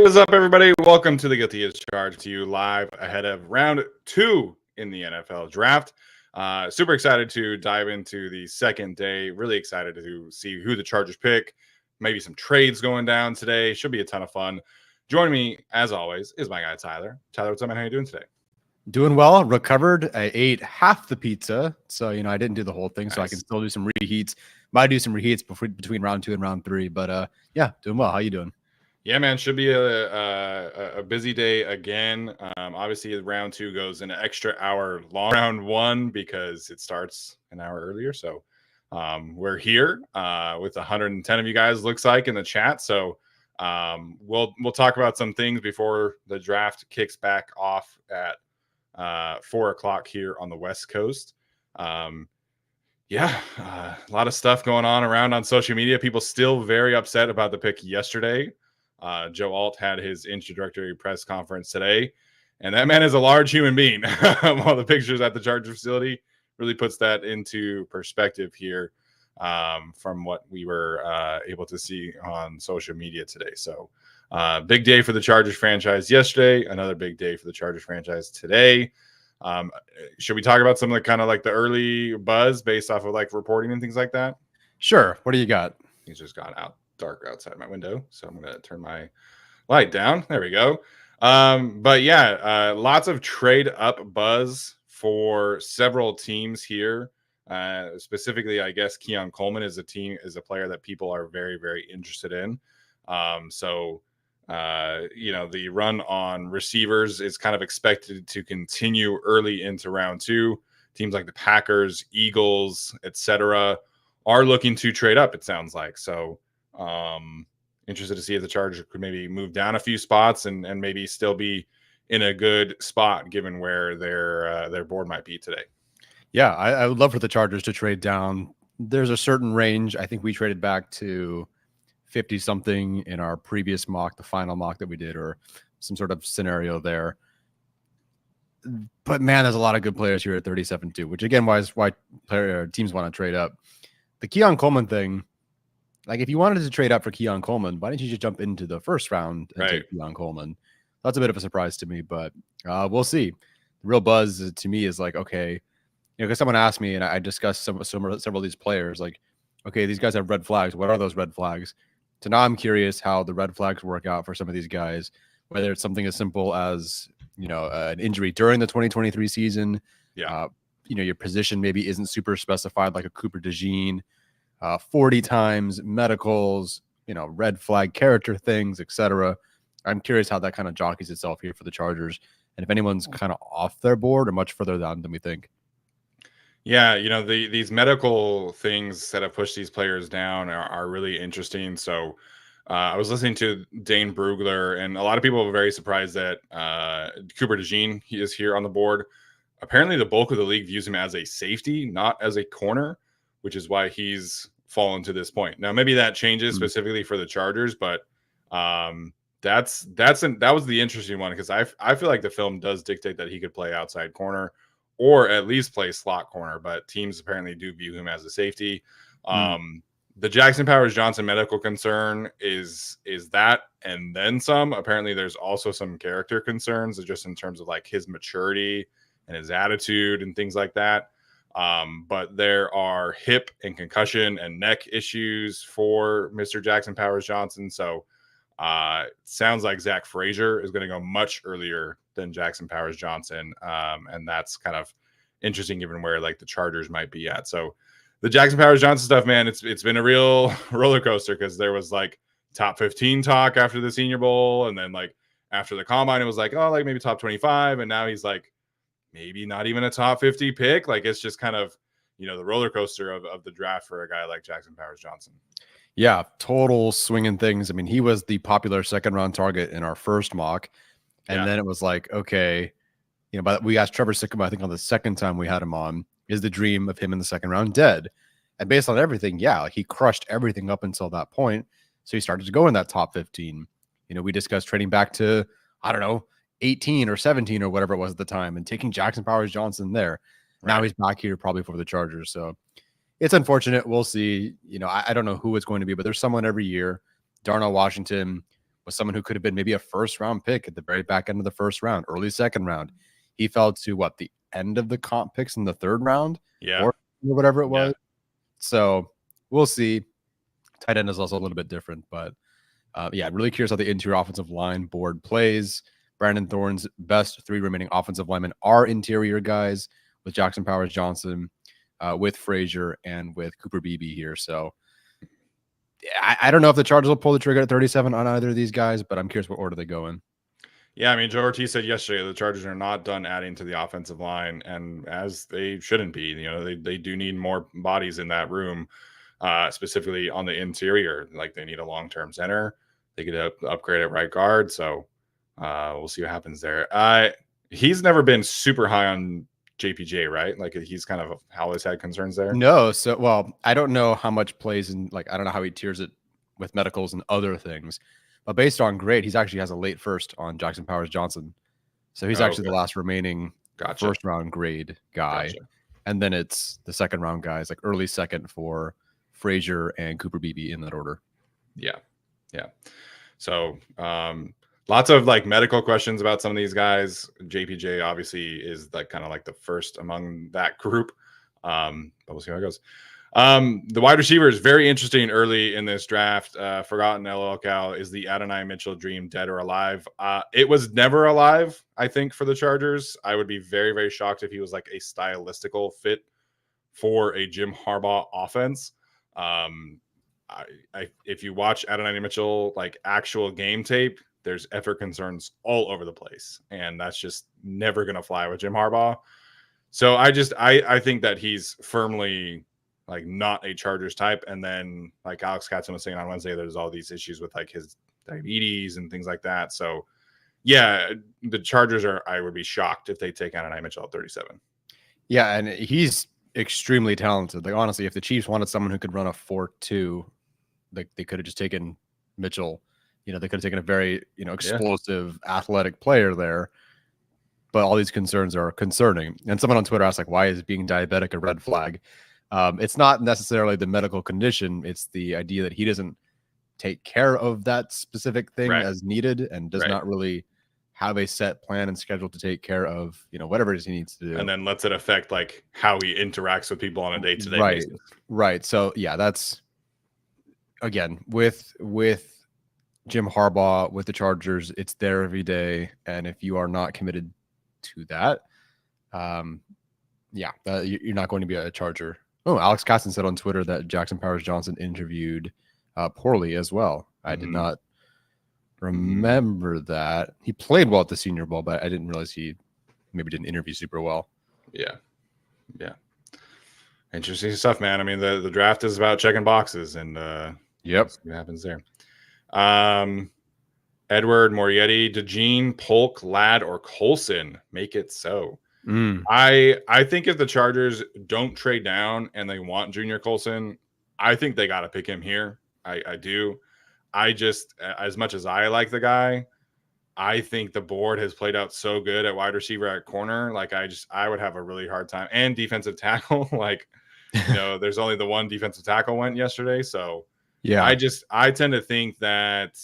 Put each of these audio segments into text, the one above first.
What's up, everybody? Welcome to the Guilty as Charged, to you live ahead of round 2 in the NFL draft. Super excited to dive into the second day. Really excited to see who the Chargers pick. Maybe some trades going down today. Should be a ton of fun. Joining me, as always, is my guy Tyler. Tyler, what's up, man? How you doing today? Doing well. Recovered. I ate half the pizza, so I didn't do the whole thing. Nice. So I can still do some reheats. Might do some reheats between round 2 and round 3. But yeah, doing well. How you doing? Yeah, man, should be a busy day again. Obviously, round 2 goes an extra hour long. Round 1 because it starts an hour earlier. So we're here with 110 of you guys, looks like, in the chat. So we'll talk about some things before the draft kicks back off at 4 o'clock here on the West Coast. A lot of stuff going on social media. People still very upset about the pick yesterday. Joe Alt had his introductory press conference today, and that man is a large human being. All the pictures at the Charger facility really puts that into perspective here from what we were able to see on social media today. So big day for the Chargers franchise yesterday, another big day for the Chargers franchise today. Should we talk about some of the kind of like the early buzz based off of like reporting and things like that? Sure. What do you got? He's just gone out dark outside my window, so I'm going to turn my light down. There we go. Lots of trade up buzz for several teams here. Specifically, I guess Keon Coleman is a player that people are very, very interested in. The run on receivers is kind of expected to continue early into round 2. Teams like the Packers, Eagles, etc., are looking to trade up, it sounds like. So interested to see if the Chargers could maybe move down a few spots and maybe still be in a good spot given where their board might be today. Yeah, I would love for the Chargers to trade down. There's a certain range. I think we traded back to 50 something in our previous mock, the final mock that we did, or some sort of scenario there. But man, there's a lot of good players here at 37-2, which again, why teams want to trade up. The Keon Coleman thing, like if you wanted to trade up for Keon Coleman, why didn't you just jump into the first round and take Keon Coleman? That's a bit of a surprise to me, but we'll see. The real buzz to me is like, okay, because someone asked me and I discussed several of these players, like, okay, these guys have red flags. What are those red flags? So now I'm curious how the red flags work out for some of these guys, whether it's something as simple as, an injury during the 2023 season. Yeah. Your position maybe isn't super specified, like a Cooper DeJean. 40 times, medicals, red flag character things, etc. I'm curious how that kind of jockeys itself here for the Chargers, and if anyone's kind of off their board or much further down than we think. Yeah, these medical things that have pushed these players down are really interesting. So I was listening to Dane Brugler, and a lot of people were very surprised that Cooper DeJean, he is here on the board. Apparently, the bulk of the league views him as a safety, not as a corner, which is why he's fallen to this point. Now, maybe that changes specifically for the Chargers, but that was the interesting one because I feel like the film does dictate that he could play outside corner or at least play slot corner, but teams apparently do view him as a safety. The Jackson Powers Johnson medical concern is that and then some. Apparently, there's also some character concerns just in terms of like his maturity and his attitude and things like that. But there are hip and concussion and neck issues for Mr. Jackson Powers Johnson. So it sounds like Zach Frazier is going to go much earlier than Jackson Powers Johnson. And that's kind of interesting given where like the Chargers might be at. So the Jackson Powers Johnson stuff, man, it's been a real roller coaster because there was like top 15 talk after the Senior Bowl. And then like after the combine, it was like, oh, like maybe top 25. And now he's like, maybe not even a top 50 pick. Like it's just kind of, the roller coaster of the draft for a guy like Jackson Powers Johnson. Yeah, total swinging things. I mean, he was the popular second round target in our first mock. And then it was like, okay, but we asked Trevor Sikkema, I think on the second time we had him on, is the dream of him in the second round dead? And based on everything, yeah, he crushed everything up until that point. So he started to go in that top 15. We discussed trading back to, I don't know, 18 or 17 or whatever it was at the time and taking Jackson Powers Johnson there. Right. Now he's back here probably for the Chargers. So it's unfortunate. We'll see. I don't know who it's going to be, but there's someone every year. Darnell Washington was someone who could have been maybe a first-round pick at the very back end of the first round, early second round. He fell to the end of the comp picks in the third round, or whatever it was. So we'll see. Tight end is also a little bit different, but really curious how the interior offensive line board plays. Brandon Thorne's best 3 remaining offensive linemen are interior guys, with Jackson Powers Johnson, with Frazier, and with Cooper Beebe here. So I don't know if the Chargers will pull the trigger at 37 on either of these guys, but I'm curious what order they go in. Yeah, I mean, Joe Ortiz said yesterday the Chargers are not done adding to the offensive line, and as they shouldn't be. They do need more bodies in that room, specifically on the interior. Like, they need a long-term center. They could upgrade at right guard, so we'll see what happens there. He's never been super high on JPJ, right? Like, he's kind of always had concerns there. No, I don't know how much plays in, I don't know how he tiers it with medicals and other things. But based on grade, he's actually has a late first on Jackson Powers Johnson. So he's actually the last remaining first round grade guy. Gotcha. And then it's the second round guys, like early second for Frazier and Cooper Beebe in that order. Yeah. So lots of medical questions about some of these guys. JPJ obviously is kind of the first among that group. But we'll see how it goes. The wide receiver is very interesting early in this draft. Forgotten LOL Cal, is the Adonai Mitchell dream dead or alive? It was never alive, I think, for the Chargers. I would be very, very shocked if he was a stylistical fit for a Jim Harbaugh offense. If you watch Adonai Mitchell actual game tape, there's effort concerns all over the place, and that's just never going to fly with Jim Harbaugh. So I think that he's firmly not a Chargers type. And then Alex Katzen was saying on Wednesday, there's all these issues with his diabetes and things like that. So yeah, the Chargers I would be shocked if they take Adonai Mitchell at 37. Yeah, and he's extremely talented. Honestly, if the Chiefs wanted someone who could run a 4-2, they could have just taken Mitchell. They could have taken a very explosive, athletic player there. But all these concerns are concerning. And someone on Twitter asked why is being diabetic a red flag? It's not necessarily the medical condition. It's the idea that he doesn't take care of that specific thing as needed, and does not really have a set plan and schedule to take care of, whatever it is he needs to do. And then lets it affect how he interacts with people on a day-to-day basis. Right. So yeah, that's again with Jim Harbaugh, with the Chargers, it's there every day. And if you are not committed to that, you're not going to be a Charger. Oh, Alex Katzen said on Twitter that Jackson Powers Johnson interviewed poorly as well. I did not remember that. He played well at the Senior Bowl, but I didn't realize he maybe didn't interview super well. Yeah. Interesting stuff, man. I mean, the draft is about checking boxes, and yep, what happens there. Edward, Morietti, DeJean, Polk, Ladd, or Colson, make it so. I think if the Chargers don't trade down and they want Junior Colson, I think they got to pick him here. I do. I just, as much as I like the guy, I think the board has played out so good at wide receiver, at corner. I would have a really hard time. And defensive tackle, there's only the one defensive tackle went yesterday. So yeah, I tend to think that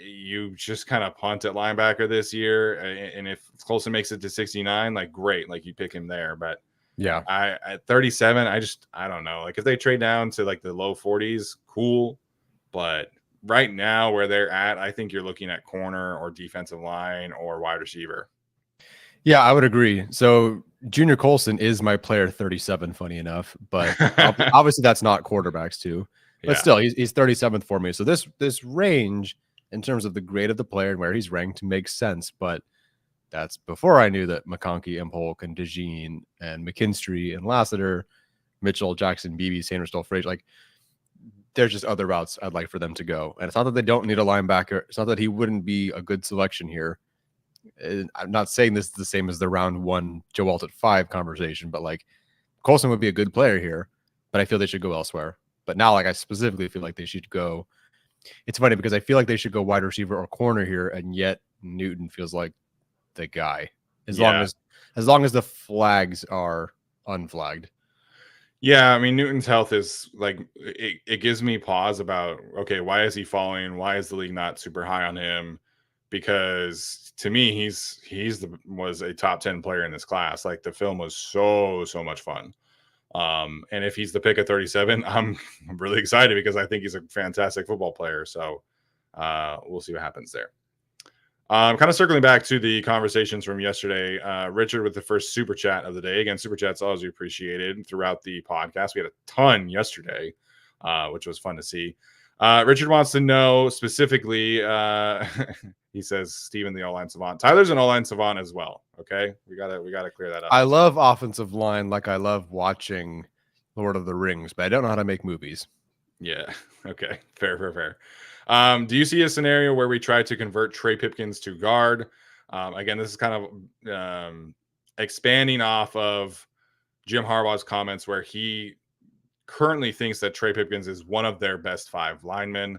you just kind of punt at linebacker this year, and if Colson makes it to 69, great, you pick him there. But yeah, at 37, I don't know. If they trade down to the low 40s, cool. But right now where they're at, I think you're looking at corner or defensive line or wide receiver. Yeah, I would agree. So Junior Colson is my player 37, funny enough, but obviously that's not quarterbacks too. But still, he's 37th for me. So this range, in terms of the grade of the player and where he's ranked, makes sense. But that's before I knew that McConkey and Polk and DeJean and McKinstry and Lassiter, Mitchell, Jackson, Beebe, Sanders, Frazier, there's just other routes I'd like for them to go. And it's not that they don't need a linebacker. It's not that he wouldn't be a good selection here. I'm not saying this is the same as the round 1 Joe Alt at 5 conversation, but Colson would be a good player here, but I feel they should go elsewhere. But now, I specifically feel like they should go. It's funny because I feel like they should go wide receiver or corner here, and yet Newton feels like the guy as long as the flags are unflagged. Yeah, I mean Newton's health is like it gives me pause about okay, why is he falling? Why is the league not super high on him? Because to me, he's the was a top 10 player in this class. Like the film was so much fun. And if he's the pick of 37, I'm really excited because I think he's a fantastic football player. So we'll see what happens there. Kind of circling back to the conversations from yesterday, Richard with the first super chat of the day. Again, super chats always appreciated throughout the podcast. We had a ton yesterday, which was fun to see. Richard wants to know specifically. He says Steven the all-line savant. Tyler's an all-line savant as well. Okay, we gotta clear that up. I love offensive line like I love watching Lord of the Rings, but I don't know how to make movies. Yeah. Okay. Fair. Do you see a scenario where we try to convert Trey Pipkins to guard? Again, this is kind of expanding off of Jim Harbaugh's comments where he currently thinks that Trey Pipkins is one of their best 5 linemen.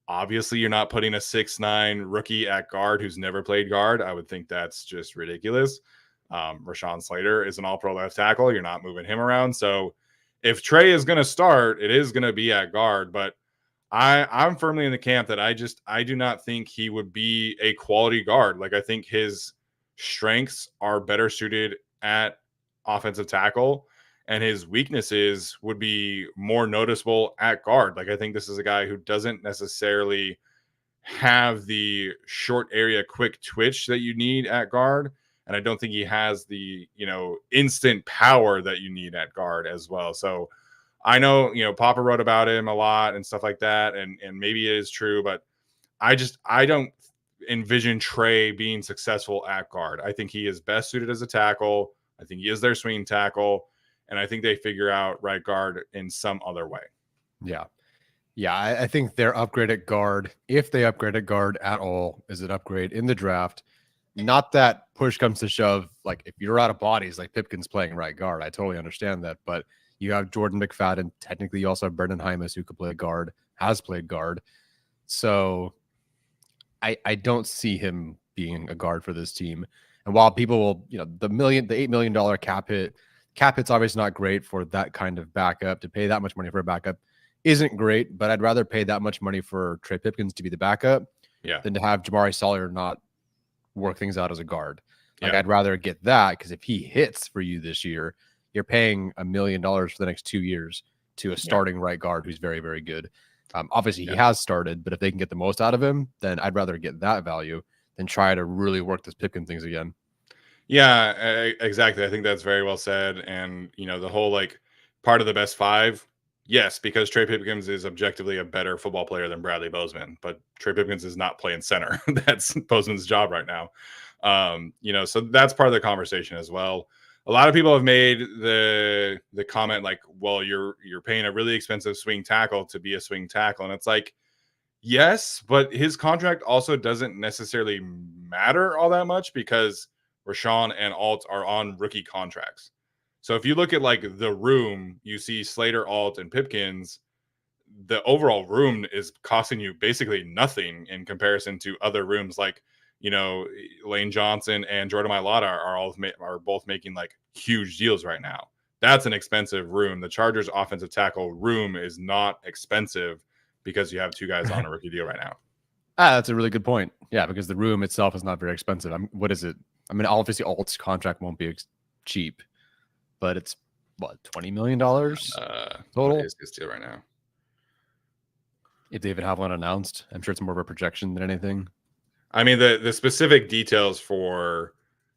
Obviously, you're not putting a 6'9" rookie at guard who's never played guard. I would think that's just ridiculous. Rashawn Slater is an all-pro left tackle. You're not moving him around. So if Trey is going to start, it is going to be at guard. But I'm firmly in the camp that I do not think he would be a quality guard. Like I think his strengths are better suited at offensive tackle, and his weaknesses would be more noticeable at guard. Like I think this is a guy who doesn't necessarily have the short area quick twitch that you need at guard. And I don't think he has the, instant power that you need at guard as well. So I know, Papa wrote about him a lot and stuff like that. And maybe it is true, but I don't envision Trey being successful at guard. I think he is best suited as a tackle. I think he is their swing tackle. And I think they figure out right guard in some other way. Yeah. Yeah, I think their upgrade at guard, if they upgrade at guard at all, is an upgrade in the draft. Not that push comes to shove, like if you're out of bodies, like Pipkin's playing right guard. I totally understand that. But you have Jordan McFadden. Technically, you also have Brendan Hymas, who could play guard, has played guard. So I don't see him being a guard for this team. And while people will, the $8 million cap hit's obviously not great for that kind of backup. To pay that much money for a backup isn't great, but I'd rather pay that much money for Trey Pipkins to be the backup than to have Jamari Sawyer not work things out as a guard. Like I'd rather get that, because if he hits for you this year, you're paying $1 million for the next 2 years to a starting right guard who's very, very good. Obviously he has started, but if they can get the most out of him, then I'd rather get that value than try to really work this Pipkin things again. Yeah, exactly. I think that's very well said. And, the whole like part of the best 5, yes, because Trey Pipkins is objectively a better football player than Bradley Bozeman, but Trey Pipkins is not playing center. That's Bozeman's job right now. So that's part of the conversation as well. A lot of people have made the comment like, well, you're paying a really expensive swing tackle to be a swing tackle. And it's like, yes, but his contract also doesn't necessarily matter all that much because Rashawn and Alt are on rookie contracts. So if you look at like the room, you see Slater, Alt, and Pipkins. The overall room is costing you basically nothing in comparison to other rooms like, Lane Johnson and Jordan Mailata are both making like huge deals right now. That's an expensive room. The Chargers offensive tackle room is not expensive because you have 2 guys on a rookie deal right now. That's a really good point. Yeah, because the room itself is not very expensive. What is it? I mean, obviously Alt's contract won't be cheap, but it's what, $20 million total? What is his deal right now? If they even have one announced, I'm sure it's more of a projection than anything. I mean, the specific details for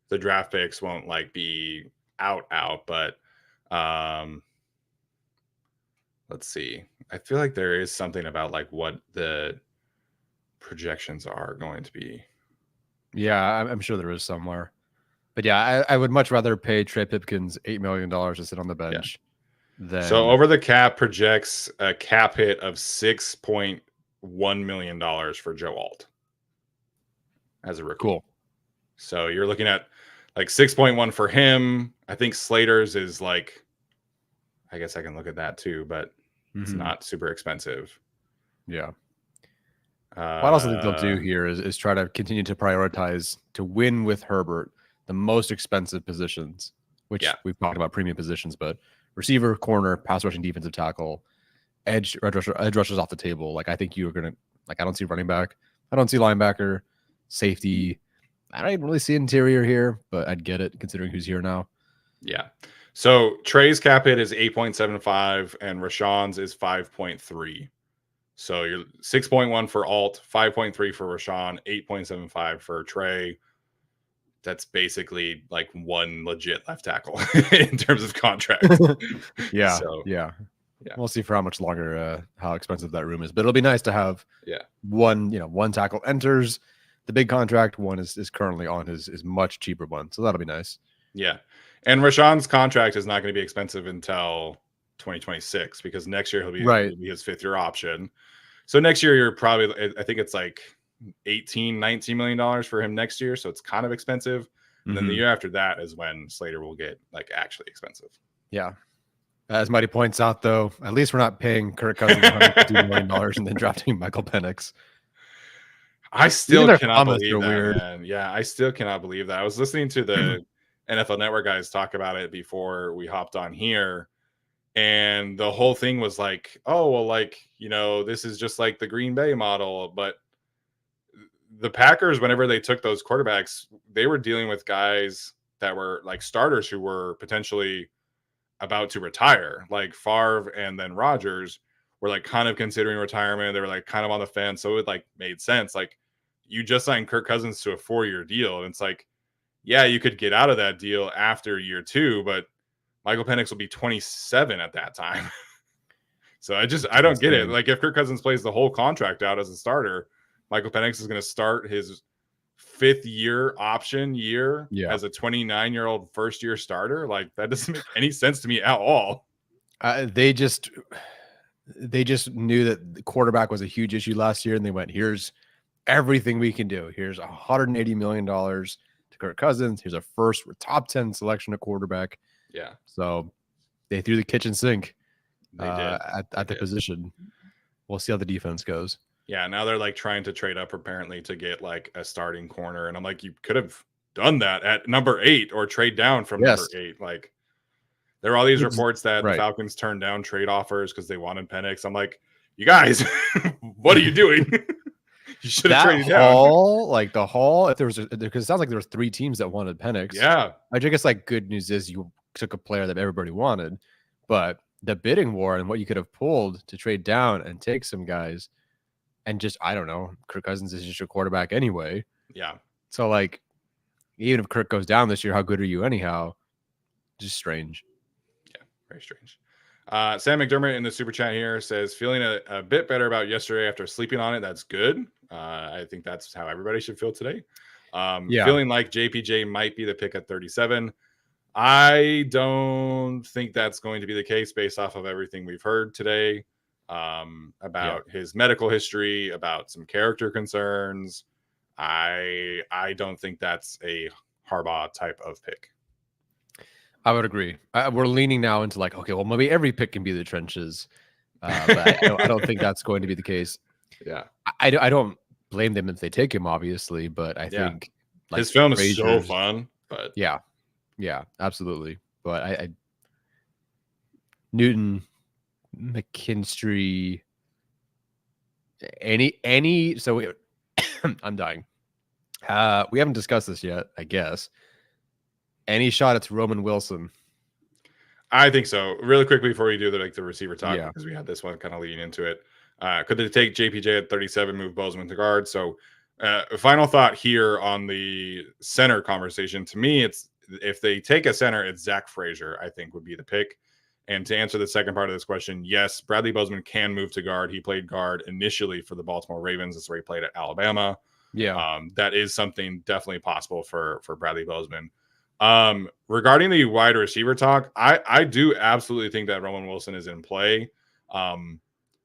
the draft picks won't like be out, but let's see. I feel like there is something about like what the projections are going to be. Yeah, I'm sure there is somewhere. But yeah, I would much rather pay Trey Pipkins $8 million to sit on the bench. So over the cap projects a cap hit of $6.1 million for Joe Alt as a rookie. Cool. So you're looking at like 6.1 for him. I think Slater's is like, I guess I can look at that too, but it's not super expensive. Yeah. What I also think they'll do here is try to continue to prioritize to win with Herbert the most expensive positions, which we've talked about premium positions, but receiver, corner, pass rushing, defensive tackle, edge rushers off the table. Like I think you're gonna like I don't see running back, I don't see linebacker, safety. I don't even really see interior here, but I'd get it considering who's here now. Yeah. So Trey's cap hit is 8.75 and Rashawn's is 5.3. So you're 6.1 for Alt, 5.3 for Rashawn, 8.75 for Trey. That's basically like one legit left tackle in terms of contract. Yeah. So yeah. We'll see for how much longer, how expensive that room is, but it'll be nice to have one tackle enters the big contract, one is currently on his much cheaper one. So that'll be nice. Yeah. And Rashawn's contract is not going to be expensive until 2026 because next year he'll be his 5th-year option. So next year you're probably, I think it's like $19 million for him next year. So it's kind of expensive. And then the year after that is when Slater will get like actually expensive. Yeah. As Mighty points out, though, at least we're not paying Kirk Cousins $150 million and then drafting Michael Penix. I still cannot believe that, weird. Man. Yeah, I still cannot believe that. I was listening to the NFL Network guys talk about it before we hopped on here. And the whole thing was like, oh, well, like, this is just like the Green Bay model. But the Packers, whenever they took those quarterbacks, they were dealing with guys that were like starters who were potentially about to retire. Like Favre and then Rodgers were like kind of considering retirement. They were like kind of on the fence. So it like made sense. Like you just signed Kirk Cousins to a 4-year deal. And it's like, yeah, you could get out of that deal after year 2, but Michael Penix will be 27 at that time. So I don't get it. Like if Kirk Cousins plays the whole contract out as a starter, Michael Penix is going to start his 5th-year option year as a 29-year-old first-year starter. Like that doesn't make any sense to me at all. They just knew that the quarterback was a huge issue last year, and they went, here's everything we can do. Here's $180 million to Kirk Cousins. Here's a first top 10 selection of quarterback. Yeah. So they threw the kitchen sink at the position. We'll see how the defense goes. Yeah, now they're like trying to trade up apparently to get like a starting corner. And I'm like, you could have done that at number 8 or trade down from number 8. Like there are all these reports that the Falcons turned down trade offers because they wanted Penix. I'm like, you guys, what are you doing? You should have traded down. Like the haul, if there was because it sounds like there were 3 teams that wanted Penix. Yeah. I guess like good news is you took a player that everybody wanted, but the bidding war and what you could have pulled to trade down and take some guys. And just, I don't know, Kirk Cousins is just your quarterback anyway. Yeah. So, like, even if Kirk goes down this year, how good are you anyhow? Just strange. Yeah, very strange. Sam McDermott in the super chat here says, feeling a bit better about yesterday after sleeping on it. That's good. I think that's how everybody should feel today. Feeling like JPJ might be the pick at 37. I don't think that's going to be the case based off of everything we've heard today. About his medical history, about some character concerns. I don't think that's a Harbaugh type of pick. I would agree. We're leaning now into like, okay, well, maybe every pick can be the trenches. But I don't think that's going to be the case. Yeah. I don't blame them if they take him, obviously, but I think like, his film is so fun. But yeah, absolutely. But I Newton, McKinstry, any so we I'm dying. We haven't discussed this yet, I guess. Any shot at Roman Wilson? I think so. Really quickly before we do the receiver talk, because we had this one kind of leading into it. Could they take JPJ at 37, move Bozeman to guard? So final thought here on the center conversation. To me, it's if they take a center, it's Zach Frazier, I think would be the pick. And to answer the second part of this question, yes, Bradley Bozeman can move to guard. He played guard initially for the Baltimore Ravens. That's where he played at Alabama. Yeah. That is something definitely possible for Bradley Bozeman. Regarding the wide receiver talk, I do absolutely think that Roman Wilson is in play.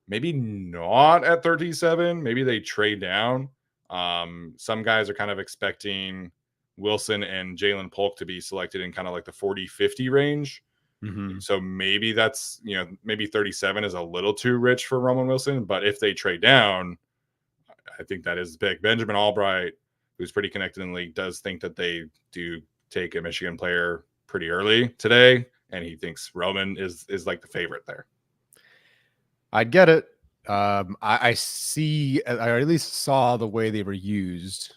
Maybe not at 37. Maybe they trade down. Some guys are kind of expecting Wilson and Jalen Polk to be selected in kind of like the 40-50 range. Mm-hmm. So maybe that's, maybe 37 is a little too rich for Roman Wilson. But if they trade down, I think that is big. Benjamin Albright, who's pretty connected in the league, does think that they do take a Michigan player pretty early today and he thinks Roman is like the favorite there. I'd get it. I see, I at least saw the way they were used.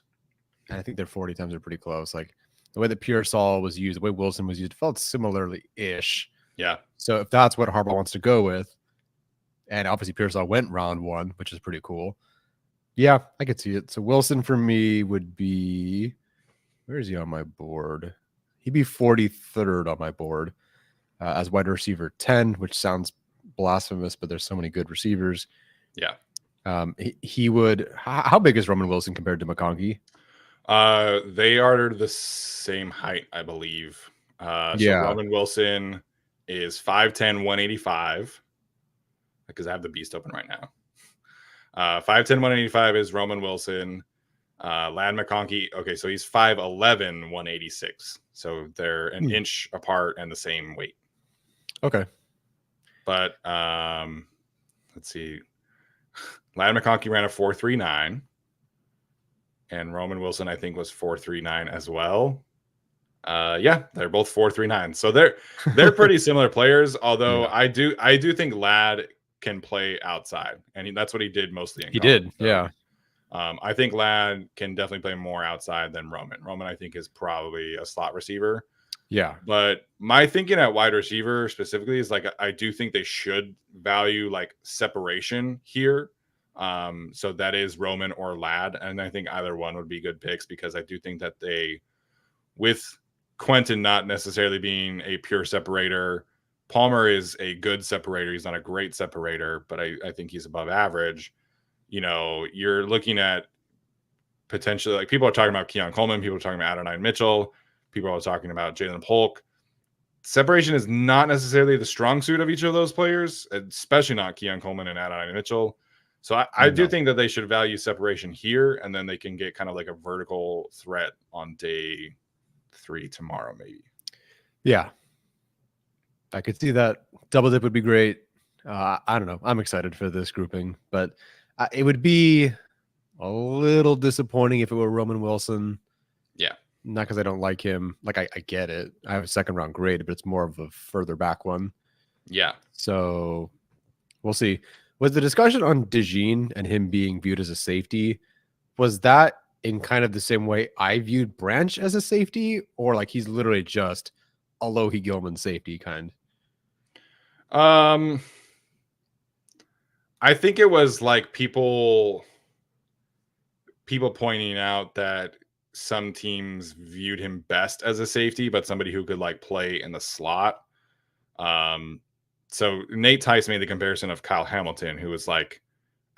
And I think their 40 times are pretty close. Like the way that Pearsall was used, the way Wilson was used, felt similarly-ish. Yeah. So if that's what Harbaugh wants to go with, and obviously Pearsall went round 1, which is pretty cool. Yeah, I could see it. So Wilson for me would be, where is he on my board? He'd be 43rd on my board as wide receiver 10, which sounds blasphemous, but there's so many good receivers. Yeah. He would, how big is Roman Wilson compared to McConkey? They are the same height, I believe. So Roman Wilson is 5'10", 185. Because I have the beast open right now. 5'10", 185 is Roman Wilson. Lad McConkey, okay, so he's 5'11", 186. So they're an inch apart and the same weight. Okay. But let's see. Lad McConkey ran a 4.39. And Roman Wilson, I think, was 4.39 as well. Yeah, they're both 4.39. So they're pretty similar players, although I do think Lad can play outside, and that's what he did mostly in college. Did, so, yeah. I think Lad can definitely play more outside than Roman. Roman, I think, is probably a slot receiver. Yeah. But my thinking at wide receiver specifically is like I do think they should value like separation here. So that is Roman or Lad, and I think either one would be good picks because I do think that they, with Quentin not necessarily being a pure separator, Palmer is a good separator. He's not a great separator, but I think he's above average. You know, you're looking at potentially, like, people are talking about Keon Coleman, people are talking about Adonai Mitchell, people are talking about Jalen Polk. Separation is not necessarily the strong suit of each of those players, especially not Keon Coleman and Adonai Mitchell. So I do think that they should value separation here, and then they can get kind of like a vertical threat on day 3 tomorrow, maybe. Yeah. I could see that. Double dip would be great. I don't know. I'm excited for this grouping, but it would be a little disappointing if it were Roman Wilson. Yeah. Not because I don't like him. Like, I get it. I have a second round grade, but it's more of a further back one. Yeah. So we'll see. Was the discussion on DeJean and him being viewed as a safety, was that in kind of the same way I viewed Branch as a safety, or like he's literally just a Lohi Gilman safety kind? I think it was like people pointing out that some teams viewed him best as a safety, but somebody who could like play in the slot. So Nate Tice made the comparison of Kyle Hamilton, who was like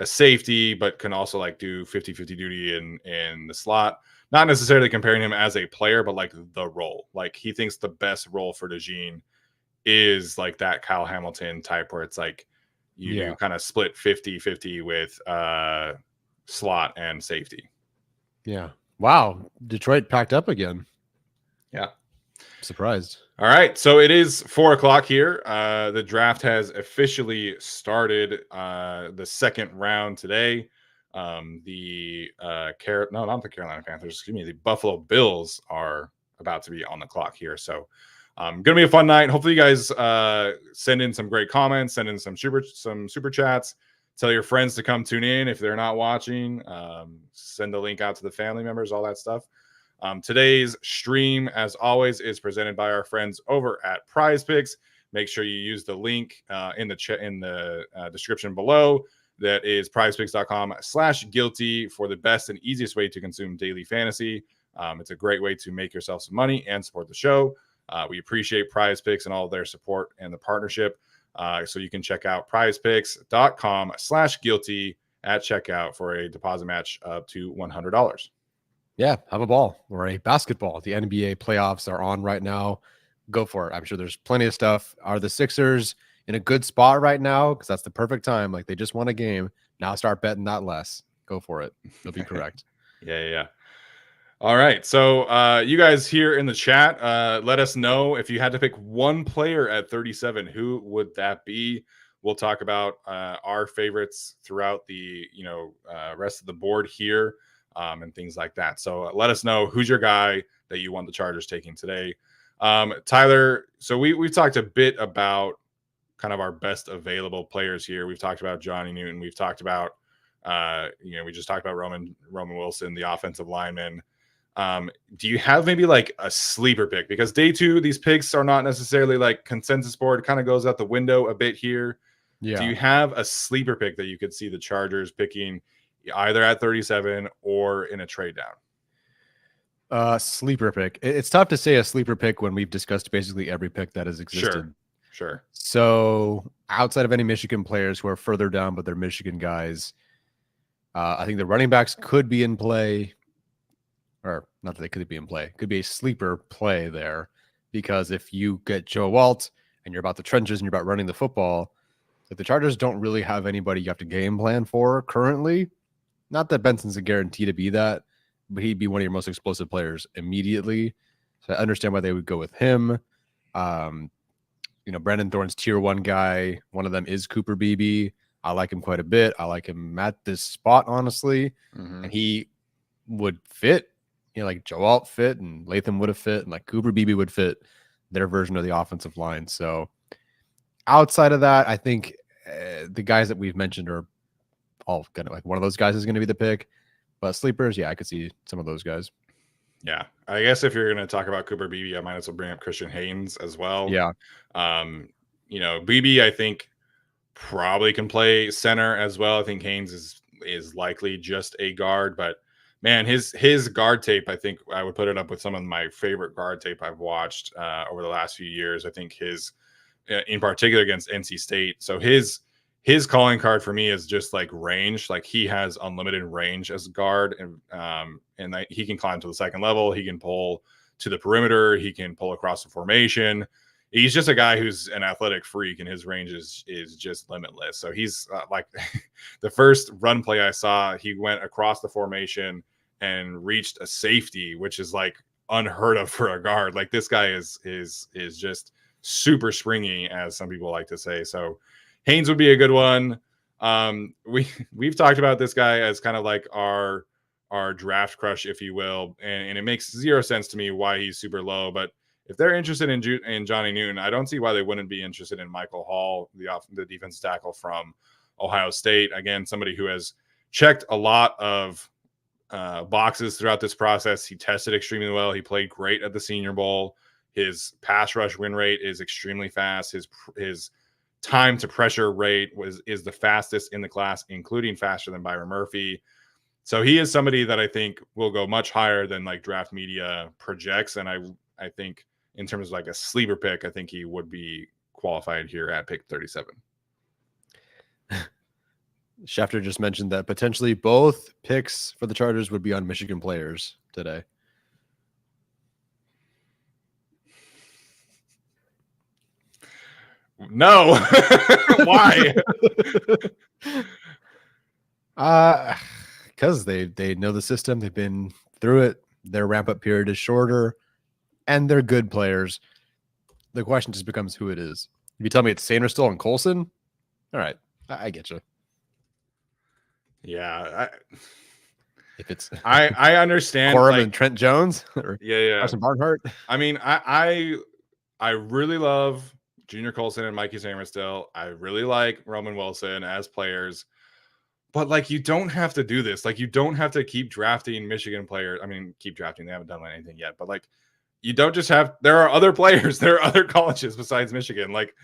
a safety, but can also like do 50-50 duty in the slot. Not necessarily comparing him as a player, but like the role. Like he thinks the best role for DeJean is like that Kyle Hamilton type where it's like you do kind of split 50-50 with slot and safety. Yeah. Wow. Detroit packed up again. Yeah. Surprised. All right. So it is 4:00 here. The draft has officially started. The second round today. Not the Carolina Panthers, excuse me. The Buffalo Bills are about to be on the clock here. So gonna be a fun night. Hopefully you guys send in some great comments, send in some super chats. Tell your friends to come tune in if they're not watching. Send the link out to the family members, all that stuff. Today's stream, as always, is presented by our friends over at Prize Picks. Make sure you use the link in the description below. That is prizepicks.com/guilty for the best and easiest way to consume daily fantasy. It's a great way to make yourself some money and support the show. We appreciate Prize Picks and all of their support and the partnership. So you can check out prizepicks.com/guilty at checkout for a deposit match up to $100. Yeah, have a ball or a basketball. The NBA playoffs are on right now. Go for it. I'm sure there's plenty of stuff. Are the Sixers in a good spot right now? Because that's the perfect time. Like, they just won a game. Now start betting that less. Go for it. You'll be correct. Yeah. All right. So you guys here in the chat, let us know if you had to pick one player at 37, who would that be? We'll talk about our favorites throughout the rest of the board here. And things like that. So let us know who's your guy that you want the Chargers taking today. Tyler, So we've talked a bit about kind of our best available players here. We've talked about Johnny Newton. We've talked about we just talked about Roman Wilson, the offensive lineman. Do you have maybe like a sleeper pick? Because day two, these picks are not necessarily like consensus board. It kind of goes out the window a bit here. Yeah. Do you have a sleeper pick that you could see the Chargers picking either at 37 or in a trade down? Sleeper pick. It's tough to say a sleeper pick when we've discussed basically every pick that has existed. Sure. So outside of any Michigan players who are further down, but they're Michigan guys, I think the running backs could be in play. Or not that they could be in play. Could be a sleeper play there. Because if you get Joe Walt and you're about the trenches and you're about running the football, like the Chargers don't really have anybody you have to game plan for currently. Not that Benson's a guarantee to be that, but he'd be one of your most explosive players immediately. So I understand why they would go with him. Brandon Thorne's tier 1 guy. One of them is Cooper Beebe. I like him quite a bit. I like him at this spot, honestly. And he would fit. Like Joe Alt fit and Latham would have fit, and like Cooper Beebe would fit their version of the offensive line. So outside of that, I think the guys that we've mentioned are all gonna, like, one of those guys is going to be the pick. But sleepers, yeah, I could see some of those guys. Yeah, I guess if you're going to talk about Cooper Beebe, I might as well bring up Christian Haynes as well. Yeah. Beebe, I think probably can play center as well. I think Haynes is likely just a guard, but man, his guard tape, I think I would put it up with some of my favorite guard tape I've watched over the last few years. I think his, in particular against NC State. So his calling card for me is just like range. Like he has unlimited range as a guard, and he can climb to the second level. He can pull to the perimeter. He can pull across the formation. He's just a guy who's an athletic freak, and his range is just limitless. So he's like the first run play I saw, he went across the formation and reached a safety, which is like unheard of for a guard. Like this guy is just super springy, as some people like to say. So Haynes would be a good one. We've talked about this guy as kind of like our draft crush, if you will, and it makes zero sense to me why he's super low. But if they're interested in Johnny Newton, I don't see why they wouldn't be interested in Michael Hall, the defensive tackle from Ohio State. Again, somebody who has checked a lot of boxes throughout this process. He tested extremely well. He played great at the Senior Bowl. His pass rush win rate is extremely fast. His time to pressure rate is the fastest in the class, including faster than Byron Murphy. So he is somebody that I think will go much higher than like draft media projects. And I think in terms of like a sleeper pick, I think he would be qualified here at pick 37. Schefter just mentioned that potentially both picks for the Chargers would be on Michigan players today. No. Why? Because they know the system. They've been through it. Their ramp up period is shorter, and they're good players. The question just becomes who it is. If you tell me it's Sanderstill and Colson, all right, I get you. Yeah, if it's I understand Corum and Trent Jones or Carson Barnhart. I mean, I really love Junior Colson and Mikey Sanderstill. I really like Roman Wilson as players, but like you don't have to do this. Like you don't have to keep drafting Michigan players. I mean, keep drafting. They haven't done anything yet, but like you don't just have. There are other players. There are other colleges besides Michigan. Like.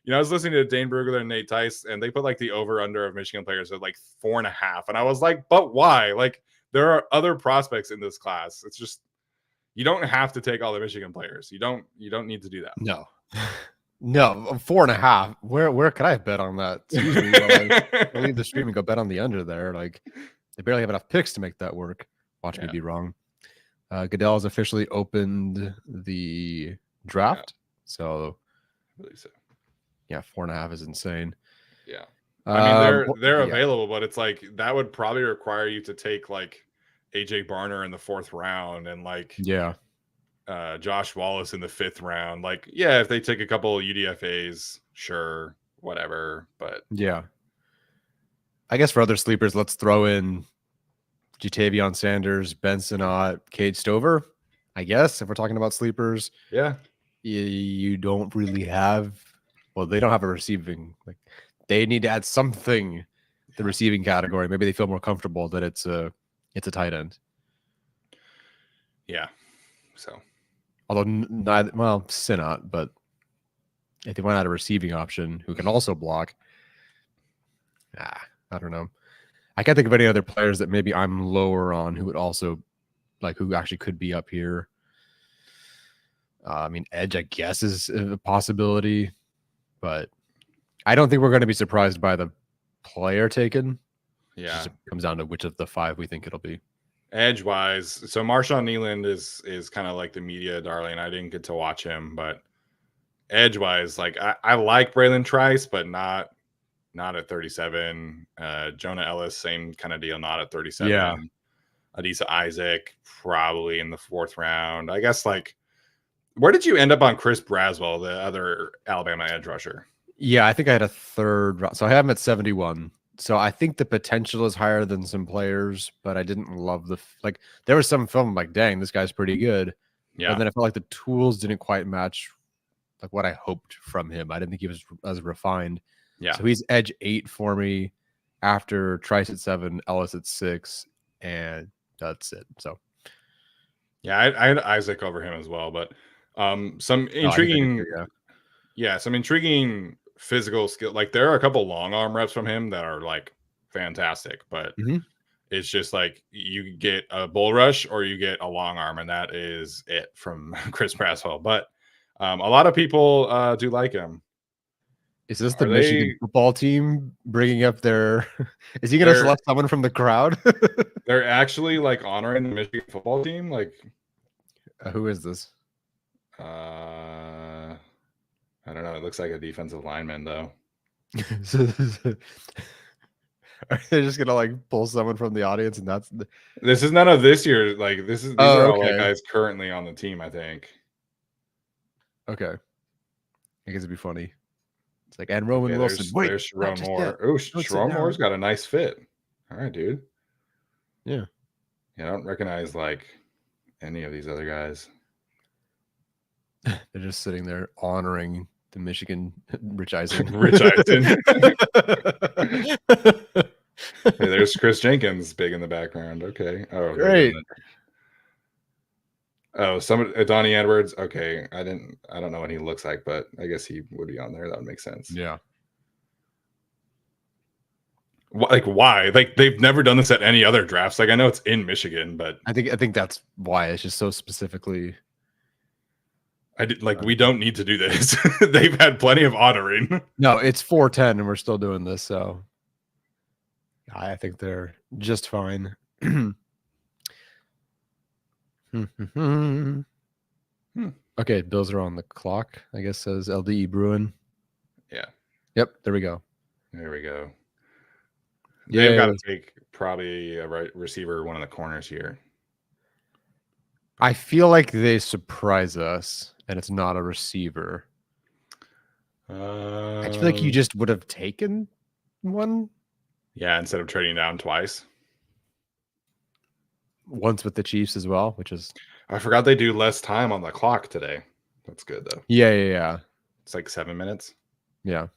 I was listening to Dane Brugler and Nate Tice, and they put like the over/under of Michigan players at like 4.5, and I was like, "But why? Like, there are other prospects in this class. It's just you don't have to take all the Michigan players. You don't need to do that." No, 4.5. Where could I bet on that? Excuse me, I'll leave the stream and go bet on the under there. Like, they barely have enough picks to make that work. Watch me be wrong. Goodell has officially opened the draft, so I believe so. Yeah, 4.5 is insane. Yeah. I mean, they're available, but it's like that would probably require you to take like AJ Barner in the 4th round and like Josh Wallace in the 5th round. Like, yeah, if they take a couple UDFAs, sure, whatever. But yeah, I guess for other sleepers, let's throw in Jatavion Sanders, Ben Sinnott, Cade Stover. I guess if we're talking about sleepers, yeah. you don't really have. Well, they don't have a receiving. Like they need to add something to the receiving category. Maybe they feel more comfortable that it's a tight end. Yeah. So, although neither, well, Sinat, but if they want to add a receiving option who can also block, I don't know. I can't think of any other players that maybe I'm lower on who would also like who actually could be up here. I mean, edge, I guess, is a possibility, but I don't think we're going to be surprised by the player taken. yeah. It just comes down to which of the 5 we think it'll be. Edge wise, so Marshawn Nealand is kind of like the media darling. I didn't get to watch him, but edge wise, like I like Braylon Trice, but not at 37. Jonah Ellis, same kind of deal, not at 37. Yeah. Adisa Isaac, probably in the 4th round. I guess, like, where did you end up on Chris Braswell, the other Alabama edge rusher? Yeah, I think I had a 3rd round. So I have him at 71. So I think the potential is higher than some players, but I didn't love like there was some film like, dang, this guy's pretty good. Yeah. But then I felt like the tools didn't quite match like what I hoped from him. I didn't think he was as refined. Yeah. So he's edge 8 for me after Trice at 7, Ellis at 6, and that's it. So yeah, I had Isaac over him as well, but some intriguing, some intriguing physical skill. Like there are a couple long arm reps from him that are like fantastic, but it's just like you get a bull rush or you get a long arm, and that is it from Chris Braswell. But a lot of people do like him. Is this the Michigan football team bringing up their? Is he going to select someone from the crowd? They're actually like honoring the Michigan football team. Like, who is this? I don't know. It looks like a defensive lineman, though. Are they just gonna like pull someone from the audience, and that's this is none of this year. Like this is these are all like guys currently on the team, I think. Okay, I guess it'd be funny. It's like, and Roman Wilson. There's Sharon Moore. Oh, Sharon Moore's got a nice fit. All right, dude. Yeah. I don't recognize like any of these other guys. They're just sitting there honoring the Michigan Rich Eisen. Rich Eisen. Hey, there's Chris Jenkins big in the background. Okay. Oh, great. Oh, somebody Donnie Edwards. Okay. I don't know what he looks like, but I guess he would be on there. That would make sense. Yeah. Like why? Like they've never done this at any other drafts. Like I know it's in Michigan, but I think that's why it's just so specifically. We don't need to do this. They've had plenty of honoring. No, it's 4:10 and we're still doing this, so I think they're just fine. Okay, Bills are on the clock, I guess, says LDE Bruin. Yeah. Yep, there we go. There we go. They've got to take probably a right receiver, one of the corners here. I feel like they surprise us, and it's not a receiver. I feel like you just would have taken one. Yeah, instead of trading down twice. Once with the Chiefs as well, which is... I forgot they do less time on the clock today. That's good, though. Yeah. It's like 7 minutes. Yeah.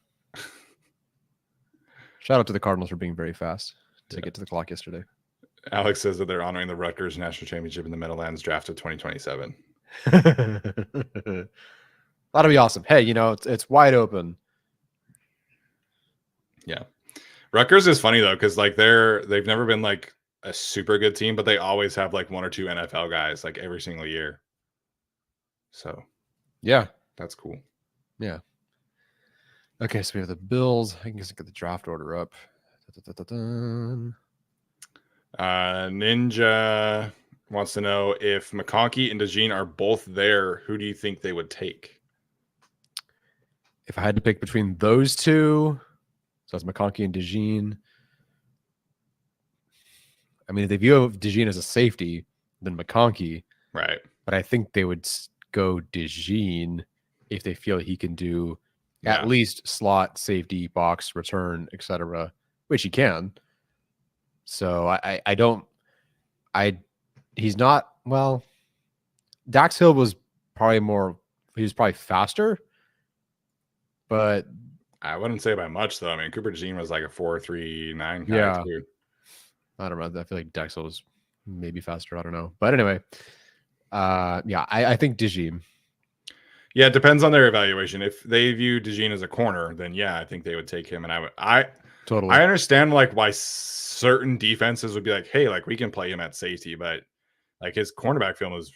Shout out to the Cardinals for being very fast to get to the clock yesterday. Alex says that they're honoring the Rutgers National Championship in the Meadowlands draft of 2027. That'll be awesome. Hey, it's wide open. Yeah. Rutgers is funny, though, because like they've never been like a super good team, but they always have like 1 or 2 NFL guys like every single year. So, yeah, that's cool. Yeah. Okay, so we have the Bills. I can just get the draft order up. Ninja wants to know if McConkey and DeJean are both there. Who do you think they would take? If I had to pick between those two, so it's McConkey and DeJean. I mean, if they view DeJean as a safety, then McConkey. Right. But I think they would go DeJean if they feel he can do at least slot, safety, box, return, etc., which he can. So he's not, well, Dax Hill was probably more He's probably faster, but I wouldn't say by much though. I mean, Cooper DeJean was like a 4.39 guy yeah, too. I don't know. I feel like Dexel was maybe faster. I don't know. But anyway, yeah, I think DeJean. Yeah, it depends on their evaluation. If they view DeJean as a corner, then yeah, I think they would take him. And I Totally. understand like why certain defenses would be like, hey, like we can play him at safety, but like his cornerback film is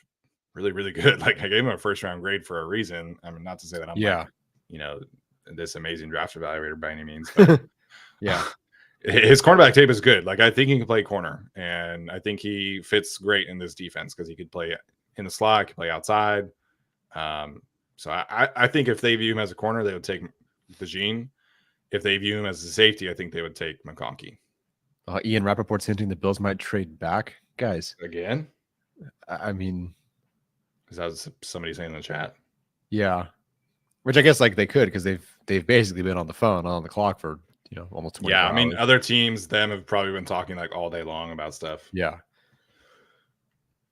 really, really good. Like I gave him a first round grade for a reason. I mean, not to say that I'm like, you know, this amazing draft evaluator by any means, but yeah, his cornerback tape is good. Like I think he can play corner, and I think he fits great in this defense because he could play in the slot, could play outside. So I think if they view him as a corner, they would take DeJean. If they view him as a safety, I think they would take McConkey. Ian Rappaport's hinting the Bills might trade back, guys. Again? I mean, Is that somebody saying in the chat? Yeah, which I guess like they could because they've basically been on the phone on the clock for almost 24 hours. I mean, hours. other teams them have probably been talking like all day long about stuff. Yeah.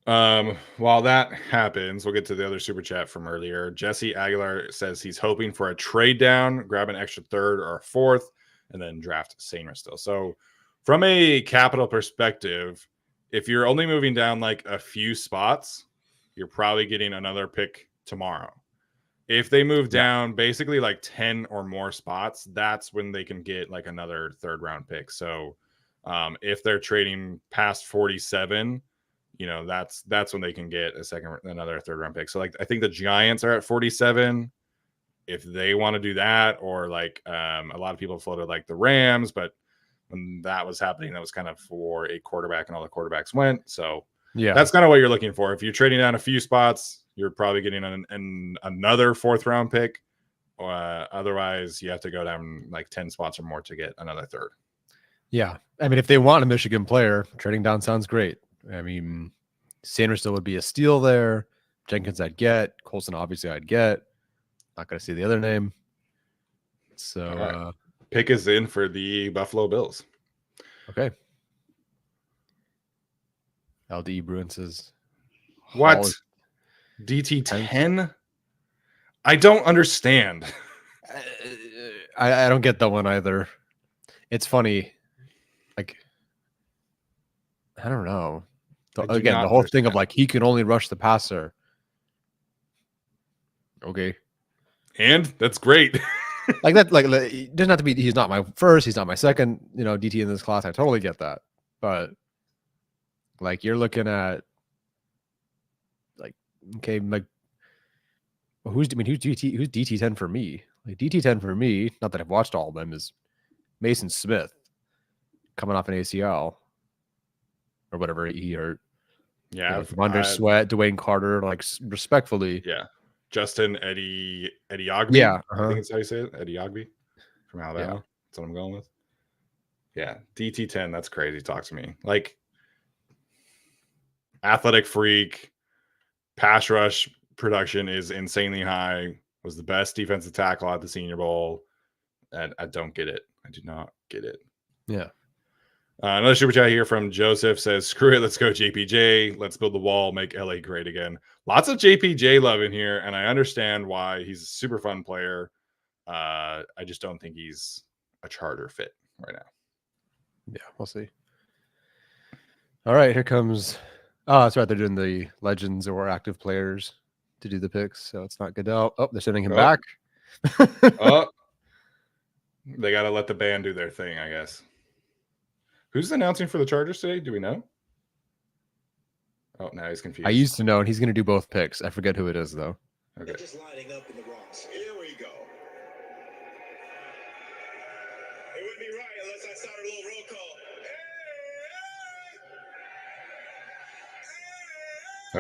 While that happens, we'll get to the other super chat from earlier. Jesse Aguilar says he's hoping for a trade down, grab an extra third or a fourth, and then draft Sainer still. So from a capital perspective, if you're only moving down like a few spots, you're probably getting another pick tomorrow. If they move down basically like 10 or more spots, that's when they can get like another third round pick. So if they're trading past 47, that's when they can get another third round pick. So like I think the Giants are at 47. If they want to do that, or like a lot of people floated like the Rams, but when that was happening, that was kind of for a quarterback and all the quarterbacks went. So yeah, that's kind of what you're looking for. If you're trading down a few spots, you're probably getting another fourth round pick. Otherwise, you have to go down like 10 spots or more to get another third. Yeah. I mean, if they want a Michigan player, trading down sounds great. I mean, Sanders still would be a steal there. Jenkins I'd get. Colson obviously I'd get. Not going to see the other name. So pick is in for the Buffalo Bills. Okay. LD Bruin says, what? DT 10? I don't understand. I don't get that one either. It's funny. Like, I don't know. Again, the whole thing of like he can only rush the passer. Okay. And that's great. Like that, like it doesn't have to be. He's not my first. He's not my second. DT in this class. I totally get that. But like you're looking at, like, okay, like who's DT 10 for me? Like DT 10 for me. Not that I've watched all of them. Is Mason Smith coming off an ACL or whatever he hurt. Yeah, Wonder Sweat, Dwayne Carter, like respectfully. Yeah. Justin Eddie Ogby. Yeah, I think that's how you say it. Eddie Ogby from Alabama. Yeah. That's what I'm going with. Yeah, DT 10. That's crazy. Talk to me. Like athletic freak, pass rush production is insanely high. Was the best defensive tackle at the Senior Bowl. I don't get it. I do not get it. Yeah. Another super chat here from Joseph says, screw it, let's go JPJ. Let's build the wall, make LA great again. Lots of JPJ love in here, and I understand why. He's a super fun player. I just don't think he's a Charger fit right now. Yeah, we'll see. All right, here comes... Oh, that's right. They're doing the legends or active players to do the picks, so it's not good. Oh, they're sending him back. They got to let the band do their thing, I guess. Who's announcing for the Chargers today? Do we know? Oh, now he's confused. I used to know, and he's going to do both picks. I forget who it is, though. Okay. Just lining up in the Bronx. Here we go. It wouldn't be right unless I started a little roll call.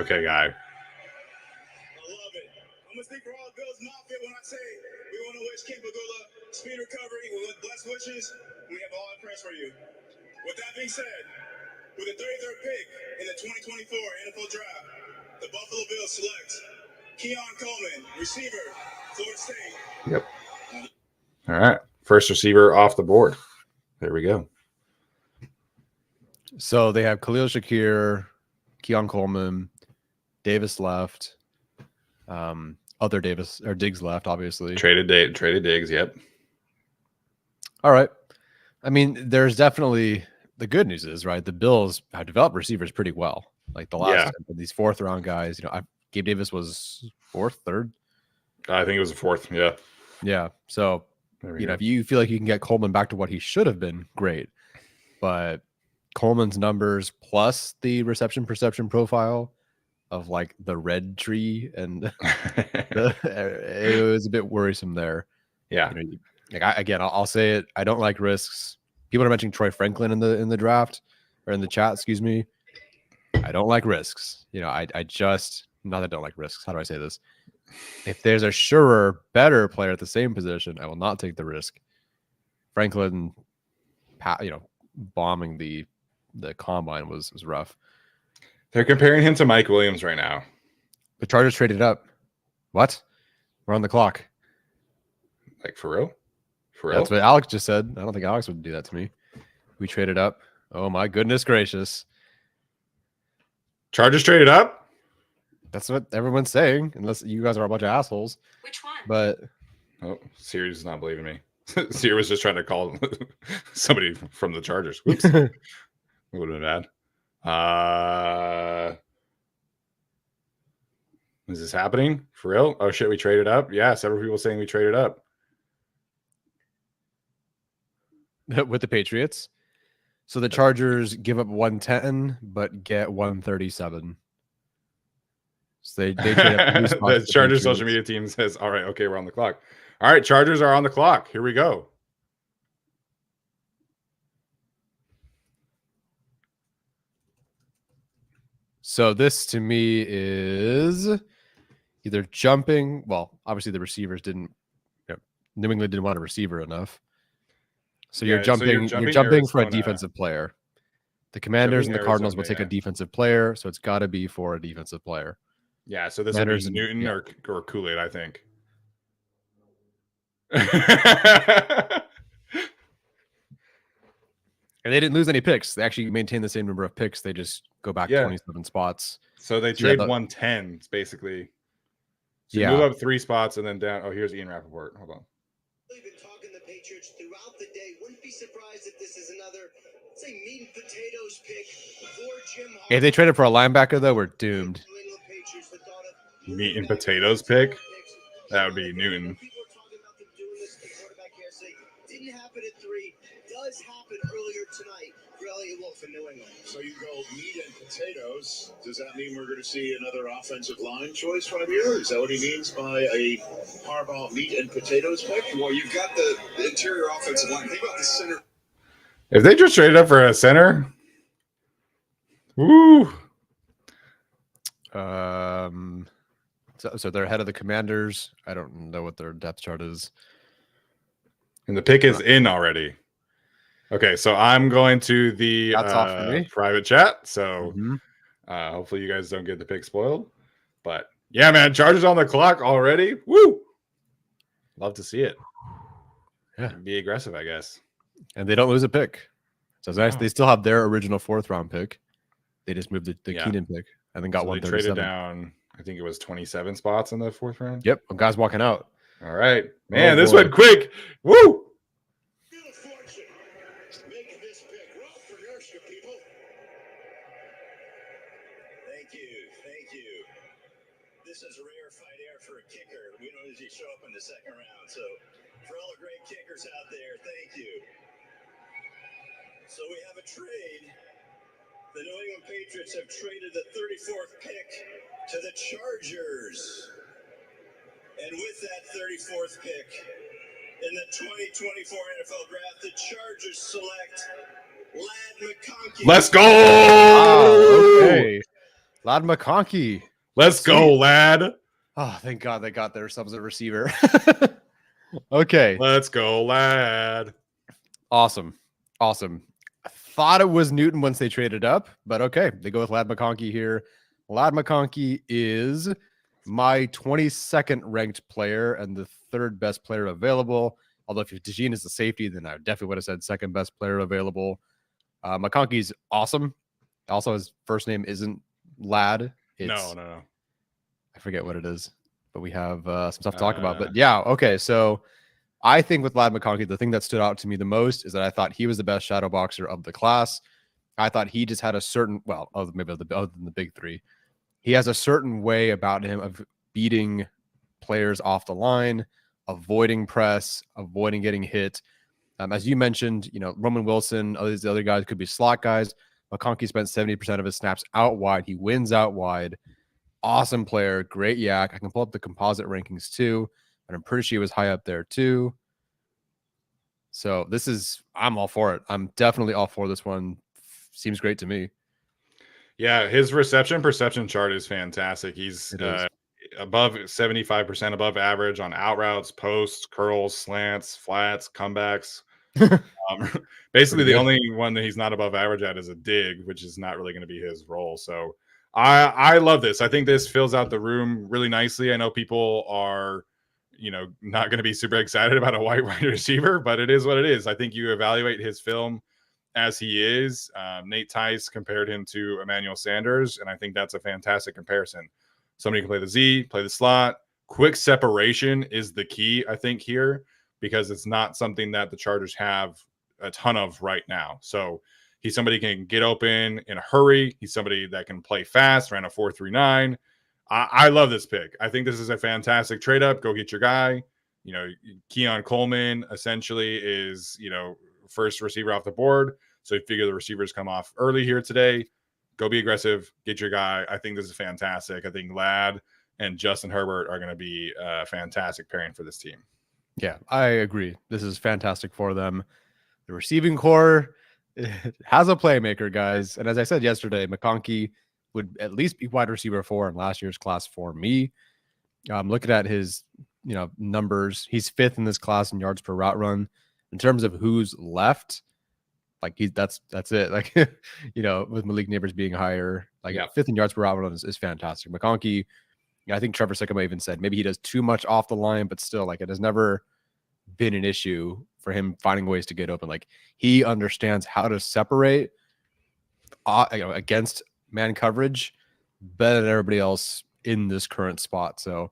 Okay, guy. I love it. I'm going to speak for all Bills Mafia when I say we want to wish King Pagula speed recovery with blessed wishes. We have all prayers for you. With that being said, with the 33rd pick in the 2024 NFL Draft, the Buffalo Bills select Keon Coleman, receiver, Florida State. Yep. All right. First receiver off the board. There we go. So they have Khalil Shakir, Keon Coleman, Davis left. other Davis or Diggs left, obviously. Traded Diggs. Yep. All right. I mean, there's definitely the good news is, right, the Bills have developed receivers pretty well. Like the last these 4th round guys, Gabe Davis was 4th, 3rd. I think it was a 4th. Yeah. Yeah. So, if you feel like you can get Coleman back to what he should have been, great. But Coleman's numbers plus the reception perception profile of like the red tree and it was a bit worrisome there. Yeah. I'll say it. I don't like risks. People are mentioning Troy Franklin in the draft or in the chat. Excuse me. I don't like risks. I just not that I don't like risks. How do I say this? If there's a surer, better player at the same position, I will not take the risk. Franklin, bombing the combine was rough. They're comparing him to Mike Williams right now. The Chargers traded up. What? We're on the clock. Like for real? That's what Alex just said. I don't think Alex would do that to me. We traded up. Oh my goodness gracious. Chargers traded up? That's what everyone's saying, unless you guys are a bunch of assholes. Which one? But Siri's is not believing me. Siri was just trying to call somebody from the Chargers. Whoops. It would have been bad. Is this happening? For real? Oh shit, we traded up? Yeah, several people saying we traded up. with the Patriots. So the Chargers give up 110, but get 137. So they trade up the Chargers social media team says, all right, okay, we're on the clock. All right, Chargers are on the clock. Here we go. So this to me is either jumping. Well, obviously the receivers didn't. New England didn't want a receiver enough. So you're jumping for a defensive player. The Commanders and the Cardinals will take a defensive player, so it's got to be for a defensive player. Yeah, so this is Newton or Kool-Aid, I think. And they didn't lose any picks. They actually maintained the same number of picks. They just go back 27 spots. So they trade 110, basically. So you move up 3 spots and then down. Oh, here's Ian Rappaport. Hold on. We've been talking the Patriots throughout the day. Wouldn't be surprised if this is another, say, meat and potatoes pick for Jim Harbaugh. If they traded for a linebacker, though, we're doomed. Meat and potatoes pick? That would be Newton. People are talking about them doing this to quarterback hearsay. Didn't happen at 3. Does happen earlier tonight for Elliott Wolf in New England. So you go meat and potatoes. Does that mean we're going to see another offensive line choice from here? Is that what he means by a Harbaugh meat and potatoes pick? Well, you've got the interior offensive line. Think about the center. If they just traded up for a center, woo. So they're ahead of the Commanders. I don't know what their depth chart is. And the pick is in already. Okay, so I'm going to the private chat. So hopefully you guys don't get the pick spoiled. But yeah, man, Chargers on the clock already. Woo! Love to see it. Yeah. Be aggressive, I guess. And they don't lose a pick. So it's nice. They still have their original 4th round pick. They just moved the Keenan pick and then got 137. They traded down, I think it was 27 spots in the 4th round. Yep. Guys walking out. All right. Man, this went quick. Woo! Thank you. This is rarefied air for a kicker. We don't usually show up in the 2nd round. So for all the great kickers out there, thank you. So we have a trade. The New England Patriots have traded the 34th pick to the Chargers. And with that 34th pick in the 2024 NFL Draft, the Chargers select Ladd McConkey. Let's go! Wow, okay. Ladd McConkey. Let's go, lad. Oh, thank God they got themselves a receiver. Okay. Let's go, lad. Awesome. I thought it was Newton once they traded up, but okay. They go with Ladd McConkey here. Ladd McConkey is my 22nd ranked player and the 3rd best player available. Although if DeJean is the safety, then I definitely would have said 2nd best player available. McConkey's awesome. Also, his first name isn't Ladd. It's, no. I forget what it is. but we have some stuff to talk about. But yeah, okay. So I think with Ladd McConkey, the thing that stood out to me the most is that I thought he was the best shadow boxer of the class. I thought he just had a certain, well, other than the big three, he has a certain way about him of beating players off the line, avoiding press, avoiding getting hit. As you mentioned, Roman Wilson, the other guys could be slot guys. McConkey spent 70% of his snaps out wide. He wins out wide. Awesome player, great yak. I can pull up the composite rankings too, but I'm pretty sure he was high up there too. So I'm all for it. I'm definitely all for this one. Seems great to me. Yeah, his reception perception chart is fantastic. He's above 75% above average on out routes, posts, curls, slants, flats, comebacks. Basically, the only one that he's not above average at is a dig, which is not really going to be his role. So I love this. I think this fills out the room really nicely. I know people are, not going to be super excited about a white wide receiver, but it is what it is. I think you evaluate his film as he is. Nate Tice compared him to Emmanuel Sanders, and I think that's a fantastic comparison. Somebody can play the Z, play the slot. Quick separation is the key, I think, here, because it's not something that the Chargers have a ton of right now. So he's somebody who can get open in a hurry. He's somebody that can play fast, ran a 4.39. I love this pick. I think this is a fantastic trade up. Go get your guy. Keon Coleman essentially is, first receiver off the board. So you figure the receivers come off early here today. Go be aggressive. Get your guy. I think this is fantastic. I think Ladd and Justin Herbert are going to be a fantastic pairing for this team. Yeah, I agree. This is fantastic for them. The receiving core has a playmaker, guys. And as I said yesterday, McConkey would at least be wide receiver 4 in last year's class for me. Looking at his, numbers, he's 5th in this class in yards per route run. In terms of who's left, like that's it. Like, with Malik Neighbors being higher, like 5th in yards per route run is fantastic. McConkey, I think Trevor Sycamore even said maybe he does too much off the line, but still, like, it has never been an issue for him finding ways to get open. Like, he understands how to separate against man coverage better than everybody else in this current spot. So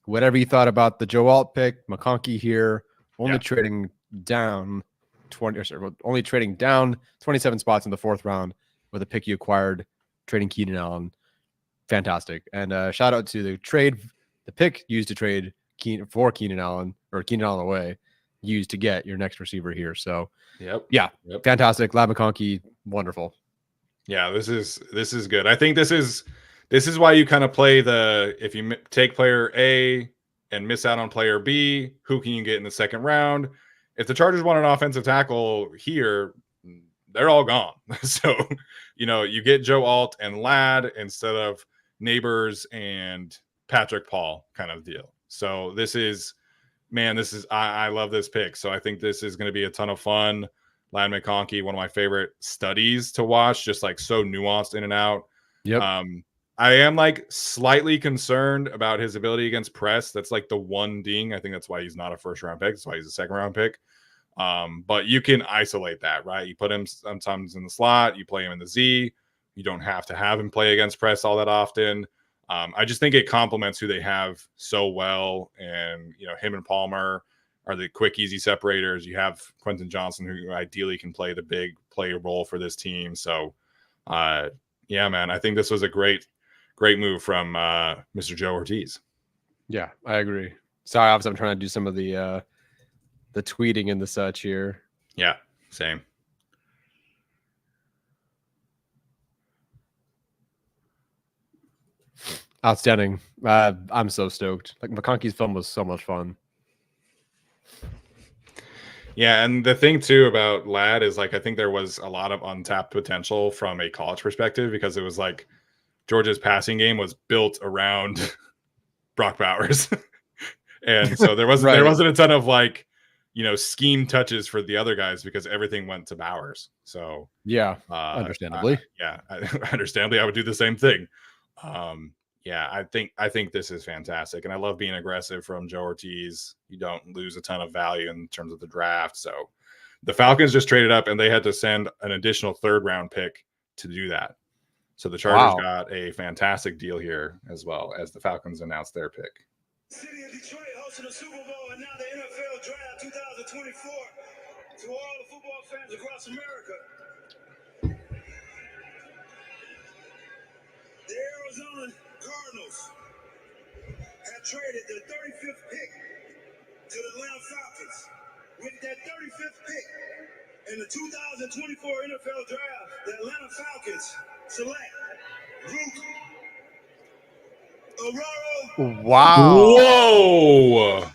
whatever you thought about the Joe Alt pick, McConkey here, only trading down 27 spots in the 4th round with a pick you acquired, trading Keenan Allen. Fantastic. And shout out to the pick used to trade for Keenan Allen, or Keenan Allen away, used to get your next receiver here. So fantastic. Ladd McConkey, wonderful. Yeah, this is good. I think this is why you kind of play if you take player A and miss out on player B, who can you get in the 2nd round? If the Chargers want an offensive tackle here, they're all gone. So, you get Joe Alt and Ladd instead of Neighbors and Patrick Paul kind of deal. So I love this pick. So I think this is going to be a ton of fun. Ladd McConkey, one of my favorite studies to watch, just like so nuanced in and out. Yep. I am like slightly concerned about his ability against press. That's like the one ding. I think that's why he's not a 1st round pick. That's why he's a 2nd round pick. But you can isolate that, right? You put him sometimes in the slot, you play him in the Z. You don't have to have him play against press all that often. I just think it complements who they have so well. And, him and Palmer are the quick, easy separators. You have Quentin Johnson, who ideally can play the big play role for this team. So, yeah, man, I think this was a great move from Mr. Joe Ortiz. Yeah, I agree. Sorry, obviously I'm trying to do some of the tweeting and the such here. Yeah, same. Outstanding. I'm so stoked. Like, McConkey's film was so much fun. Yeah, and the thing too about Ladd is, like, I think there was a lot of untapped potential from a college perspective, because it was like Georgia's passing game was built around Brock Bowers. And so there wasn't a ton of like, scheme touches for the other guys because everything went to Bowers. So understandably. Understandably, I would do the same thing. I think this is fantastic, and I love being aggressive from Joe Ortiz. You don't lose a ton of value in terms of the draft. So the Falcons just traded up, and they had to send an additional 3rd round pick to do that. So the Chargers got a fantastic deal here, as well as the Falcons announced their pick. City of Detroit hosting the Super Bowl and now the NFL Draft 2024. To all the football fans across America, the Arizona Cardinals have traded the 35th pick to the Atlanta Falcons. With that 35th pick in the 2024 NFL Draft, the Atlanta Falcons select Luke Aurora. Wow. Whoa.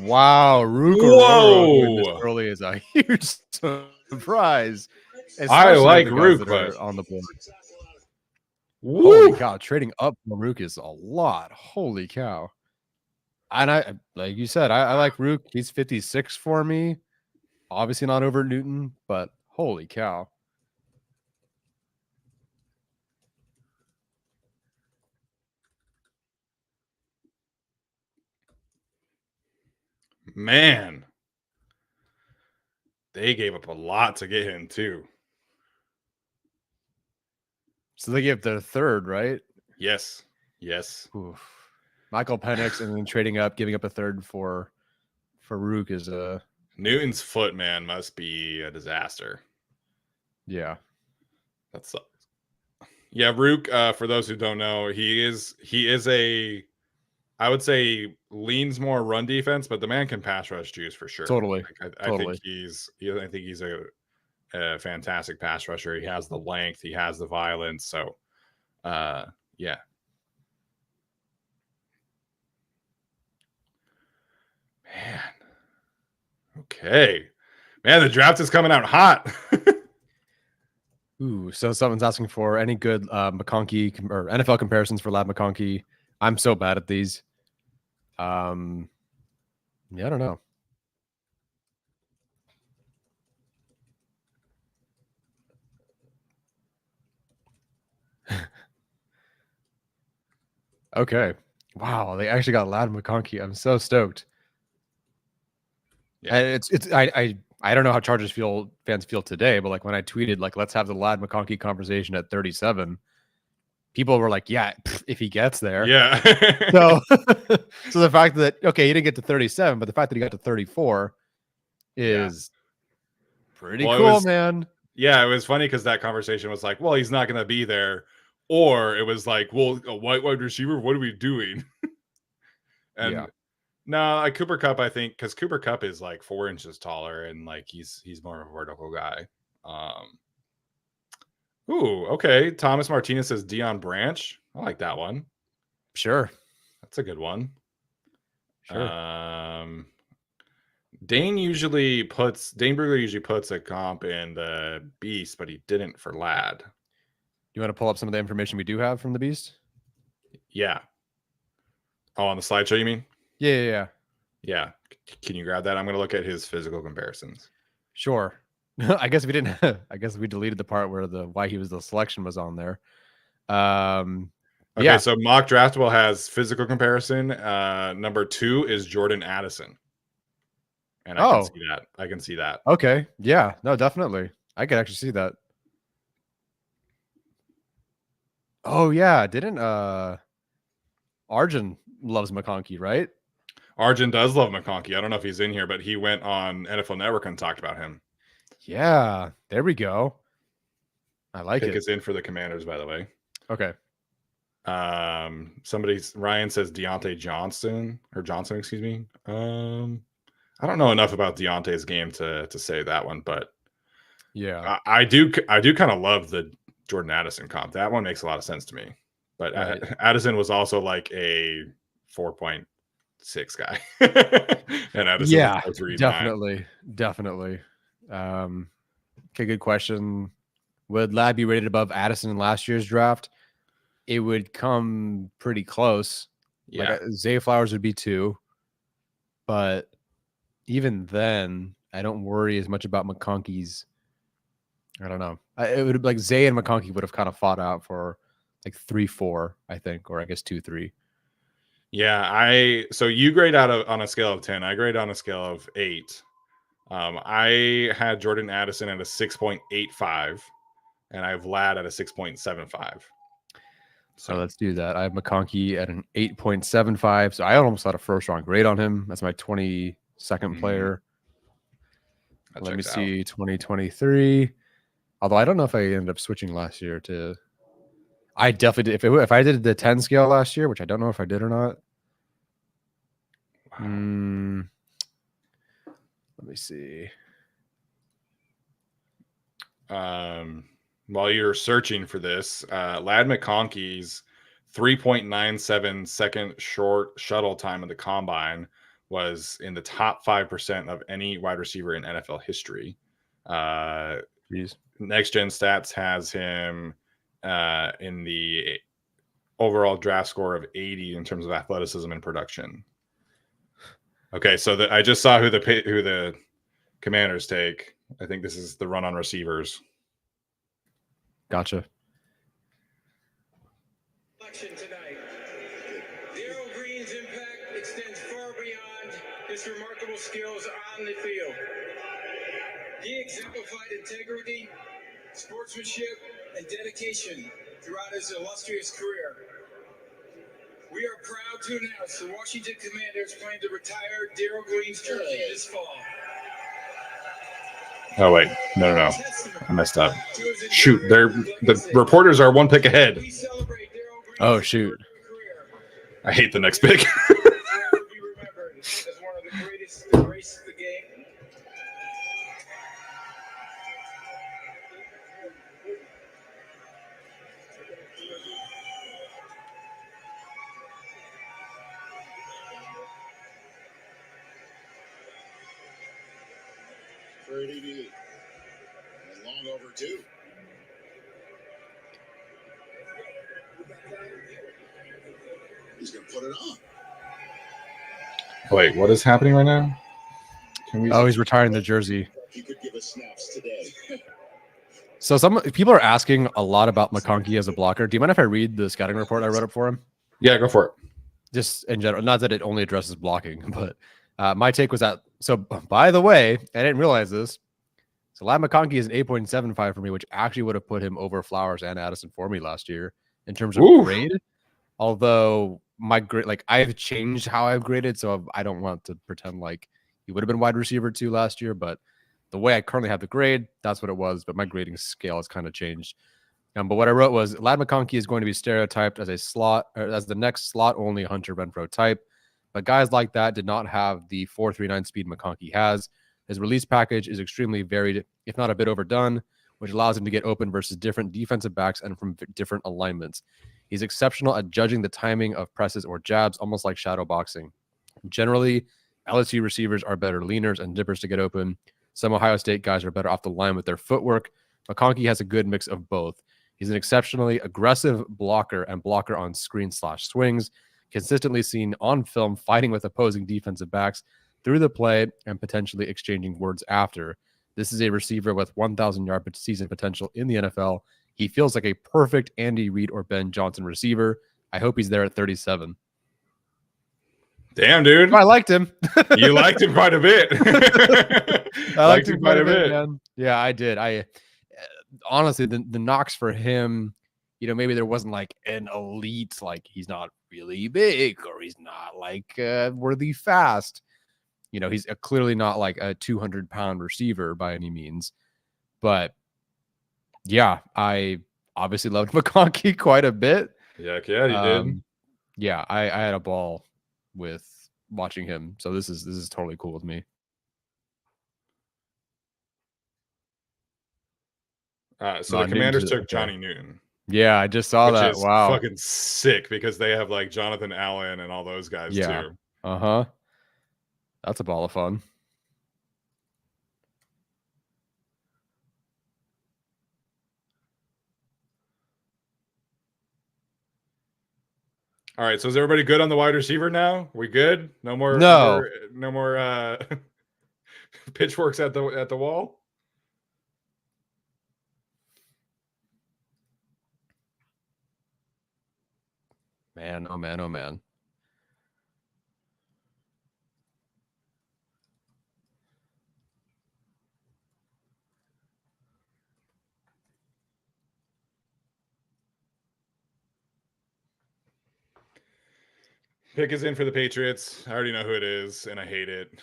Wow. Rook Aurora going this Whoa. early is a huge surprise. I Especially like the guys Rook, that are but on the board. Holy woo. cow. Trading up from Rook is a lot. Holy cow. And I, like you said, I like Rook. He's 56 for me. Obviously not over Newton, but holy cow. Man. They gave up a lot to get him, too. So they gave their third, right? Yes. Yes. Oof. Michael Penix and then trading up, giving up a third for Rook is a Newton's foot, man, must be a disaster. yeah. That sucks. Yeah, Rook, for those who don't know, he is a, I would say, leans more run defense, but the man can pass rush juice for sure. Totally. Like, I Totally. think he's a fantastic pass rusher. He has the length, he has the violence. So, yeah. Man. Okay. Man, the draft is coming out hot. Ooh, so someone's asking for any good McConkey or NFL comparisons for Lab McConkey. I'm so bad at these. Yeah, I don't know. Okay. Wow, they actually got Lad McConkey. I'm so stoked. Yeah. And I don't know how Chargers fans feel today, but like when I tweeted like let's have the Lad McConkey conversation at 37, people were like, yeah, if he gets there. Yeah. So so the fact that he didn't get to 37, but the fact that he got to 34 is pretty cool, man. Yeah, it was funny because that conversation was like, well, he's not going to be there. Or it was like, well, a white wide receiver, what are we doing? And Yeah. no, like Cooper Kupp, I think, because Cooper Kupp is like 4 inches taller and like he's more of a vertical guy. Ooh, okay. Thomas Martinez says Deion Branch. I like that one. Sure. That's a good one. Sure. Dane Brugler usually puts a comp in the Beast, but he didn't for Lad. You want to pull up some of the information we do have from the Beast? Yeah. Oh, on the slideshow, you mean? Yeah. Can you grab that? I'm going to look at his physical comparisons. Sure. I guess we didn't. I guess we deleted the part where why he was the selection was on there. Okay, yeah. so Mock Draftable has physical comparison. Number 2 is Jordan Addison. And I can see that. I can see that. Okay. Yeah. No, definitely. I could actually see that. Oh yeah. Didn't Arjun loves McConkey, right? Arjun does love McConkey. I don't know if he's in here, but he went on NFL Network and talked about him. Yeah. There we go. I like Pick it. is in for the Commanders, by the way. Okay. Ryan says Deontay Johnson, excuse me. I don't know enough about Deontay's game to say that one, but yeah, I do kind of love the Jordan Addison comp. That one makes a lot of sense to me. But right. Addison was also like a 4.6 guy. And Addison was 4.39. Definitely. Okay, good question. Would Lad be rated above Addison in last year's draft? It would come pretty close. Yeah. Like Zay Flowers would be 2. But even then, I don't worry as much about McConkey's. I don't know. It would like Zay and McConkey would have kind of fought out for like 3-4, I think, or I guess 2-3. Yeah, so you grade out on a scale of 10. I grade on a scale of 8. I had Jordan Addison at a 6.85, and I have Lad at a 6.75. So let's do that. I have McConkey at an 8.75. So I almost had a first round grade on him. That's my 22nd player. Let me see 2023. Although I don't know if I ended up switching last year to. I definitely did. If I did the 10 scale last year, which I don't know if I did or not. Wow. Let me see. While you're searching for this, Lad McConkey's 3.97 second short shuttle time in the combine was in the top 5% of any wide receiver in NFL history. Next Gen Stats has him in the overall draft score of 80 in terms of athleticism and production. Okay, so I just saw who the Commanders take. I think this is the run on receivers. Gotcha. Tonight. Darryl Green's impact extends far beyond his remarkable skills on the field. He exemplified integrity, sportsmanship, and dedication throughout his illustrious career. We are proud to announce the Washington Commanders plan to retire Darryl Green's jersey this fall. Oh wait, no, I messed up. Shoot, the reporters are one pick ahead. Oh shoot! I hate the next pick. Pretty neat. And long overdue. He's going to put it on. Wait, what is happening right now? He's retiring the jersey. He could give us snaps today. So some people are asking a lot about McConkey as a blocker. Do you mind if I read the scouting report I wrote up for him? Yeah, go for it. Just in general, not that it only addresses blocking, but my take was that. So, by the way, I didn't realize this. So, Lad McConkey is an 8.75 for me, which actually would have put him over Flowers and Addison for me last year in terms of grade. Although my grade, like I've changed how I've graded, so I don't want to pretend like he would have been wide receiver 2 last year. But the way I currently have the grade, that's what it was. But my grading scale has kind of changed. But what I wrote was Lad McConkey is going to be stereotyped as a slot, or as the next slot-only Hunter Renfrow type. But guys like that did not have the 4.39 speed McConkey has. His release package is extremely varied, if not a bit overdone, which allows him to get open versus different defensive backs and from different alignments. He's exceptional at judging the timing of presses or jabs, almost like shadow boxing. Generally, LSU receivers are better leaners and dippers to get open. Some Ohio State guys are better off the line with their footwork. McConkey has a good mix of both. He's an exceptionally aggressive blocker and blocker on screen/swings, consistently seen on film fighting with opposing defensive backs through the play and potentially exchanging words after. This is a receiver with 1,000-yard season potential in the NFL. He feels like a perfect Andy Reid or Ben Johnson receiver. I hope he's there at 37. Damn, dude. I liked him. You liked him quite a bit. I liked him quite a bit, man. Yeah, I did. Honestly, the knocks for him, maybe there wasn't like an elite, like he's not really big or he's not like worthy fast. He's clearly not like a 200-pound receiver by any means. But yeah, I obviously loved McConkey quite a bit. Yeah, you did. Yeah, I had a ball with watching him. So this is totally cool with me. So the Commanders took Johnny Newton. Yeah, I just saw that. Wow, fucking sick because they have like Jonathan Allen and all those guys too. That's a ball of fun. All right, so is everybody good on the wide receiver now? We good? No more pitchforks at the wall. Man, oh man, oh man. Pick is in for the Patriots. I already know who it is, and I hate it.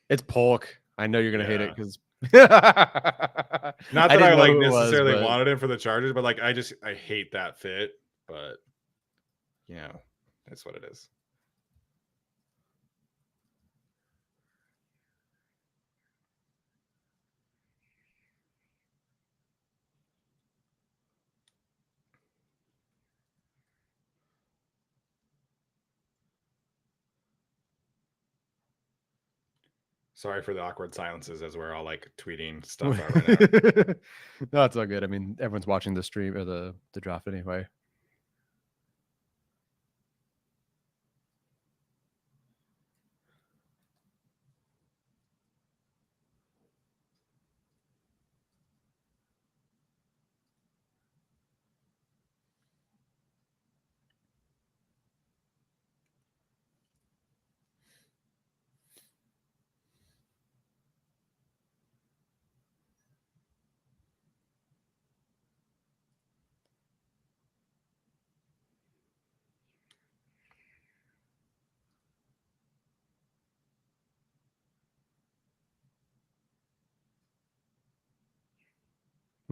It's Polk. I know you're gonna hate it because not I that I didn't know like who it was, necessarily but wanted him for the Chargers, but like I hate that fit. But that's what it is. Sorry for the awkward silences as we're all like tweeting stuff out right now. No, it's all good. I mean, everyone's watching the stream or the draft anyway.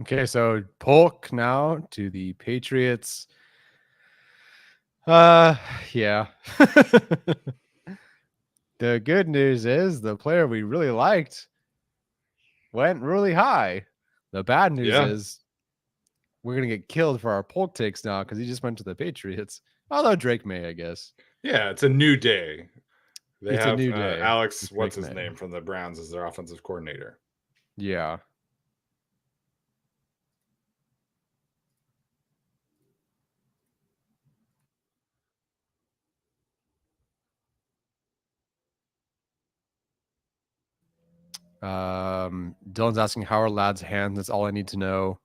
Okay, so Polk now to the Patriots. Yeah. The good news is the player we really liked went really high. The bad news is we're gonna get killed for our Polk takes now because he just went to the Patriots. Although Drake may, I guess. Yeah, it's a new day. They It's have a new day. Alex, what's his name from the Browns, as their offensive coordinator. Yeah. Dylan's asking how are lads' hands. That's all I need to know.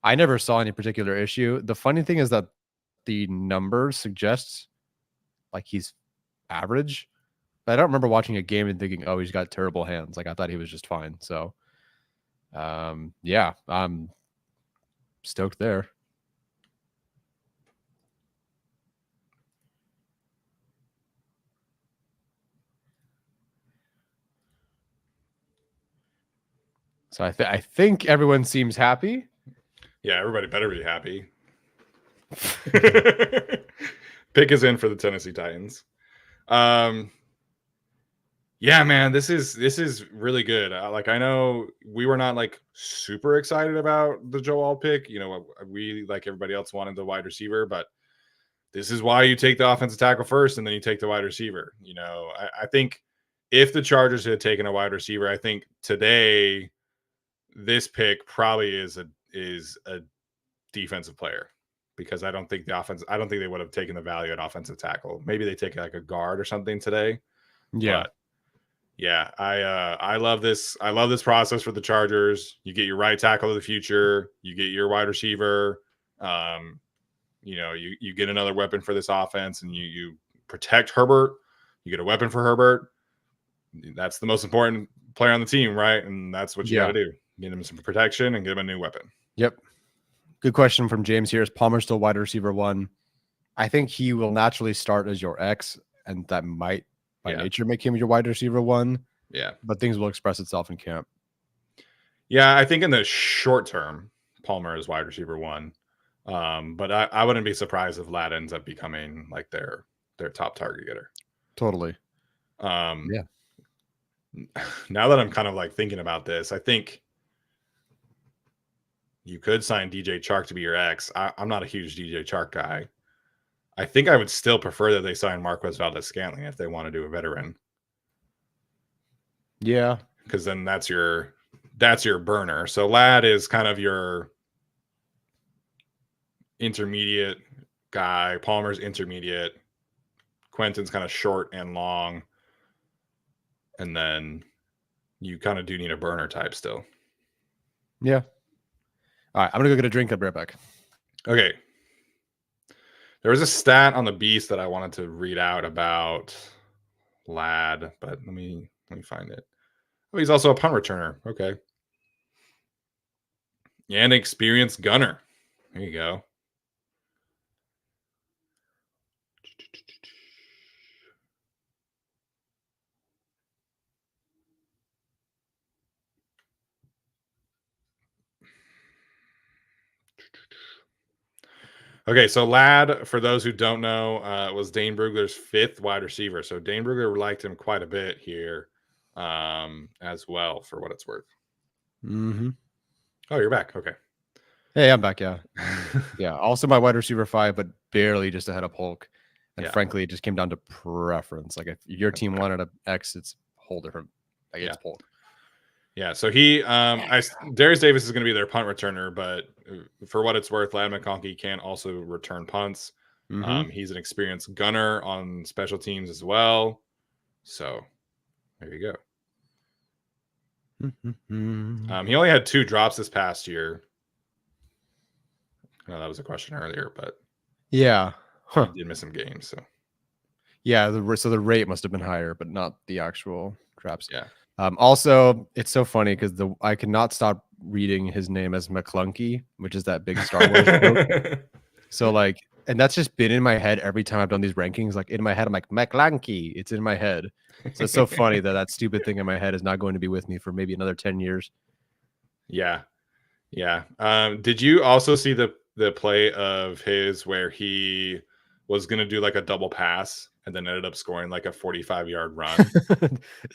I never saw any particular issue. The funny thing is that the numbers suggest like he's average. But I don't remember watching a game and thinking, oh, he's got terrible hands. Like I thought he was just fine. So yeah, I'm stoked there. So I think everyone seems happy. Yeah, everybody better be happy. Pick is in for the Tennessee Titans. Yeah, man, this is really good. Like I know we were not like super excited about the Joel pick. You know, we like everybody else wanted the wide receiver, but this is why you take the offensive tackle first and then you take the wide receiver. You know, I think if the Chargers had taken a wide receiver, I think today this pick probably is a defensive player, because I don't think they would have taken the value at offensive tackle. Maybe they take like a guard or something today. Yeah. But yeah, I love this. I love this process for the Chargers. You get your right tackle of the future. You get your wide receiver. You know, you get another weapon for this offense, and you protect Herbert. You get a weapon for Herbert. That's the most important player on the team, right? And that's what you got to do. Get him some protection and get him a new weapon. Yep. Good question from James here. Is Palmer still wide receiver 1? I think he will naturally start as your X, and that might by nature make him your wide receiver 1. Yeah. But things will express itself in camp. Yeah, I think in the short term, Palmer is wide receiver 1. But I wouldn't be surprised if Ladd ends up becoming like their top target getter. Totally. Yeah. Now that I'm kind of like thinking about this, I think you could sign DJ Chark to be your X. I'm not a huge DJ Chark guy. I think I would still prefer that they sign Marquez Valdes-Scantling if they want to do a veteran. Yeah, because then that's your burner. So Ladd is kind of your intermediate guy. Palmer's intermediate. Quentin's kind of short and long. And then you kind of do need a burner type still. Yeah. All right, I'm going to go get a drink. I'll be right back. Okay. There was a stat on the Beast that I wanted to read out about Ladd, but let me find it. Oh, he's also a punt returner. Okay. And an experienced gunner. There you go. Okay, so Ladd, for those who don't know, was Dane Brugler's 5th wide receiver. So Dane Brugler liked him quite a bit here, as well, for what it's worth. Mm-hmm. Oh, you're back. Okay. Hey, I'm back. Yeah. Yeah. Also my wide receiver 5, but barely just ahead of Polk. And Yeah. frankly, it just came down to preference. Like if your team wanted an X, it's a whole different. Like it's Polk. Yeah, so Darius Davis is going to be their punt returner, but for what it's worth, Ladd McConkey can also return punts. Mm-hmm. He's an experienced gunner on special teams as well. So there you go. Mm-hmm. He only had 2 drops this past year. I know that was a question earlier, but Yeah. Huh. he did miss some games. So Yeah, so the rate must have been higher, but not the actual drops. yeah. Also, it's so funny because I cannot stop reading his name as McConkey, which is that big Star Wars joke. So like, and that's just been in my head every time I've done these rankings. Like in my head, I'm like McConkey. It's in my head. So it's so funny that stupid thing in my head is not going to be with me for maybe another 10 years. Yeah. Did you also see the play of his where he was going to do like a double pass and then ended up scoring like a 45-yard run?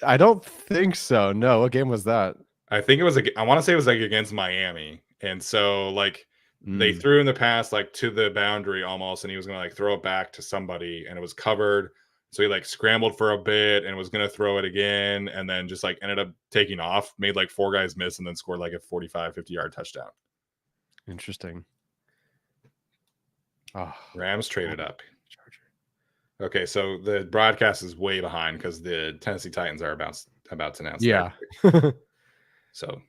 I don't think so. No, what game was that? I think it was I want to say it was like against Miami. And so like they threw in the pass like to the boundary almost, and he was going to like throw it back to somebody, and it was covered. So he like scrambled for a bit and was going to throw it again, and then just like ended up taking off, made like 4 guys miss, and then scored like a 45, 50-yard touchdown. Interesting. Oh, Rams traded up. Okay, so the broadcast is way behind because the Tennessee Titans are about to announce. Yeah. So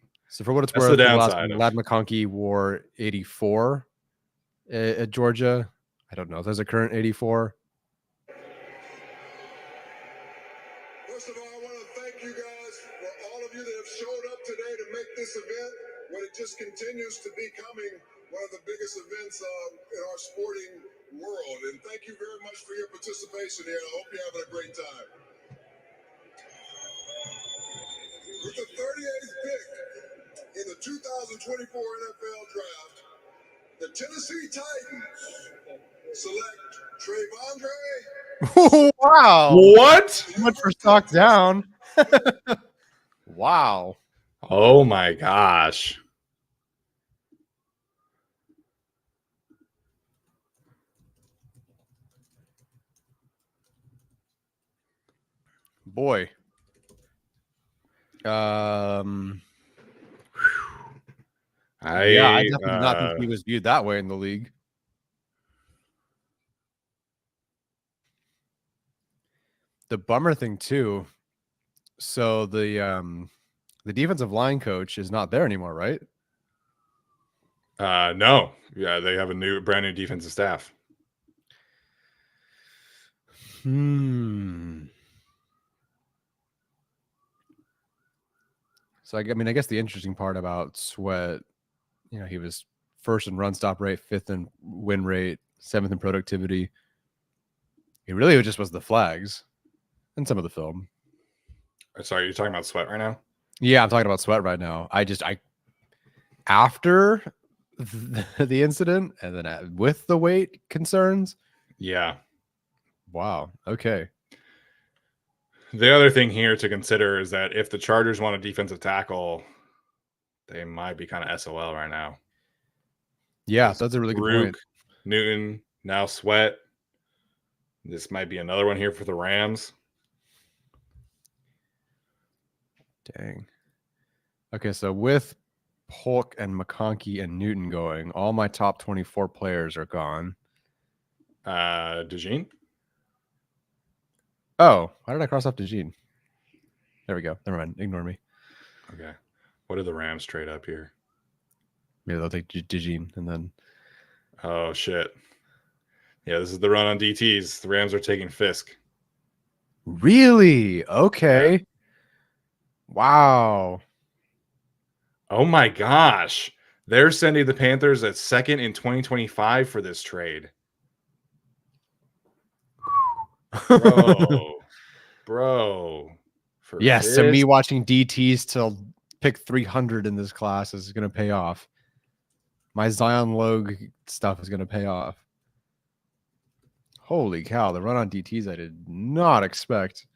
for what it's that's worth, the downside. Ladd McConkey wore 84 at Georgia. I don't know if there's a current 84. First of all, I want to thank you guys for all of you that have showed up today to make this event what it just continues to becoming one of the biggest events in our sporting world. And thank you very much for your participation here. I hope you're having a great time. With the 38th pick in the 2024 NFL Draft, the Tennessee Titans select Trayvondre. Wow. What? So much for stock down. Wow. Oh my gosh. Boy. I definitely did not think he was viewed that way in the league. The bummer thing too. So the defensive line coach is not there anymore, right? No. Yeah, they have a brand new defensive staff. So I guess the interesting part about Sweat, he was 1st in run stop rate, 5th in win rate, 7th in productivity. He really just was the flags and some of the film. Sorry, you're talking about Sweat right now? Yeah, I'm talking about Sweat right now. After the incident and then with the weight concerns. Yeah. Wow. Okay. The other thing here to consider is that if the Chargers want a defensive tackle, they might be kind of SOL right now. Yeah, that's a really good point. Newton, now Sweat. This might be another one here for the Rams. Dang. Okay, so with Polk and McConkey and Newton going, all my top 24 players are gone. DeJean? Oh, why did I cross off DeJean? There we go. Never mind. Ignore me. Okay. What did the Rams trade up here? Maybe they'll take DeJean and then. Oh, shit. Yeah, this is the run on DTs. The Rams are taking Fisk. Really? Okay. Yeah. Wow. Oh, my gosh. They're sending the Panthers at 2nd in 2025 for this trade. Bro. Yes, Fisk? So me watching DTs till pick 300 in this class is going to pay off. My Zion Logue stuff is going to pay off. Holy cow, the run on DTs I did not expect.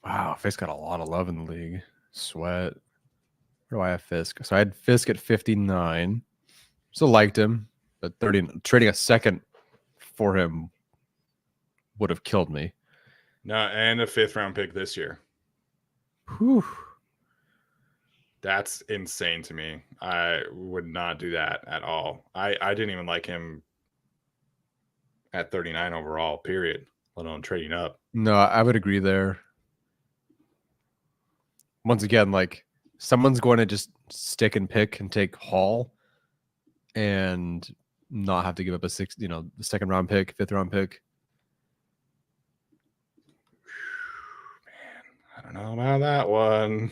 Wow, Fisk got a lot of love in the league. Sweat. Where do I have Fisk? So I had Fisk at 59. Still liked him, but 30 trading a second for him would have killed me. No, and a 5th round pick this year. Whew. That's insane to me. I would not do that at all. I didn't even like him at 39 overall, period, let alone trading up. No, I would agree there. Once again, like someone's going to just stick and pick and take Hall and not have to give up a the 2nd round pick, 5th round pick. Man, I don't know about that one.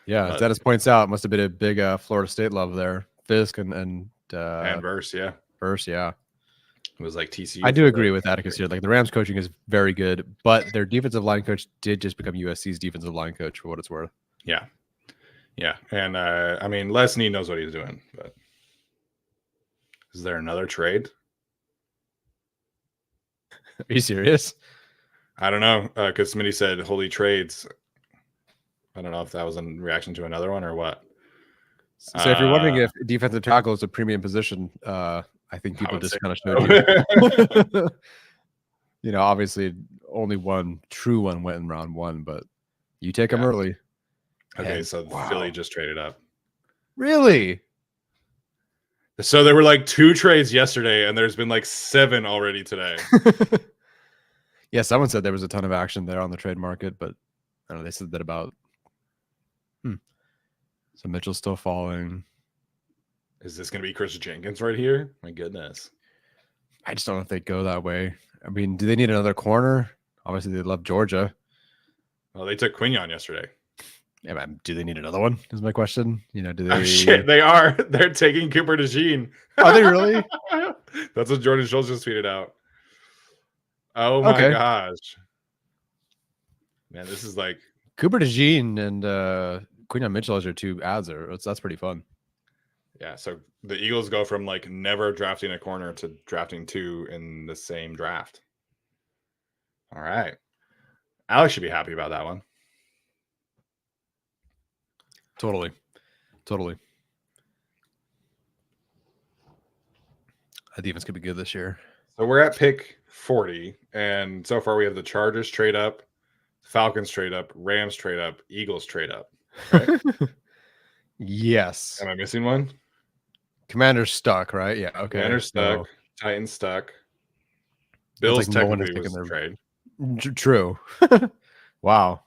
Yeah, as Dennis points out, it must have been a big Florida State love there. Fisk and Verse, yeah. Verse, yeah. It was like TCU. I do agree with Atticus here. Like the Rams coaching is very good, but their defensive line coach did just become USC's defensive line coach for what it's worth. Yeah. Yeah. And I mean, Les Snead knows what he's doing, but is there another trade? Are you serious? I don't know. Because Smitty said holy trades. I don't know if that was in reaction to another one or what. So if you're wondering if defensive tackle is a premium position, I think people just kind of showed you. Obviously only one true one went in round 1, but you take them early. Okay, so Philly just traded up. Really? So there were like 2 trades yesterday, and there's been like 7 already today. Yeah, someone said there was a ton of action there on the trade market, but I don't know, they said that about. So Mitchell's still falling. Is this going to be Chris Jenkins right here? My goodness. I just don't know if they go that way. I mean, do they need another corner? Obviously, they love Georgia. Well, they took Quignon yesterday. Yeah, man, do they need another one? Is my question. Do they? Oh, shit, they are. They're taking Cooper DeJean. Are they really? That's what Jordan Schultz just tweeted out. Oh my gosh. Man, this is like Cooper DeJean and Quinyon Mitchell as your 2 ads that's pretty fun. Yeah, so the Eagles go from like never drafting a corner to drafting 2 in the same draft. All right. Alex should be happy about that one. Totally. That defense could be good this year. So we're at pick 40, and so far we have the Chargers trade up, Falcons trade up, Rams trade up, Eagles trade up. Right? Yes. Am I missing one? Commander's stuck, right? Yeah. Okay. Commander's stuck. So, Titans stuck. Bills like technically was the trade. True. Wow.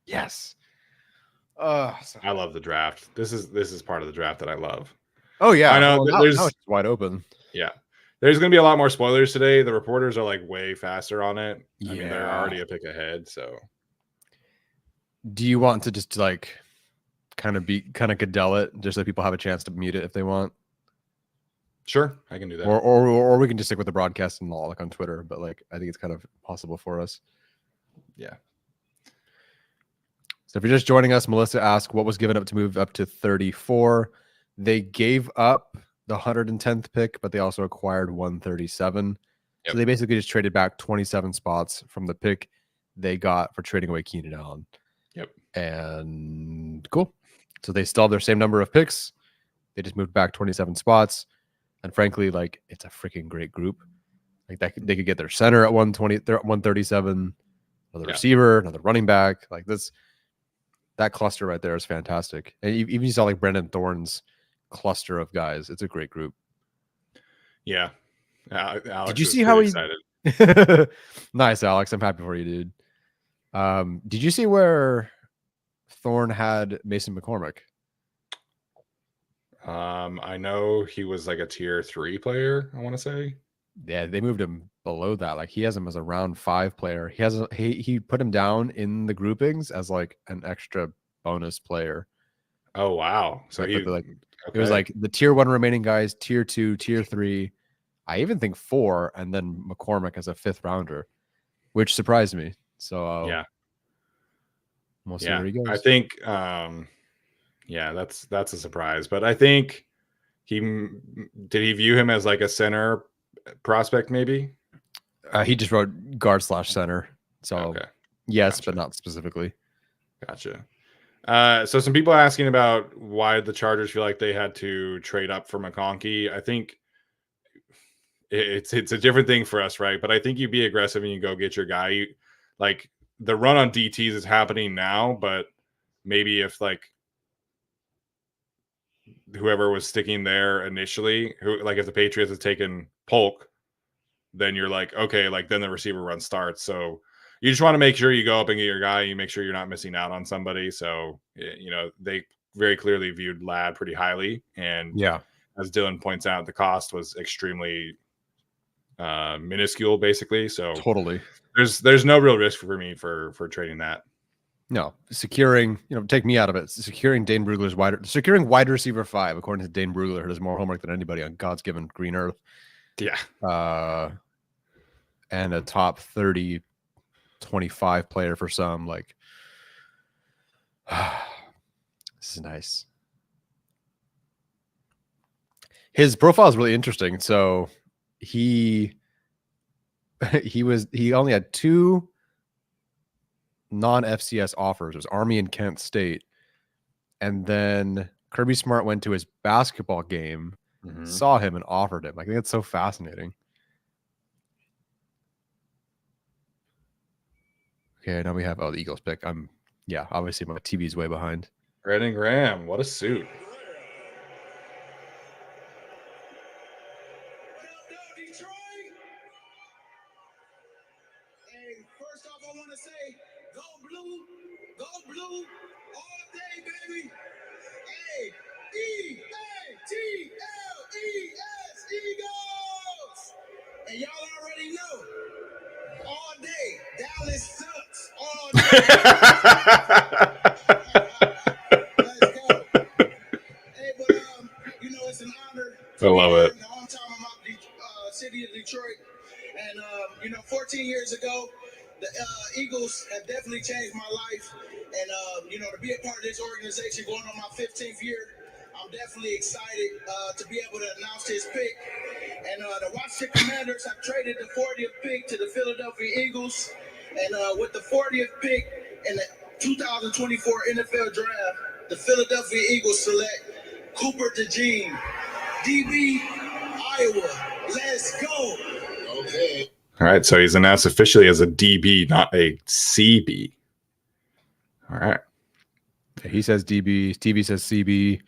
Yes. I love the draft. This is part of the draft that I love. Oh yeah. I know. Now it's wide open. Yeah. There's going to be a lot more spoilers today. The reporters are like way faster on it. Yeah. I mean, they're already a pick ahead. So, do you want to just like kind of Goodell it just so people have a chance to mute it if they want? Sure, I can do that. Or we can just stick with the broadcast and all like on Twitter. But like, I think it's kind of possible for us. Yeah. So if you're just joining us, Melissa asked what was given up to move up to 34. They gave up the 110th pick, but they also acquired 137. Yep. So they basically just traded back 27 spots from the pick they got for trading away Keenan Allen. Yep. And cool. So they still have their same number of picks. They just moved back 27 spots. And frankly, like it's a freaking great group. Like they could get their center at 120, 137, another receiver, another running back. Like that cluster right there is fantastic. And even you saw like Brendan Thorne's cluster of guys. It's a great group. Yeah. Alex, did you see how he excited? Nice, Alex. I'm happy for you, dude. Did you see where Thorne had Mason McCormick? I know he was like a tier 3 player, I want to say. Yeah, they moved him below that. Like he has him as a round 5 player. He put him down in the groupings as like an extra bonus player. Oh wow. So like, he okay. It was like the tier 1 remaining guys, tier 2, tier 3. I even think 4, and then McCormick as a 5th rounder, which surprised me. So yeah. We'll see where he goes. I think Yeah, that's a surprise. But I think did he view him as like a center prospect, maybe? He just wrote guard/center. So Okay, yes, gotcha, but not specifically. gotcha. So some people are asking about why the Chargers feel like they had to trade up for McConkey. I think it's a different thing for us, right? But I think you be aggressive and you go get your guy. Like the run on DTs is happening now, but maybe if like whoever was sticking there initially, who like if the Patriots had taken Polk, then you're like, okay, like then the receiver run starts. So you just want to make sure you go up and get your guy. You make sure you're not missing out on somebody. So they very clearly viewed Ladd pretty highly, and Yeah, as Dylan points out, the cost was extremely minuscule, basically. So totally. there's no real risk for me for trading that. No, securing, take me out of it. Securing securing wide receiver 5, according to Dane Brugler, who does more homework than anybody on God's given green earth. Yeah. And a top 30, 25 player for some. Like, this is nice. His profile is really interesting. So he only had 2 non-FCS offers. It was Army and Kent State. And then Kirby Smart went to his basketball game, saw him, and offered him. I think that's so fascinating. Okay, now we have the Eagles pick. Obviously my TV's way behind. Brandon Graham, what a suit. First off, I want to say, go blue all day, baby. EATLES, Eagles. And y'all already know, all day, Dallas sucks. All day. Let's go. Hey, but it's an honor. I love it. The hometown of my city of Detroit, and 14 years ago, the Eagles have definitely changed my life, and to be a part of this organization going on my 15th year, I'm definitely excited to be able to announce his pick. And the Washington Commanders have traded the 40th pick to the Philadelphia Eagles, and with the 40th pick in the 2024 NFL Draft, the Philadelphia Eagles select Cooper DeJean, DB, Iowa. Let's go. Okay. All right, so he's announced officially as a DB, not a CB. All right. He says DB. TV says CB.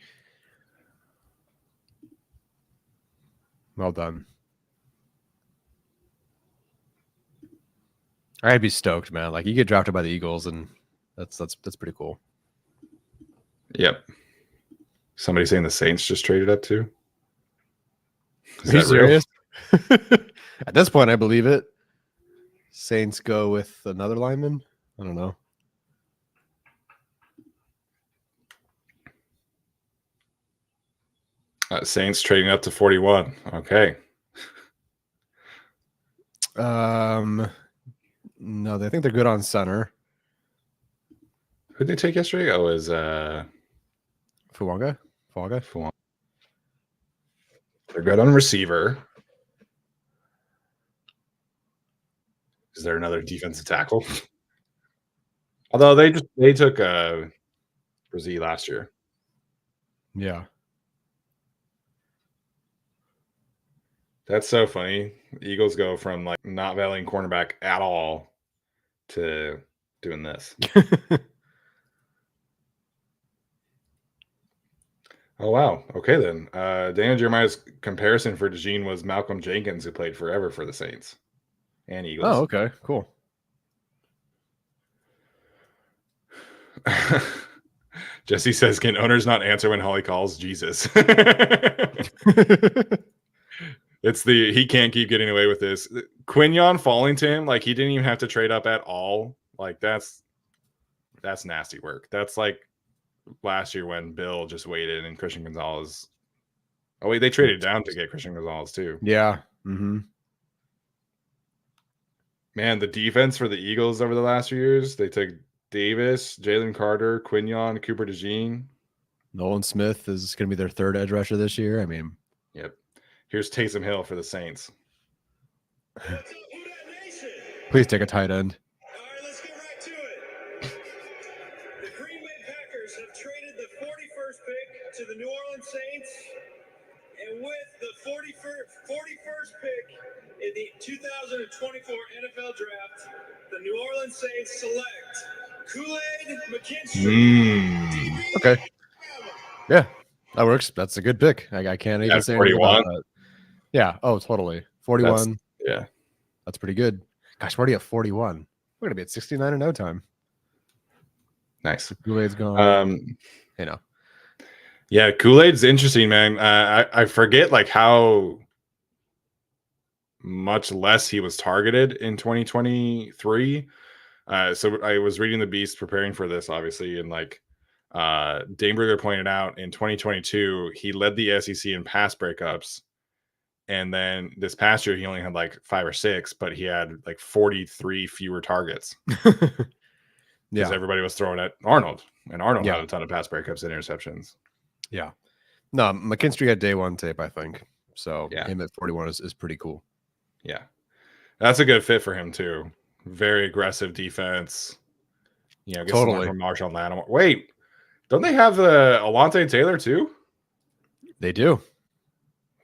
Well done. I'd be stoked, man. Like, you get drafted by the Eagles, and that's pretty cool. Yep. Somebody saying the Saints just traded up too? Are you serious? At this point, I believe it. Saints go with another lineman? I don't know. Saints trading up to 41. Okay. No, I think they're good on center. Who'd they take yesterday? Oh, it was Fuanga. They're good on receiver. Is there another defensive tackle? Although they took Brazil last year. Yeah. That's so funny. The Eagles go from like not valuing cornerback at all to doing this. Oh, wow. Okay, then. Daniel Jeremiah's comparison for DeJean was Malcolm Jenkins, who played forever for the Saints and Eagles. Oh, okay. Cool. Jesse says, can owners not answer when Holly calls? Jesus. He can't keep getting away with this. Quinyon falling to him, like he didn't even have to trade up at all. Like that's nasty work. That's like last year when Bill just waited and Christian Gonzalez. Oh wait, they traded down to get Christian Gonzalez too. Yeah. Mm-hmm. Man, the defense for the Eagles over the last few years, they took Davis, Jalen Carter, Quinyon, Cooper DeJean. Nolan Smith is going to be their third edge rusher this year. I mean, Yep. Here's Taysom Hill for the Saints. What's up, Who Dat Nation? please take a tight end. All right, let's get right to it. The Green Bay Packers have traded the 41st pick to the New Orleans Saints. And with the 41st pick in the 2024 NFL Draft, the New Orleans Saints select Kool-Aid McKinstry. Okay. Yeah, that works. That's a good pick. I can't even say anything about that. Yeah. Oh, totally. 41. Yeah. That's pretty good. Gosh, we're already at 41. We're going to be at 69 in no time. Nice. Kool-Aid's gone. You know. Yeah, Kool-Aid's interesting, man. I forget like how much less he was targeted in 2023. So I was reading the Beast preparing for this, obviously, and like Dane Brugler pointed out in 2022, he led the SEC in pass breakups. And then this past year, he only had like 5 or 6, but he had like 43 fewer targets. Because everybody was throwing at Arnold, and Arnold had a ton of pass breakups and interceptions. Yeah. No, McKinstry had day one tape, I think. So him at 41 is pretty cool. Yeah. That's a good fit for him, too. Very aggressive defense. You know, get someone from Marshall Lattimore. Wait, don't they have Alontae Taylor, too? They do.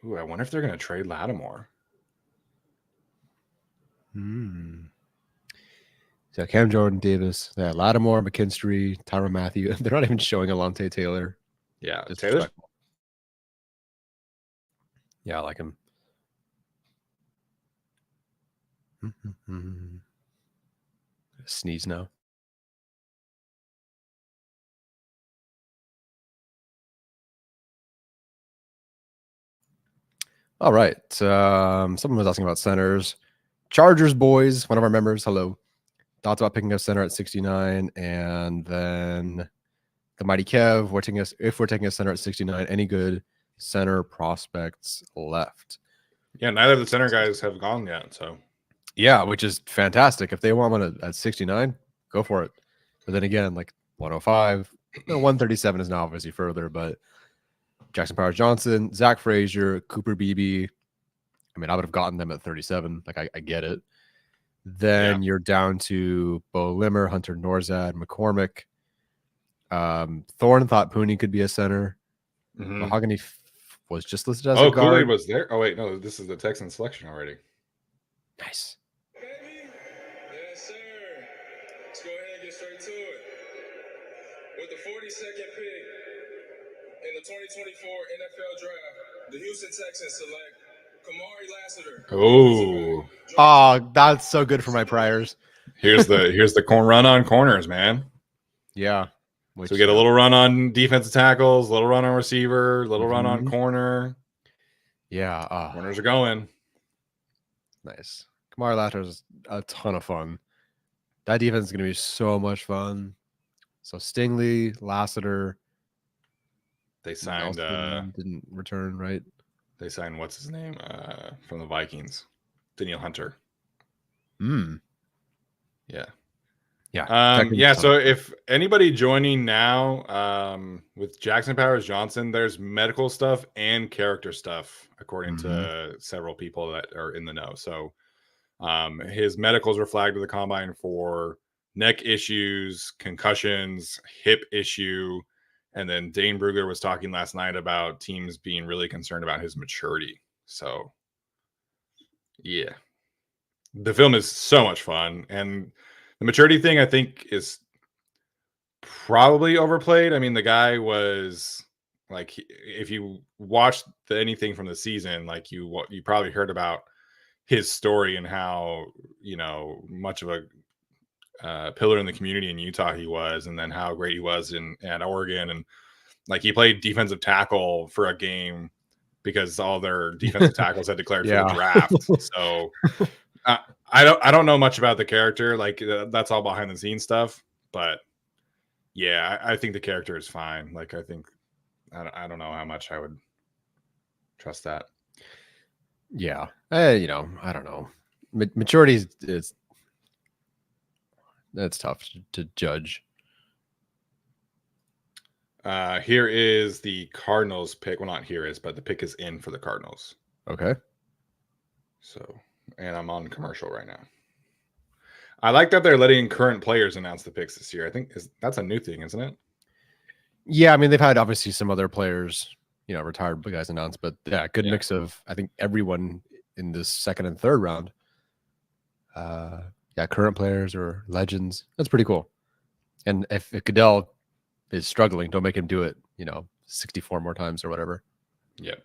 Ooh, I wonder if they're going to trade Lattimore. So Cam Jordan Davis, Lattimore, McKinstry, Tyrann Mathieu. They're not even showing Alontae Taylor. Yeah, Taylor. Yeah, I like him. Sneeze now. All right. Someone was asking about centers. Chargers boys, one of our members. Hello. Thoughts about picking a center at 69, and then the mighty Kev. If we're taking a center at 69, any good center prospects left? Yeah, neither of the center guys have gone yet. So yeah, which is fantastic. If they want one at 69, go for it. But then again, like 105, 137 is now obviously further, but Jackson Powers Johnson, Zach Frazier, Cooper Beebe. I mean, I would have gotten them at 37. Like, I get it. Then you're down to Bo Limmer, Hunter Norzad, McCormick. Thorne thought Pooney could be a center. Mahogany was just listed as a guard. Kool-Aid was there. Oh, wait, no, this is the Texan selection already. Nice. Baby? Yes, sir. Let's go ahead and get straight to it. With the 42nd pick in the 2024 NFL Draft, the Houston Texans select Kamari Lassiter. Oh, that's so good for my Priors. Here's the run on corners, man. Yeah. So we get a little run on defensive tackles, little run on receiver, little run on corner. Yeah. Corners are going. Nice. Kamari Lassiter is a ton of fun. That defense is going to be so much fun. So Stingley, Lassiter. They signed didn't return, right? They signed what's his name from the Vikings, Daniel Hunter. Yeah. So if anybody joining now with Jackson Powers Johnson, there's medical stuff and character stuff, according to several people that are in the know. So his medicals were flagged to the combine for neck issues, concussions, hip issue. And then Dane Brugler was talking last night about teams being really concerned about his maturity. So, yeah. The film is so much fun. And the maturity thing, I think, is probably overplayed. I mean, the guy was, like, if you watched anything from the season, like, you probably heard about his story and how, much of a pillar in the community in Utah he was, and then how great he was at Oregon. And like, he played defensive tackle for a game because all their defensive tackles had declared for the draft. So I don't know much about the character. Like, that's all behind the scenes stuff. But yeah, I think the character is fine. Like, I think I don't know how much I would trust that. Yeah. I don't know. Maturity is that's tough to judge. Here is the Cardinals pick. Well, not here is, but the pick is in for the Cardinals. Okay. So, and I'm on commercial right now. I like that they're letting current players announce the picks this year. I think that's a new thing, isn't it? Yeah, I mean they've had obviously some other players, retired guys announced, but yeah, good mix of I think everyone in this second and third round. Current players or legends. That's pretty cool. And if Goodell is struggling, don't make him do it, 64 more times or whatever. Yep.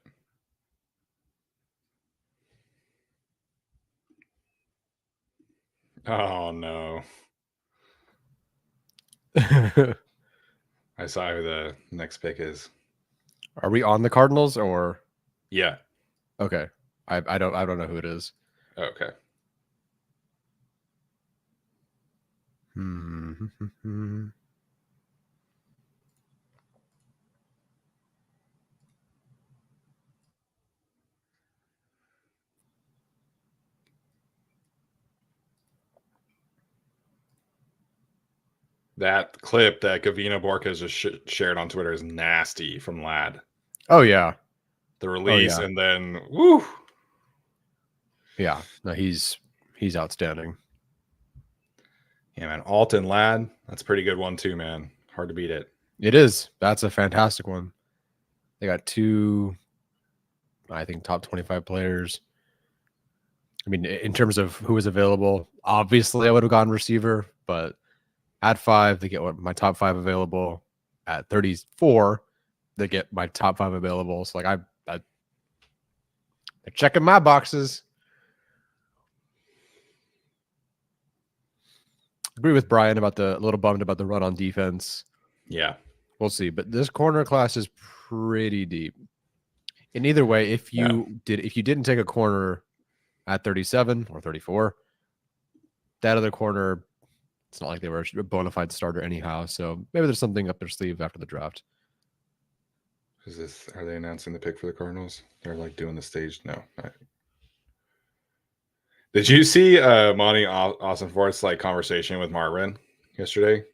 Oh no. I saw who the next pick is. Are we on the Cardinals or? Yeah. Okay. I don't know who it is. Okay. That clip that Gavina Borges just shared on Twitter is nasty from Lad. Oh yeah, the release and then woo. Yeah, no, he's outstanding. Yeah, man. Alton Lad, that's a pretty good one too, man. Hard to beat it. It is. That's a fantastic one. They got 2, I think, top 25 players. I mean, in terms of who was available, obviously I would have gone receiver, but at 5, they get my top 5 available. At 34, they get my top 5 available. So like they're checking my boxes. Agree with Brian about a little bummed about the run on defense. Yeah. We'll see. But this corner class is pretty deep. In either way, if you didn't take a corner at 37 or 34, that other corner, it's not like they were a bona fide starter anyhow. So maybe there's something up their sleeve after the draft. Are they announcing the pick for the Cardinals? They're like doing the stage. No. Did you see Monty Austin-Forth's like conversation with Marvin yesterday?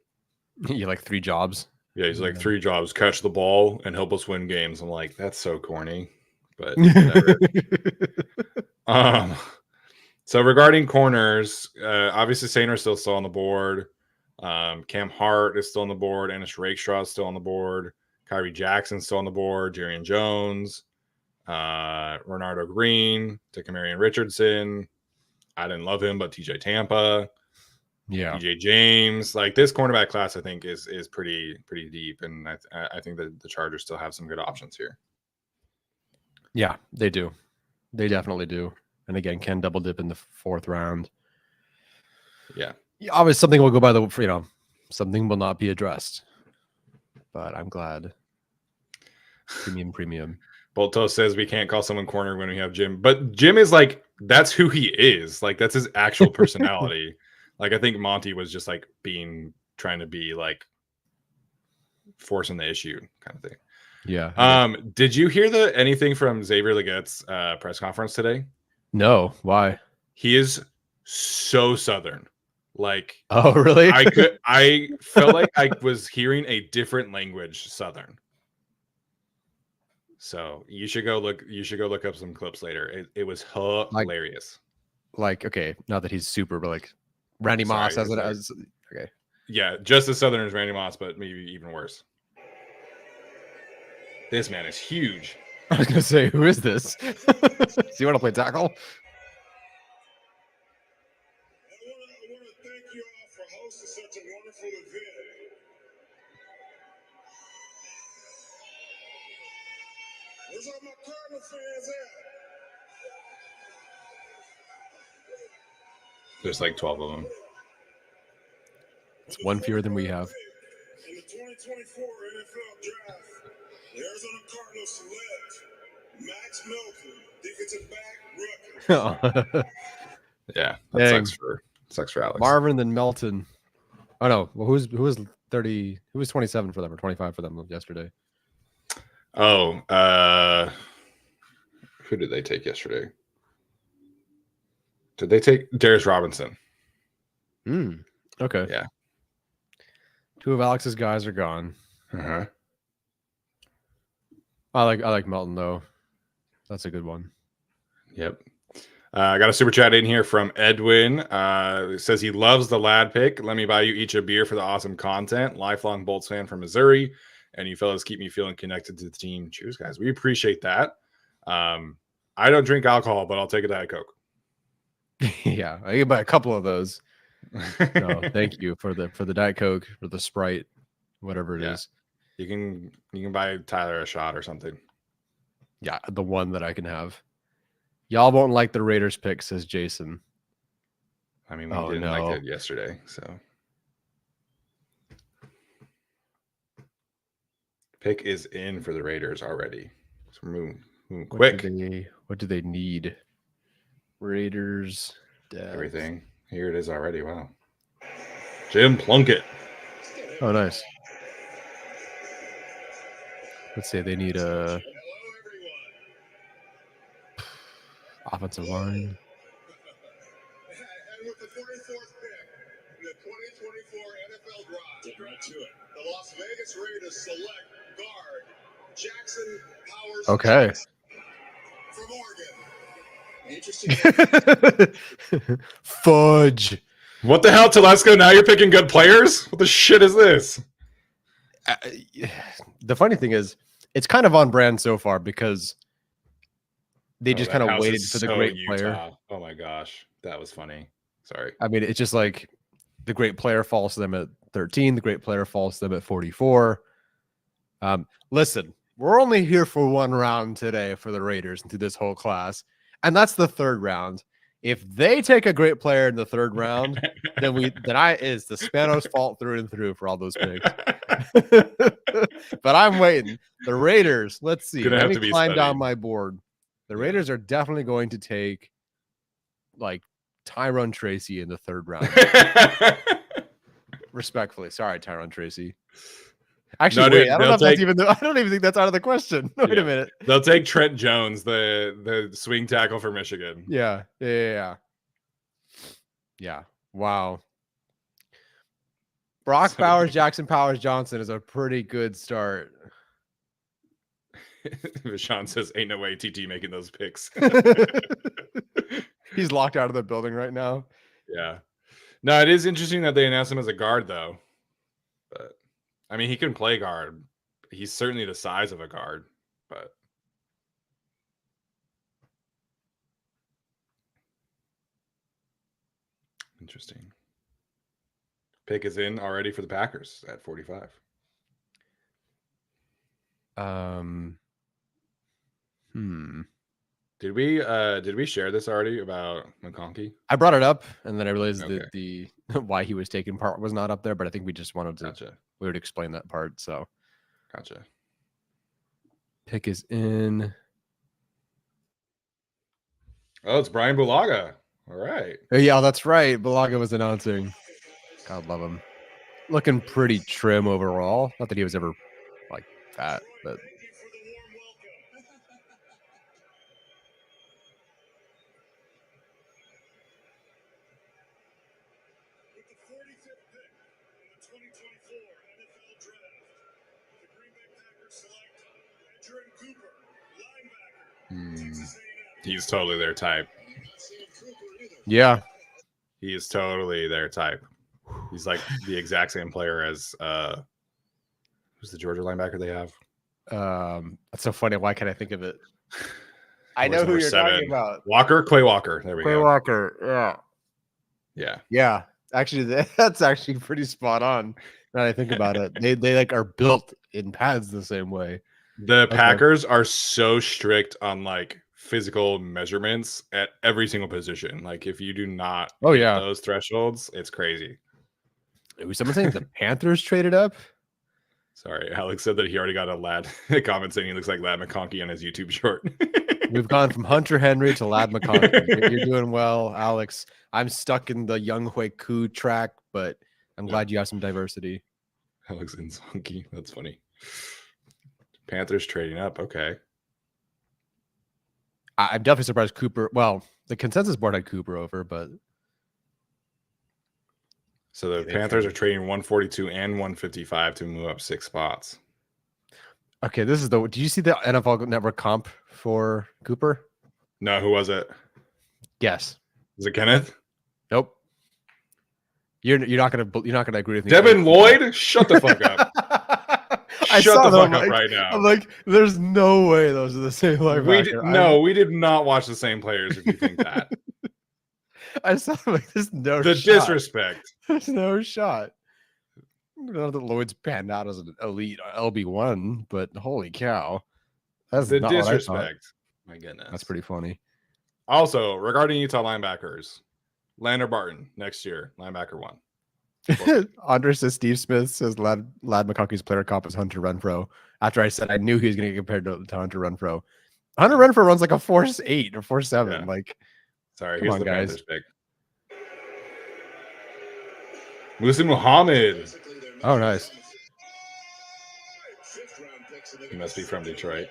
You like 3 jobs. Yeah, he's like 3 jobs: catch the ball and help us win games. I'm like, that's so corny, but so regarding corners, obviously Sainer is still on the board. Cam Hart is still on the board. Anish Rakestraw is still on the board. Kyrie Jackson's still on the board. Jarian Jones, Renardo Green, Dickamarion Richardson. I didn't love him, but TJ Tampa, DJ James. Like this cornerback class, I think is pretty deep, and I think that the Chargers still have some good options here. Yeah, they do. They definitely do. And again, can double dip in the 4th round. Yeah. Obviously, something will go by the something will not be addressed. But I'm glad. Premium. Bolto says we can't call someone corner when we have Jim, but Jim is like, that's who he is. Like that's his actual personality. Like I think Monty was just like trying to be like forcing the issue kind of thing. Yeah. Did you hear anything from Xavier Leggette's press conference today? No. Why? He is so Southern. Like, oh really? I felt like I was hearing a different language Southern. So you should go look up some clips later. It was hilarious. Like okay, not that he's super, but like Randy Moss as okay. Yeah, just as Southern as Randy Moss, but maybe even worse. This man is huge. I was gonna say, who is this? Do you want to play tackle? I want to thank you all for hosting such a wonderful event. Where's all my Cardinal fans at? There's like 12 of them. It's one fewer than we have. In the 2024 NFL Draft, the Arizona Cardinals select Max Melton, defensive back, rookie. Yeah, that sucks for Alex. Marvin then Melton. Oh no, well, who was 30? Who was 27 for them or 25 for them yesterday? Oh, who did they take yesterday? Did they take Darius Robinson? Okay. Yeah. 2 of Alex's guys are gone. Uh-huh. I like Melton though. That's a good one. Yep. I got a super chat in here from Edwin. It says he loves the lad pick. Let me buy you each a beer for the awesome content. Lifelong Bolts fan from Missouri. And you fellas keep me feeling connected to the team. Cheers, guys. We appreciate that. I don't drink alcohol, but I'll take a Diet Coke. Yeah, I can buy a couple of those. No, thank you for the Diet Coke, for the Sprite, whatever it is. You can buy Tyler a shot or something. Yeah, the one that I can have. Y'all won't like the Raiders pick, says Jason. I mean, we didn't like it yesterday, so pick is in for the Raiders already. So we're moving quick. What do they need? Raiders, everything. Here it is already. Wow. Jim Plunkett. Oh, nice. Let's say they need a offensive line. And with the 44th pick in the 2024 NFL Draft, right to it. The Las Vegas Raiders select guard Jackson Powers. Okay. From Oregon. Interesting. Fudge. What the hell, Telesco? Now you're picking good players? What the shit is this? The funny thing is, it's kind of on brand so far because they just kind of waited for the great player. Oh my gosh, that was funny. Sorry. I mean, it's just like the great player falls to them at 13. The great player falls to them at 44. Listen, we're only here for one round today for the Raiders and through this whole class, and that's the third round. If they take a great player in the third round, then it's the Spanos' fault through and through for all those picks. But I'm waiting. The Raiders, let's see. Let me climb down my board. The Raiders are definitely going to take like Tyrone Tracy in the third round. Respectfully. Sorry, Tyrone Tracy. Actually, no, wait, I don't even think that's out of the question. Wait a minute. They'll take Trent Jones, the swing tackle for Michigan. Yeah. Wow. Brock Bowers, Jackson Powers Johnson is a pretty good start. Vashon says, ain't no way TT making those picks. He's locked out of the building right now. Yeah. No, it is interesting that they announced him as a guard, though. But I mean, he can play guard. He's certainly the size of a guard, but interesting. Pick is in already for the Packers at 45. Did we share this already about McConkey? I brought it up, and then I realized that the why he was taken part was not up there, but I think we just wanted to we would explain that part. So gotcha. Pick is in. Oh, it's Brian Bulaga. All right. Yeah, that's right. Bulaga was announcing. God love him. Looking pretty trim overall. Not that he was ever like fat, but He's totally their type. Yeah. He is totally their type. He's like the exact same player as who's the Georgia linebacker they have? That's so funny. Why can't I think of it? I know who you're talking about. Quay Walker. There we go. Quay Walker. Yeah. Yeah. Yeah. Actually, that's actually pretty spot on. Now that I think about it, they like are built in pads the same way. The Packers are so strict on like physical measurements at every single position. Like if you do not hit those thresholds, it's crazy. Was someone saying the Panthers traded up? Sorry, Alex said that he already got a lad comment saying he looks like Lad McConkey on his YouTube short. We've gone from Hunter Henry to Lad McConkey. You're doing well, Alex. I'm stuck in the Young Hui Koo track, but I'm glad you have some diversity. Alex and Zonky. That's funny. Panthers trading up. Okay. I'm definitely surprised Cooper. Well, the consensus board had Cooper over, but. So the Panthers are trading 142 and 155 to move up 6 spots. Okay, this is the. Did you see the NFL Network comp for Cooper? No, who was it? Yes. Was it Kenneth? Nope. You're not gonna agree with me. Devin Lloyd? Shut the fuck up. I Shut saw the them, fuck up like, right now. I'm like, there's no way those are the same linebacker. We did not watch the same players if you think that. I saw them, like, there's no The shot. disrespect. There's no shot. I don't know that Lloyd's panned out as an elite LB1, but holy cow. That's The not what I thought. disrespect. My goodness. That's pretty funny. Also, regarding Utah linebackers, Lander Barton next year, linebacker 1. Andre says Steve Smith says Lad McConkey's player comp is Hunter Renfro. After I said I knew he was going to get compared to Hunter Renfro. Hunter Renfro runs like a 4.8 or 4.7. Yeah. Like, sorry, come here's on, the guys. Panthers pick. Musa Muhammad. Oh, nice. He must be from Detroit.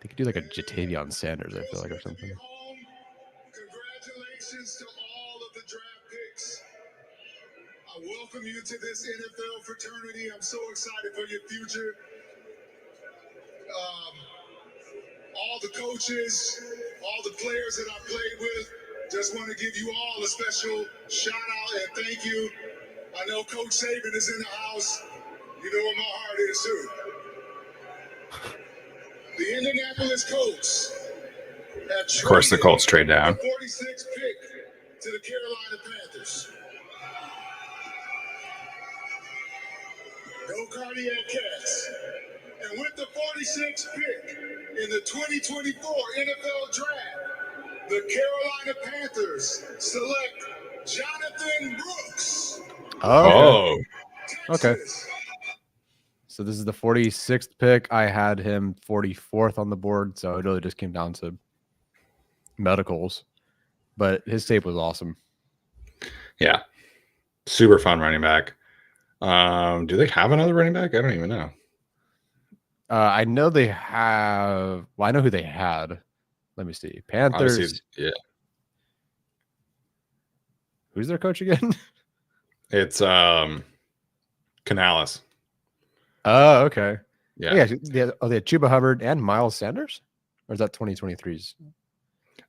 They could do like a Jatavion Sanders, I feel like, or something. Congratulations to all of the draft picks. I welcome you to this NFL fraternity. I'm so excited for your future. All the coaches, all the players that I played with, just want to give you all a special shout out and thank you. I know Coach Saban is in the house. You know where my heart is too. The Indianapolis Colts. Of course, the Colts trade down. 46th pick to the Carolina Panthers. No cardiac cats. And with the 46th pick in the 2024 NFL Draft, the Carolina Panthers select Jonathan Brooks. Oh, okay. Texas. So this is the 46th pick. I had him 44th on the board, so it really just came down to medicals. But his tape was awesome. Yeah. Super fun running back. Do they have another running back? I don't even know. I know they have. Well, I know who they had. Let me see. Panthers. Obviously, yeah. Who's their coach again? It's Canales. Oh, okay. Yeah. They had Chuba Hubbard and Miles Sanders? Or is that 2023's?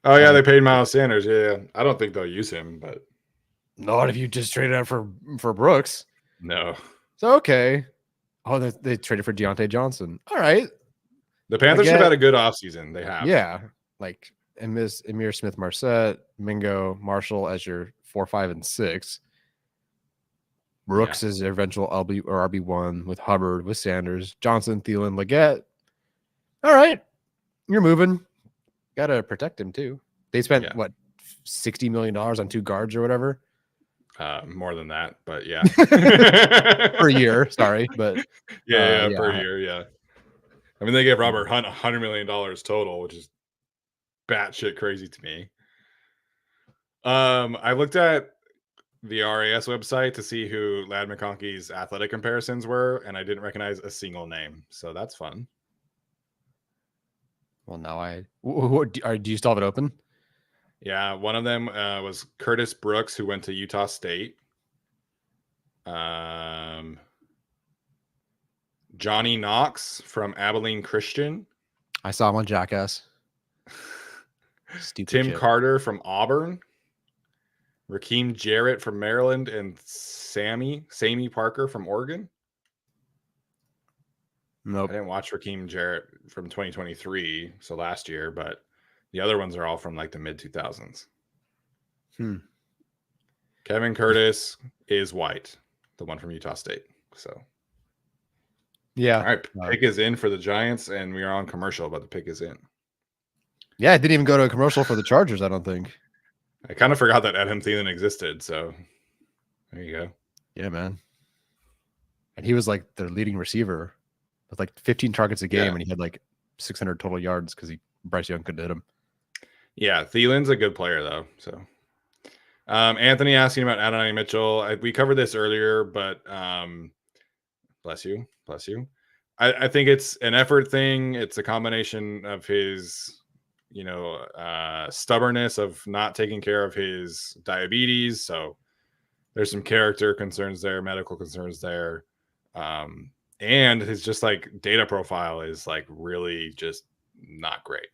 Oh, yeah, they paid Miles Sanders. Yeah. I don't think they'll use him, but Not if you just traded out for Brooks. no. So, okay. Oh, they traded for Deontay Johnson. All right. The Panthers have had a good offseason. They have. Yeah. Like Emir Smith-Marset, Mingo, Marshall as your 4, 5, and 6. Brooks is your eventual LB or RB1 with Hubbard, with Sanders, Johnson, Thielen, Leggett. All right. You're moving. Got to protect him, too. They spent, what, $60 million on 2 guards or whatever? More than that, but yeah. Per year, sorry. But yeah, per year, yeah. I mean, they gave Robert Hunt $100 million total, which is batshit crazy to me. I looked at the RAS website to see who Lad McConkey's athletic comparisons were, and I didn't recognize a single name. So that's fun. Well, now do you still have it open? Yeah, one of them was Curtis Brooks, who went to Utah State. Johnny Knox from Abilene Christian. I saw him on Jackass. Stupid Tim shit. Carter from Auburn. Rakeem Jarrett from Maryland, and Sammy Parker from Oregon. Nope. I didn't watch Rakeem Jarrett from 2023, so last year, but the other ones are all from like the mid 2000s. Kevin Curtis is white, the one from Utah State. So, yeah. All right, pick is in for the Giants, and we are on commercial, but the pick is in. Yeah, it didn't even go to a commercial for the Chargers, I don't think. I kind of forgot that Adam Thielen existed, so there you go. Yeah, man. And he was like their leading receiver with like 15 targets a game, and he had like 600 total yards because Bryce Young couldn't hit him. Yeah, Thielen's a good player, though. So, Anthony asking about Adonai Mitchell. We covered this earlier, but bless you. I think it's an effort thing. It's a combination of his stubbornness of not taking care of his diabetes. So There's some character concerns there, medical concerns there. And his just like data profile is like really just not great.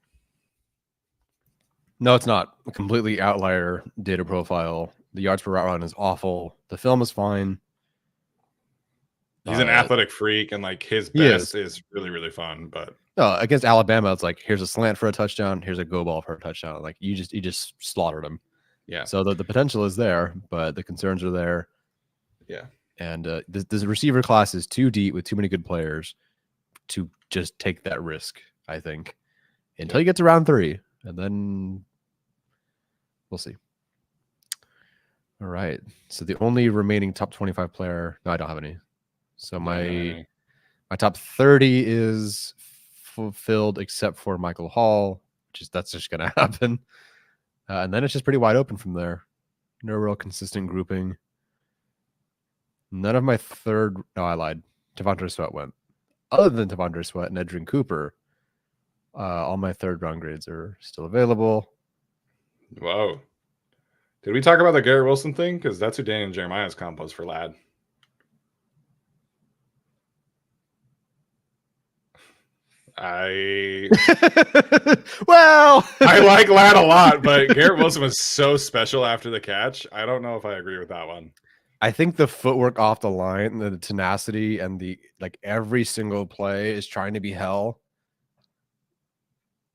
No, it's not. A completely outlier data profile. The yards per route run is awful. The film is fine. He's an athletic freak, and like his best is really, really fun. But no, against Alabama, it's like here's a slant for a touchdown, here's a go ball for a touchdown. Like you just slaughtered him. Yeah. So the potential is there, but the concerns are there. Yeah. And this receiver class is too deep with too many good players to just take that risk, I think, until you get to round 3. And then we'll see. All right. So the only remaining top 25 player. No, I don't have any. So my top 30 is fulfilled except for Michael Hall, that's just going to happen. And then it's just pretty wide open from there. No real consistent grouping. None of my third. No, I lied. Devontae Sweat went. Other than Devontae Sweat and Edrin Cooper, all my third round grades are still available. Whoa. Did we talk about the Garrett Wilson thing? Because that's who Daniel Jeremiah's comp was for Lad. Well, I like Lad a lot, but Garrett Wilson was so special after the catch. I don't know if I agree with that one. I think the footwork off the line, the tenacity, and the like every single play is trying to be hell.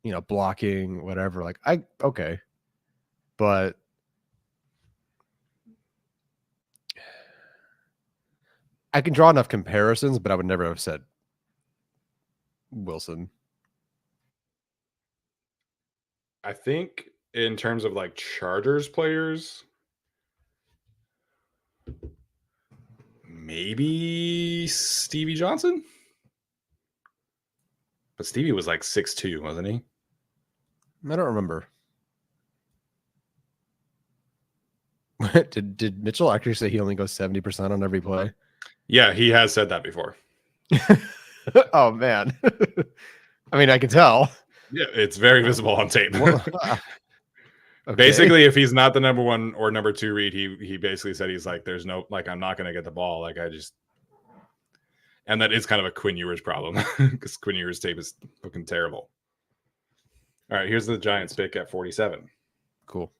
You know, blocking, whatever. Like okay. But I can draw enough comparisons, but I would never have said Wilson. I think in terms of like Chargers players, maybe Stevie Johnson. But Stevie was like 6'2", wasn't he? I don't remember. Did Mitchell actually say he only goes 70% on every play? Yeah, he has said that before. Oh, man. I mean, I can tell. Yeah, it's very visible on tape. Okay. Basically, if he's not the number 1 or number 2 read, he basically said he's like, there's no, like, I'm not going to get the ball. Like, and that is kind of a Quinn Ewers problem because Quinn Ewers' tape is looking terrible. All right, here's the Giants pick at 47. Cool.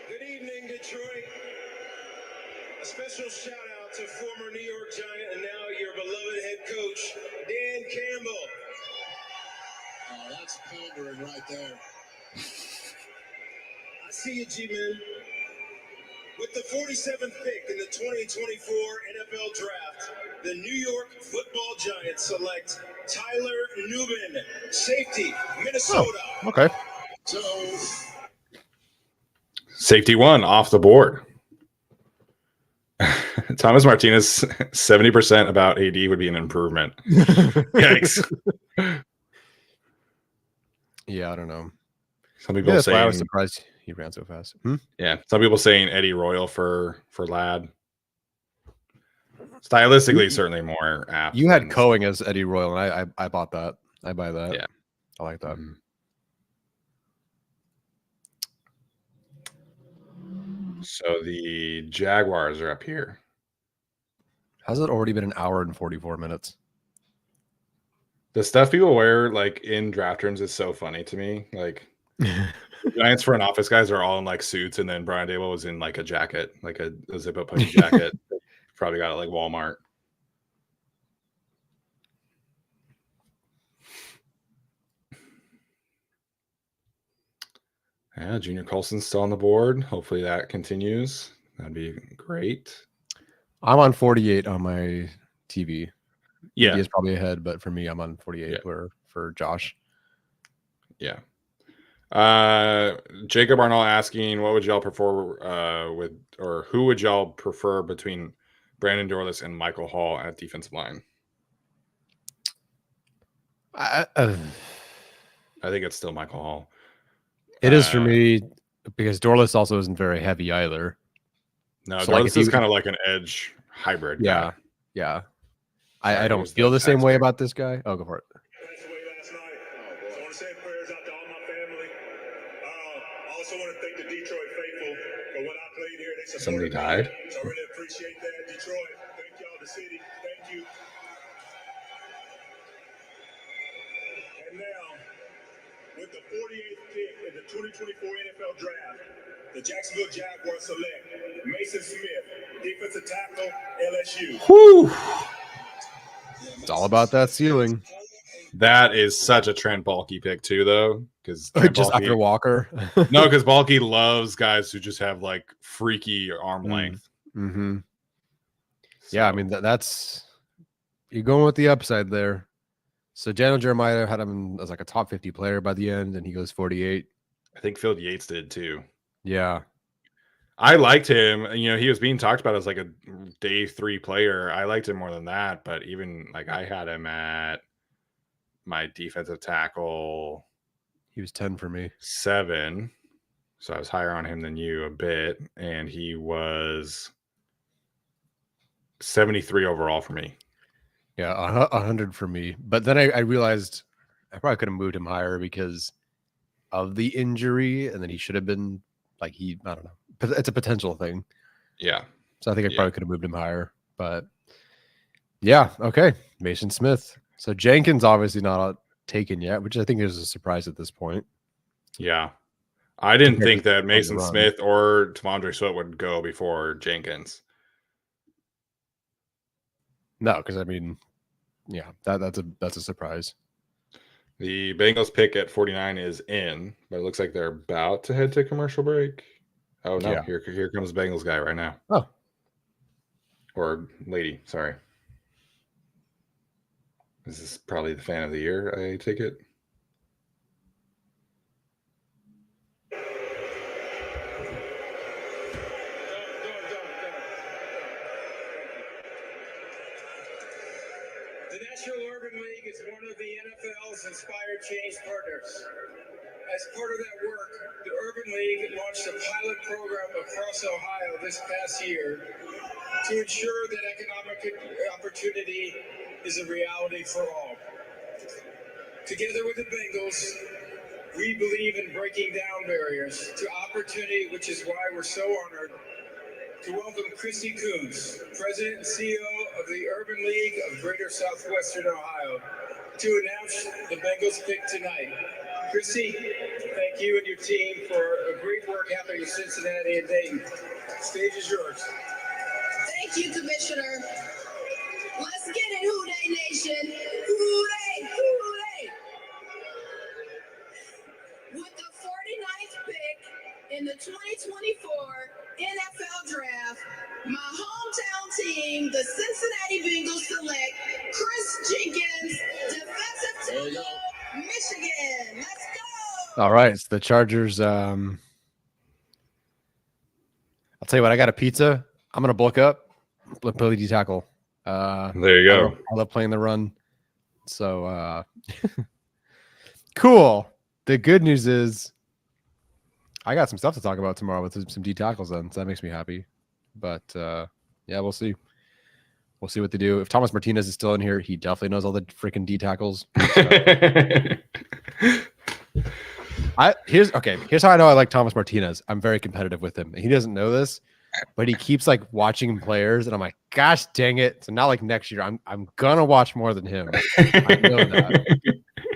Good evening, Detroit. A special shout out to former New York Giant and now your beloved head coach, Dan Campbell. Oh, that's pandering right there. I see you, G-Man. With the 47th pick in the 2024 NFL Draft, the New York Football Giants select Tyler Newman, safety, Minnesota. Oh, okay. So, Safety 1 off the board. Thomas Martinez, 70% about AD would be an improvement. Yikes. Yeah, I don't know. Some people saying I was saying, surprised he ran so fast. yeah, some people saying Eddie Royal for Lad. Stylistically, certainly more apt. You had Coing as Eddie Royal, and I bought that. I buy that. Yeah, I like that. So the Jaguars are up here. How's it already been an hour and 44 minutes? The stuff people wear like in draft rooms is so funny to me. Like Giants front office guys are all in like suits, and then Brian Daboll was in like a jacket, like a zip up hoodie jacket. Probably got it like Walmart. Yeah, Junior Colson's still on the board. Hopefully that continues. That'd be great. I'm on 48 on my TV. Yeah, he is probably ahead, but for me, I'm on 48 for Josh. Yeah. Jacob Arnold asking, what would y'all prefer who would y'all prefer between Brandon Dorlus and Michael Hall at defensive line? I think it's still Michael Hall. It is for me because Dorlus also isn't very heavy either. No, so Dorlus is kind of like an edge hybrid. Yeah, yeah. I don't feel the same way about this guy. Oh, go for it. Passed away last night. So I want to say prayers out to all my family. Also also want to thank the Detroit faithful for when I played here. They Somebody supported me, died? so I really appreciate that. Detroit, thank y'all, the city. Thank you. And now, with the 48th pick in the 2024 NFL Draft, the Jacksonville Jaguars select Mason Smith, defensive tackle, LSU. Whew. It's all about that ceiling. That is such a Trent Baalke pick too, though, because Just after Walker. no, because Baalke loves guys who just have like freaky arm length. Mm-hmm. So, Yeah, I mean that's you're going with the upside there. So Daniel Jeremiah had him as like a top 50 player by the end, and he goes 48. I think Phil Yates did too. Yeah. I liked him. You know, he was being talked about as like a day 3 player. I liked him more than that, but even like I had him at my defensive tackle. He was 10 for me. 7. So I was higher on him than you a bit, and he was 73 overall for me. Yeah, 100 for me. But then I realized I probably could have moved him higher because of the injury, and then he should have been like I don't know. It's a potential thing. Yeah. So I think I probably could have moved him higher. But yeah, okay. Mason Smith. So Jenkins obviously not taken yet, which I think is a surprise at this point. Yeah. I didn't Compared think to that on Mason the run. Smith or T'Vondre Sweat would go before Jenkins. No, because I mean, yeah, that's a surprise. The Bengals pick at 49 is in, but it looks like they're about to head to commercial break. Oh no, Yeah. here comes the Bengals guy right now. Oh. Or lady, sorry. This is probably the fan of the year, I take it. The National Urban League is one of the NFL's Inspired Change partners. As part of that work, the Urban League launched a pilot program across Ohio this past year to ensure that economic opportunity is a reality for all. Together with the Bengals, we believe in breaking down barriers to opportunity, which is why we're so honored to welcome Christy Coombs, President and CEO of the Urban League of Greater Southwestern Ohio, to announce the Bengals pick tonight. Christy, thank you and your team for a great work happening in Cincinnati and Dayton. Stage is yours. Thank you, Commissioner. Let's get it, Hoo Day Nation. Hoo Day, Hoo Day. With the 49th pick in the 2024 NFL Draft, my hometown team, the Cincinnati Bengals, select Chris Jenkins, defensive tackle, Michigan. Let's go. All right, so the Chargers. I'll tell you what. I got a pizza. I'm gonna bulk up. Play D tackle. There you go. I love playing the run. So cool. The good news is I got some stuff to talk about tomorrow with some D tackles then, so that makes me happy. But yeah, we'll see. We'll see what they do. If Thomas Martinez is still in here, he definitely knows all the freaking D tackles. Here's how I know I like Thomas Martinez. I'm very competitive with him. He doesn't know this, but he keeps like watching players, and I'm like, gosh dang it. So now like next year, I'm gonna watch more than him. I know that.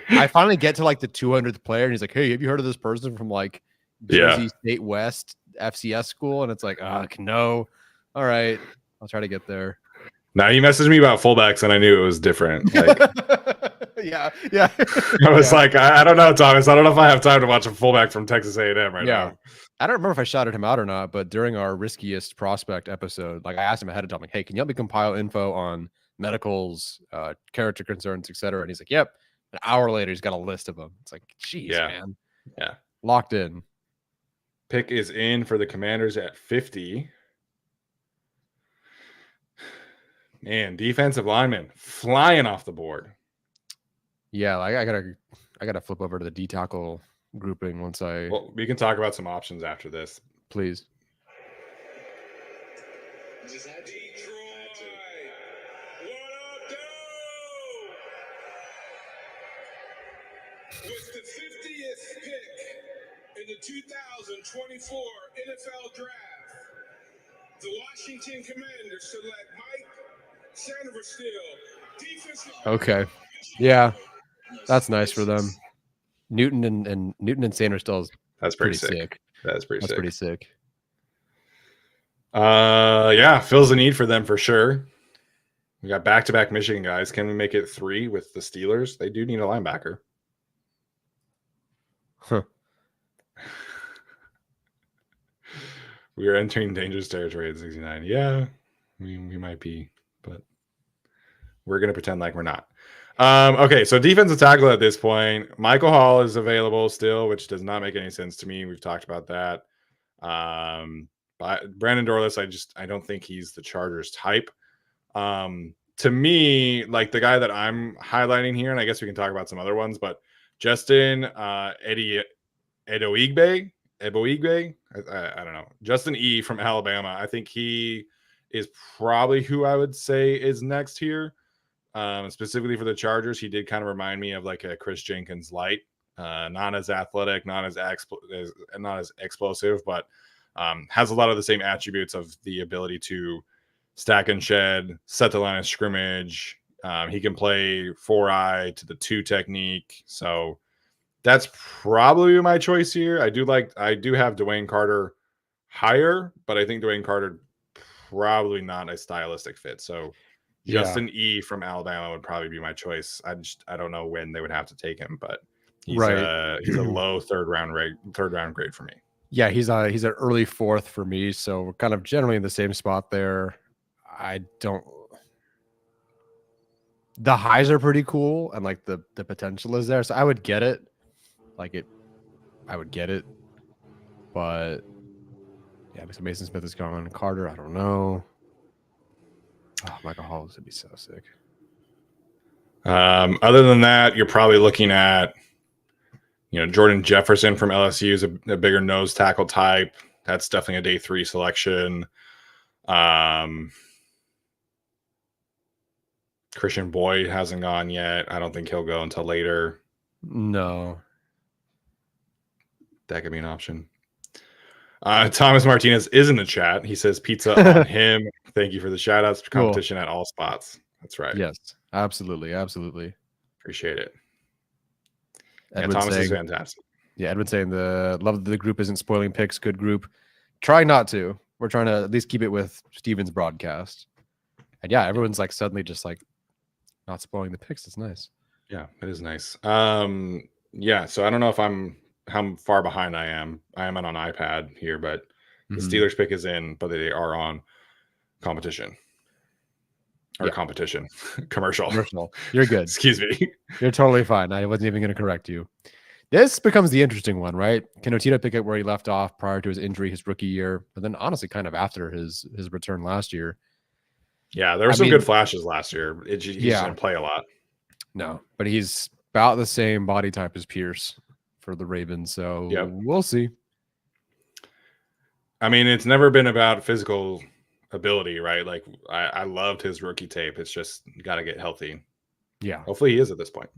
I finally get to like the 200th player, and he's like, hey, have you heard of this person from like Jersey State West FCS school? And it's like, no. All right, I'll try to get there. Now he messaged me about fullbacks, and I knew it was different. Like, yeah. I was like, I don't know, Thomas. I don't know if I have time to watch a fullback from Texas A&M right now. I don't remember if I shouted him out or not, but during our riskiest prospect episode, like I asked him ahead of time, like, hey, can you help me compile info on medicals, character concerns, etc.? And he's like, yep. An hour later, he's got a list of them. It's like, geez, man. Yeah. Locked in. Pick is in for the Commanders at 50. Man, defensive lineman flying off the board. Yeah, I gotta flip over to the D tackle grouping once I. Well, we can talk about some options after this. Please. With the 50th pick in the 2024 NFL Draft, the Washington Commanders select Mike Sandersteele, defensive. Okay. Yeah, that's nice for them. Newton and Sanders still is That's pretty sick. That's pretty That's sick. pretty sick. Yeah, fills a need for them for sure. We got back-to-back Michigan guys. Can we make it 3 with the Steelers? They do need a linebacker. Huh. We are entering dangerous territory at 69. Yeah, we might be, but we're going to pretend like we're not. Okay, so defensive tackle at this point. Michael Hall is available still, which does not make any sense to me. We've talked about that. But Brandon Dorlus, I don't think he's the Chargers type. To me, like the guy that I'm highlighting here, and I guess we can talk about some other ones, but Justin Eboigbe, I don't know. Justin E from Alabama. I think he is probably who I would say is next here. Specifically for the Chargers, he did kind of remind me of like a Chris Jenkins light. Not as athletic, not as explosive, but has a lot of the same attributes of the ability to stack and shed, set the line of scrimmage. He can play 4-eye to the 2 technique. So that's probably my choice here. I do have Dwayne Carter higher, but I think Dwayne Carter probably not a stylistic fit. So Justin E from Alabama would probably be my choice. I don't know when they would have to take him, but he's a low third round grade for me. Yeah, he's an early 4th for me, so we're kind of generally in the same spot there. The highs are pretty cool, and like the potential is there, so I would get it. I would get it, but yeah, because Mason Smith is gone. Carter, I don't know. Oh, Michael Hall would be so sick. Other than that, you're probably looking at, Jordan Jefferson from LSU is a bigger nose tackle type. That's definitely a day 3 selection. Christian Boyd hasn't gone yet. I don't think he'll go until later. No. That could be an option. Thomas Martinez is in the chat. He says pizza on him. Thank you for the shout outs. Competition at all spots. That's right. Yes, absolutely. Absolutely. Appreciate it. Thomas is fantastic. Yeah, Edwin saying the love that the group isn't spoiling picks. Good group. Try not to. We're trying to at least keep it with Steven's broadcast. And yeah, everyone's like suddenly just like not spoiling the picks. It's nice. Yeah, it is nice. Yeah, so I don't know how far behind I am. I am on an iPad here, but the Steelers pick is in, but they are on competition. Competition. Commercial. You're good. Excuse me. You're totally fine. I wasn't even going to correct you. This becomes the interesting one, right? Can Otito pick up where he left off prior to his injury, his rookie year, but then honestly kind of after his return last year? Yeah, there were some good flashes last year. He just didn't play a lot. No, but he's about the same body type as Pierce for the Ravens, so we'll see. I mean, it's never been about physical ability, right? Like I loved his rookie tape. It's just got to get healthy. Yeah, hopefully he is at this point.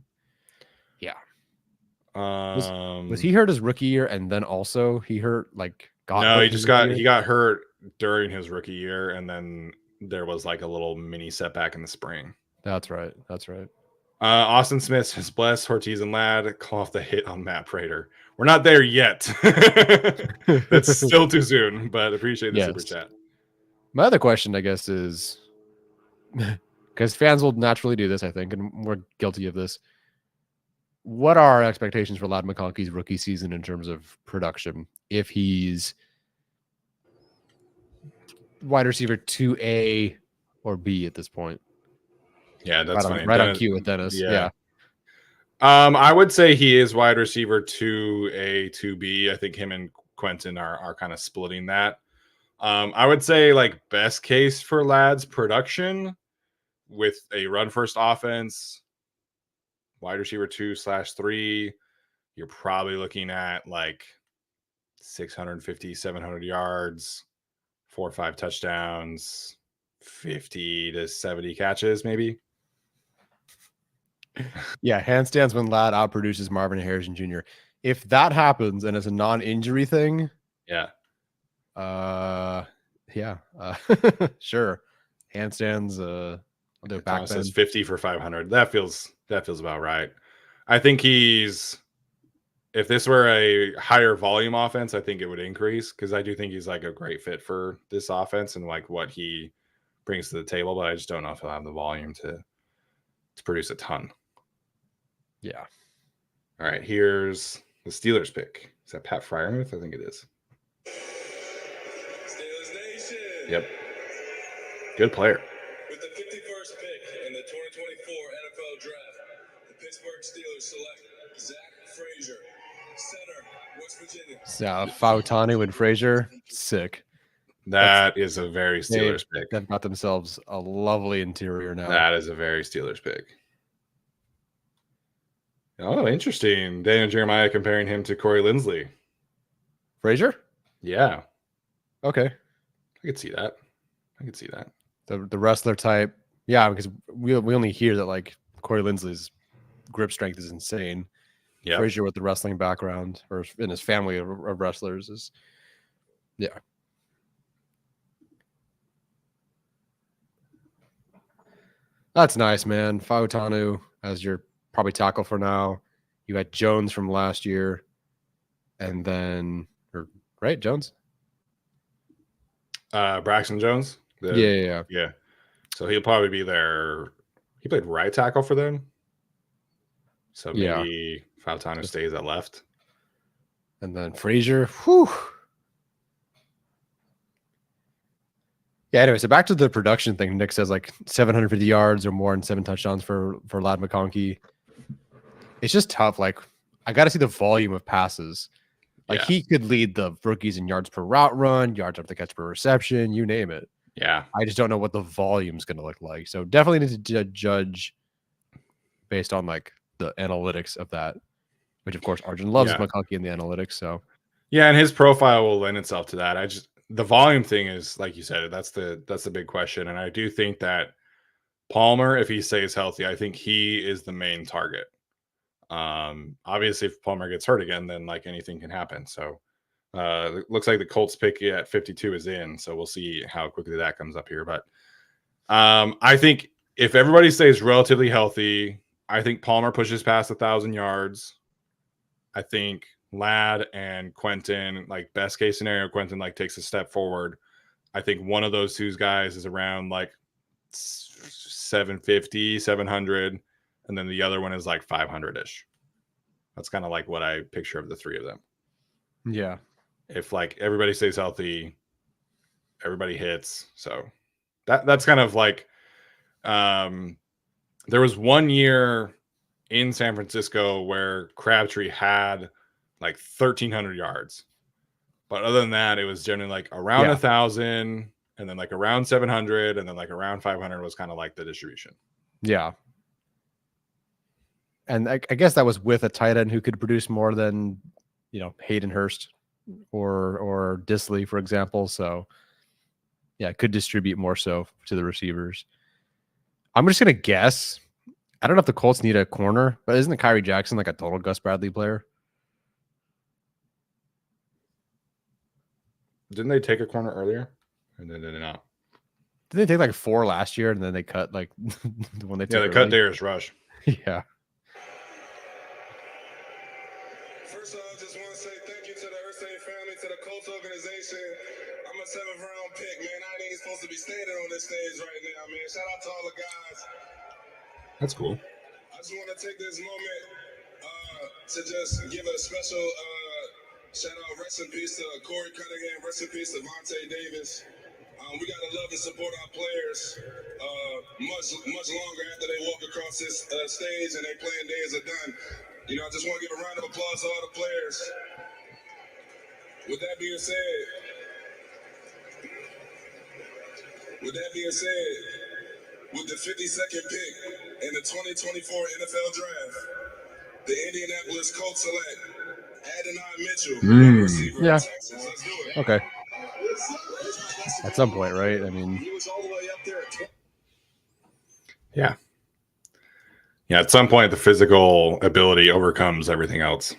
Yeah. Was he hurt his rookie year and then also he hurt he got hurt during his rookie year, and then there was like a little mini setback in the spring. That's right. Austin Smith says, bless Ortiz and Ladd, call off the hit on Matt Prater. We're not there yet. That's still too soon, but appreciate the super chat. My other question, I guess, is because fans will naturally do this, I think, and we're guilty of this. What are our expectations for Ladd McConkey's rookie season in terms of production? If he's wide receiver 2A or B at this point? Yeah, that's funny. Right on cue with Dennis. Yeah. I would say he is wide receiver 2A, 2B. I think him and Quentin are kind of splitting that. I would say like best case for Ladd's production with a run first offense, wide receiver 2/3, you're probably looking at like 650, 700 yards, 4 or 5 touchdowns, 50 to 70 catches, maybe. Yeah, handstands when Ladd outproduces Marvin Harrison Jr. if that happens and it's a non-injury thing, Yeah. Yeah, sure. Handstands, I'll do a back Thomas says bend. 50 for 500. That feels about right. I think if this were a higher volume offense, I think it would increase because I do think he's like a great fit for this offense and like what he brings to the table, but I just don't know if he'll have the volume to produce a ton. Yeah. All right, here's the Steelers pick. Is that Pat Fryermuth? I think it is. Steelers Nation. Yep. Good player. With the 51st pick in the 2024 NFL Draft, the Pittsburgh Steelers select Zach Frazier, center, West Virginia. So Fautanu and Frazier, sick. That is a very Steelers pick. They've got themselves a lovely interior now. That is a very Steelers pick. Oh, interesting. Daniel Jeremiah comparing him to Corey Linsley. Frazier? Yeah. Okay. I could see that. The wrestler type. Yeah, because we only hear that like Corey Linsley's grip strength is insane. Yeah. Frazier with the wrestling background or in his family of wrestlers is yeah. That's nice, man. Fautanu as your probably tackle for now. You had Jones from last year, and then right Jones. Braxton Jones. Yeah. So he'll probably be there. He played right tackle for them. So maybe Fautanu stays at left. And then Frazier. Whew. Yeah, anyway, so back to the production thing. Nick says like 750 yards or more and 7 touchdowns for Lad McConkey. It's just tough. Like, I got to see the volume of passes. Like, he could lead the rookies in yards per route run, yards after the catch per reception, you name it. Yeah. I just don't know what the volume is going to look like. So definitely need to judge based on like the analytics of that, which of course Arjun loves McConkey in the analytics. So yeah, and his profile will lend itself to that. The volume thing is, like you said, that's the big question. And I do think that Palmer, if he stays healthy, I think he is the main target. Obviously, if Palmer gets hurt again, then like anything can happen. So it looks like the Colts pick at 52 is in. So we'll see how quickly that comes up here. But I think if everybody stays relatively healthy, I think Palmer pushes past 1,000 yards. I think Ladd and Quentin, like best case scenario, Quentin like takes a step forward. I think one of those two guys is around like 750, 700, and then the other one is like 500-ish. That's kind of like what I picture of the three of them. Yeah. If like everybody stays healthy, everybody hits. So that's kind of like there was one year in San Francisco where Crabtree had like 1,300 yards. But other than that, it was generally like around 1,000 and then like around 700 and then like around 500 was kind of like the distribution. Yeah. And I guess that was with a tight end who could produce more than, Hayden Hurst or Disley, for example. So yeah, it could distribute more so to the receivers. I'm just going to guess. I don't know if the Colts need a corner, but isn't Kyrie Jackson like a total Gus Bradley player? Didn't they take a corner earlier? And then did they not? Did they take like 4 last year and then they cut like the one they took? Yeah, they cut Darius Rush. Yeah. First of all, I just want to say thank you to the Ursay family, to the Colts organization. I'm a 7th round pick, man. I ain't even supposed to be standing on this stage right now, man. Shout out to all the guys. That's cool. I just want to take this moment to just give a special shout out, rest in peace to Corey Cunningham, rest in peace to Vontae Davis. We got to love and support our players much longer after they walk across this stage and their playing days are done. I just want to give a round of applause to all the players. With that being said, with the 52nd pick in the 2024 NFL Draft, the Indianapolis Colts select Adonai Mitchell, receiver. Yeah. Texas. Let's do it. Okay. At some point, right? I mean, He was all the way up there at Yeah. Yeah, at some point the physical ability overcomes everything else.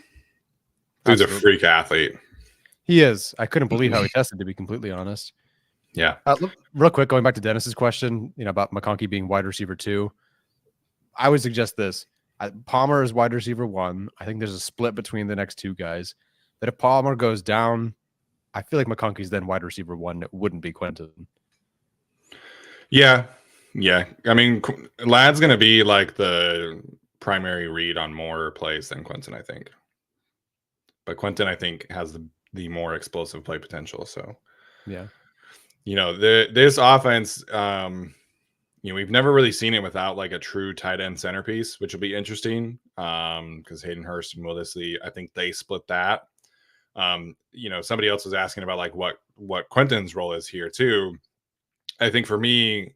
Dude's a Absolutely. freak athlete. He is. I couldn't believe how he tested, to be completely honest. Yeah. Real quick, going back to Dennis's question, about McConkey being wide receiver 2, I would suggest this. Palmer is wide receiver 1. I think there's a split between the next 2 guys. That if Palmer goes down, I feel like McConkey's then wide receiver 1. It wouldn't be Quentin. Yeah. Yeah. I mean, Ladd's going to be like the primary read on more plays than Quentin, I think. But Quentin, I think, has the more explosive play potential. So, yeah. This offense, we've never really seen it without like a true tight end centerpiece, which will be interesting because Hayden Hurst and Will Dissly, I think they split that. Somebody else was asking about like what Quentin's role is here too. I think for me,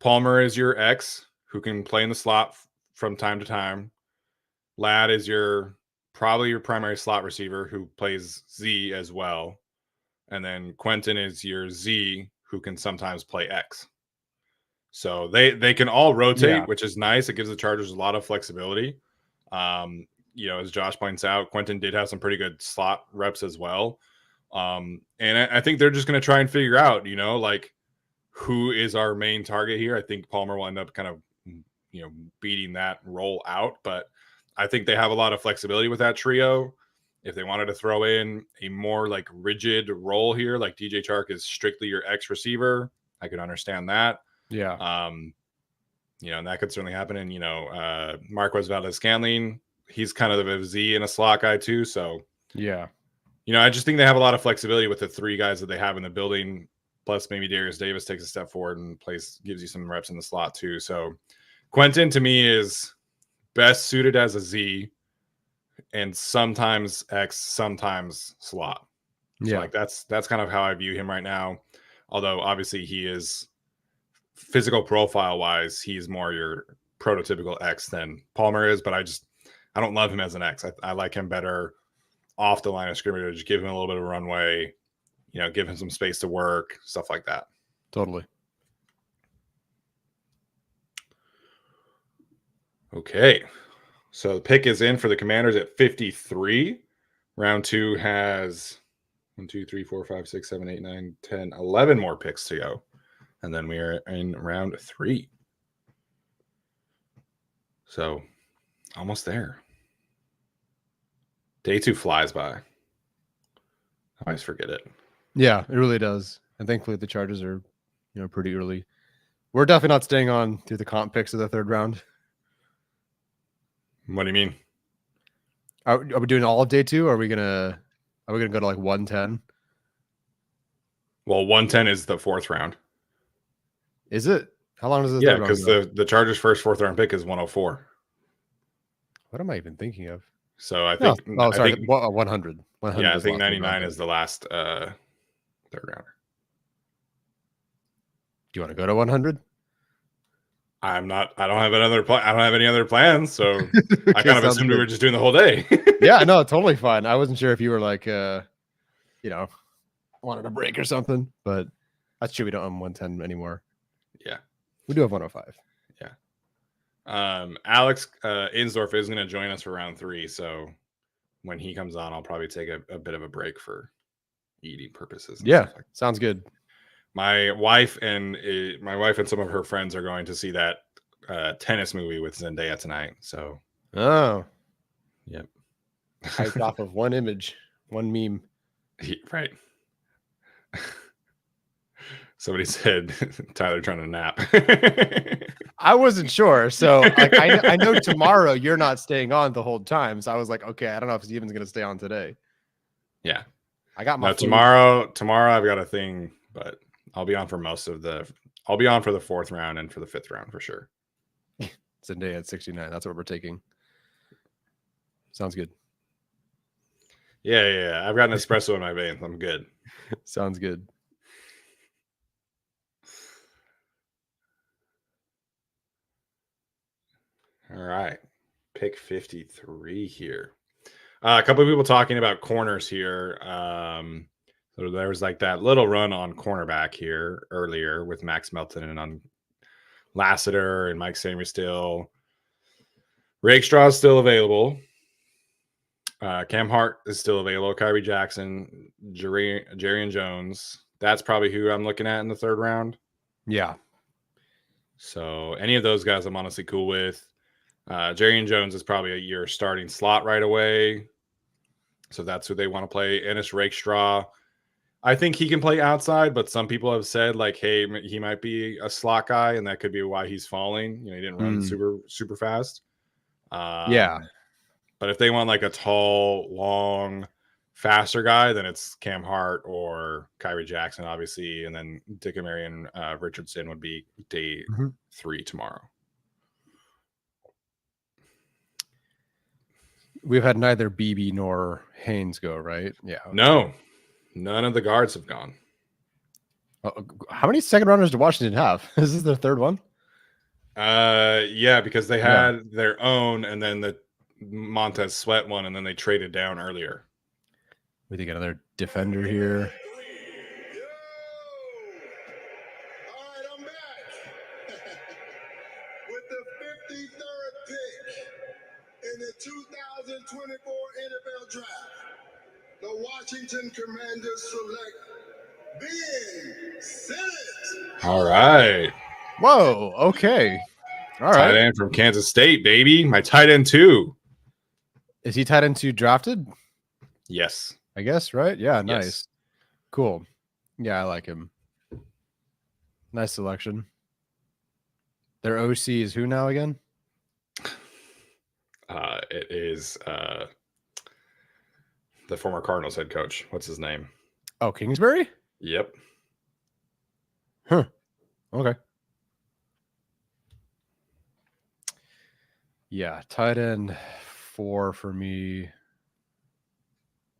Palmer is your X who can play in the slot from time to time. Ladd is probably your primary slot receiver who plays Z as well. And then Quentin is your Z who can sometimes play X. So they can all rotate, which is nice. It gives the Chargers a lot of flexibility. As Josh points out, Quentin did have some pretty good slot reps as well. And I think they're just going to try and figure out, like who is our main target here. I think Palmer will end up kind of, beating that role out. But I think they have a lot of flexibility with that trio. If they wanted to throw in a more like rigid role here, like DJ Chark is strictly your X receiver, I could understand that. Yeah. And that could certainly happen. And, Marquez Valdez-Scantling, he's kind of a Z and a slot guy too. So, yeah. I just think they have a lot of flexibility with the 3 guys that they have in the building. Plus maybe Darius Davis takes a step forward and gives you some reps in the slot too. So Quentin to me is best suited as a Z and sometimes X, sometimes slot. So Yeah. like that's kind of how I view him right now. Although obviously he is physical profile wise, he's more your prototypical X than Palmer is, but I don't love him as an X. I like him better off the line of scrimmage, give him a little bit of runway, give him some space to work, stuff like that. Totally. Okay. So the pick is in for the Commanders at 53. Round 2 has 1, 2, 3, 4, 5, 6, 7, 8, 9, 10, 11 more picks to go. And then we are in round 3. So almost there. Day 2 flies by. I always forget it. Yeah, it really does. And thankfully the Chargers are, pretty early. We're definitely not staying on through the comp picks of the 3rd round. What do you mean? Are we doing all of day 2? Or are we gonna go to like 110? Well, 110 is the 4th round. Is it? How long does it? Yeah, because the Chargers' first 4th round pick is 104. What am I even thinking of? So I think. Oh, sorry. I think, 100. 100. Yeah, I think 99 is the last 3rd rounder. Do you want to go to 100? I don't have another plan. I don't have any other plans, so I kind of assumed we were just doing the whole day. Yeah, no, totally fine. I wasn't sure if you were like, wanted a break or something, but that's true. We don't own 110 anymore. Yeah, we do have 105. Yeah. Alex Insdorf is going to join us for round 3, so when he comes on, I'll probably take a bit of a break for eating purposes. Yeah, sounds good. My wife and some of her friends are going to see that tennis movie with Zendaya tonight. So, yep, hyped off of one image, one meme. Right. Somebody said Tyler trying to nap. I wasn't sure, so I know tomorrow you're not staying on the whole time. So I was like, okay, I don't know if Steven's going to stay on today. Yeah, I got my tomorrow. Tomorrow I've got a thing, but I'll be on for I'll be on for the 4th round and for the 5th round for sure. Zendaya at 69. That's what we're taking. Sounds good. Yeah. I've got an espresso in my veins. I'm good. Sounds good. All right. Pick 53 here. A couple of people talking about corners here. So there was like that little run on cornerback here earlier with Max Melton and on Lassiter and Mike Samuel still. Rakestraw is still available. Cam Hart is still available. Kyrie Jackson, Jarian Jones. That's probably who I'm looking at in the third round. Yeah. So any of those guys I'm honestly cool with. Jarian Jones is probably your starting slot right away. So that's who they want to play. Ennis Rakestraw. I think he can play outside, but some people have said like, hey, he might be a slot guy, and that could be why he's falling. He didn't run super fast. Yeah. But if they want like a tall, long, faster guy, then it's Cam Hart or Kyrie Jackson, obviously, and then Dickamarion Richardson would be day 3 tomorrow. We've had neither BB nor Haynes go, right? Yeah. No, none of the guards have gone. How many second rounders did Washington have? Is this their third one? Yeah, because they had their own, and then the Montez Sweat one, and then they traded down earlier. We think another defender here. All right, I'm back with the 53rd pick in the 2024 NFL Draft. The Washington Commanders select Ben Simmons. All right. Whoa. Okay. All right. Tight end from Kansas State, baby. My tight end too. Is he tight end 2 drafted? Yes. I guess, right? Yeah, nice. Yes. Cool. Yeah, I like him. Nice selection. Their OC is who now again? It is the former Cardinals head coach. What's his name? Oh, Kingsbury? Yep. Huh. Okay. Yeah, tight end 4 for me,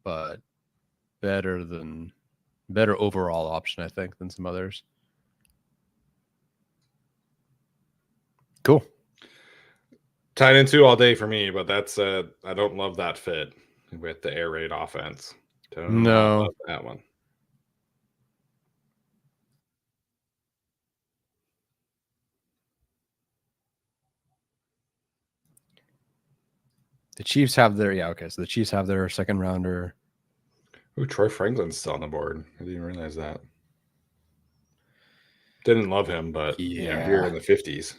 but better overall option, I think, than some others. Cool. Tight end 2 all day for me, but that's I don't love that fit with the air raid offense. Don't love that one. The Chiefs have their so the Chiefs have their second rounder. Ooh, Troy Franklin's still on the board. I didn't realize that. Didn't love him, but here in the 50s.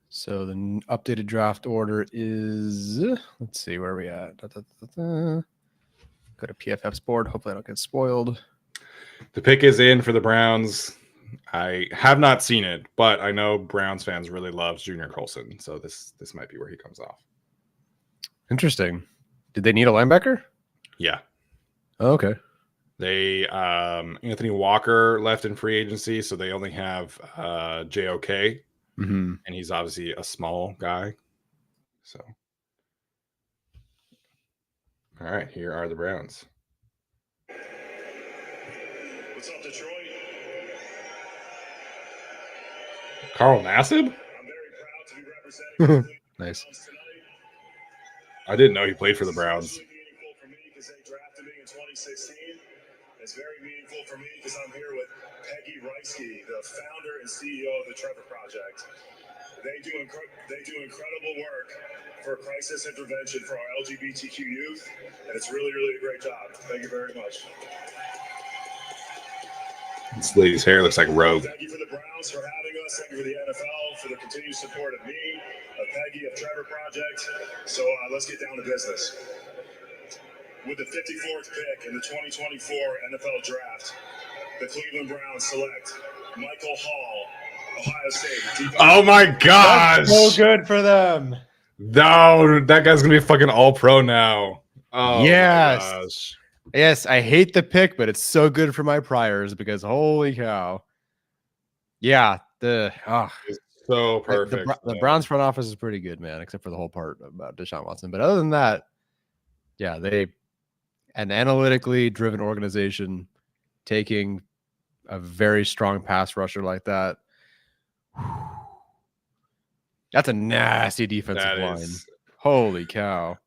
So the updated draft order is, let's see, where are we at? Go to PFF's board. Hopefully I don't get spoiled. The pick is in for the Browns. I have not seen it, but I know Browns fans really love Junior Colson, so this might be where he comes off. Interesting. Did they need a linebacker? Yeah. Oh, okay. They Anthony Walker left in free agency, so they only have JOK, and he's obviously a small guy. So, all right, here are the Browns. What's up, Detroit? Carl Nassib? I'm very proud to be representing Nice. tonight. I didn't know he played for the Browns. It's meaningful for me because they drafted me in 2016. It's very meaningful for me because I'm here with Peggy Reisky, the founder and CEO of the Trevor Project. They do incredible work for crisis intervention for our LGBTQ youth, and it's really, really a great job. Thank you very much. This lady's hair looks like Rogue. Thank you for the Browns for having us. Thank you for the NFL for the continued support of me, of Peggy, of Trevor Project. So let's get down to business. With the 54th pick in the 2024 NFL Draft, the Cleveland Browns select Michael Hall, Ohio State. Oh my gosh! That's so good for them. No, that guy's gonna be fucking all pro now. Oh yes. my gosh. Yes, I hate the pick, but it's so good for my priors because holy cow. Yeah, It's so perfect. The Browns front office is pretty good, man, except for the whole part about Deshaun Watson. But other than that, yeah, an analytically driven organization taking a very strong pass rusher like that. That's a nasty defensive line. Holy cow.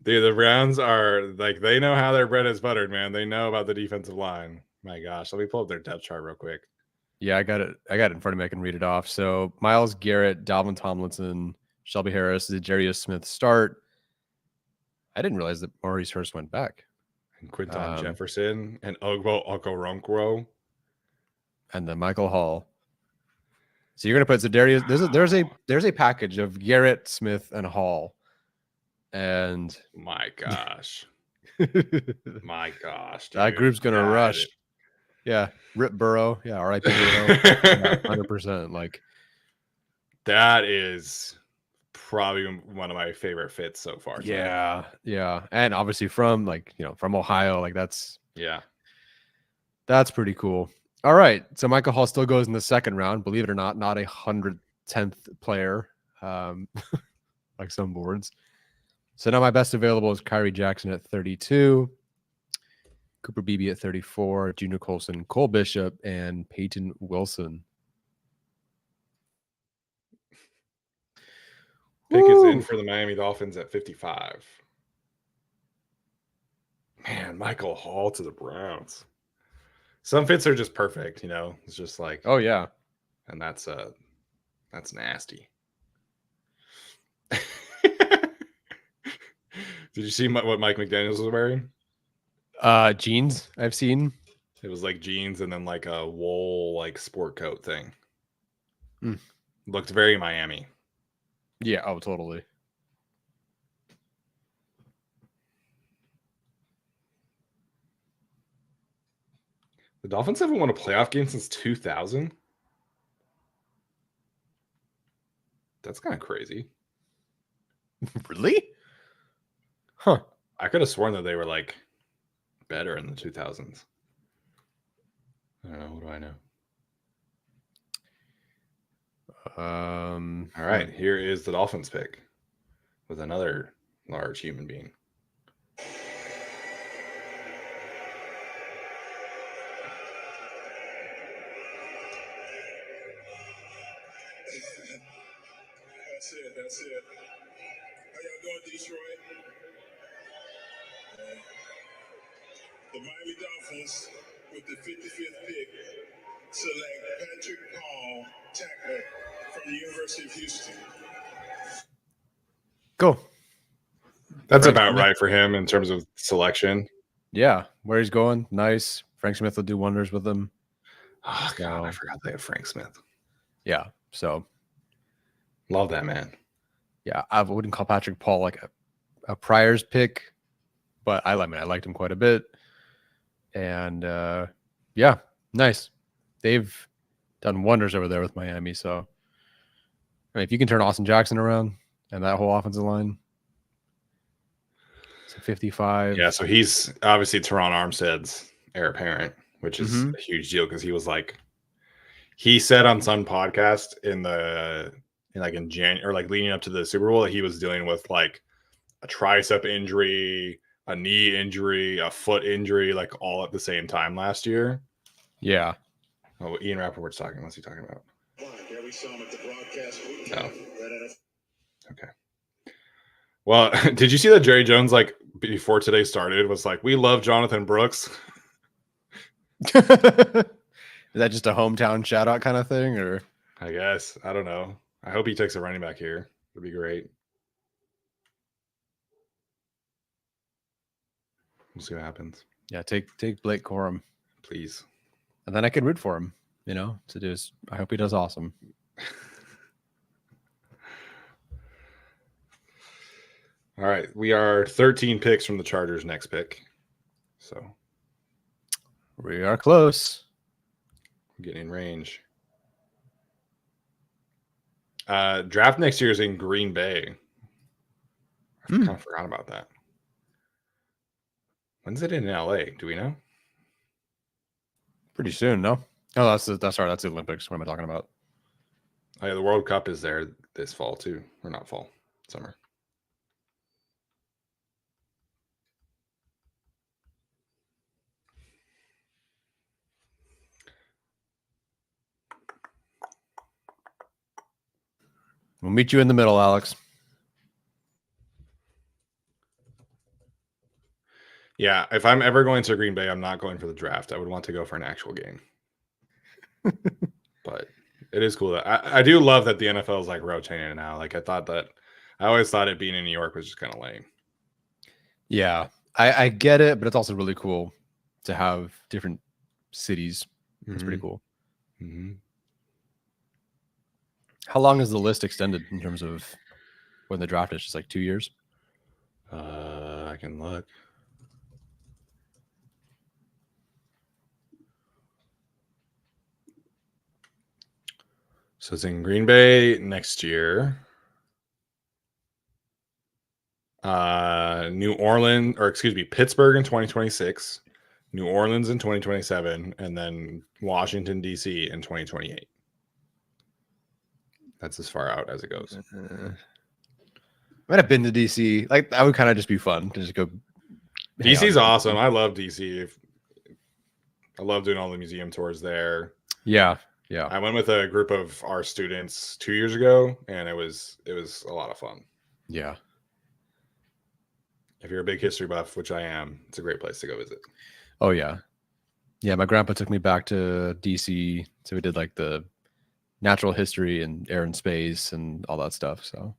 Dude, the Browns are like, they know how their bread is buttered, man. They know about the defensive line. My gosh. Let me pull up their depth chart real quick. Yeah, I got it. I got it in front of me. I can read it off. So Myles Garrett, Dalvin Tomlinson, Shelby Harris, Darius Smith start. I didn't realize that Maurice Hurst went back. And Quinton Jefferson and Ogbo Okoronkwo. And then Michael Hall. So you're gonna put Darius. There's a package of Garrett, Smith, and Hall. And my gosh. My gosh. Dude. That group's gonna rush. Yeah. Rip Burrow. Yeah, RIP Burrow. 100%. Like that is probably one of my favorite fits so far. Yeah, yeah. And obviously from from Ohio, like that's pretty cool. All right. So Michael Hall still goes in the second round, believe it or not 110th player, like some boards. So now my best available is Kyrie Jackson at 32, Cooper Beebe at 34, Junior Colson, Cole Bishop, and Peyton Wilson. Pick is in for the Miami Dolphins at 55. Man, Michael Hall to the Browns. Some fits are just perfect, It's just like, oh yeah, and that's nasty. Did you see what Mike McDaniels was wearing? Jeans. I've seen. It was like jeans and then like a wool sport coat thing. Looked very Miami. Yeah. Oh, totally. The Dolphins haven't won a playoff game since 2000. That's kind of crazy. Really? Huh. I could have sworn that they were better in the 2000s. I don't know. What do I know? All right. Here is the Dolphins pick with another large human being. That's it. How y'all doing, Detroit? The Miami Dolphins, with the 55th pick, select Patrick Paul, tackle from the University of Houston. Cool. That's about right for him in terms of selection. Yeah, where he's going, nice. Frank Smith will do wonders with him. Oh, God, I forgot they have Frank Smith. Yeah, so. Love that man. Yeah, I wouldn't call Patrick Paul like a Pryor's pick, but I liked him quite a bit. And yeah, nice. They've done wonders over there with Miami. So if you can turn Austin Jackson around and that whole offensive line to 55. Yeah, so he's obviously Teron Armstead's heir apparent, which is a huge deal because he said on some podcast in January or leading up to the Super Bowl that he was dealing with a tricep injury, a knee injury, a foot injury, all at the same time last year. Yeah. Oh, Ian Rappaport's talking. What's he talking about? Yeah, we saw him at the broadcast. Oh. Okay. Well, did you see that Jerry Jones, before today started, was we love Jonathan Brooks? Is that just a hometown shout out kind of thing? Or I guess. I don't know. I hope he takes a running back here. It'd be great. We'll see what happens. Yeah, take Blake Corum, please, and then I could root for him. To do. I hope he does awesome. All right, we are 13 picks from the Chargers' next pick, so we are close. Getting in range. Draft next year is in Green Bay. I kind of forgot about that. When's it in LA? Do we know? Pretty soon, no? Oh, that's the Olympics. What am I talking about? Oh, yeah, the World Cup is there this fall too, or not fall, summer. We'll meet you in the middle, Alex. Yeah, if I'm ever going to Green Bay, I'm not going for the draft. I would want to go for an actual game. But it is cool that I do love that the NFL is like rotating now. Like I always thought it being in New York was just kind of lame. Yeah, I get it, but it's also really cool to have different cities. It's pretty cool. Mm-hmm. How long is the list extended in terms of when the draft is? Just like 2 years? I can look. So it's in Green Bay next year. Pittsburgh in 2026, New Orleans in 2027, and then Washington, D.C. in 2028. That's as far out as it goes. I might have been to DC. Like that would kind of just be fun to just go. DC's awesome. I love DC. I love doing all the museum tours there. Yeah. I went with a group of our students 2 years ago, and it was a lot of fun. Yeah. If you're a big history buff, which I am, it's a great place to go visit. Oh yeah. Yeah, my grandpa took me back to DC, so we did like the natural history and air and space and all that stuff. So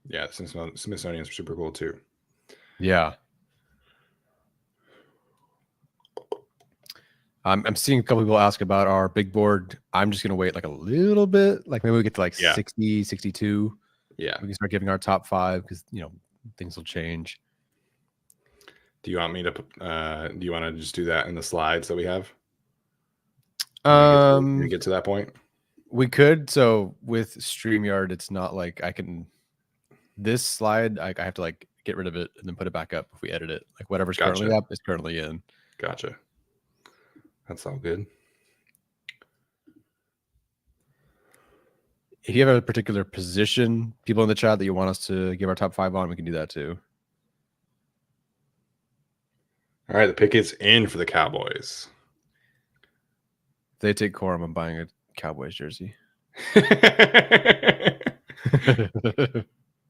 yeah, Smithsonian's super cool too. Yeah. I'm seeing a couple people ask about our big board. I'm just going to wait like a little bit. Like maybe we get to like 60, 62. Yeah. We can start giving our top 5 because, things will change. Do you want me to, do you want to just do that in the slides that we have? We get to that point? We could. So with StreamYard, it's not like this slide, I have to like get rid of it and then put it back up if we edit it. Like whatever's currently up is currently in. Gotcha. That's all good. If you have a particular position, people in the chat that you want us to give our top 5 on, we can do that too. All right, the pick is in for the Cowboys. If they take Corum, I'm buying a Cowboys jersey.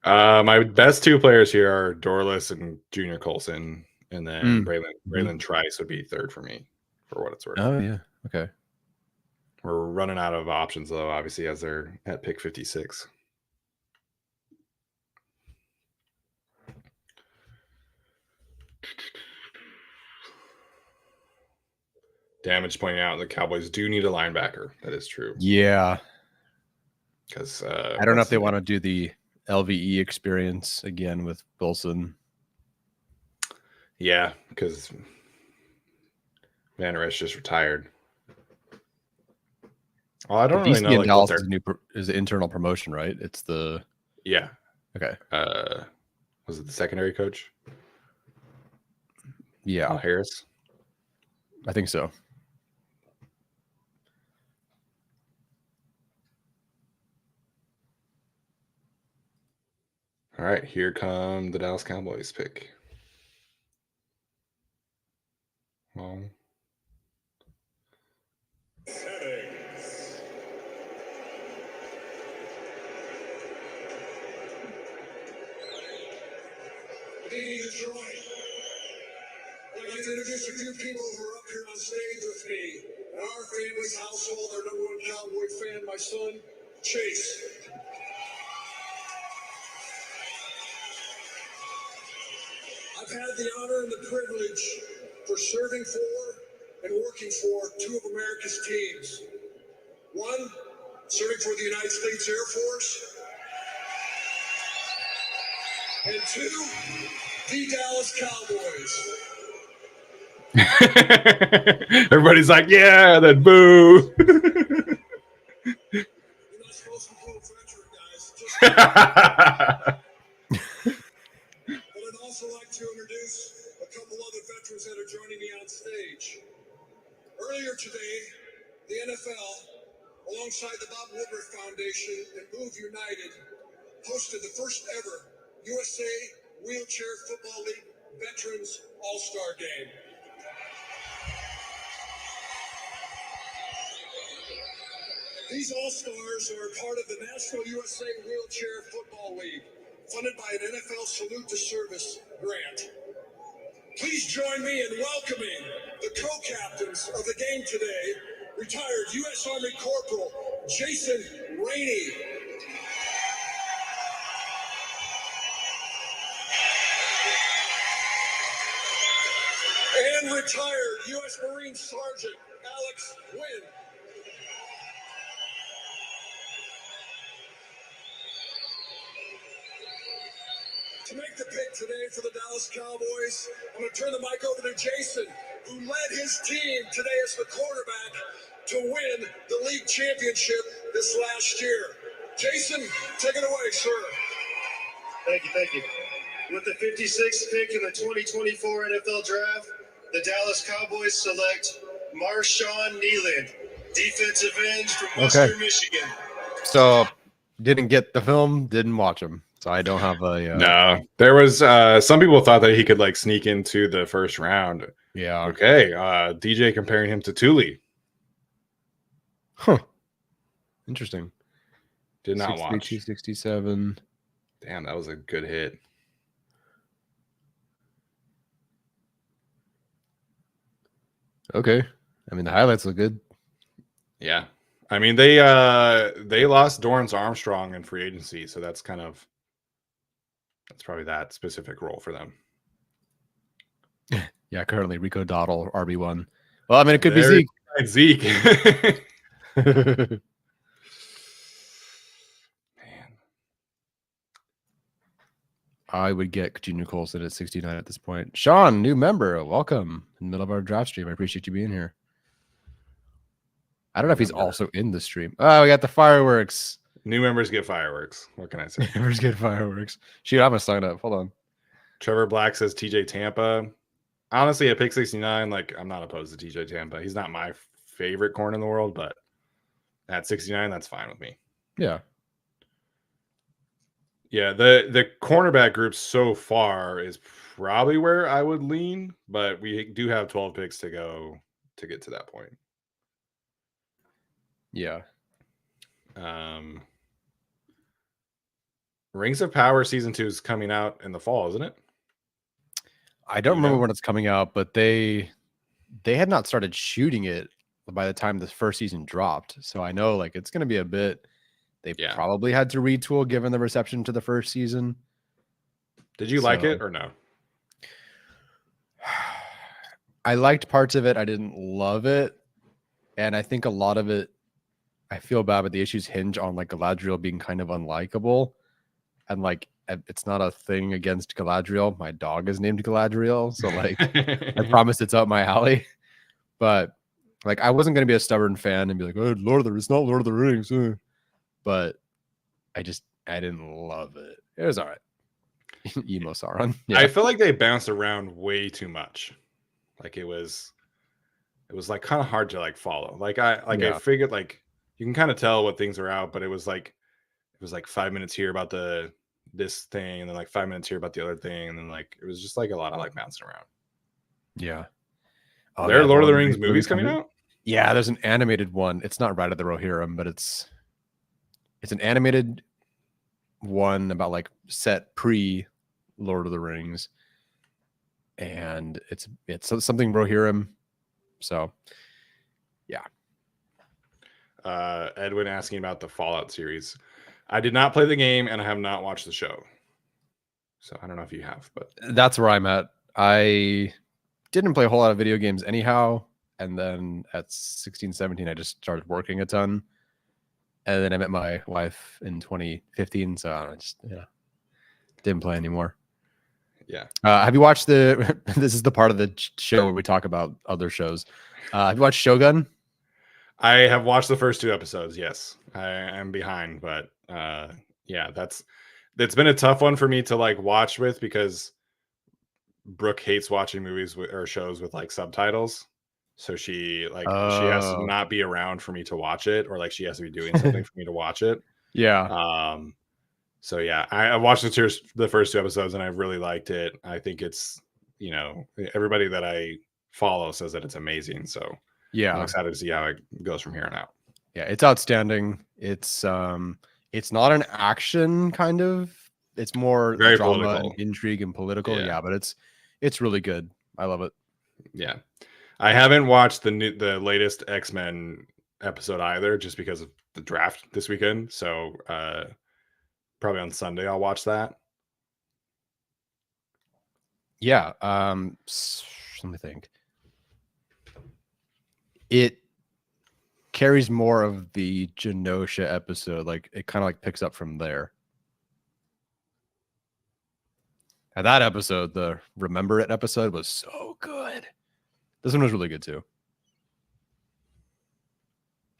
My best 2 players here are Dorless and Junior Colson, and then Braylon Trice would be 3rd for me, for what it's worth. Oh yeah, okay. We're running out of options though, obviously, as they're at pick 56. Damage pointing out the Cowboys do need a linebacker. That is true. Yeah. Because I don't know if they want to do the LVE experience again with Colson. Yeah, because Van Resch just retired. Well, I don't really know. Like, Dallas is an internal promotion, right? It's the Okay. Was it the secondary coach? Yeah, Harris. I think so. All right, here come the Dallas Cowboys pick. Well, Detroit. I'd like to introduce a few people who are up here on stage with me. In our family's household, our #1 Cowboy fan, my son, Chase. I've had the honor and the privilege for serving for and working for 2 of America's teams. One, serving for the United States Air Force. And 2, the Dallas Cowboys. everybody's like, yeah, then boo. You're not supposed to vote veteran, guys. But I'd also like to introduce a couple other veterans that are joining me on stage. Earlier today, the NFL, alongside the Bob Woodward Foundation and Move United, hosted the first ever USA Wheelchair Football League Veterans All-Star Game. These All-Stars are part of the National USA Wheelchair Football League, funded by an NFL Salute to Service grant. Please join me in welcoming the co-captains of the game today, retired U.S. Army Corporal Jason Rainey. And retired U.S. Marine Sergeant Alex Wynn. To make the pick today for the Dallas Cowboys, I'm going to turn the mic over to Jason, who led his team today as the quarterback to win the league championship this last year. Jason, take it away, sir. Thank you. With the 56th pick in the 2024 NFL Draft, the Dallas Cowboys select Marshawn Nealand, defensive end from Western Michigan. So didn't get the film, didn't watch him. So I don't have a No, there was some people thought that he could like sneak into the first round. yeah. Okay. DJ comparing him to Thule. Huh. Interesting. Did not watch. 267. Damn, that was a good hit. Okay. I mean, the highlights look good. Yeah. I mean, they lost Dorrance Armstrong in free agency, so that's probably that specific role for them. Yeah, currently Rico Dottle, RB1. Well, I mean, it could There be Zeke. Zeke. Man. I would get Junior Colson at 69 at this point. Sean, new member. Welcome in the middle of our draft stream. I appreciate you being here. I don't know if he's also in the stream. Oh, we got the fireworks. New members get fireworks. What can I say? Members get fireworks. Shoot, I'm going to sign up. Hold on. Trevor Black says TJ Tampa. Honestly, at pick 69, like I'm not opposed to TJ Tampa. He's not my favorite corner in the world, but at 69, that's fine with me. Yeah. Yeah, the cornerback group so far is probably where I would lean, but we do have 12 picks to go to get to that point. Yeah. Rings of Power season 2 is coming out in the fall, isn't it? I don't remember when it's coming out, but they had not started shooting it by the time the first season dropped. So I know like it's going to be a bit. They probably had to retool given the reception to the first season. Did you like it or no? I liked parts of it. I didn't love it. And I think a lot of it, I feel bad, but the issues hinge on like Galadriel being kind of unlikable. And like, it's not a thing against Galadriel. My dog is named Galadriel. So like, I promise it's up my alley. But like, I wasn't going to be a stubborn fan and be like, oh, it's not Lord of the Rings. But I didn't love it. It was all right. Emo Sauron. Yeah. I feel like they bounced around way too much. Like it was like kind of hard to like follow. I figured like you can kind of tell what things are out, but it was like 5 minutes here about this thing, and then like 5 minutes here about the other thing, and then like it was just like a lot of like bouncing around. Yeah. Oh, there are Lord of the Rings movies coming out? Yeah, there's an animated one. It's not Ride of the Rohirrim, but it's an animated one about like set pre Lord of the Rings, and it's something Rohirrim. So, yeah. Edwin asking about the Fallout series. I did not play the game, and I have not watched the show. So I don't know if you have, but that's where I'm at. I didn't play a whole lot of video games anyhow, and then at 16, 17, I just started working a ton. And then I met my wife in 2015, so I just didn't play anymore. Yeah. Have you watched this is the part of the show where we talk about other shows. Have you watched Shogun? I have watched the first 2 episodes. Yes, I am behind, but yeah, it's been a tough one for me to like watch with because Brooke hates watching movies or shows with like subtitles. So she has to not be around for me to watch it, or like she has to be doing something for me to watch it. Yeah. So yeah, I watched the first 2 episodes and I really liked it. I think it's, everybody that I follow says that it's amazing. So yeah, I'm excited to see how it goes from here on out. Yeah, it's outstanding. It's not an action kind of. It's more very drama political. And intrigue and political. Yeah, but it's really good. I love it. Yeah. I haven't watched the latest X-Men episode either, just because of the draft this weekend. So probably on Sunday I'll watch that. Yeah. Let me think. It carries more of the Genosha episode. Like it kind of like picks up from there. And that episode, the Remember It episode, was so good. This one was really good too.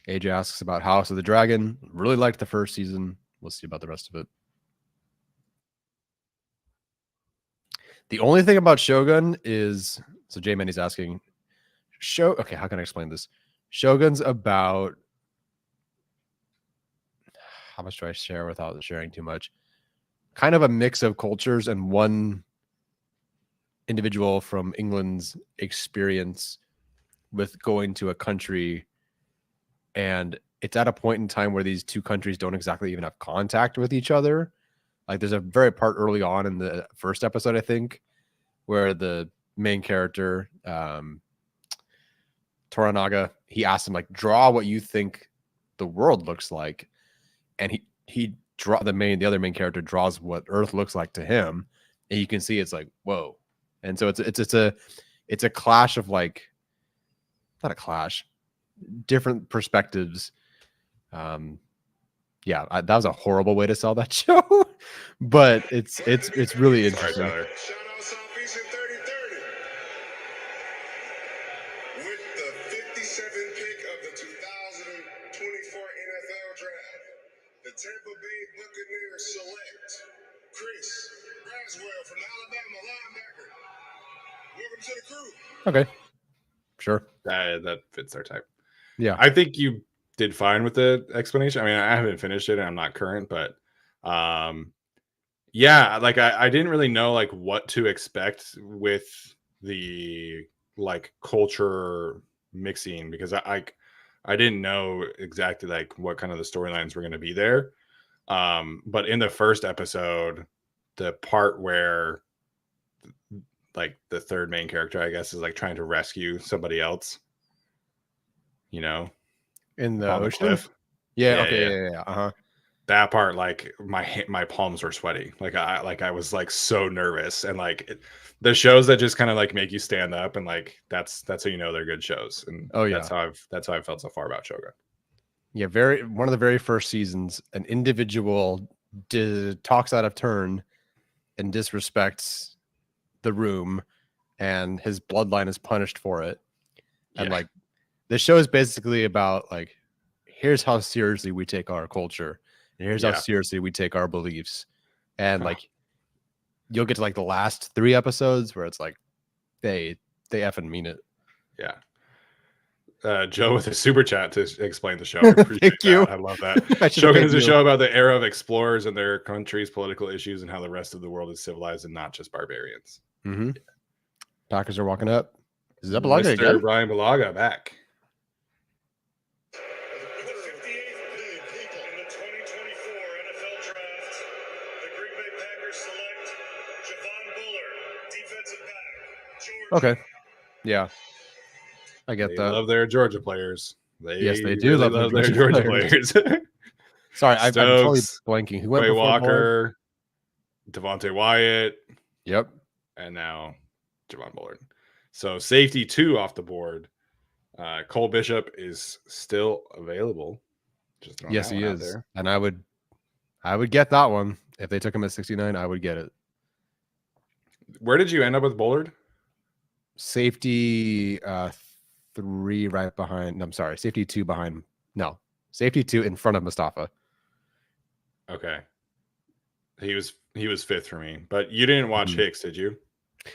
AJ asks about House of the Dragon. Really liked the first season. We'll see about the rest of it. The only thing about Shogun is, so J Manny's asking, okay, how can I explain this? Shogun's about, how much do I share without sharing too much? Kind of a mix of cultures and one individual from England's experience with going to a country, and it's at a point in time where these two countries don't exactly even have contact with each other. Like there's a very part early on in the first episode, I think, where the main character, Toranaga, he asked him like, draw what you think the world looks like. And the other main character draws what Earth looks like to him. And you can see it's like, whoa. And so it's a clash of like, not a clash, different perspectives. Yeah, that was a horrible way to sell that show, but it's really interesting. Sorry, Shout out Southeast in 3030. With the 57th pick of the 2024 NFL Draft, the Tampa Bay Buccaneers select Chris Braswell from Alabama linebacker. Welcome to the crew. Okay, sure. That fits our type. Yeah, I think you did fine with the explanation. I mean, I haven't finished it and I'm not current, but yeah, like I didn't really know like what to expect with the like culture mixing, because I didn't know exactly like what kind of the storylines were going to be there. But in the first episode, the part where like the third main character, I guess, is like trying to rescue somebody else, you know, in the on the ocean. cliff. Yeah, Yeah, okay, yeah. Uh-huh. That part, like my palms were sweaty. Like I was like so nervous, and like the shows that just kind of like make you stand up, and like that's how you know they're good shows. And Oh, yeah. that's how I've felt so far about Shogun. Yeah, one of the very first seasons, an individual talks out of turn and disrespects the room, and his bloodline is punished for it. And like the show is basically about like, here's how seriously we take our culture, and here's how seriously we take our beliefs. And like you'll get to like the last 3 episodes where it's like they effing mean it. Yeah. Joe with a super chat to explain the show. I appreciate Thank you. that. I love that. Shogun is a show about the era of explorers and their country's political issues, and how the rest of the world is civilized and not just barbarians. Mm-hmm. Packers are walking up. Is that Balaga Mr. again? Brian Balaga back. With the 58th pick in the 2024 NFL Draft, the Green Bay Packers select Javon Bullard, defensive back, Georgia. Okay. Yeah. I get They that. love their Georgia players. Yes, they do really love their Georgia players. Sorry, I'm totally Stokes, blanking. Who went Quay before Bullard? Walker, Devontae Wyatt, Yep. and now Javon Bullard. So safety 2 off the board. Cole Bishop is still available. Just throwing Yes, that he one out is. there. And I would get that one. If they took him at 69, I would get it. Where did you end up with Bullard? Safety 3 right behind. I'm sorry, safety 2 behind. No, safety 2 in front of Mustafa. Okay. He was 5th for me, but you didn't watch Hicks, did you?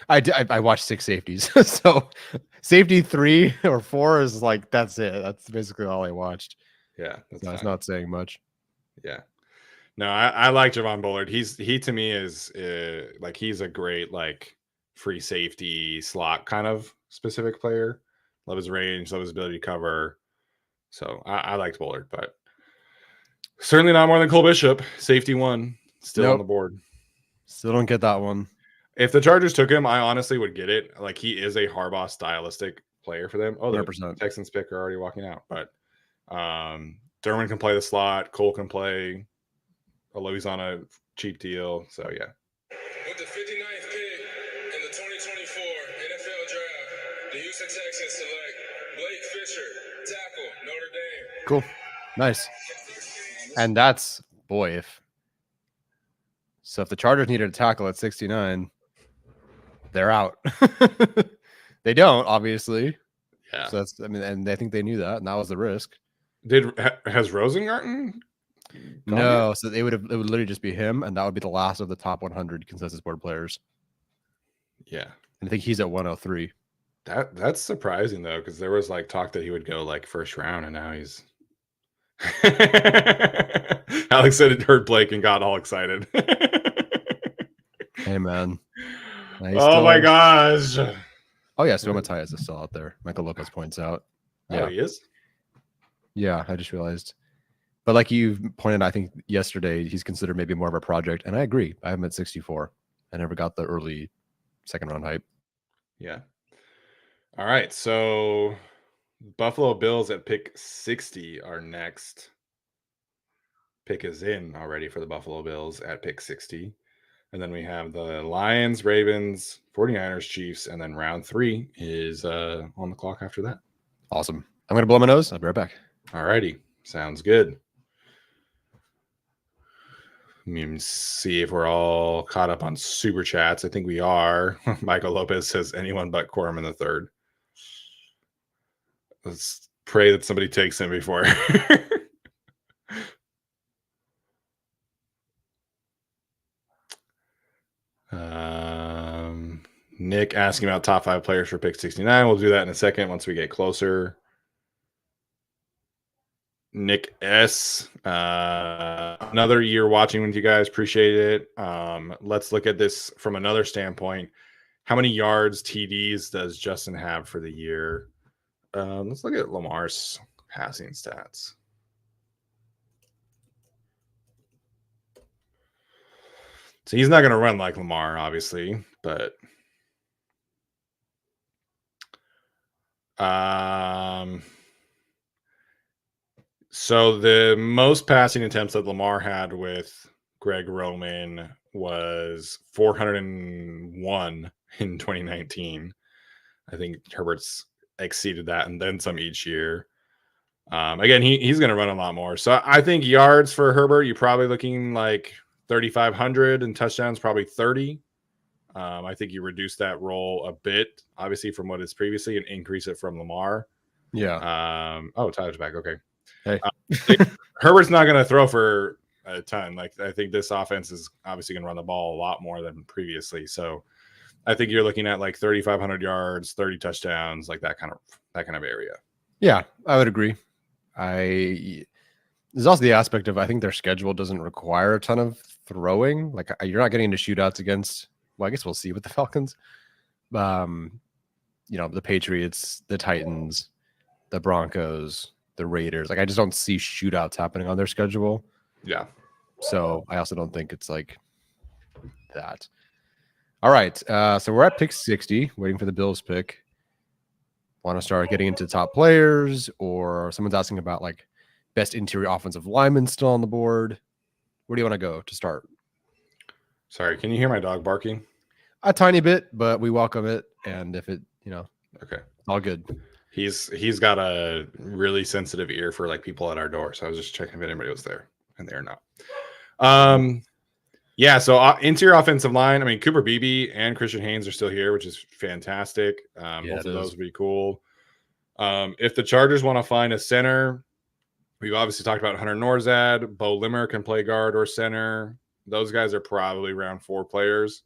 I watched 6 safeties. So safety 3 or 4 is like, that's it. That's basically all I watched. Yeah, That's not saying much. Yeah. No, I like Javon Bullard. He to me is like he's a great like free safety slot kind of specific player. Love his range, love his ability to cover. So I liked Bullard, but certainly not more than Cole Bishop. Safety 1 still on the board. Still don't get that one. If the Chargers took him, I honestly would get it. Like he is a Harbaugh stylistic player for them. Oh, the 100%. Texans pick are already walking out, but Derwin can play the slot. Cole can play. Aloy's on a cheap deal, so yeah. With the 59th pick in the 2024 NFL Draft, the Houston Texans select Blake Fisher, tackle, Notre Dame. Cool. Nice. And that's, boy, if the Chargers needed a tackle at 69, they're out. They don't, obviously. Yeah. So that's, I mean, and I think they knew that, and that was the risk. Has Rosengarten? No, so it would literally just be him, and that would be the last of the top 100 consensus board players. Yeah. And I think he's at 103. That's surprising though, because there was like talk that he would go like first round, and now he's Alex said it heard Blake and got all excited. Hey man. Oh my gosh. Oh yeah, so Matthias is still out there. Michael Lopez points out. Yeah, he is. Yeah, I just realized. But like you pointed, I think yesterday he's considered maybe more of a project, and I agree. I have him at 64. I never got the early second round hype. Yeah. All right, so Buffalo Bills at pick 60. Our next pick is in already for the Buffalo Bills at pick 60. And then we have the Lions, Ravens, 49ers, Chiefs, and then round 3 is on the clock after that. Awesome. I'm going to blow my nose. I'll be right back. All righty. Sounds good. Let me see if we're all caught up on super chats. I think we are. Michael Lopez says anyone but Corum in the third. Let's pray that somebody takes him before. Nick asking about top 5 players for pick 69. We'll do that in a second once we get closer. Nick S. Another year watching with you guys. Appreciate it. Let's look at this from another standpoint. How many yards, TDs does Justin have for the year? Let's look at Lamar's passing stats. So he's not going to run like Lamar, obviously, but so the most passing attempts that Lamar had with Greg Roman was 401 in 2019. I think Herbert's exceeded that and then some each year. Again, he's going to run a lot more. So I think yards for Herbert, you're probably looking like 3,500, and touchdowns probably 30. I think you reduce that role a bit, obviously, from what is previously, and increase it from Lamar. Yeah. Tyler's back. Okay. Hey. Herbert's not going to throw for a ton. Like, I think this offense is obviously going to run the ball a lot more than previously. So I think you're looking at like 3,500 yards, 30 touchdowns, like that kind of area. Yeah, I would agree. There's also the aspect of I think their schedule doesn't require a ton of throwing. Like you're not getting into shootouts against. Well, I guess we'll see with the Falcons. The Patriots, the Titans, the Broncos, the Raiders. Like I just don't see shootouts happening on their schedule. Yeah. So I also don't think it's like that. All right. So we're at pick 60, waiting for the Bills pick. Want to start getting into top players, or someone's asking about like best interior offensive lineman still on the board. Where do you want to go to start? Sorry, can you hear my dog barking? A tiny bit, but we welcome it. And if it, okay, all good. He's got a really sensitive ear for like people at our door. So I was just checking if anybody was there, and they're not. Yeah. So interior offensive line. I mean, Cooper Beebe and Christian Haynes are still here, which is fantastic. Both of those would be cool. If the Chargers want to find a center, we've obviously talked about Hunter Norzad. Bo Limmer can play guard or center. Those guys are probably round 4 players.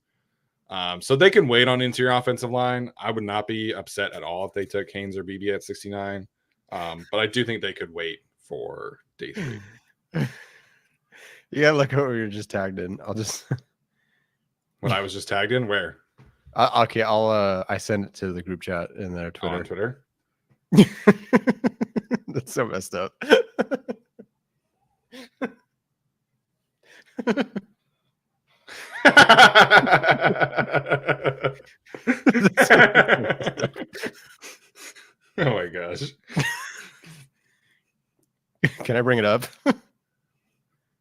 So they can wait on interior offensive line. I would not be upset at all if they took Haynes or Beebe at 69. But I do think they could wait for day 3. Yeah, look what we were just tagged in. I'll just when I was just tagged in, where? Okay, I send it to the group chat in their Twitter. On Twitter. That's so messed up. Oh my gosh. Can I bring it up?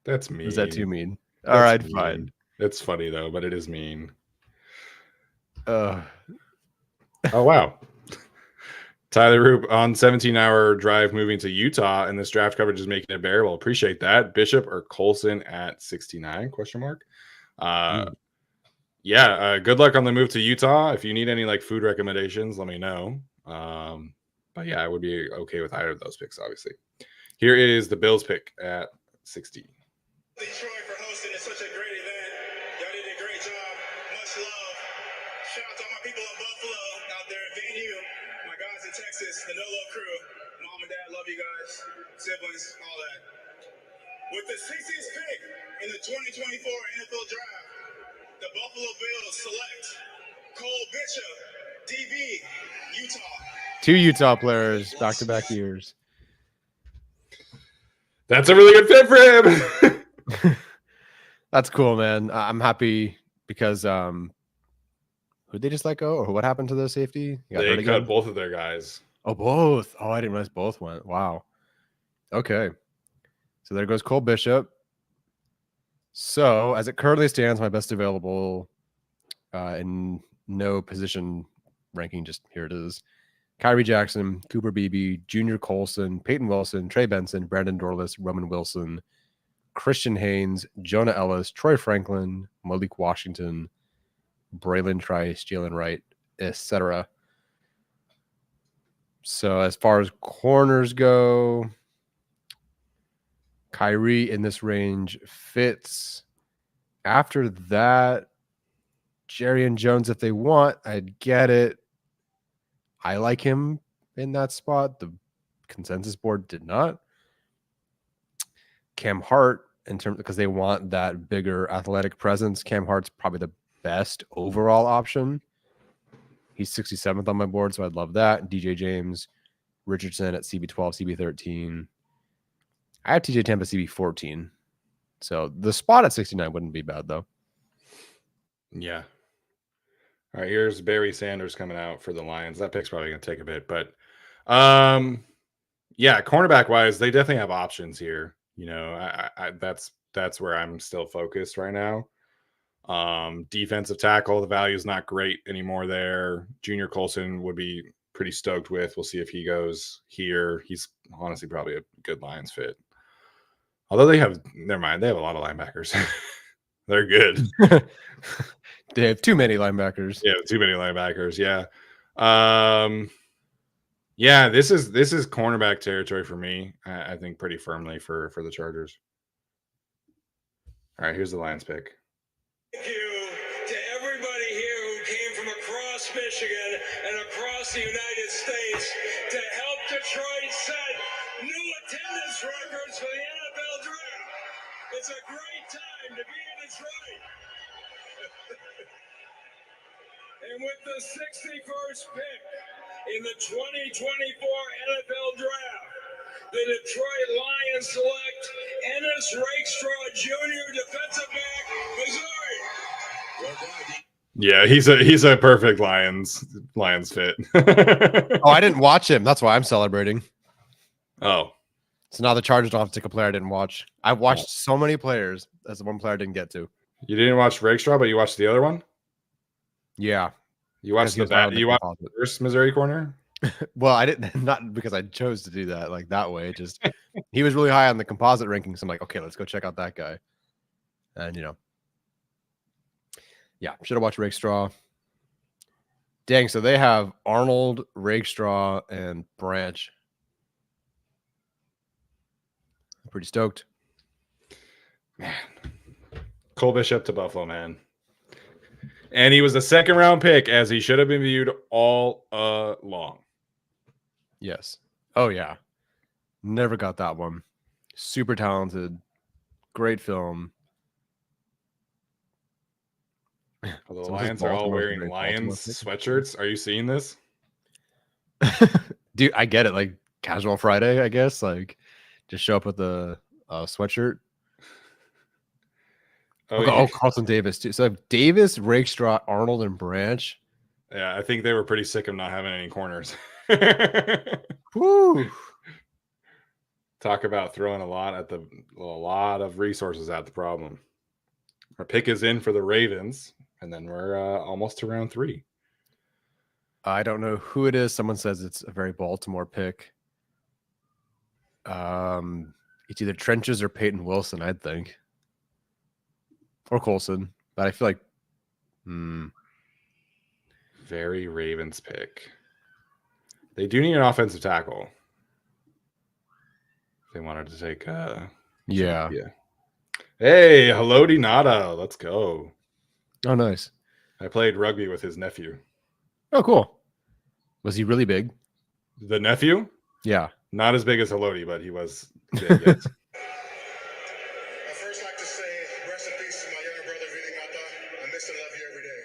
That's mean. Is that too mean? That's All right, mean. fine. It's funny though, but it is mean. Uh, Oh wow. Tyler Roop on 17-hour drive moving to Utah, and this draft coverage is making it bearable. Appreciate that. Bishop or Colson at 69? Question mark. Yeah. Good luck on the move to Utah. If you need any like food recommendations, let me know. But yeah, I would be okay with either of those picks. Obviously, here is the Bills pick at 60. Detroit for hosting. It's such a great event. Y'all did a great job. Much love. Shout out to all my people in Buffalo out there at venue. My guys in Texas, the No-Lo crew. Mom and dad, love you guys. Siblings, all that. With the 60th pick in the 2024 NFL Draft, the Buffalo Bills select Cole Bishop, DB, Utah. 2 Utah players, back-to-back years. That's a really good fit for him. That's cool, man. I'm happy because who'd they just let go, or what happened to their safety? They cut both of their guys. Oh, both. Oh, I didn't realize both went. Wow. Okay. So there goes Cole Bishop. So as it currently stands, my best available in no position ranking, just here it is. Kyrie Jackson, Cooper Beebe, Junior Colson, Peyton Wilson, Trey Benson, Brandon Dorless, Roman Wilson, Christian Haynes, Jonah Ellis, Troy Franklin, Malik Washington, Braylon Trice, Jalen Wright, etc. So as far as corners go, Kyrie in this range fits. After that, Jerry and Jones, if they want, I'd get it. I like him in that spot. The consensus board did not. Cam Hart, in terms because they want that bigger athletic presence. Cam Hart's probably the best overall option. He's 67th on my board, so I'd love that. DJ James, Richardson at CB12, CB13. I have TJ Tampa CB14. So the spot at 69 wouldn't be bad, though. Yeah. All right, here's Barry Sanders coming out for the Lions. That pick's probably going to take a bit, but yeah, cornerback wise, they definitely have options here. You know, that's where I'm still focused right now. Defensive tackle, the value is not great anymore there. Junior Colson would be pretty stoked with. We'll see if he goes here. He's honestly probably a good Lions fit. Although they have, never mind, they have a lot of linebackers. They're good. They have too many linebackers. Yeah, too many linebackers. Yeah. Yeah, this is cornerback territory for me. I think pretty firmly for the Chargers. All right, here's the Lions pick. Thank you to everybody here who came from across Michigan and across the United States to help Detroit set new attendance records for the NFL Draft. It's a great time to be in Detroit. And with the 61st pick in the 2024 NFL Draft, the Detroit Lions select Ennis Rakestraw Jr., defensive back, Missouri. Yeah, he's a perfect Lions fit. Oh, I didn't watch him. That's why I'm celebrating. Oh. So now the Chargers don't have to take a player I didn't watch. I've watched so many players. That's the one player I didn't get to. You didn't watch Rakestraw, but you watched the other one? Yeah. You watched the first Missouri corner? Well, I didn't, not because I chose to do that like that way. Just he was really high on the composite rankings. So I'm like, okay, let's go check out that guy. And yeah, should have watched Rakestraw. Dang, so they have Arnold, Rakestraw, and Branch. I'm pretty stoked. Man. Cole Bishop to Buffalo, man. And he was a second round pick, as he should have been viewed all along. Yes. Oh, yeah. Never got that one. Super talented. Great film. Although the Lions are all wearing Lions sweatshirts. Are you seeing this? Dude, I get it. Like casual Friday, I guess. Like just show up with a sweatshirt. Oh, Carlton Davis too. So I have Davis, Rakestraw, Arnold, and Branch. Yeah, I think they were pretty sick of not having any corners. Woo. Talk about throwing a lot of resources at the problem. Our pick is in for the Ravens, and then we're almost to round 3. I don't know who it is. Someone says it's a very Baltimore pick. It's either Trenches or Peyton Wilson, I'd think, or Colson. But I feel like, very Ravens pick. They do need an offensive tackle. They wanted to take. yeah. Hey, hello, Nada. Let's go. Oh, nice. I played rugby with his nephew. Oh, cool. Was he really big? The nephew? Yeah. Not as big as Haloti, but he was big, yes. I first like to say rest in peace to my younger brother, Vinny Mata. I miss and love you every day.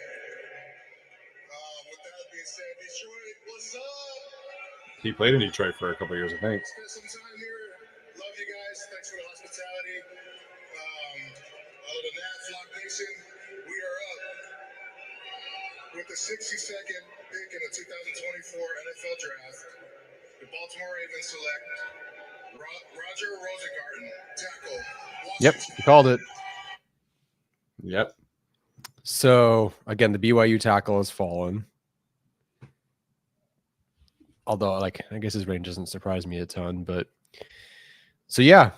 With that being said, Detroit, what's up? He played in Detroit for a couple of years, I think. Spent some time here. Love you guys. Thanks for the hospitality. Other than that, Flock Nation, we are up with the 62nd pick in the 2024 NFL Draft. The Baltimore Ravens select Roger Rosengarten, tackle. Yep. You called it. Yep. So again, the BYU tackle has fallen. Although, like, I guess his range doesn't surprise me a ton, but so yeah,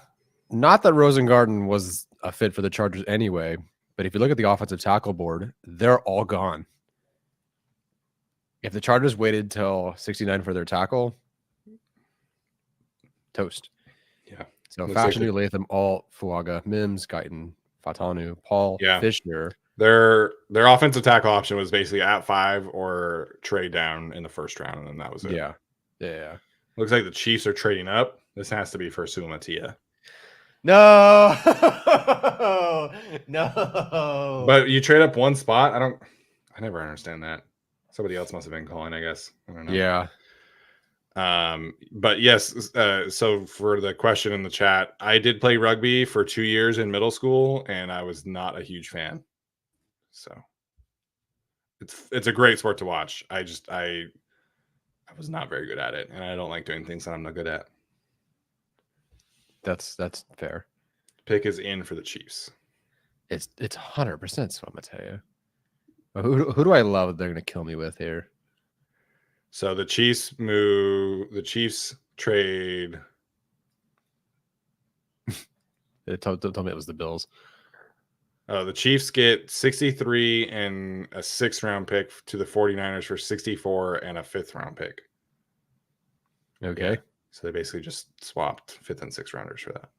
not that Rosengarten was a fit for the Chargers anyway, but if you look at the offensive tackle board, they're all gone. If the Chargers waited till 69 for their tackle, toast. Yeah. So Looks Fashanu, like Latham, Alt, Fuaga, Mims, Guyton, Fatanu, Paul, Yeah. Fisher. Their offensive tackle option was basically at 5 or trade down in the first round, and then that was it. Yeah. Looks like the Chiefs are trading up. This has to be for Sumatia. No. No. But you trade up one spot. I never understand that. Somebody else must have been calling, I guess. I don't know. Yeah. But yes, so for the question in the chat, I did play rugby for 2 years in middle school, and I was not a huge fan. So it's a great sport to watch. I was not very good at it, and I don't like doing things that I'm not good at. That's fair. Pick is in for the Chiefs. It's 100%. So I'm gonna tell you. But who do I love that they're gonna kill me with here? So the Chiefs move. The Chiefs trade. They told me it was the Bills. The Chiefs get 63 and a 6th round pick to the 49ers for 64 and a 5th round pick. Okay. Yeah. So they basically just swapped 5th and 6th rounders for that.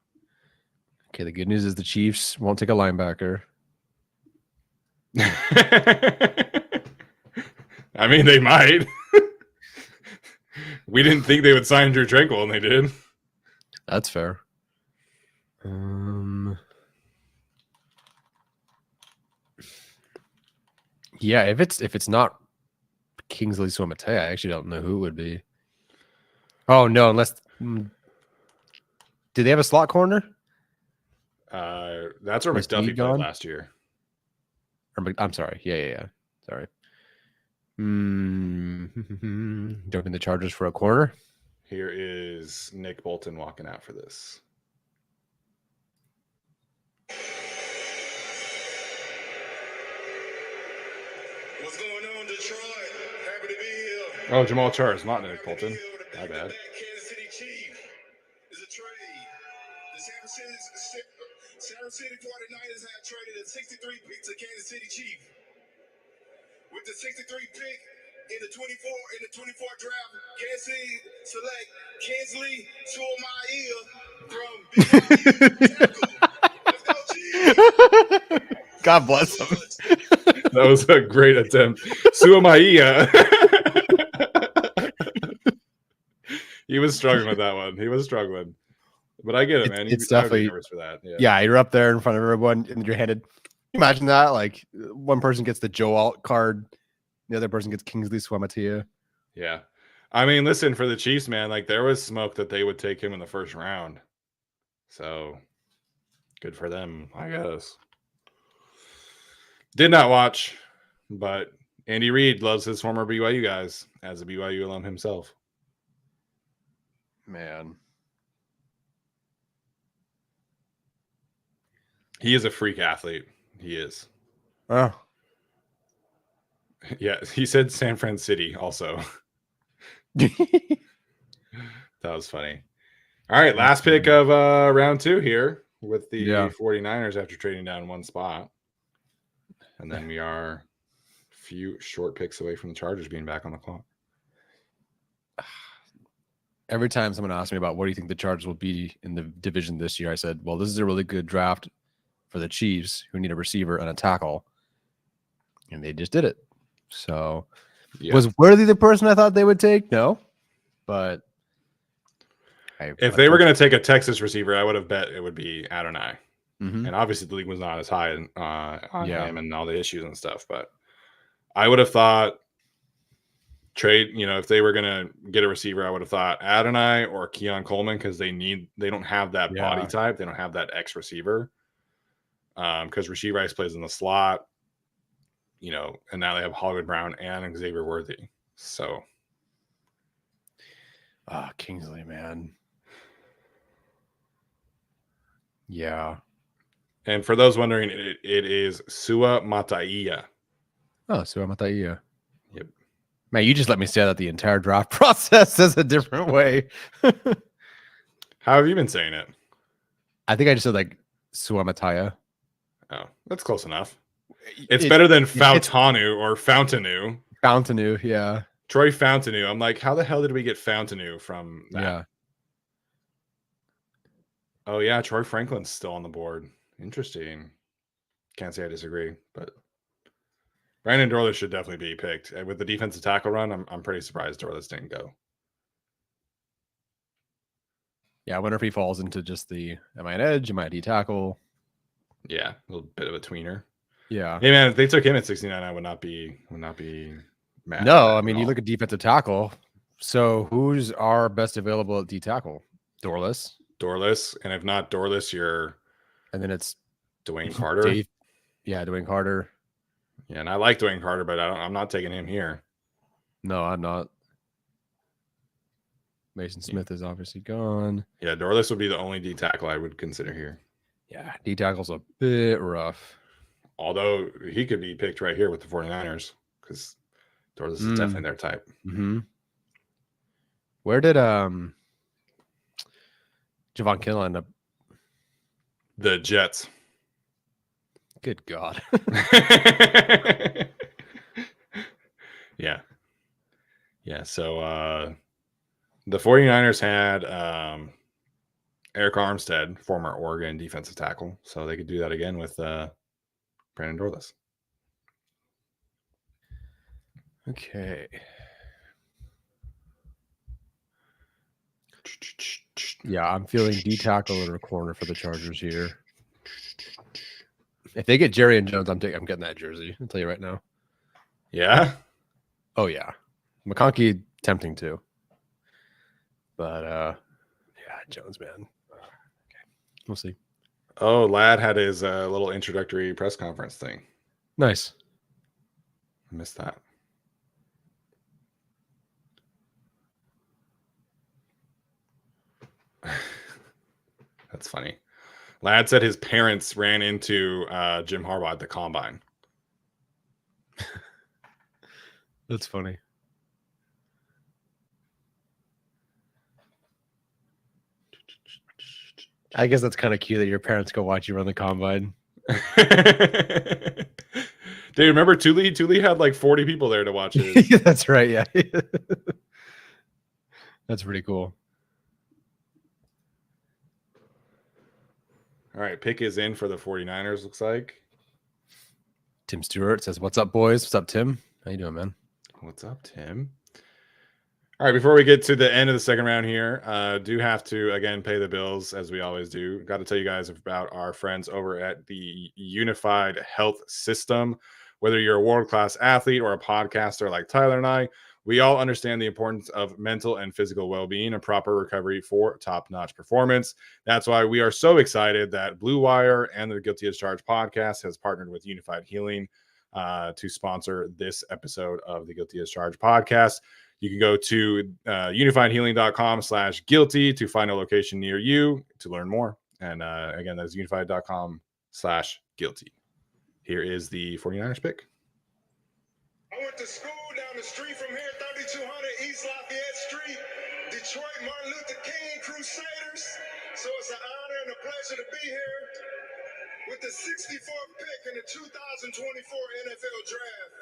Okay. The good news is the Chiefs won't take a linebacker. I mean, they might. We didn't think they would sign Drew Tranquil, and they did. That's fair. Yeah, if it's not Kingsley Suamataia, I actually don't know who it would be. Oh no, unless do they have a slot corner? That's where Was McDuffie he played gone? last year. I'm sorry. Yeah. Sorry. Jumping the Chargers for a corner. Here is Nick Bolton walking out for this. What's going on, Detroit? Happy to be here. Oh, Jamal Charles, not Nick Bolton. My bad. Kansas City Chief is a trade. The San City 49ers have traded a 63 pick to Kansas City Chief. With the 63 pick in the 24 draft, Kansas City select Kingsley Suamataia from BYU. Let's go, Chiefs! God bless him. That was a great attempt. Suamataia. He was struggling with that one. He was struggling. But I get it, man. It's I would be definitely nervous for that. Yeah, you're up there in front of everyone and you're handed. Imagine that. Like one person gets the Joe Alt card, the other person gets Kingsley Suamataia. Yeah. I mean, listen, for the Chiefs, man, like there was smoke that they would take him in the first round. So good for them, I guess. Did not watch, but Andy Reid loves his former BYU guys as a BYU alum himself. Man. He is a freak athlete. He is. Oh. Yeah, he said San Fran City also. That was funny. All right, last pick of round 2 here with the 49ers after trading down one spot. And then we are a few short picks away from the Chargers being back on the clock. Every time someone asks me about what do you think the Chargers will be in the division this year, I said, well, this is a really good draft for the Chiefs who need a receiver and a tackle. And they just did it. So was Worthy the person I thought they would take? No. But if they were going to take a Texas receiver, I would have bet it would be Adonai. Mm-hmm. And obviously the league was not as high on him and all the issues and stuff. But I would have thought trade, if they were going to get a receiver, I would have thought Adonai or Keon Coleman because they don't have that body type. They don't have that X receiver. Because Rasheed Rice plays in the slot, and now they have Hollywood Brown and Xavier Worthy. So, Kingsley, man. Yeah. And for those wondering, it is Sua Mataia. Oh, Sua Mataia. Yep. Man, you just let me say that the entire draft process is a different way. How have you been saying it? I think I just said like Sua Mataia. Oh, that's close enough. It's better than Fautanu or Fountainu. Fountainu, yeah. Troy Fountainu. I'm like, how the hell did we get Fountainu from that? Yeah. Oh, yeah. Troy Franklin's still on the board. Interesting. Can't say I disagree, but Brandon Dorlus should definitely be picked. And with the defensive tackle run, I'm pretty surprised Dorlus didn't go. Yeah, I wonder if he falls into just am I an edge? Am I a D tackle? Yeah, a little bit of a tweener. Yeah. Hey man, if they took him at 69, I would not be mad. No, I mean you look at defensive tackle. So who's our best available at D tackle? Dorlus, and if not Dorlus, and then it's Dwayne Carter. Dwayne Carter. Yeah, and I like Dwayne Carter, but I'm not taking him here. No, I'm not. Mason Smith is obviously gone. Yeah, Dorlus would be the only D tackle I would consider here. Yeah, D tackle's a bit rough. Although he could be picked right here with the 49ers because Dorlus is definitely their type. Mm-hmm. Where did Javon Kinlaw end up? The Jets. Good God. Yeah. So the 49ers had Eric Armstead, former Oregon defensive tackle. So they could do that again with Brandon Dorlus. Okay. Yeah, I'm feeling D tackle or a corner for the Chargers here. If they get Jerry and Jones, I'm getting that jersey. I'll tell you right now. Yeah. Oh yeah, McConkey tempting too. But yeah, Jones, man. Okay, we'll see. Oh, Ladd had his little introductory press conference thing. Nice. I missed that. That's funny. Ladd said his parents ran into Jim Harbaugh at the combine. That's funny. I guess that's kind of cute that your parents go watch you run the combine. Dude, remember Thule? Thule had like 40 people there to watch it. That's right. Yeah. That's pretty cool. All right. Pick is in for the 49ers, looks like. Tim Stewart says, "What's up, boys? What's up, Tim? How you doing, man?" What's up, Tim? All right, before we get to the end of the second round here, do have to, again, pay the bills, as we always do. Got to tell you guys about our friends over at the Unified Health System. Whether you're a world-class athlete or a podcaster like Tyler and I, we all understand the importance of mental and physical well-being and proper recovery for top-notch performance. That's why we are so excited that Blue Wire and the Guilty as Charged podcast has partnered with Unified Healing to sponsor this episode of the Guilty as Charged podcast. You can go to unifiedhealing.com/guilty to find a location near you to learn more. And again, that's unified.com/guilty. Here is the 49ers pick. I went to school down the street from here, 3200 East Lafayette Street, Detroit, Martin Luther King Crusaders. So it's an honor and a pleasure to be here with the 64th pick in the 2024 NFL Draft.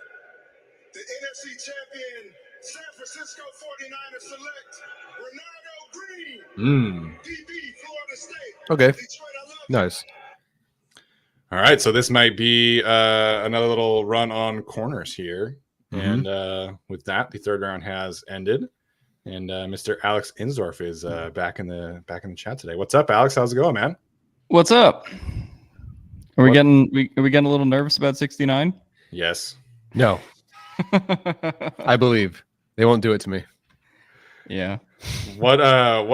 The NFC champion San Francisco 49ers select Renardo Green, DB, Florida State. Okay. Detroit, I love Nice. All right, so this might be another little run on corners here. And with that, the third round has ended. And Mr. Alex Insdorf is back in the chat today. What's up, Alex? How's it going, man? What's up? Are we getting a little nervous about 69? Yes. No, I believe they won't do it to me. Yeah. What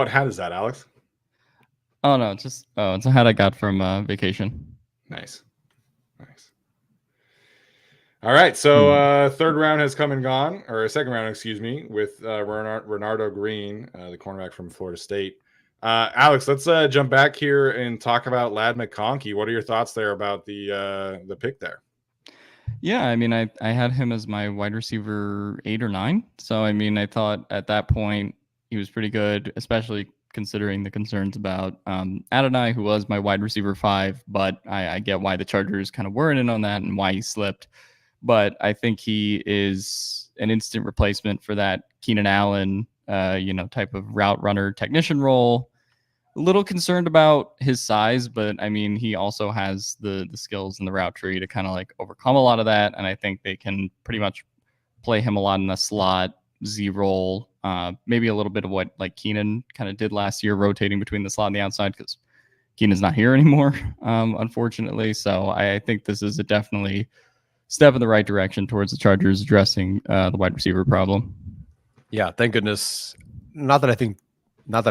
hat is that, Alex? Oh no, it's a hat I got from vacation. Nice. All right, so third round has come and gone, or second round, excuse me, with Renardo Green, the cornerback from Florida State. Alex, let's jump back here and talk about Lad McConkey. What are your thoughts there about the pick there? Yeah, I mean, I had him as my wide receiver 8 or 9. So I mean, I thought at that point he was pretty good, especially considering the concerns about Adonai, who was my wide receiver 5. But I get why the Chargers kind of weren't in on that and why he slipped. But I think he is an instant replacement for that Keenan Allen, type of route runner technician role. A little concerned about his size, but I mean, he also has the skills in the route tree to kind of like overcome a lot of that. And I think they can pretty much play him a lot in the slot, Z role, maybe a little bit of what like Keenan kind of did last year, rotating between the slot and the outside because Keenan's not here anymore, unfortunately. So I think this is a definitely step in the right direction towards the Chargers addressing the wide receiver problem. Yeah, thank goodness. Not that I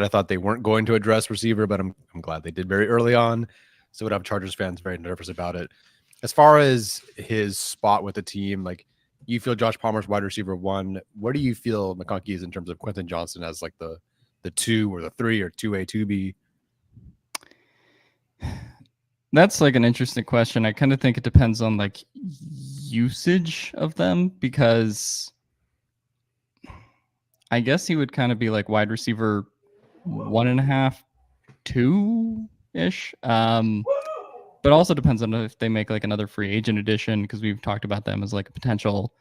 thought they weren't going to address receiver, but I'm glad they did very early on. So would have Chargers fans very nervous about it. As far as his spot with the team, like you feel Josh Palmer's wide receiver 1. Where do you feel McConkey is in terms of Quentin Johnson as like the 2 or the 3 or 2A, 2B? That's like an interesting question. I kind of think it depends on like usage of them because I guess he would kind of be like wide receiver 1.5, 2-ish. But also depends on if they make like another free agent edition because we've talked about them as like a potential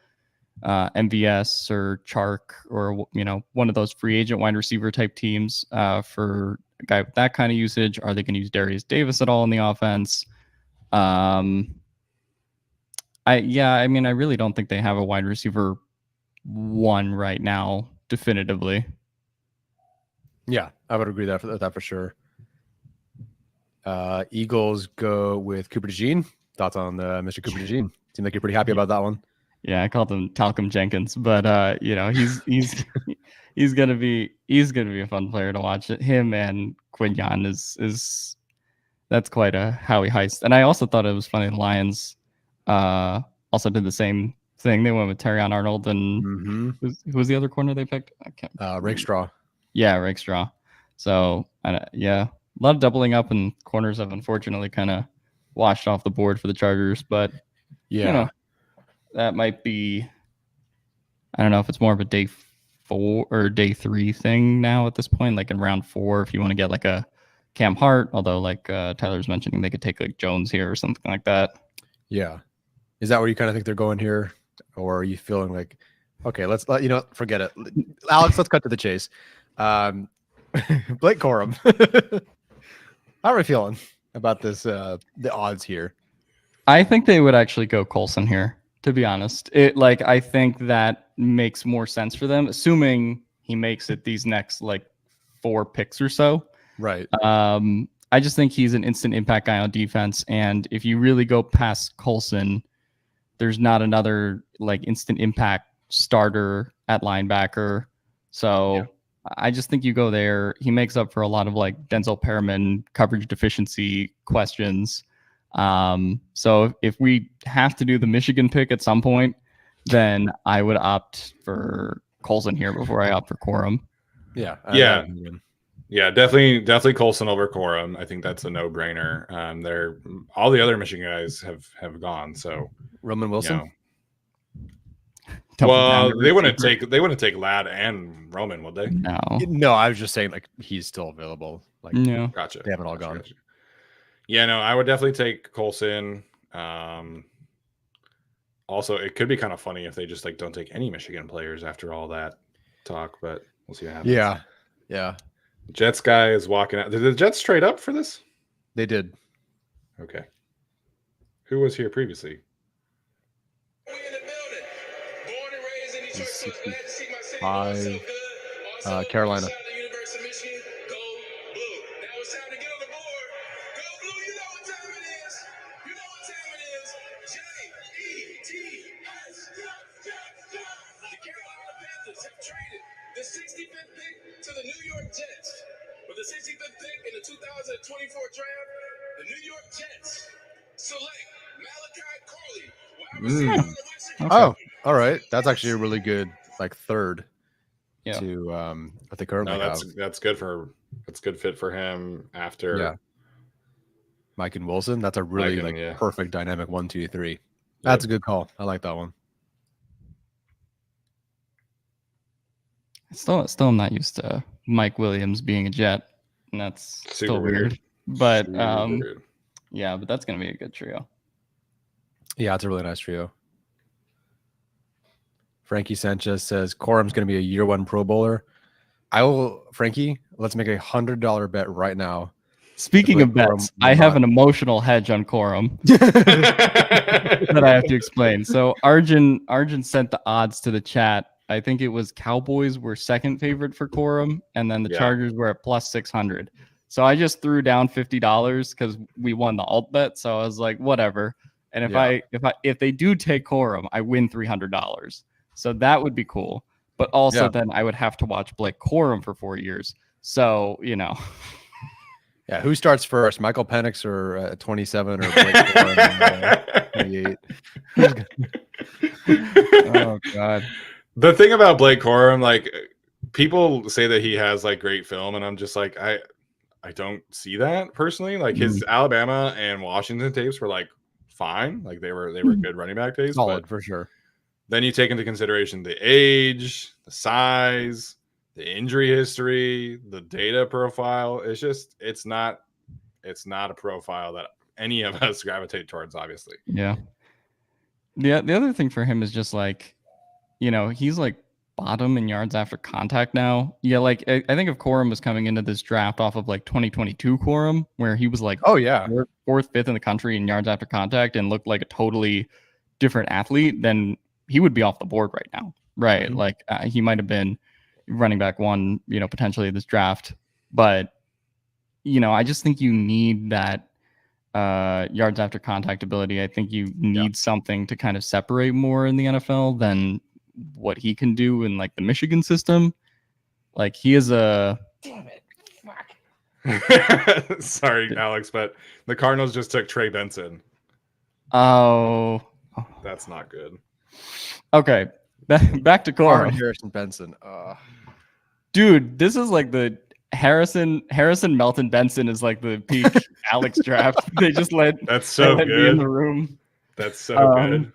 MVS or Chark or one of those free agent wide receiver type teams for a guy with that kind of usage. Are they going to use Darius Davis at all in the offense? I really don't think they have a wide receiver 1 right now definitively. Yeah, I would agree that for sure. Eagles go with Cooper DeJean. Thoughts on Mr. Cooper DeJean? Seemed like you're pretty happy about that one. Yeah, I called him Talcum Jenkins, but he's gonna be a fun player to watch. Him and Quinyon is that's quite a Howie heist. And I also thought it was funny the Lions also did the same thing. They went with Terrion Arnold and who was the other corner they picked? I can't. Rakestraw. Yeah, Rakestraw. So a lot of doubling up, and corners have unfortunately kind of washed off the board for the Chargers. But that might be. I don't know if it's more of a day 4 or day 3 thing now at this point, like in round 4, if you want to get like a Cam Hart, although like Tyler's mentioning they could take like Jones here or something like that. Yeah. Is that where you kind of think they're going here? Or are you feeling like, okay, let's forget it. Alex, let's cut to the chase. Blake Corum. How are we feeling about this, the odds here? I think they would actually go Colson here, to be honest. I think that makes more sense for them, assuming he makes it these next like 4 picks or so. Right. I just think he's an instant impact guy on defense. And if you really go past Colson, there's not another like instant impact starter at linebacker. So I just think you go there. He makes up for a lot of like Denzel Perriman coverage deficiency questions. So if we have to do the Michigan pick at some point, then I would opt for Colson here before I opt for Corum. Yeah. Yeah. Yeah, definitely Colson over Corum. I think that's a no-brainer. They're all the other Michigan guys have gone. So Roman Wilson. Well, they wouldn't take Ladd and Roman, would they? No, I was just saying like he's still available. Like, no, gotcha. They haven't all gone. Gotcha. Yeah, no, I would definitely take Colson. Also, it could be kind of funny if they just like don't take any Michigan players after all that talk, but we'll see what happens. Yeah. Jets guy is walking out. Did the Jets trade up for this? They did. Okay. Who was here previously? Carolina. The 65th pick to the New York Jets. With the 65th pick in the 2024 draft, the New York Jets select Malachi Corley. Oh, all right. That's actually a really good like third to what they currently have. That's good fit for him after Mike and Wilson. That's a really perfect dynamic 1, 2, 3. That's a good call. I like that one. Still am not used to Mike Williams being a Jet, and that's still weird. But yeah, but that's gonna be a good trio. Yeah, it's a really nice trio. Frankie Sanchez says Corum's gonna be a year 1 Pro Bowler. Frankie, let's make $100 bet right now. Speaking of bets, I have an emotional hedge on Corum that I have to explain. So Arjun sent the odds to the chat. I think it was Cowboys were second favorite for Corum, and then the Chargers were at plus 600. So I just threw down $50 because we won the alt bet. So I was like, whatever. And if they do take Corum, I win $300. So that would be cool. But also then I would have to watch Blake Corum for 4 years. So, you know. Yeah, who starts first, Michael Penix or 27 or Blake Corum 28? Oh God. The thing about Blake Corum, like people say that he has like great film, and I'm just like, I don't see that personally. Like his Alabama and Washington tapes were like fine, like they were good running back tapes, solid for sure. Then you take into consideration the age, the size, the injury history, the data profile. It's not a profile that any of us gravitate towards, obviously. Yeah. The other thing for him is just like, you know, he's like bottom in yards after contact now. Yeah, like I think if Corum was coming into this draft off of like 2022 Corum, where he was like, fourth, fifth in the country in yards after contact and looked like a totally different athlete, then he would be off the board right now, right? Mm-hmm. Like he might have been running back 1, you know, potentially this draft, but you know, I just think you need that yards after contact ability. I think you need something to kind of separate more in the NFL than what he can do in like the Michigan system. Like he is a damn it, fuck. Sorry, Alex, but the Cardinals just took Trey Benson. Oh, that's not good. Okay, back to Corum. Harrison Benson. Dude, this is like the Harrison Melton Benson is like the peak Alex draft. They just let me in the room. That's so good.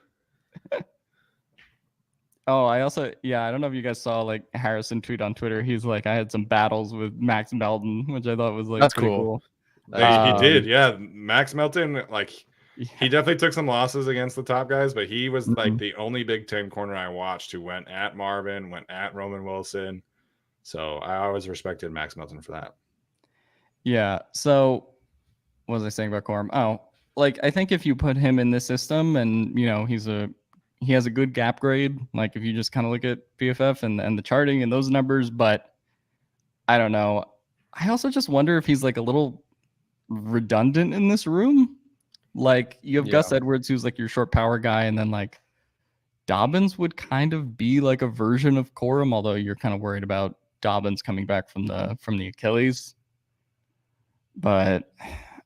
Oh, I also, I don't know if you guys saw like Harrison tweet on Twitter. He's like, I had some battles with Max Melton, which I thought was like that's pretty cool. He did, Max Melton, like he definitely took some losses against the top guys, but he was like the only Big Ten corner I watched who went at Marvin, went at Roman Wilson. So I always respected Max Melton for that. Yeah. So what was I saying about Corum? Oh, like I think if you put him in this system and, you know, he has a good gap grade, like if you just kind of look at PFF and the charting and those numbers, but I don't know. I also just wonder if he's like a little redundant in this room. Like you have Gus Edwards, who's like your short power guy, and then like Dobbins would kind of be like a version of Corum, although you're kind of worried about Dobbins coming back from the Achilles. But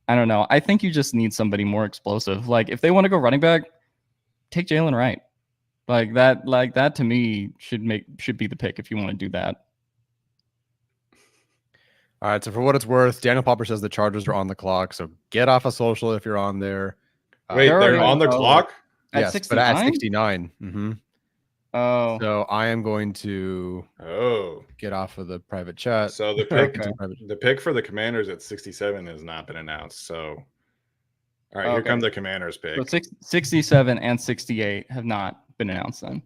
I don't know. I think you just need somebody more explosive. Like if they want to go running back, take Jalen Wright. Like that to me should be the pick if you want to do that. All right. So for what it's worth, Daniel Popper says the Chargers are on the clock. So get off of social if you're on there. Wait, they're on the clock? At Yes, 69? but at 69. Mm-hmm. Oh. So I am going to get off of the private chat. So the pick for the Commanders at 67 has not been announced. So all right, here come the Commanders pick. So 67 and 68 have not been announced then.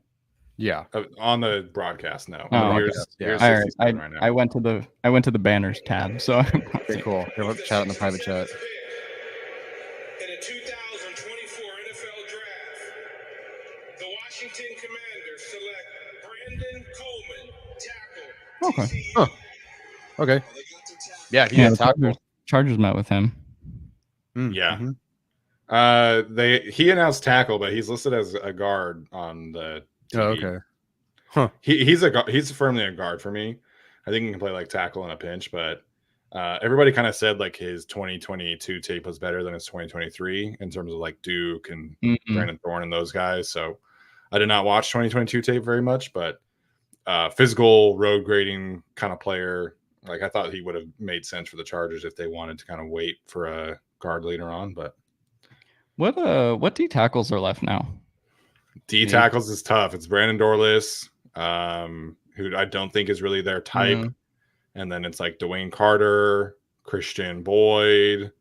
Yeah. On the broadcast, no. Oh, here's all right. right now. I went to the banners tab. So okay, cool. Here, let's chat in the private chat. In the 2024 NFL Draft, the Washington Commanders select Brandon Coleman, tackle. Okay. Huh. Okay. Yeah, he had tackle. Chargers met with him. Yeah. Mm-hmm. He announced tackle, but he's listed as a guard on the TV. Oh, okay. Huh. He's firmly a guard for me. I think he can play like tackle in a pinch, but everybody kind of said like his 2022 tape was better than his 2023 in terms of like Duke and Brandon Thorne and those guys. So I did not watch 2022 tape very much, but physical road grading kind of player. Like I thought he would have made sense for the Chargers if they wanted to kind of wait for a guard later on. But what D tackles are left now? D tackles is tough. It's Brandon Dorless, who I don't think is really their type. And then it's like Dwayne Carter, Christian Boyd.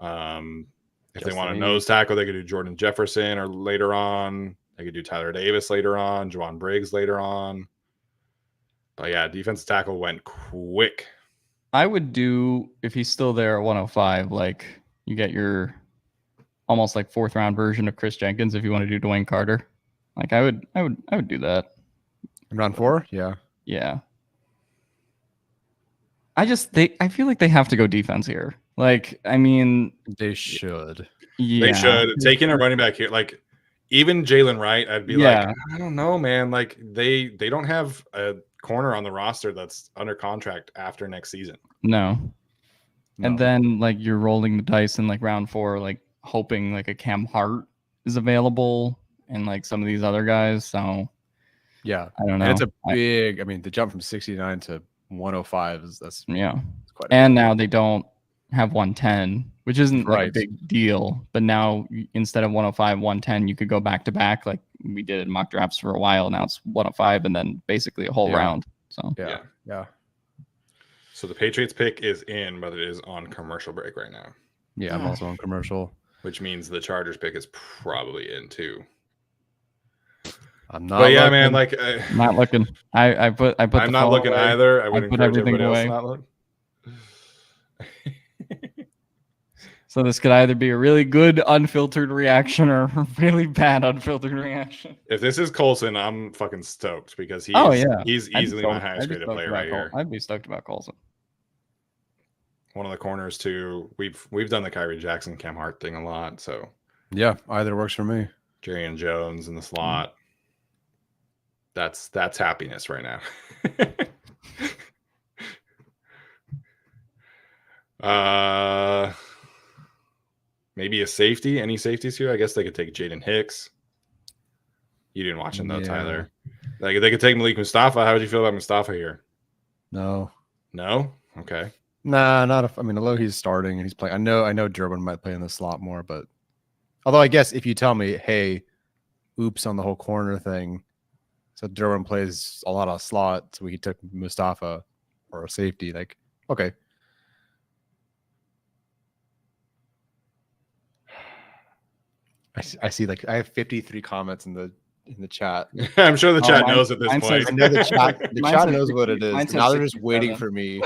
If they want a nose tackle, they could do Jordan Jefferson or later on. They could do Tyler Davis later on, Juwan Briggs later on. But yeah, defensive tackle went quick. I would do, if he's still there at 105, like you get your almost like 4th round version of Chris Jenkins if you want to do Dwayne Carter. Like I would do that. Round 4? Yeah. Yeah. I feel like they have to go defense here. Like, I mean, they should. Yeah. They should. Taking a running back here, like even Jalen Wright, I'd be like, I don't know, man. Like they don't have a corner on the roster that's under contract after next season. No. And then like you're rolling the dice in like round 4, like hoping like a Cam Hart is available and like some of these other guys. So yeah, I don't know. And it's a big. I mean, the jump from 69 to 105 that's quite. And now they don't have 110, which isn't like a big deal. But now instead of 105, 110, you could go back to back like we did in mock drafts for a while. Now it's 105 and then basically a whole round. So yeah. So the Patriots pick is in, but it is on commercial break right now. Yeah, I'm also on commercial. Which means the Chargers pick is probably in too. I'm not. But yeah, man, like not looking. I put. I'm not looking away. either. I would put everything away. Not look. So this could either be a really good unfiltered reaction or a really bad unfiltered reaction. If this is Colson, I'm fucking stoked because he's easily my highest graded player right here. I'd be stoked about Colson. One of the corners too. We've done the Kyrie Jackson, Cam Hart thing a lot. So yeah, either works for me. Jerry and Jones in the slot. That's happiness right now. Maybe a safety. Any safeties here? I guess they could take Jaden Hicks. You didn't watch him though, Tyler. Like they could take Malik Mustafa. How would you feel about Mustafa here? No. Okay. Nah, not if. I mean, although he's starting and he's playing, I know Durbin might play in the slot more, but although I guess if you tell me, hey, oops on the whole corner thing, so Durbin plays a lot of slot, so we took Mustafa or a safety, like okay. I see like I have 53 comments in the chat. I'm sure the chat knows at this point. I know the chat knows what it is. Now they're just waiting for me.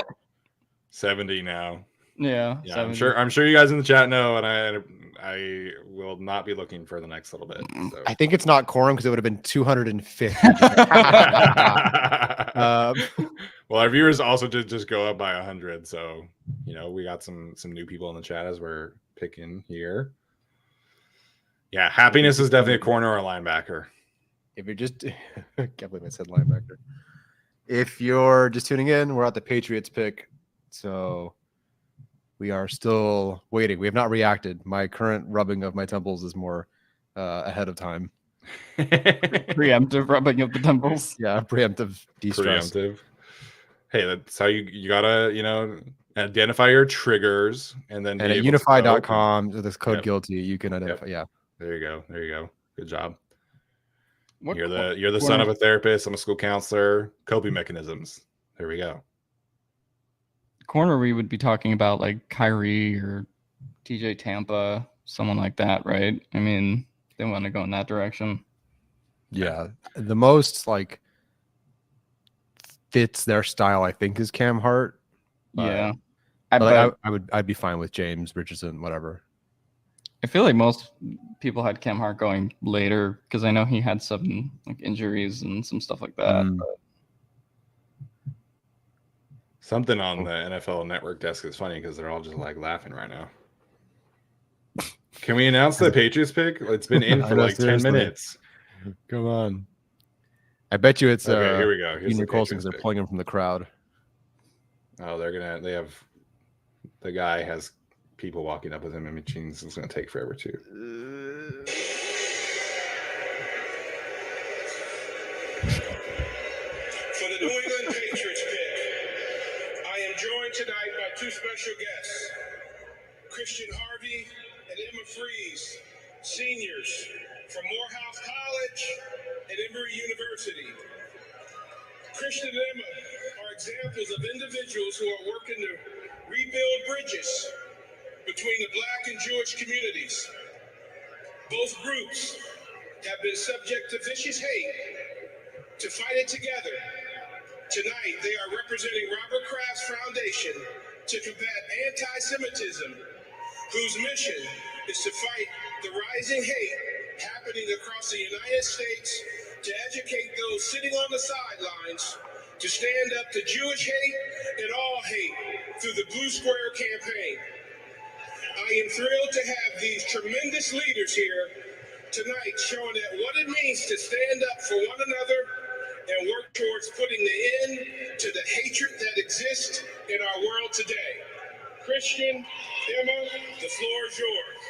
70 now. Yeah. I'm sure you guys in the chat know, and I will not be looking for the next little bit. So. I think it's not Corum because it would have been 250. Well, our viewers also did just go up by 100, so we got some new people in the chat as we're picking here. Yeah, happiness is definitely a corner or a linebacker. If you're just, I can't believe I said linebacker. If you're just tuning in, we're at the Patriots pick. So we are still waiting. We have not reacted. My current rubbing of my temples is more ahead of time. Preemptive rubbing of the temples. Yeah, preemptive de-stress. Preemptive. Hey, that's how you gotta, identify your triggers and then And be at able to cope and- unify.com, this code Yep. guilty, you can identify. Yeah. There you go. Good job. What You're the son of a therapist. I'm a school counselor. Coping mechanisms. There we go. corner we would be talking about like Kyrie or TJ Tampa, someone like that, right? I mean, they want to go in that direction. Yeah. The most like fits their style, I think, is Cam Hart. Yeah. I'd be fine with James Richardson, whatever. I feel like most people had Cam Hart going later because I know he had some like injuries and some stuff like that. Mm. But Something on the NFL Network desk is funny because they're all just like laughing right now. Can we announce the Patriots pick? It's been in for like 10 minutes. Come on. I bet you it's Okay, here we go. Here's Junior the Colson because Patriots they're pick. pulling him from the crowd. Oh, the guy has people walking up with him in machines. It's going to take forever too. For the New England Patriots pick, I am joined tonight by two special guests, Christian Harvey and Emma Freeze, seniors from Morehouse College and Emory University. Christian and Emma are examples of individuals who are working to rebuild bridges between the Black and Jewish communities. Both groups have been subject to vicious hate. To fight it together, tonight they are representing Robert Kraft's Foundation to combat anti-Semitism, whose mission is to fight the rising hate happening across the United States, to educate those sitting on the sidelines to stand up to Jewish hate and all hate through the Blue Square campaign. I am thrilled to have these tremendous leaders here tonight showing that what it means to stand up for one another and work towards putting the end to the hatred that exists in our world today. Christian, Emma, the floor is yours.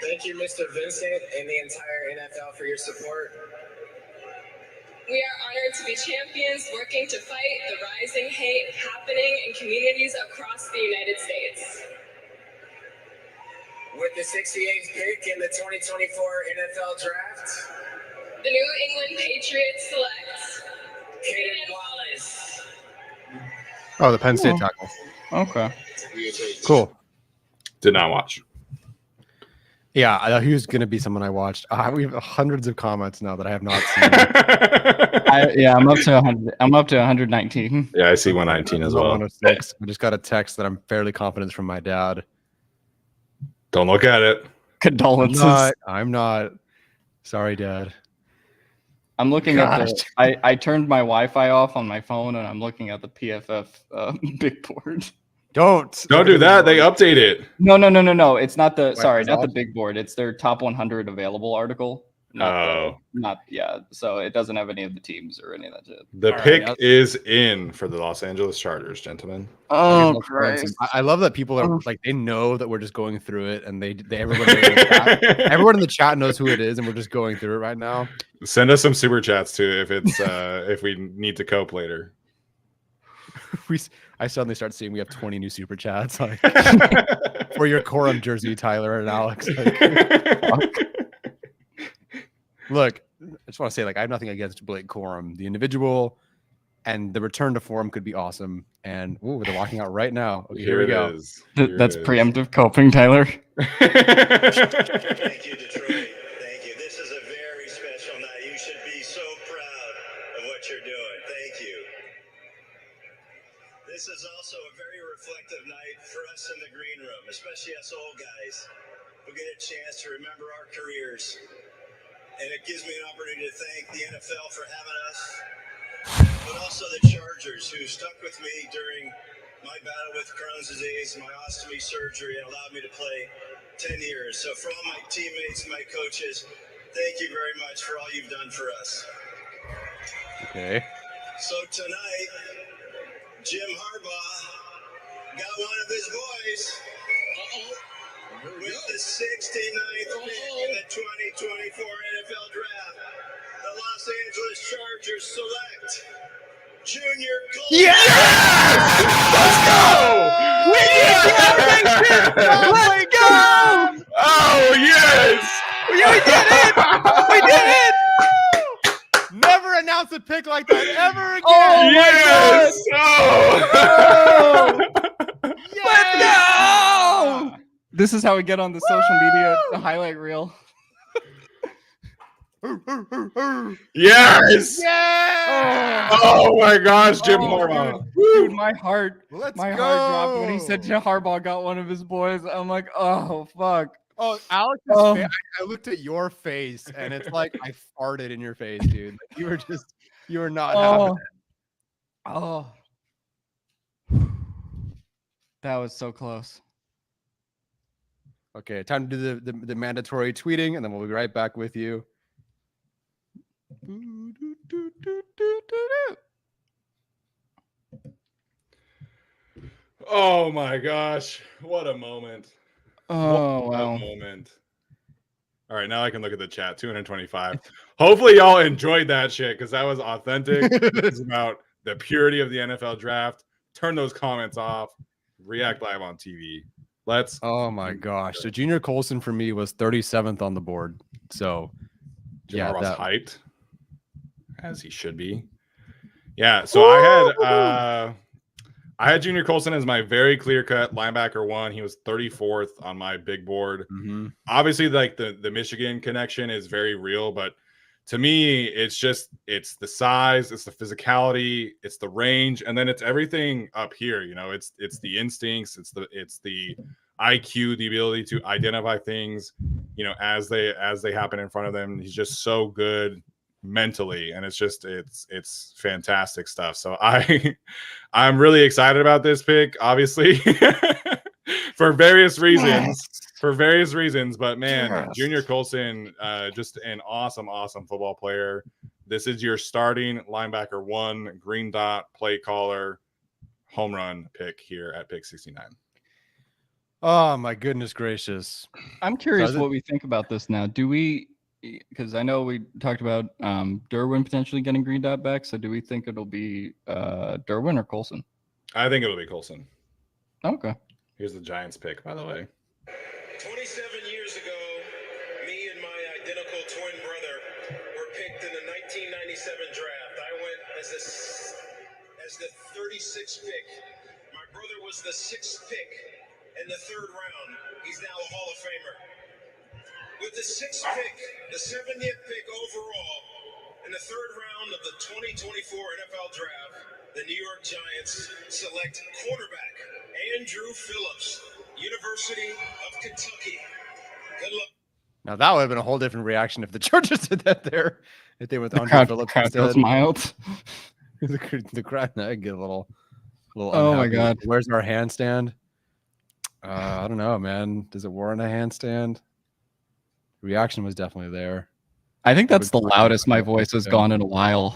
Thank you, Mr. Vincent and the entire NFL for your support. We are honored to be champions working to fight the rising hate happening in communities across the United States. With the 68th pick in the 2024 NFL Draft, The New England Patriots select Caden Wallace. Oh, the Penn State tackle. okay. Cool. Did not watch. Yeah, I thought he was going to be someone I watched. We have hundreds of comments now that I have not seen. I'm up to 100. I'm up to 119. Yeah, I see 119 as well. 106. I just got a text that I'm fairly confident is from my dad. Don't look at it. Condolences. I'm not. Sorry, Dad. I'm looking at the. Gosh. I turned my Wi-Fi off on my phone and I'm looking at the PFF big board. Don't do that. They update it. No. It's not the. Sorry, not the off? big board. It's their top 100 available article. So it doesn't have any of the teams or any of that shit. The All pick right, is in for the Los Angeles Chargers, gentlemen. Oh, I love that people are like they know that we're just going through it, and everyone in the chat knows who it is, and we're just going through it right now. Send us some super chats too if it's if we need to cope later. I suddenly start seeing we have 20 new super chats like, for your Corum jersey, Tyler and Alex. Look, I just want to say, I have nothing against Blake Corum, the individual, and the return to form could be awesome. And they're walking out right now. Okay, here we go. That's preemptive coping, Tyler. Thank you, Detroit. Thank you. This is a very special night. You should be so proud of what you're doing. Thank you. This is also a very reflective night for us in the green room, especially us old guys who get a chance to remember our careers. And it gives me an opportunity to thank the NFL for having us, but also the Chargers who stuck with me during my battle with Crohn's disease, my ostomy surgery, and allowed me to play 10 years. So for all my teammates and my coaches, thank you very much for all you've done for us. Okay. So tonight, Jim Harbaugh got one of his boys. With the 69th pick in the 2024 NFL Draft, the Los Angeles Chargers select Junior Colson. Yes! Let's go! Let's go! Oh yes! We did it! We did it! Never announce a pick like that ever again. Oh my Yes! Oh! Let's go! This is how we get on the social media, the highlight reel. Yes! Yeah! Oh my gosh, Jim Oh, Harbaugh. Dude, my heart Let's heart go. dropped when he said Jim Harbaugh got one of his boys. I'm like, oh fuck. Oh, Alex's Oh. face. I looked at your face, and it's like I farted in your face, dude. Like, you were not having Oh. That was so close. it. Okay, time to do the mandatory tweeting, and then we'll be right back with you. Oh my gosh. What a moment. Oh What a wow. moment. All right, now I can look at the chat. 225. Hopefully y'all enjoyed that shit because that was authentic. This is about the purity of the NFL draft. Turn those comments off. React live on TV. Let's. Oh my gosh. So Junior Colson for me was 37th on the board. So Jim yeah, Harbaugh's that- hyped, as he should be. Yeah, so I had Junior Colson as my very clear-cut linebacker one. He was 34th on my big board. Obviously, like the Michigan connection is very real, but to me, it's the size, it's the physicality, it's the range, and then it's everything up here. You know, it's the instincts, it's the IQ, the ability to identify things, you know, as they happen in front of them. He's just so good mentally, and it's fantastic stuff. So I'm really excited about this pick, obviously, for various reasons. But man, Junior Colson, just an awesome football player. This is your starting linebacker one, green dot play caller, home run pick here at pick 69. Oh my goodness gracious. I'm curious So what we think about this now. Do we, because I know we talked about Derwin potentially getting green dot back. So do we think it'll be Derwin or Colson? I think it'll be Colson. Okay. Here's the Giants pick, by the way. 27 years ago, me and my identical twin brother were picked in the 1997 draft. I went as the 36th pick. My brother was the 6th pick in the 3rd round. He's now a Hall of Famer. With the 6th pick, the 70th pick overall, in the 3rd round of the 2024 NFL Draft, the New York Giants select cornerback Andrew Phillips, University of Kentucky. Good luck. Now that would have been a whole different reaction if the Chargers did that there. If they went The Andre crowd, Phillips crowd instead. goes mild. the crowd I get a little Oh my unhappy. God. Where's our handstand? I don't know, man. Does it warrant a handstand? Reaction was definitely there. I think that's the loudest my voice has gone in a while.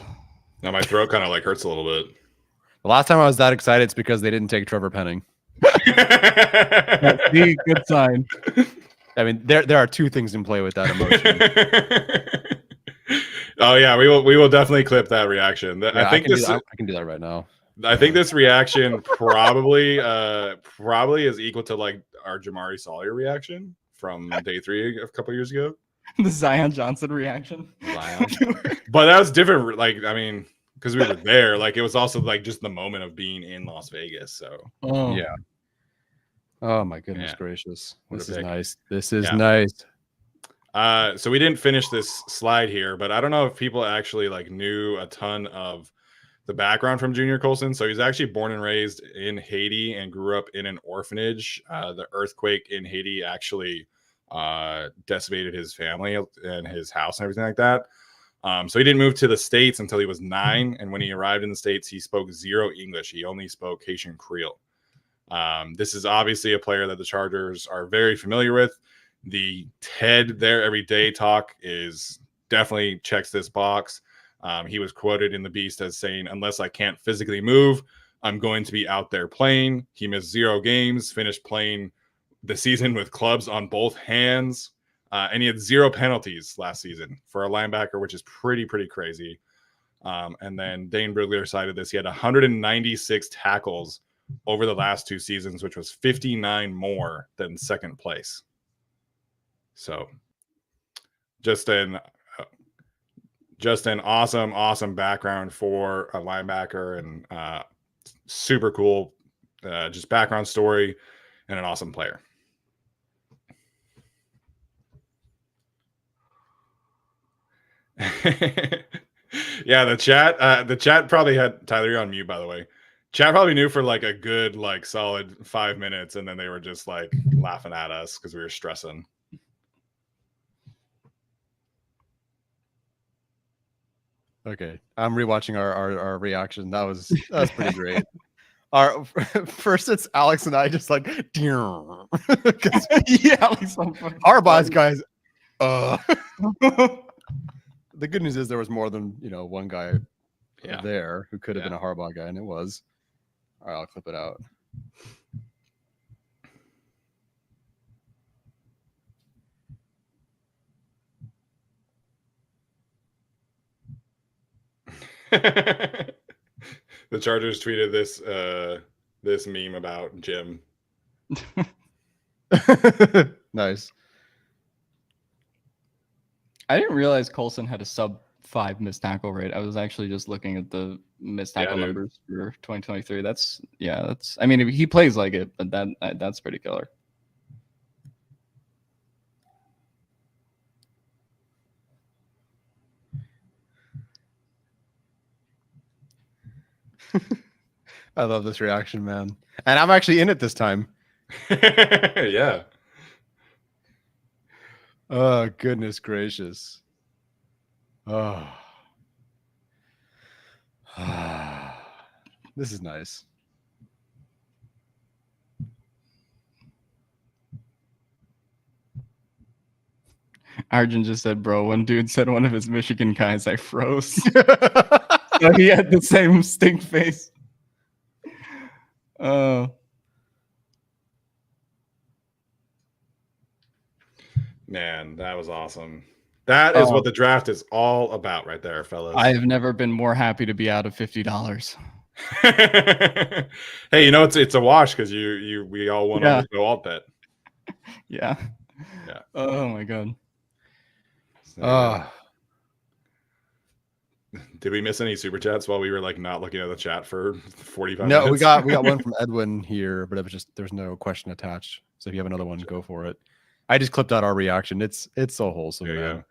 Now my throat kind of like hurts a little bit. The last time I was that excited, it's because they didn't take Trevor Penning. That's the good sign. I mean, there are two things in play with that emotion. Oh yeah, we will definitely clip that reaction. Yeah, I think I can do that right now. I think this reaction probably is equal to like our Jamari Sawyer reaction from day 3 a couple years ago. The Zion Johnson reaction. But that was different. Like, I mean, because we were there, like it was also like just the moment of being in Las Vegas. So Yeah. Oh my goodness gracious. What This a is pick. nice. This is Yeah. nice. So we didn't finish this slide here, but I don't know if people actually like knew a ton of the background from Junior Colson. So he's actually born and raised in Haiti and grew up in an orphanage. The earthquake in Haiti actually decimated his family and his house and everything like that. So he didn't move to the States until he was 9. And when he arrived in the States, he spoke 0 English. He only spoke Haitian Creole. This is obviously a player that the Chargers are very familiar with. The TED there every day talk is definitely checks this box. He was quoted in the Beast as saying, "Unless I can't physically move, I'm going to be out there playing." He missed 0 games, finished playing the season with clubs on both hands. And he had 0 penalties last season for a linebacker, which is pretty crazy. And then Dane Brugler cited this. He had 196 tackles over the last 2 seasons, which was 59 more than second place. So just an awesome background for a linebacker, and super cool just background story, and an awesome player. Yeah, the chat probably had Tyler, you're on mute, by the way. Chat probably knew for like a good solid 5 minutes, and then they were just like laughing at us because we were stressing. Okay, I'm rewatching our reaction. That was pretty great. Our first, it's Alex and I just like, yeah, Alex, Harbaugh's guys. The good news is there was more than one guy there who could have been a Harbaugh guy, and it was. All right, I'll clip it out. The Chargers tweeted this meme about Jim. Nice. I didn't realize Colson had a sub 5 missed tackle rate. I was actually just looking at the missed tackle numbers for 2023. That's I mean, he plays like it, but that's pretty killer. I love this reaction, man. And I'm actually in it this time. Yeah. Oh, goodness gracious. Oh. This is nice. Arjun just said, bro, one dude said one of his Michigan guys, I froze. So he had the same stink face. Man, that was awesome. That is what the draft is all about right there, fellas. I have never been more happy to be out of $50. Hey, it's a wash because we all want to go alt bet. Yeah. Oh my god. Did we miss any super chats while we were not looking at the chat for 45 No, minutes? we got one from Edwin here, but it was just there's no question attached. So if you have another one, go for it. I just clipped out our reaction. It's so wholesome, man.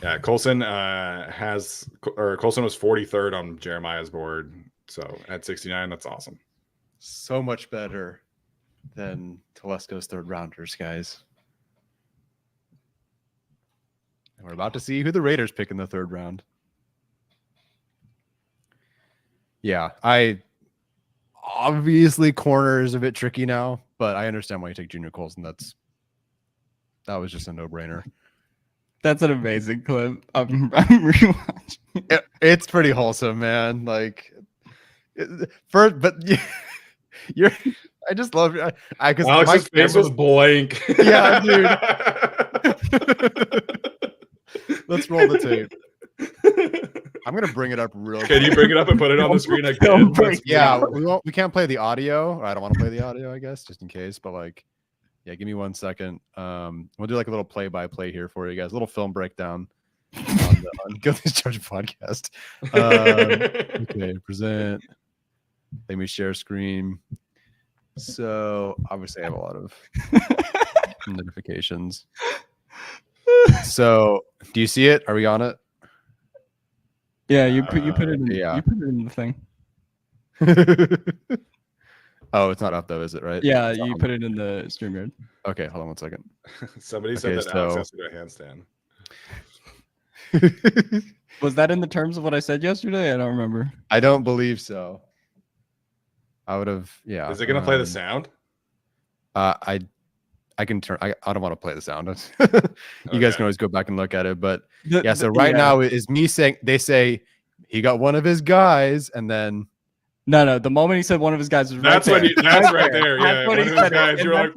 Yeah, Colson Colson was 43rd on Jeremiah's board. So at 69, that's awesome. So much better than Telesco's third rounders, guys. And we're about to see who the Raiders pick in the third round. Yeah, obviously corner is a bit tricky now, but I understand why you take Junior Colson. That was just a no-brainer. That's an amazing clip. I'm rewatching. It's pretty wholesome, man. Like, but you're. I just love you. Because Alex's face was blank. Yeah, dude. Let's roll the tape. I'm gonna bring it up real quick. Can you bring it up and put it on the screen again? Yeah, we can't play the audio. I don't want to play the audio, I guess, just in case. But yeah, give me 1 second. We'll do a little play-by-play here for you guys, a little film breakdown on Go This Charge podcast. Okay, present. Let me share screen. So obviously I have a lot of notifications. So do you see it? Are we on it? Yeah, you put it in. Yeah. You put it in the thing. Oh, it's not up though, is it? Right? Yeah, you put it in the StreamYard. Okay, hold on 1 second. Somebody said that Alex has to do a handstand. Was that in the terms of what I said yesterday? I don't remember. I don't believe so. I would have. Yeah. Is it gonna play the sound? I can turn. I don't want to play the sound. You guys can always go back and look at it. But so right now is me saying they say he got one of his guys, and then No. The moment he said one of his guys was right That's there. when you. That's right there. Yeah, That's when one he of those said it, guys. and You're like.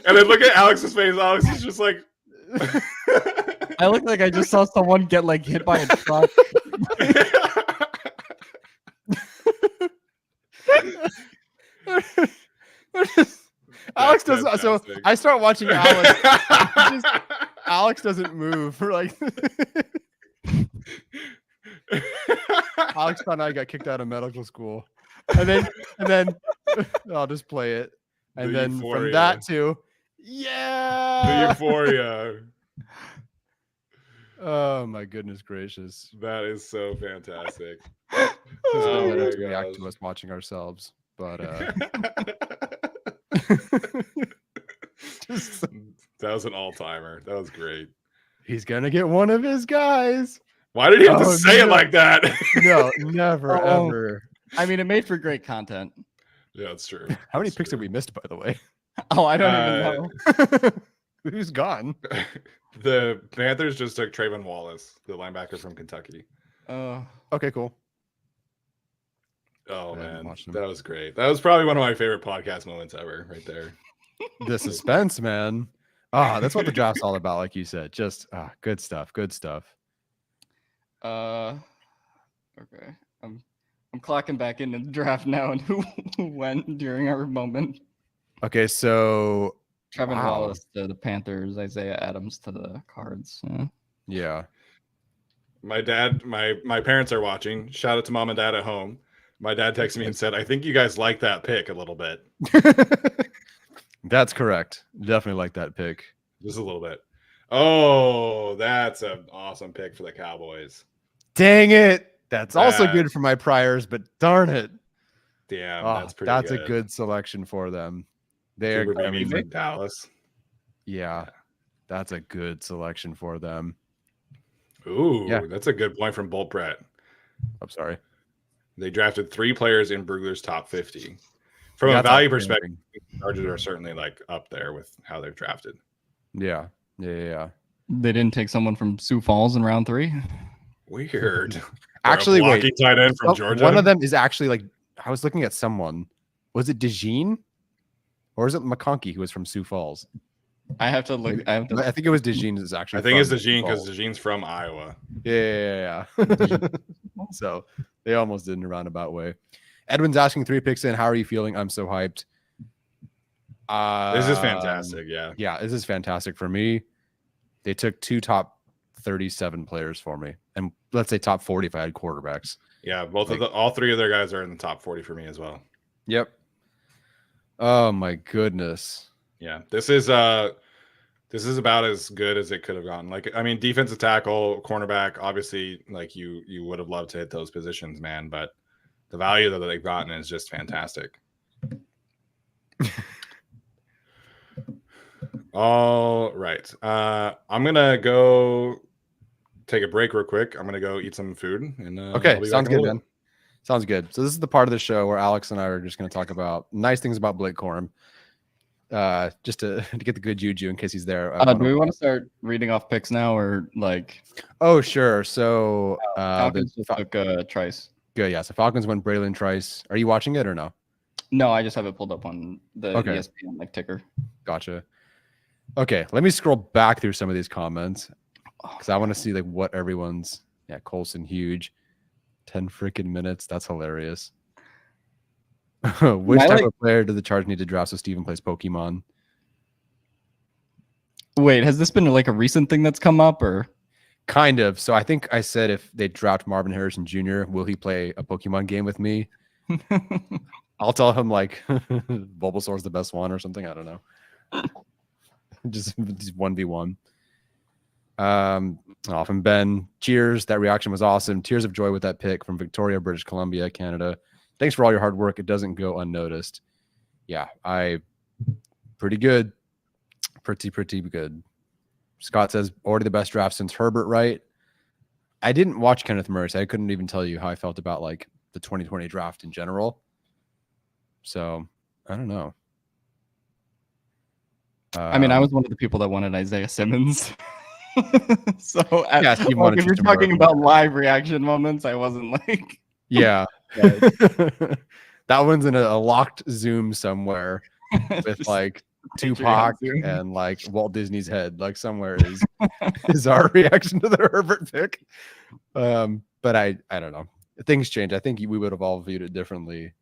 And then look at Alex's face. Alex is just like. I look like I just saw someone get like hit by a truck. Alex doesn't. So I start watching Alex. Alex doesn't move for like. Alex thought I got kicked out of medical school, and then I'll just play it, and then euphoria. from that to The yeah, euphoria. oh my goodness gracious, That is so fantastic. oh my react gosh. to us watching ourselves, but just, That was an all-timer. That was great. he's gonna get one of his guys. Why did he have to Oh, say it no. like that? No, never Oh. ever. I mean, it made for great content. Yeah, it's true. How many It's picks true. have we missed, by the way? Oh, I don't even know. Who's gone? The Panthers just took Trayvon Wallace, the linebacker from Kentucky. Okay, cool. Oh I haven't man, watched him. that was great. That was probably one of my favorite podcast moments ever, right there. The suspense, man. Ah, that's what the draft's all about, like you said. Just good stuff. Good stuff. Okay. I'm clocking back into the draft now and who went during our moment. Okay, so Trevin Wow. Wallace to the Panthers, Isaiah Adams to the Cards. yeah. My dad, my parents are watching. Shout out to mom and dad at home. My dad texted me and said, "I think you guys like that pick a little bit, That's correct. Definitely like that pick. just a little bit." Oh, that's an awesome pick for the Cowboys. Dang it. That's also That- good for my priors, but darn it. Damn, Oh, that's pretty. that's a good selection for them. They're Cooper I Beebe mean, from Dallas. yeah. That's a good selection for them. Ooh, Yeah. that's a good point from Bolt Brett. I'm sorry. They drafted 3 players in Brugler's top 50. From a That's value outstanding. perspective, the Chargers are certainly like up there with how they're drafted. Yeah. Yeah. They didn't take someone from Sioux Falls in round 3. Weird. Or Actually, a wait. blocky tight end from Oh, Georgia. one of them is actually like I was looking at someone. Was it DeJean? Or is it McConkey who was from Sioux Falls? I have to look. I have to. I think it was DeJean is actually I think it's from DeJean Sioux because Falls. DeJean's from Iowa. Yeah. So they almost did in a roundabout way. Edwin's asking 3 picks in. How are you feeling? I'm so hyped. This is fantastic. Yeah. Yeah, this is fantastic for me. They took 2 top 37 players for me. And let's say top 40 if I had quarterbacks. Yeah. All 3 of their guys are in the top 40 for me as well. Yep. Oh my goodness. Yeah. This is about as good as it could have gone. Like, I mean, defensive tackle, cornerback, obviously, like you would have loved to hit those positions, man. But the value that they've gotten is just fantastic. All right. I'm gonna go take a break real quick. I'm gonna go eat some food. And Okay, I'll be sounds back in a good, little man. Sounds good. So this is the part of the show where Alex and I are just going to talk about nice things about Blake Corum, just to get the good juju in case he's there. Do we want to start reading off picks now, or like? Oh, sure. So Falcons just took Trice. good, yeah. So Falcons went Braylon Trice. Are you watching it or no? No, I just have it pulled up on the Okay. ESPN like ticker. Gotcha. Okay, let me scroll back through some of these comments because I want to see like what everyone's. Yeah, Colson huge, 10 freaking minutes. That's hilarious. Which type of player do the Chargers need to draft so Steven plays Pokemon? Wait, has this been like a recent thing that's come up, or? Kind of. So I think I said if they draft Marvin Harrison Jr., will he play a Pokemon game with me? I'll tell him like Bulbasaur's the best one or something. I don't know. just 1v1. From Ben, cheers. That reaction was awesome. Tears of joy with that pick from Victoria, British Columbia, Canada. Thanks for all your hard work. It doesn't go unnoticed. Yeah, pretty good. Pretty good. Scott says already the best draft since Herbert, right? I didn't watch Kenneth Murray, so I couldn't even tell you how I felt about like the 2020 draft in general. So I don't know. I mean, I was one of the people that wanted Isaiah Simmons. So Yeah, Steve like, wanted if you're to talking Murray. about live reaction moments, I wasn't like, Yeah. That one's in a locked Zoom somewhere with just like picture your head Tupac zoom. and like Walt Disney's head. Like somewhere is our reaction to the Herbert pick. But I don't know. Things change. I think we would have all viewed it differently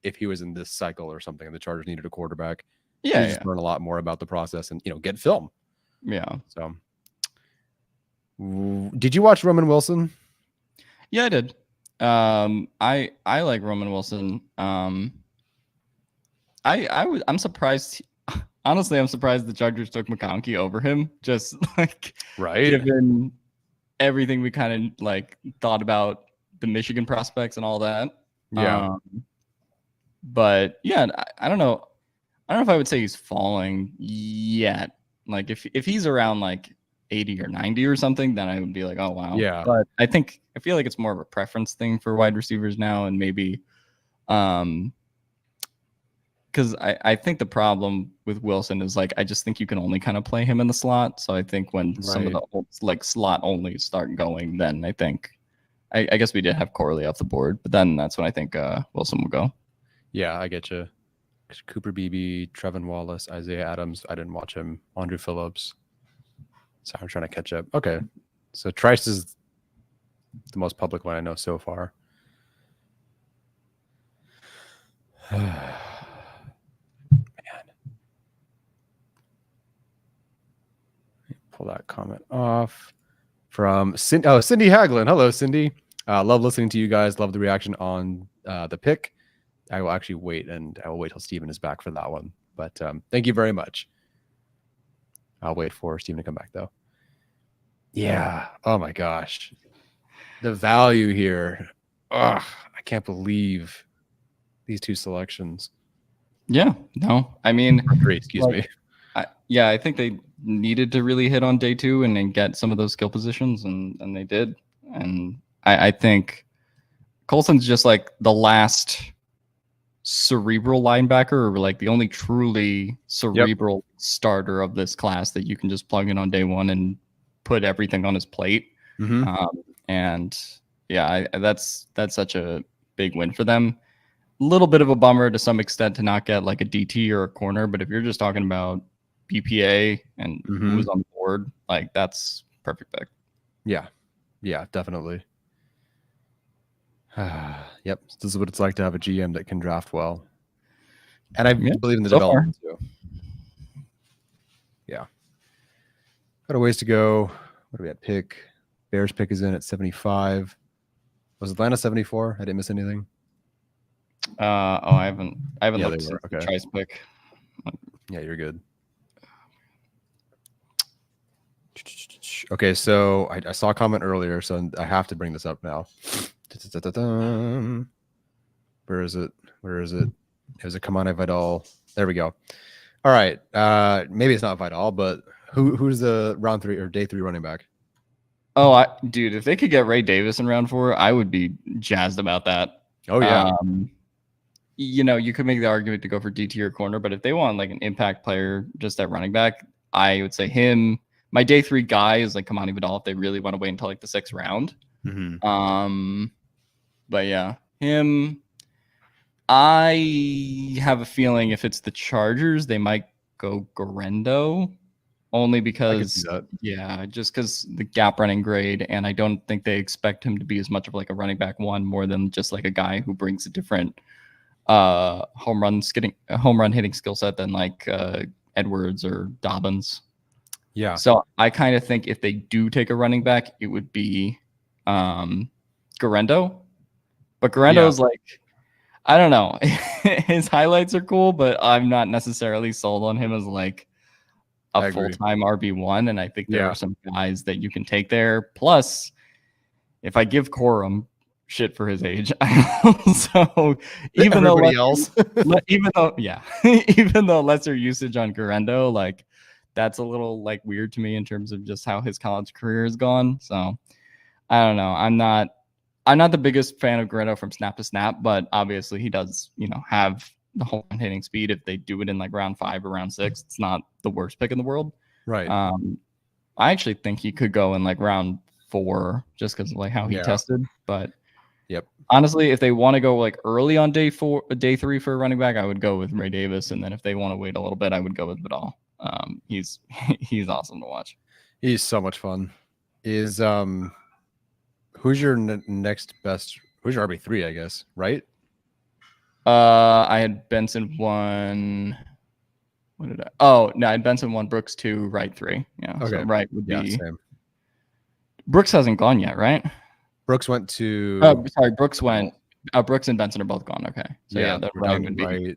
if he was in this cycle or something and the Chargers needed a quarterback. Yeah, You just learn a lot more about the process and get film. yeah. So did you watch Roman Wilson? Yeah, I did. I like Roman Wilson. I'm surprised. Honestly, I'm surprised the Chargers took McConkey over him. Just like given everything we kind of like thought about the Michigan prospects and all that. Yeah. But yeah, I don't know. I don't know if I would say he's falling yet. Like if he's around like 80 or 90 or something, then I would be like, oh wow. Yeah. But I feel like it's more of a preference thing for wide receivers now, and maybe because I think the problem with Wilson is like I just think you can only kind of play him in the slot. So I think when some of the like slot only start going, then I think I guess we did have Corley off the board, but then that's when I think Wilson will go. Yeah, I get you. Cooper Beebe, Trevin Wallace, Isaiah Adams. I didn't watch him. Andrew Phillips. Sorry, I'm trying to catch up. Okay. So Trice is the most public one I know so far. Man. Pull that comment off from Cindy. Oh, Cindy Haglin. Hello, Cindy. Love listening to you guys. Love the reaction on the pick. I will actually wait, and I will wait till Steven is back for that one. But thank you very much. I'll wait for Steven to come back, though. Yeah. Oh, my gosh. The value here. Ugh, I can't believe these two selections. Yeah. No. I mean, three, excuse me. I think they needed to really hit on day 2 and then get some of those skill positions, and they did. And I think Colson's just like the last cerebral linebacker, or like the only truly cerebral starter of this class that you can just plug in on day 1 and put everything on his plate. And yeah, that's such a big win for them. A little bit of a bummer to some extent to not get like a DT or a corner, but if you're just talking about BPA and who's on board, like that's perfect pick. Yeah, definitely. Yep, this is what it's like to have a GM that can draft well, and I believe in the development too. Yeah, got a ways to go. What do we have? Pick Bears pick is in at 75. Was Atlanta 74? I didn't miss anything. I haven't looked at the Trice pick. Yeah, you're good. Okay, so I saw a comment earlier, so I have to bring this up now. Where is it? It was a Kamane Vidal. There we go. All right. Maybe it's not Vidal, but who's the round 3 or day 3 running back? Oh, dude, if they could get Ray Davis in round 4, I would be jazzed about that. Oh yeah. You could make the argument to go for DT or corner, but if they want like an impact player just at running back, I would say him. My day 3 guy is like Kamani Vidal if they really want to wait until like the 6th round. But yeah, him. I have a feeling if it's the Chargers, they might go Garendo, only because just because the gap running grade, and I don't think they expect him to be as much of like a running back 1 more than just like a guy who brings a different home run hitting skill set than like Edwards or Dobbins. Yeah. So I kind of think if they do take a running back, it would be Garendo. But Garendo's like, I don't know. His highlights are cool, but I'm not necessarily sold on him as like a full-time RB1. And I think there are some guys that you can take there. Plus, if I give Corum shit for his age, so even though lesser usage on Garendo, like that's a little like weird to me in terms of just how his college career has gone. So I don't know. I'm not the biggest fan of Garendo from snap to snap, but obviously he does, have the home run hitting speed. If they do it in like round 5 or round 6, it's not the worst pick in the world. Right. I actually think he could go in like round 4 just because of like how he tested. But yep. Honestly, if they want to go like early on day 3 for a running back, I would go with Ray Davis. And then if they want to wait a little bit, I would go with Vidal. He's awesome to watch. He's so much fun. Is who's your next best? Who's your RB3? I guess, right? I had Benson 1. What did I? Oh no, I had Benson 1, Brooks 2, Wright 3. Yeah. Okay. So Wright would be. Same. Brooks hasn't gone yet, right? Brooks went to. Sorry, Brooks went. Brooks and Benson are both gone. Okay. So yeah, the Wright would be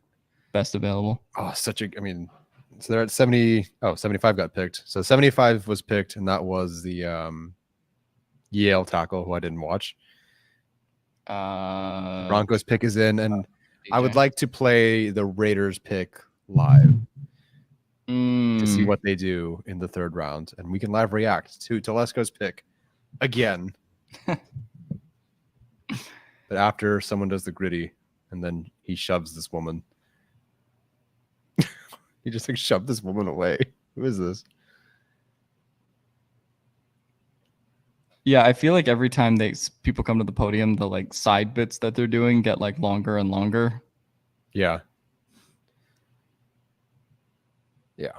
best available. Oh, such a. I mean, so they're at 70. Oh, 75 got picked. So 75 was picked, and that was the Yale tackle who I didn't watch. Broncos pick is in, and I would like to play the Raiders pick live to see what they do in the 3rd round, and we can live react to Telesco's pick again. But after someone does the gritty, and then he shoves this woman. He just like shoved this woman away. Who is this? Yeah, I feel like every time people come to the podium, the like side bits that they're doing get like longer and longer. Yeah. Yeah.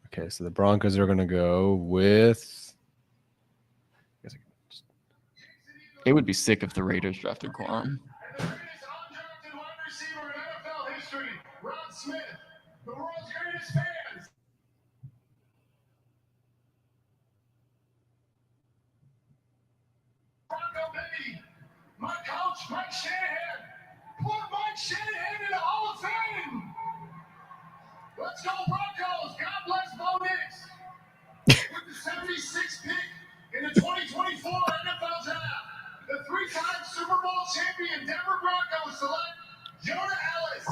Okay, so the Broncos are going to go with. It would be sick if the Raiders drafted Quorum. The world's greatest fans. Bronco baby, my coach, Mike Shanahan. Put Mike Shanahan in the Hall of Fame. Let's go Broncos. God bless Bo Nix. With the 76th pick in the 2024 NFL Draft, the 3-time Super Bowl champion Denver Broncos select Jonah Ellis.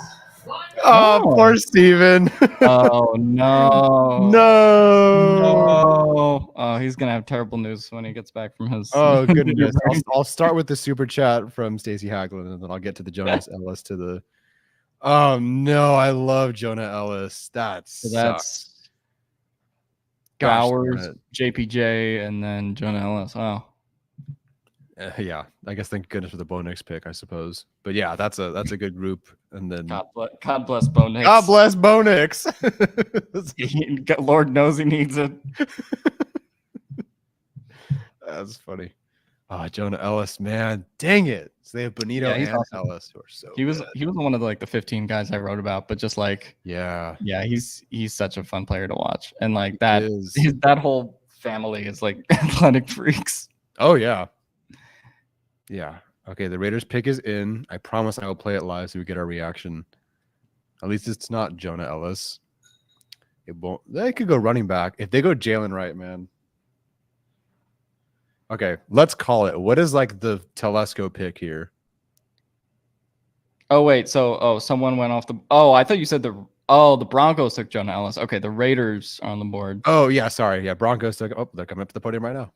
Oh, poor Steven. Oh, no. No. Oh, he's going to have terrible news when he gets back from his. Oh, goodness. I'll start with the super chat from Stacey Haglund, and then I'll get to the Jonas Ellis to the. Oh, no. I love Jonah Ellis. That's Bowers, JPJ, and then Jonah Ellis. Wow. Yeah, I guess thank goodness for the Bo Nix pick, I suppose. But yeah, that's a good group. And then God bless Bo Nix. God bless Bo Nix. Lord knows he needs it. That's funny. Oh, Jonah Ellis, man, dang it! So they have Bonito and awesome. Ellis, who are so. He was one of the 15 guys I wrote about, but just like yeah, he's such a fun player to watch, and like that whole family is like athletic freaks. Oh yeah. Yeah. Okay. The Raiders pick is in. I promise I will play it live so we get our reaction. At least it's not Jonah Ellis. It won't. They could go running back. If they go Jalen Wright, man. Okay. Let's call it. What is like the Telesco pick here? Oh, wait. So, someone went off the. Oh, I thought you said the Broncos took Jonah Ellis. Okay. The Raiders are on the board. Oh, yeah. Sorry. Yeah. Broncos took. Oh, they're coming up to the podium right now.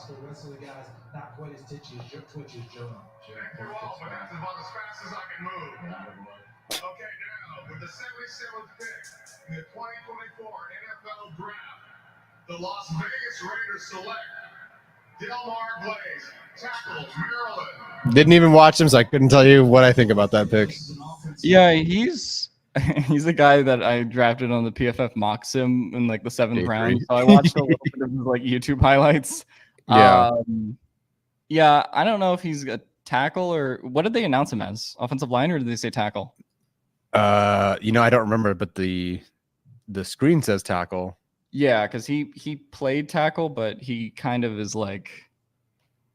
The rest of the guys not quite as twitchy as Jonah. Well, but that's about as fast as I can move. Okay, now with the 77th pick in the 2024 NFL Draft, the Las Vegas Raiders select Delmar Glaze, tackle, Maryland. Didn't even watch him, so I couldn't tell you what I think about that pick. Yeah, he's a guy that I drafted on the PFF mock sim in like the 7th round. So I watched a little bit of his like YouTube highlights. Yeah. Yeah, I don't know if he's a tackle or what did they announce him as? Offensive line or did they say tackle? I don't remember, but the screen says tackle. Yeah, because he played tackle, but he kind of is like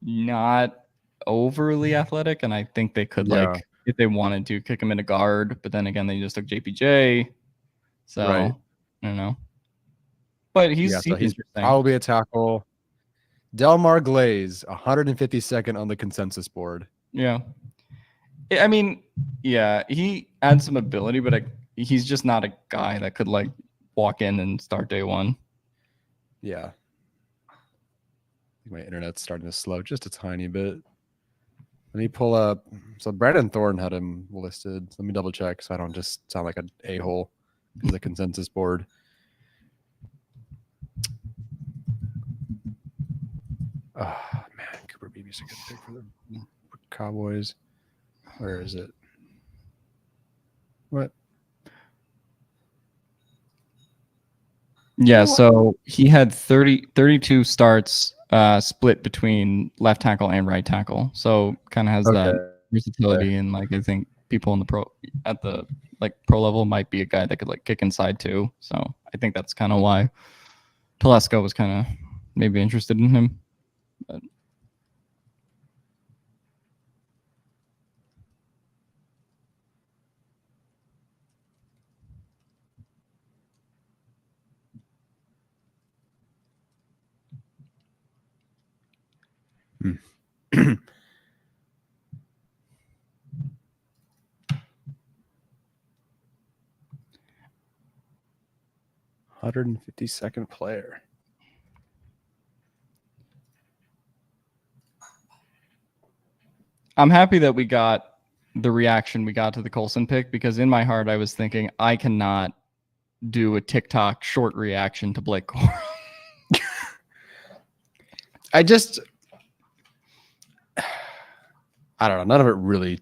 not overly athletic, and I think they could like if they wanted to kick him into guard, but then again they just took JPJ. So I don't know. But he's probably a tackle. Delmar Glaze, 152nd on the consensus board. Yeah. I mean, yeah, he adds some ability, but he's just not a guy that could like walk in and start day one. Yeah. My internet's starting to slow just a tiny bit. Let me pull up. So Brandon Thorne had him listed. Let me double check so I don't just sound like an a-hole to the consensus board. Oh, man. Cooper Beebe's a good pick for the Cowboys. Where is it? What? Yeah, so he had 32 starts split between left tackle and right tackle. So kind of has that versatility, and like I think people in the pro level might be a guy that could like kick inside too. So I think that's kind of why Telesco was kind of maybe interested in him. But. Hmm. 152nd player. I'm happy that we got the reaction we got to the Colson pick, because in my heart I was thinking I cannot do a TikTok short reaction to Blake Corum. I don't know. None of it really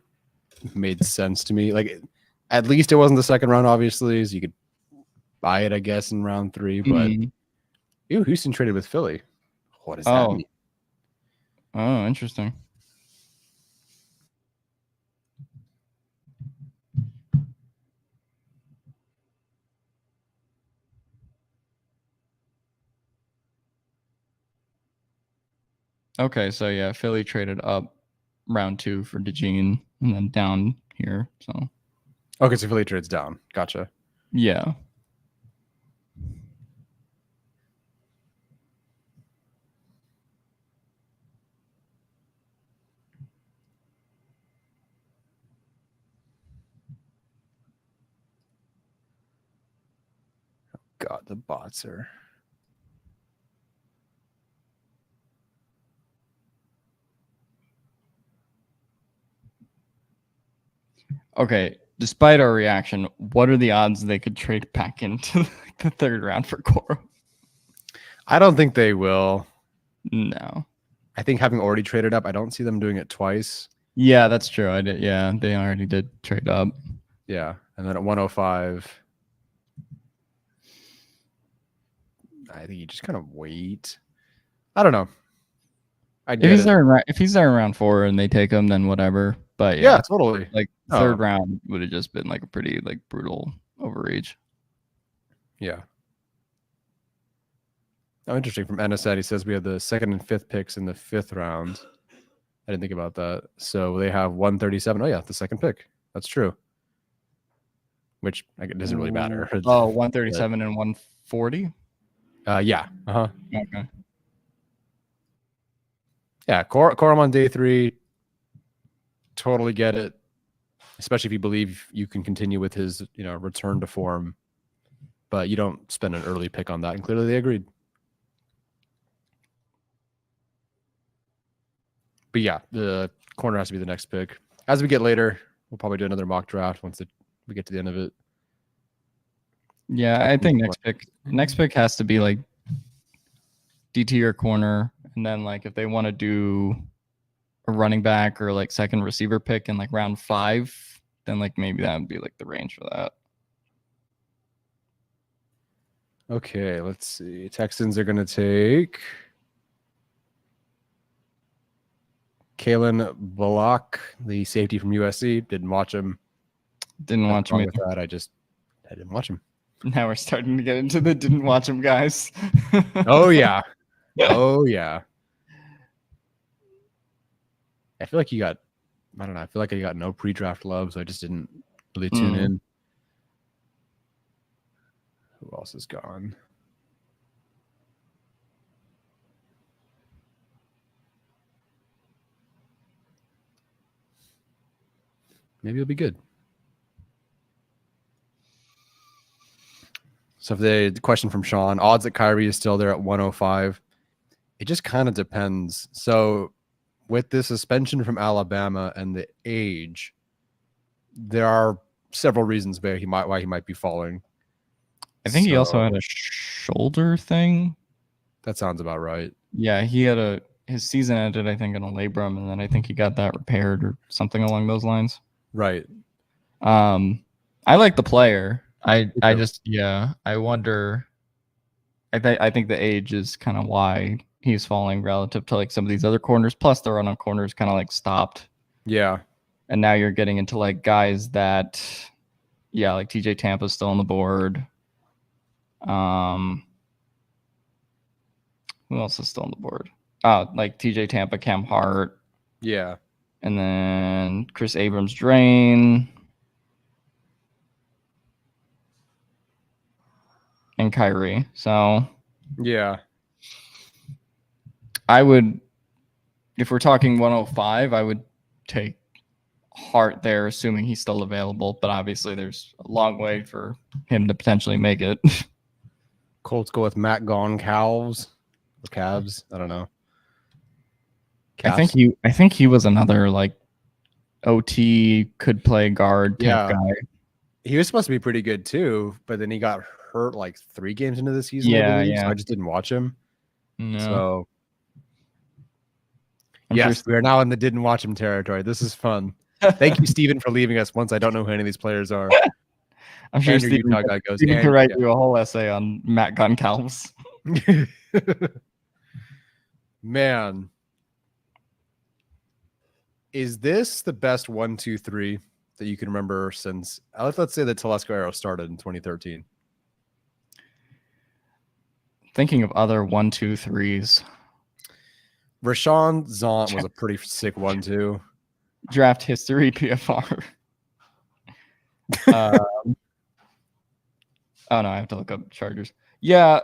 made sense to me. Like, at least it wasn't the second round, obviously, so you could buy it, I guess, in round 3. But ew, Houston traded with Philly. What does that mean? Oh, interesting. Okay, so yeah, Philly traded up round 2 for DeJean and then down here. So okay, so Philly trades down. Gotcha. Yeah. God, the bots are. Okay, despite our reaction, what are the odds they could trade back into the third round for Corum? I don't think they will. No. I think having already traded up, I don't see them doing it twice. Yeah, that's true. I did. Yeah, they already did trade up. Yeah, and then at 105, I think you just kind of wait. I don't know. If he's there around 4 and they take him, then whatever. But yeah, totally. Like third round would have just been like a pretty like brutal overreach. Yeah. Oh, interesting. From NSAT, he says we have the 2nd and 5th picks in the 5th round. I didn't think about that. So they have 137. Oh yeah, the 2nd pick. That's true. Which it doesn't really matter. Oh, 137 and 140. Yeah. Okay. Yeah, Corum on day 3. Totally get it, especially if you believe you can continue with his, return to form. But you don't spend an early pick on that, and clearly they agreed. But yeah, the corner has to be the next pick. As we get later, we'll probably do another mock draft once we get to the end of it. Yeah, I think next pick has to be like DT or corner, and then like if they want to do a running back or like second receiver pick in like round 5, then like maybe that would be like the range for that. Okay, let's see. Texans are going to take Kalen Bullock, the safety from USC. Didn't watch him. Didn't watch him with that. I didn't watch him. Now we're starting to get into the didn't watch him guys. Oh yeah. Oh yeah. I feel like I don't know. I feel like I got no pre-draft love, so I just didn't really tune in. Who else is gone? Maybe it'll be good. So if the question from Sean, odds that Kyrie is still there at 105. It just kind of depends. So with the suspension from Alabama and the age, there are several reasons why he might be falling. I think he also had a shoulder thing. That sounds about right. Yeah, his season ended, I think, in a labrum, and then I think he got that repaired or something along those lines. Right. I like the player. I wonder. I think the age is kind of why he's falling relative to like some of these other corners. Plus, the run on corners kind of like stopped. Yeah. And now you're getting into like guys that, yeah, like TJ Tampa's still on the board. Who else is still on the board? Like TJ Tampa, Cam Hart. Yeah. And then Chris Abrams, Drain. And Kyrie. So yeah, I would, if we're talking 105, I would take Hart there, assuming he's still available. But obviously, there's a long way for him to potentially make it. Colts go with Matt Gone Cavs. I don't know. Cavs. I think he was another like OT could play guard type guy. He was supposed to be pretty good too, but then he got hurt like 3 games into the season. Yeah. So I just didn't watch him. No. So yes, we are now in the didn't watch him territory. This is fun. Thank you, Steven, for leaving us once I don't know who any of these players are. I'm sure Steven could write you a whole essay on Matt Goncalves. Man. Is this the best 1-2-3 that you can remember since, let's say the Telesco era started in 2013? Thinking of other 1-2-3s. Rashawn Zont was a pretty sick 1-2. Draft history PFR. Oh no, I have to look up Chargers. Yeah,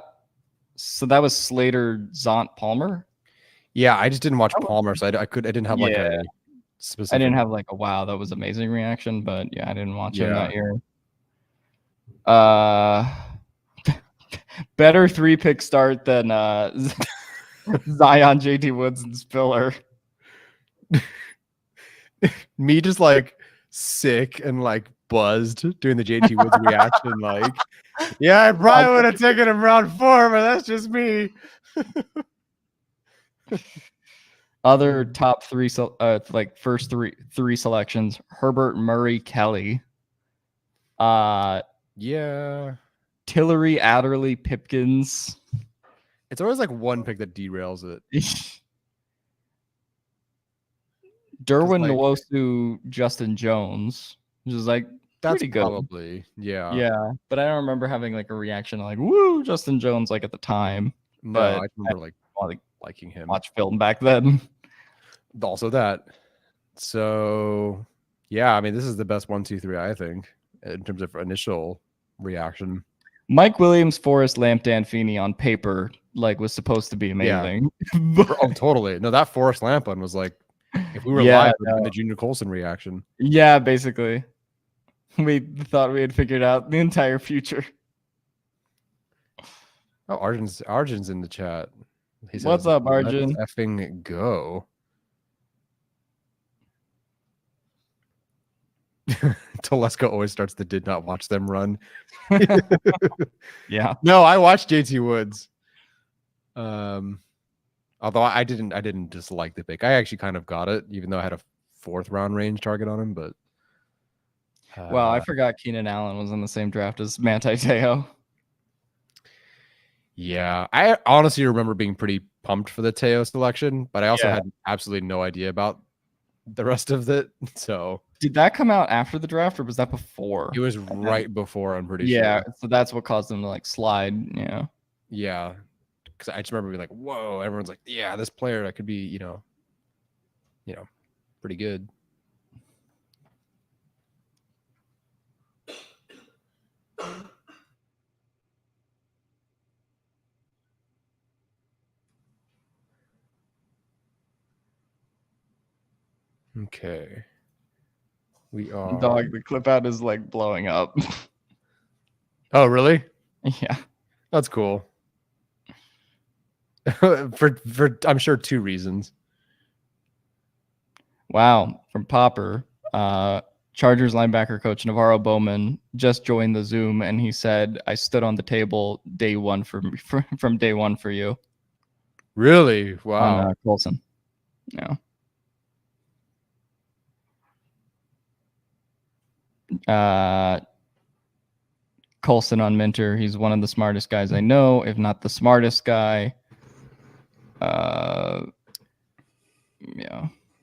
so that was Slater, Zont, Palmer. Yeah, I just didn't watch Palmer, so I didn't have like a specific. I didn't have like a wow, that was amazing reaction, but yeah, I didn't watch him that year. Better 3-pick start than Zion, JT Woods, and Spiller. Me just like sick and like buzzed doing the JT Woods reaction. Like, yeah, I probably would have taken him round 4, but that's just me. Other top 3, like first three selections: Herbert, Murray, Kelly. Yeah. Tillery, Adderley, Pipkins. It's always like one pick that derails it. Derwin Nwosu, Justin Jones, which is like that's pretty good. Probably, yeah. Yeah, but I don't remember having like a reaction like "woo, Justin Jones" like at the time. No, but I remember liking him. Watch film back then. Also that. So yeah, I mean, this is the best 1-2-3 I think in terms of initial reaction. Mike Williams, Forrest, Lamp, Dan Feeney on paper like was supposed to be amazing. Yeah. Oh, totally. No, that Forrest Lamp one was like, if we were live in the Junior Colson reaction. Yeah, basically. We thought we had figured out the entire future. Oh, Arjun's in the chat. He says, "What's up, Arjun? Let's effing go." Telesco always starts the did not watch them run. Yeah. No, I watched JT Woods. Although I didn't dislike the pick. I actually kind of got it, even though I had a 4th round range target on him. But well, I forgot Keenan Allen was in the same draft as Manti Te'o. Yeah, I honestly remember being pretty pumped for the Te'o selection, but I also had absolutely no idea about the rest of it. So did that come out after the draft or was that before? It was right before, I'm pretty sure. Yeah, so that's what caused them to like slide. Yeah. Yeah. Because I just remember being like, whoa, everyone's like, yeah, this player that could be, you know, pretty good. Okay. We are. Dog, the clip out is like blowing up. Oh, really? Yeah. That's cool. for I'm sure 2 reasons. Wow, from Popper. Chargers linebacker coach Navarro Bowman just joined the Zoom, and he said, "I stood on the table day one from day one for you." Really? Wow. On Colson. Yeah. Colson on Minter. He's one of the smartest guys I know, if not the smartest guy. Yeah.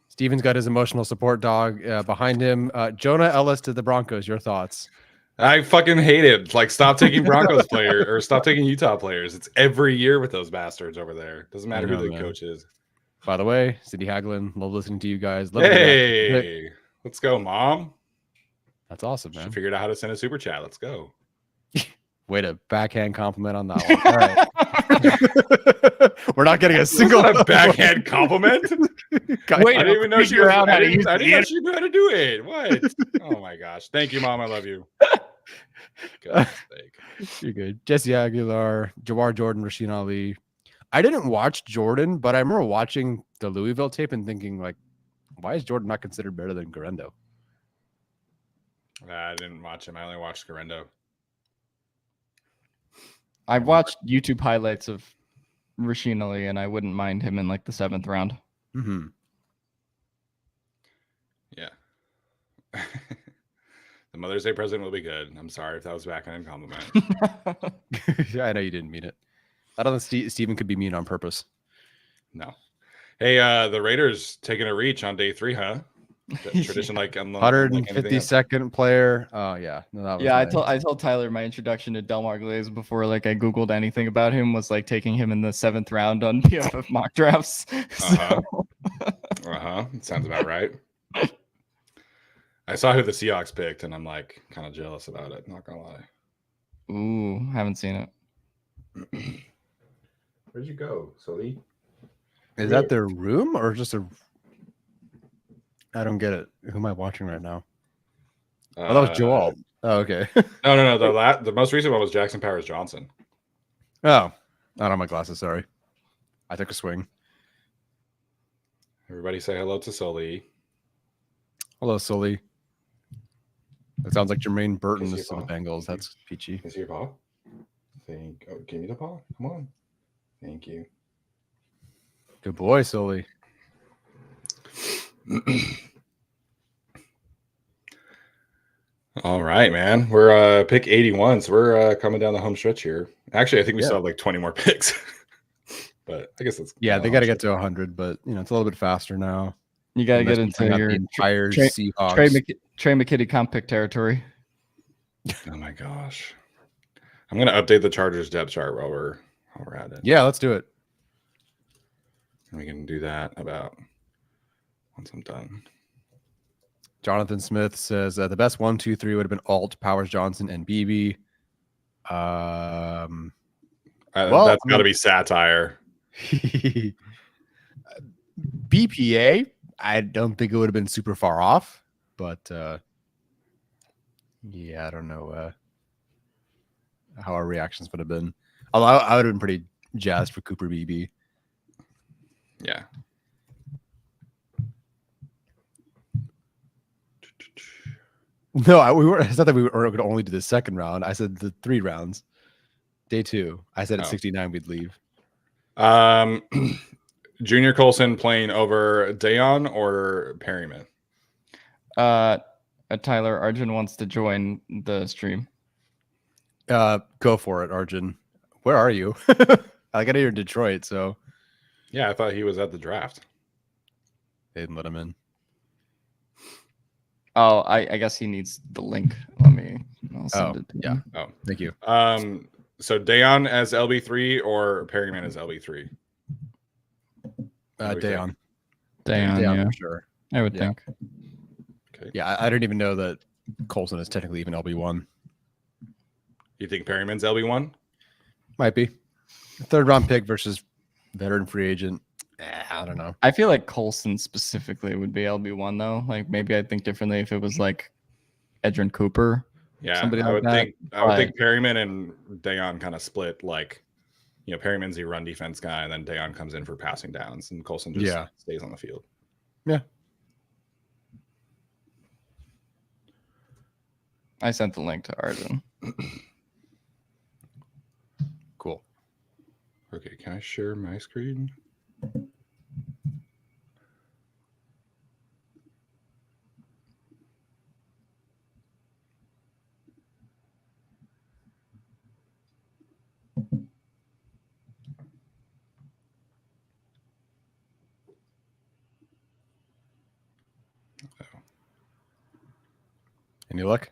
Steven's got his emotional support dog behind him. Jonah Ellis to the Broncos. Your thoughts? I fucking hate it. Like, stop taking Broncos player or stop taking Utah players. It's every year with those bastards over there. Doesn't matter who the coach is. By the way, Cindy Hagelin, love listening to you guys. Hey, let's go, Mom. That's awesome, man. She figured out how to send a super chat. Let's go. Way to backhand compliment on that one. All right. We're not getting a single backhand compliment. Wait, I didn't even know she knew how to do it. What? Oh my gosh. Thank you, Mom. I love you. You're good. Jesse Aguilar, Jawar Jordan, Rasheen Ali. I didn't watch Jordan, but I remember watching the Louisville tape and thinking, like, why is Jordan not considered better than Garendo? I didn't watch him. I only watched Garendo. I've watched YouTube highlights of Rasheen Ali, and I wouldn't mind him in like the 7th round. Mm-hmm. Yeah. The Mother's Day present will be good. I'm sorry if that was backhand compliment. Yeah, I know you didn't mean it. I don't think Steven could be mean on purpose. No. Hey, the Raiders taking a reach on day 3, huh? Tradition like 152nd player. Oh yeah, no, that was nice. I told Tyler my introduction to Delmar Glaze before like I googled anything about him was like taking him in the 7th round on PFF mock drafts. Sounds about right. I saw who the Seahawks picked, and I'm like kind of jealous about it. Not gonna lie. Ooh, haven't seen it. Where'd you go, Sully? Is that their room or just a? I don't get it. Who am I watching right now? Oh, that was Joel. Oh, okay. No. The most recent one was Jackson Powers Johnson. Oh, not on my glasses. Sorry, I took a swing. Everybody say hello to Sully. Hello, Sully. That sounds like Jermaine Burton is to the Bengals. That's peachy. Is your paw? Oh, give me the paw. Come on. Thank you. Good boy, Sully. All right, man. We're pick 81, so we're coming down the home stretch here. Actually, I think we still have like 20 more picks. But I guess it's they got to get to 100, but it's a little bit faster now. You got to get into your entire Seahawks. Trey McKitty comp pick territory. Oh my gosh. I'm going to update the Chargers depth chart while we're at it. Yeah, let's do it. And we can do that about once I'm done. Jonathan Smith says the best 1, 2, 3 would have been Alt, Powers Johnson, and BB. That's got to be satire. BPA, I don't think it would have been super far off, but I don't know how our reactions would have been. Although I would have been pretty jazzed for Cooper BB. Yeah. No, I thought that we were going to only do the 2nd round. I said the 3 rounds. Day 2. I said at 69 we'd leave. Junior Colson playing over Dayon or Perryman? Tyler, Arjun wants to join the stream. Go for it, Arjun. Where are you? I got here in Detroit, so. Yeah, I thought he was at the draft. They didn't let him in. Oh, I guess he needs the link. I'll send it to him. Oh, thank you. So Dayon as LB3 or Perryman as LB3? Dayon. Dayon, yeah. For sure. I would think. Okay. Yeah, I didn't even know that Colson is technically even LB1. You think Perryman's LB1? Might be. 3rd round pick versus veteran free agent. I don't know. I feel like Colson specifically would be LB1 though. Like maybe I'd think differently if it was like Edrin Cooper. Yeah, somebody I like would think Perryman and Dayon kind of split. Like, Perryman's the run defense guy, and then Dayon comes in for passing downs, and Colson just stays on the field. Yeah. I sent the link to Arjun. Cool. Okay, can I share my screen? Any luck?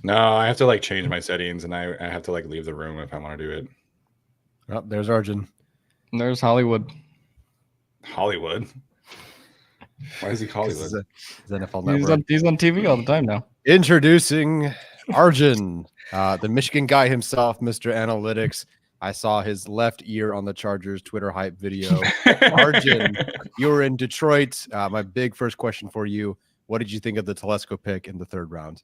No, I have to like change my settings, and I have to like leave the room if I want to do it. Oh, there's Arjun. And there's Hollywood. Hollywood. Why is he Hollywood? It's NFL Network. He's on TV all the time now. Introducing Arjun, the Michigan guy himself, Mr. Analytics. I saw his left ear on the Chargers Twitter hype video. Arjun, you were in Detroit. My big first question for you: what did you think of the Telesco pick in the 3rd round?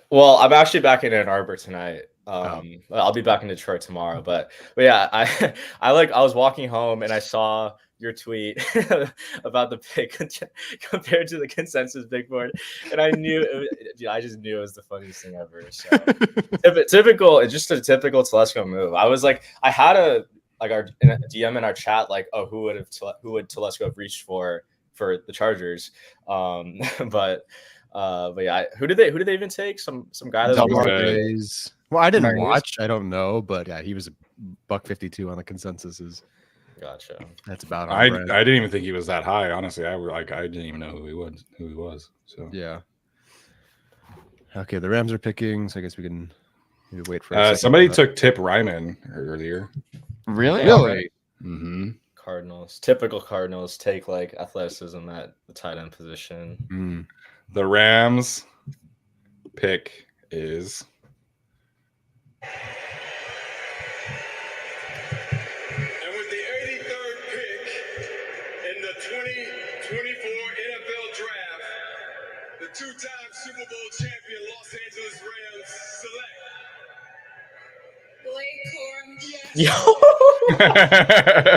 Well, I'm actually back in Ann Arbor tonight. I'll be back in Detroit tomorrow. But yeah, I was walking home and I saw your tweet about the pick compared to the consensus big board, and I just knew it was the funniest thing ever. So typical, just a typical Telesco move. I was like, I had a DM in our chat, like, oh, who would Telesco have reached for the Chargers? But yeah, who did they even take? Some guy that was well, I didn't watch. I don't know, but yeah, he was $152 on the consensuses. Gotcha. That's about. I didn't even think he was that high. Honestly, I didn't even know who he was. So yeah. Okay, the Rams are picking, so I guess we can maybe wait for. Somebody took Tip Ryman earlier. Really? Mm-hmm. Cardinals, typical Cardinals, take like athleticism at the tight end position. The Rams pick is And with the 83rd pick in the 2024 NFL Draft, the 2-time Super Bowl champion Los Angeles Rams select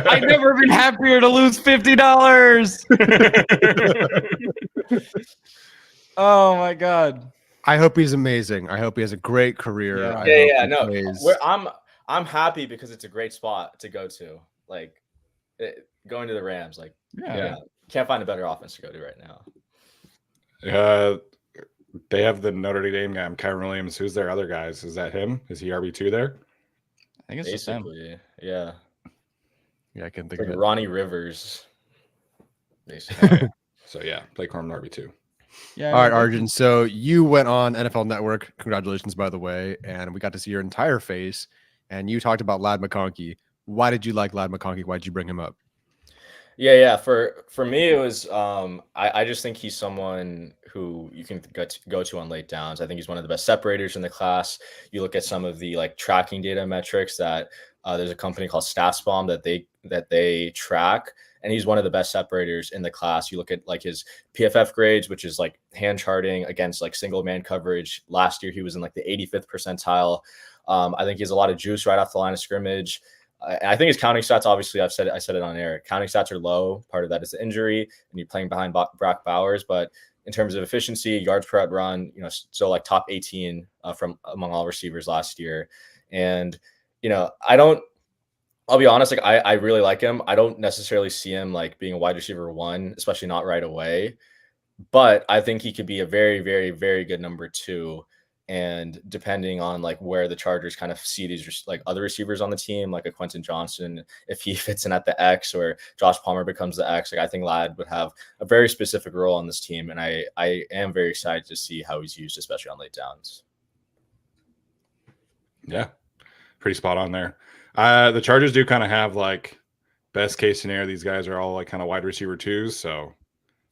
I've never been happier to lose $50. Oh my God. I hope he's amazing. I hope he has a great career. Yeah. No, I'm happy because it's a great spot to go to. Like going to the Rams, like can't find a better offense to go to right now. They have the Notre Dame guy, Kyron Williams. Who's their other guys? Is that him? Is he RB2 there? I think it's just him. Yeah. Yeah, I can think like of it. Ronnie Rivers. Basically. So yeah, Blake Corum RB2. Yeah. All right, Arjun. So you went on NFL Network. Congratulations, by the way. And we got to see your entire face. And you talked about Ladd McConkey. Why did you like Ladd McConkey? Why did you bring him up? Yeah. For me, it was I just think he's someone who you can go to on late downs. I think he's one of the best separators in the class. You look at some of the like tracking data metrics that there's a company called StatsBomb that they track, and he's one of the best separators in the class. You look at like his PFF grades, which is like hand charting against like single man coverage. Last year he was in like the 85th percentile. I think he has a lot of juice right off the line of scrimmage. I think his counting stats, obviously, I said it on air. Counting stats are low. Part of that is the injury, and you're playing behind Brock Bowers. But in terms of efficiency, yards per out run, still like top 18 from among all receivers last year. And I'll be honest, like I really like him. I don't necessarily see him like being a wide receiver 1, especially not right away. But I think he could be a very, very, very good number 2. And depending on like where the Chargers kind of see these like other receivers on the team, like a Quentin Johnson, if he fits in at the X or Josh Palmer becomes the X, like I think Ladd would have a very specific role on this team. And I am very excited to see how he's used, especially on late downs. Yeah, pretty spot on there. The Chargers do kind of have like best case scenario. These guys are all like kind of wide receiver 2s. So,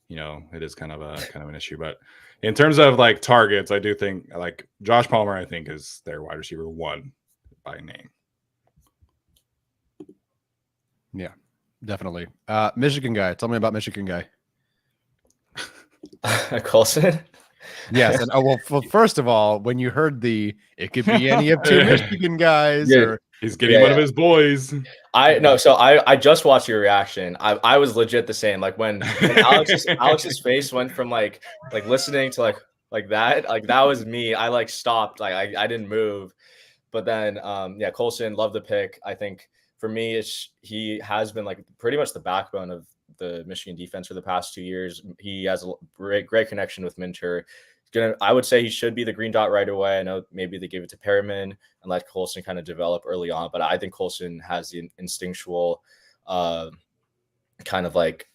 it is kind of an issue, but in terms of like targets, I do think like Josh Palmer, I think is their wide receiver 1 by name. Yeah, definitely. Michigan guy. Tell me about Michigan guy. Colson. Yes. And well, first of all, when you heard it could be any of 2 Michigan guys, or he's getting one of his boys. So I just watched your reaction. I was legit the same. Like when Alex's face went from like listening to like, like that. Like that was me. I like stopped. Like I didn't move. But then yeah, Colson, love the pick. I think for me, he has been like pretty much the backbone of the Michigan defense for the past 2 years. He has a great connection with Minter. I would say he should be the green dot right away. I know maybe they gave it to Perriman and let Colson kind of develop early on, but I think Colson has the instinctual kind of like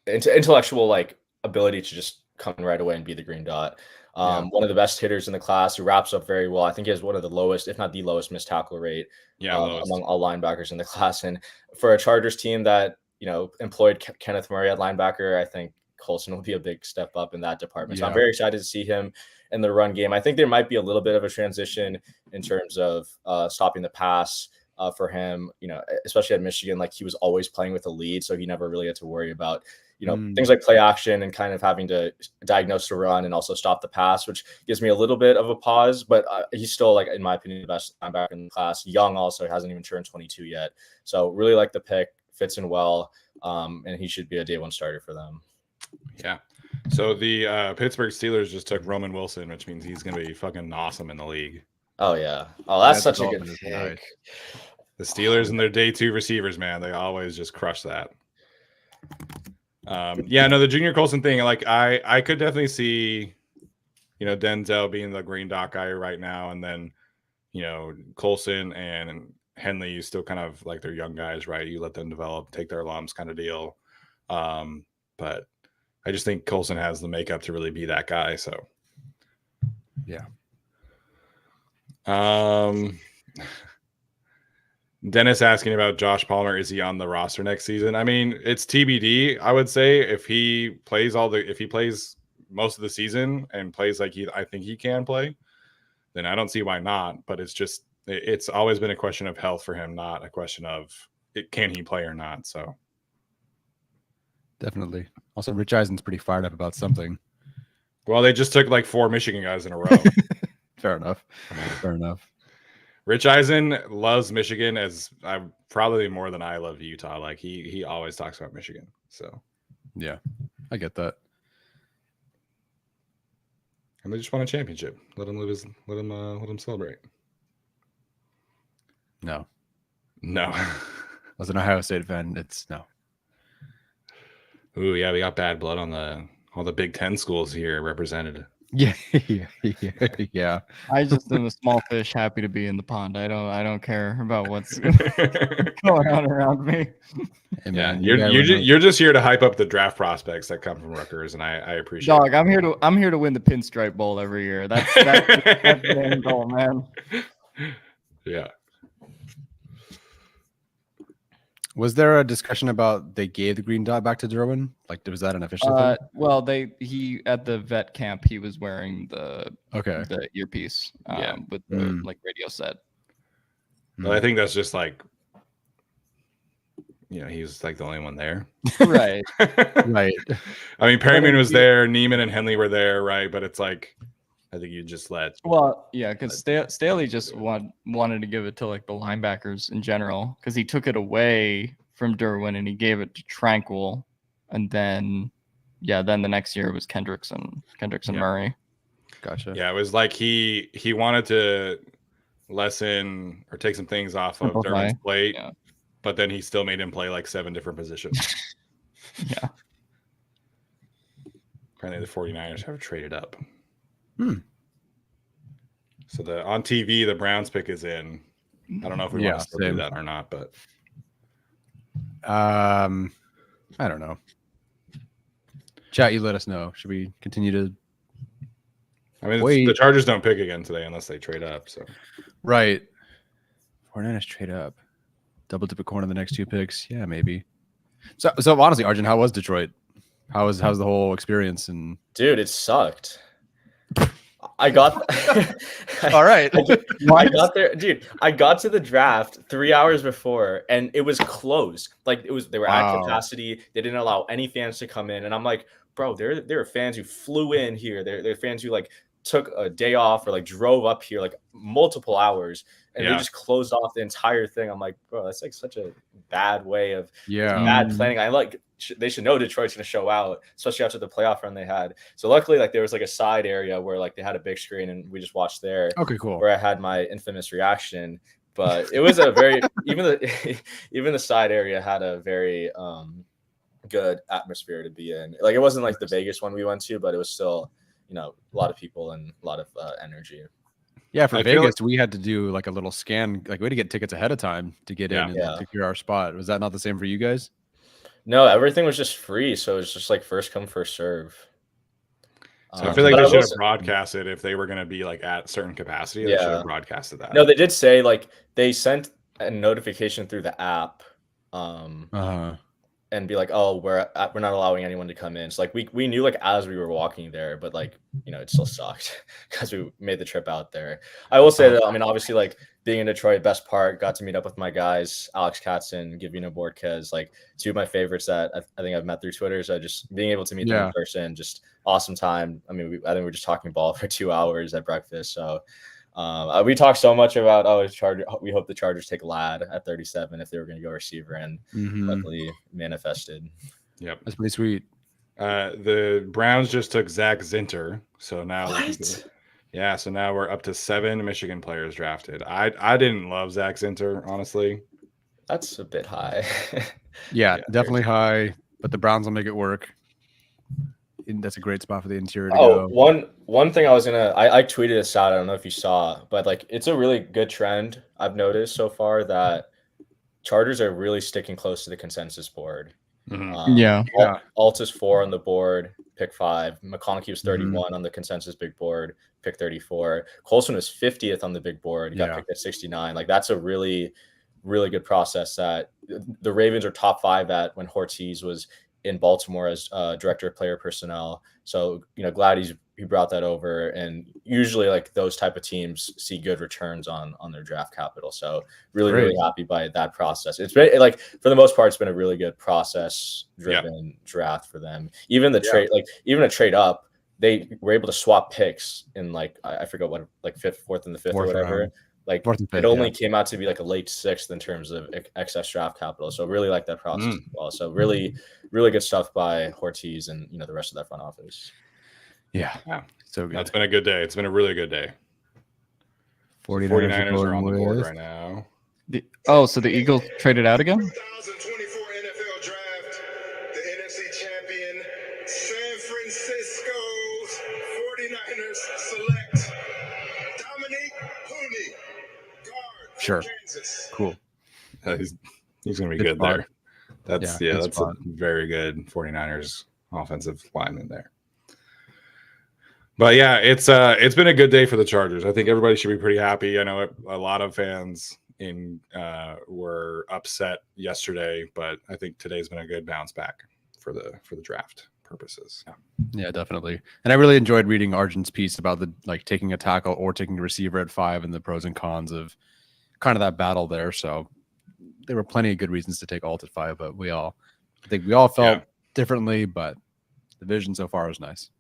intellectual like ability to just come right away and be the green dot. One of the best hitters in the class who wraps up very well. I think he has one of the lowest, if not the lowest, missed tackle rate among all linebackers in the class. And for a Chargers team that, you know, employed Kenneth Murray at linebacker, I think Colson will be a big step up in that department. So I'm very excited to see him in the run game. I think there might be a little bit of a transition in terms of stopping the pass for him, you know, especially at Michigan. Like he was always playing with a lead, so he never really had to worry about, you know, things like play action and kind of having to diagnose the run and also stop the pass, which gives me a little bit of a pause. But he's still, like, in my opinion, the best linebacker in the class. Young also hasn't even turned 22 yet. So really like the pick, fits in well, and he should be a day one starter for them. Yeah. So the Pittsburgh Steelers just took Roman Wilson, which means he's going to be fucking awesome in the league. Oh, yeah. Oh, that's such a good pick. The Steelers and their day 2 receivers, man, they always just crush that. Yeah, no, the Junior Colson thing, like I could definitely see, you know, Denzel being the green dot guy right now, and then, you know, Colson and Henley, you still kind of like they're young guys, right? You let them develop, take their lumps kind of deal. But I just think Colson has the makeup to really be that guy. So yeah. Dennis asking about Josh Palmer. Is he on the roster next season? I mean, it's TBD. I would say if he plays most of the season and plays like I think he can play, then I don't see why not. But it's always been a question of health for him, not a question of can he play or not. So definitely. Also, Rich Eisen's pretty fired up about something. Well, they just took like 4 Michigan guys in a row. Fair enough. Fair enough. Rich Eisen loves Michigan as probably more than I love Utah. Like he always talks about Michigan. So yeah, I get that. And they just won a championship. Let him celebrate. No. As an Ohio State fan, it's no. Ooh, yeah, we got bad blood on all the Big Ten schools here represented. Yeah. I just am a small fish, happy to be in the pond. I don't care about what's going on around me. Hey, man, you're just here to hype up the draft prospects that come from Rutgers, and I appreciate. Dog, it. I'm here to win the Pinstripe Bowl every year. That's the end goal, man. Yeah. Was there a discussion about they gave the green dot back to Derwin? Like, was that an official thing? Well, he at the vet camp he was wearing the earpiece, with the like radio set. Well, I think that's just like, you know, he was like the only one there, right? Right. I mean, Perryman was there, Neiman and Henley were there, right? But it's like, I think you just let. Well, yeah, because Staley just wanted to give it to like the linebackers in general, because he took it away from Derwin and he gave it to Tranquil, and then the next year it was Kendricks and Murray. Gotcha. Yeah, it was like he wanted to lessen or take some things off of Derwin's plate, but then he still made him play like 7 different positions. Yeah. Apparently the 49ers have traded up. So on TV, the Browns pick is in. I don't know if we want to still do that or not, but I don't know. Chat, you let us know. Should we continue to? I mean, the Chargers don't pick again today unless they trade up. So right, 49ers trade up, double dip a corner the next 2 picks. Yeah, maybe. So honestly, Arjun, how was Detroit? How's the whole experience? And dude, it sucked. I got all right. I got there, dude. I got to the draft 3 hours before, and it was closed. Like they were at capacity. They didn't allow any fans to come in, and I'm like, bro, there are fans who flew in here. There are fans who like took a day off or like drove up here like multiple hours, and they just closed off the entire thing. I'm like, bro, that's like such a bad way of bad planning. I like they should know Detroit's going to show out, especially after the playoff run they had. So luckily, like there was like a side area where like they had a big screen and we just watched there. Okay, cool. Where I had my infamous reaction, but it was a very even the side area had a very good atmosphere to be in. Like it wasn't like the Vegas one we went to, but it was still, you know, a lot of people and a lot of energy. Yeah, for Vegas, we had to do like a little scan. Like we had to get tickets ahead of time to get in and secure our spot. Was that not the same for you guys? No, everything was just free, so it was just like first come, first serve. So I feel like they should have broadcasted if they were going to be like at certain capacity. They should have broadcasted that. No, they did say like they sent a notification through the app. And be like, oh, we're not allowing anyone to come in. So like we knew like as we were walking there, but like, you know, it still sucked because we made the trip out there. I will say that, I mean, obviously like being in Detroit, best part, got to meet up with my guys, Alex Katzen, Gavina Bortquez, like two of my favorites that I think I've met through Twitter. So just being able to meet them in person, just awesome time. I mean, I think we were just talking ball for 2 hours at breakfast. So we talked so much about we hope the Chargers take Ladd at 37 if they were going to go receiver, and luckily manifested. Yep, that's pretty sweet. The Browns just took Zach Zinter, so now so now we're up to 7 Michigan players drafted. I didn't love Zach Zinter, honestly. That's a bit high. yeah, definitely high, but the Browns will make it work. That's a great spot for the interior to go. One thing I tweeted this out. I don't know if you saw, but like it's a really good trend I've noticed so far that Chargers are really sticking close to the consensus board. Alt is 4 on the board, pick 5. McConkey was 31 on the consensus big board, pick 34. Colson was 50th on the big board, got picked at 69. Like that's a really, really good process that the Ravens are top 5 at when Ortiz was in Baltimore as director of player personnel. So, you know, glad he brought that over. And usually like those type of teams see good returns on their draft capital. So really happy by that process. It's been like, for the most part, it's been a really good process driven draft for them. Even the trade, like even a trade up, they were able to swap picks in like, I forget what, like 4th and the 5th or whatever. Round. Like it only came out to be like a late 6th in terms of excess draft capital. So really like that process as well. So really, really good stuff by Ortiz and, you know, the rest of that front office. Yeah. So good. That's been a good day. It's been a really good day. 49ers are on the board right now. So the Eagles traded out again? 2024 NFL Draft, the NFC champion, San Francisco's 49ers select Dominique Hooney. Sure. Cool. He's going to be good there. That's a very good 49ers offensive lineman there. But yeah, it's been a good day for the Chargers. I think everybody should be pretty happy. I know a lot of fans were upset yesterday, but I think today's been a good bounce back for the draft purposes. Yeah, definitely. And I really enjoyed reading Arjun's piece about the like taking a tackle or taking a receiver at 5 and the pros and cons of kind of that battle there. So there were plenty of good reasons to take Alt at 5, but I think we all felt differently, but the vision so far is nice.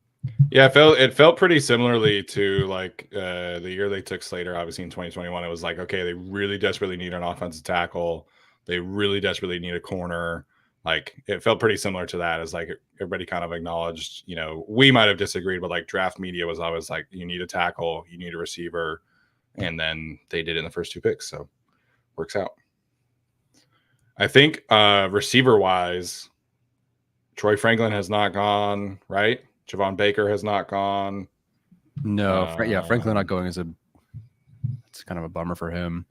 Yeah, it felt pretty similarly to like the year they took Slater, obviously in 2021. It was like, okay, they really desperately need an offensive tackle. They really desperately need a corner. Like it felt pretty similar to that, as like everybody kind of acknowledged, you know, we might have disagreed, but like draft media was always like, you need a tackle, you need a receiver. And then they did it in the first 2 picks. So works out. I think receiver wise, Troy Franklin has not gone, right? Javon Baker has not gone. No, Franklin not going it's kind of a bummer for him.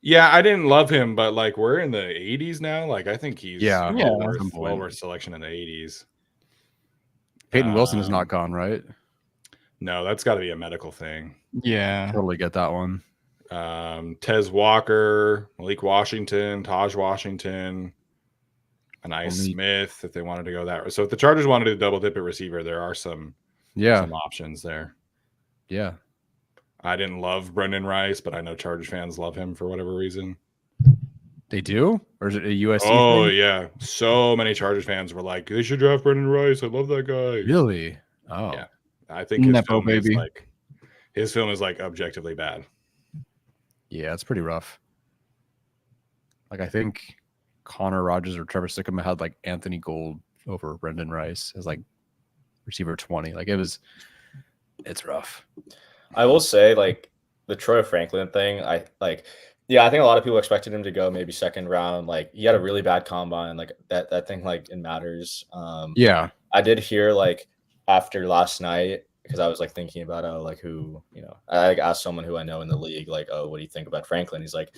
Yeah, I didn't love him, but like we're in the 80s now. Like I think he's well worth selection in the 80s. Peyton Wilson has not gone, right? No, that's got to be a medical thing. Yeah, totally get that one. Tez Walker, Malik Washington, Taj Washington, Anais Smith, if they wanted to go that way. So if the Chargers wanted to double dip at receiver, there are some options there. Yeah. I didn't love Brendan Rice, but I know Chargers fans love him for whatever reason. They do? Or is it a USC thing? Yeah. So many Chargers fans were like, they should draft Brendan Rice. I love that guy. Really? Oh. Yeah. I think his film is like objectively bad. Yeah, it's pretty rough. Like I think Connor Rogers or Trevor Sikkema had like Anthony Gold over Brendan Rice as like receiver 20. Like it's rough. I will say, like, the Troy Franklin thing, I think a lot of people expected him to go maybe second round. Like, he had a really bad combine. Like, that thing, like, it matters. Yeah. I did hear, like, after last night, because I was like thinking about who, I like asked someone who I know in the league, like, oh, what do you think about Franklin? He's like,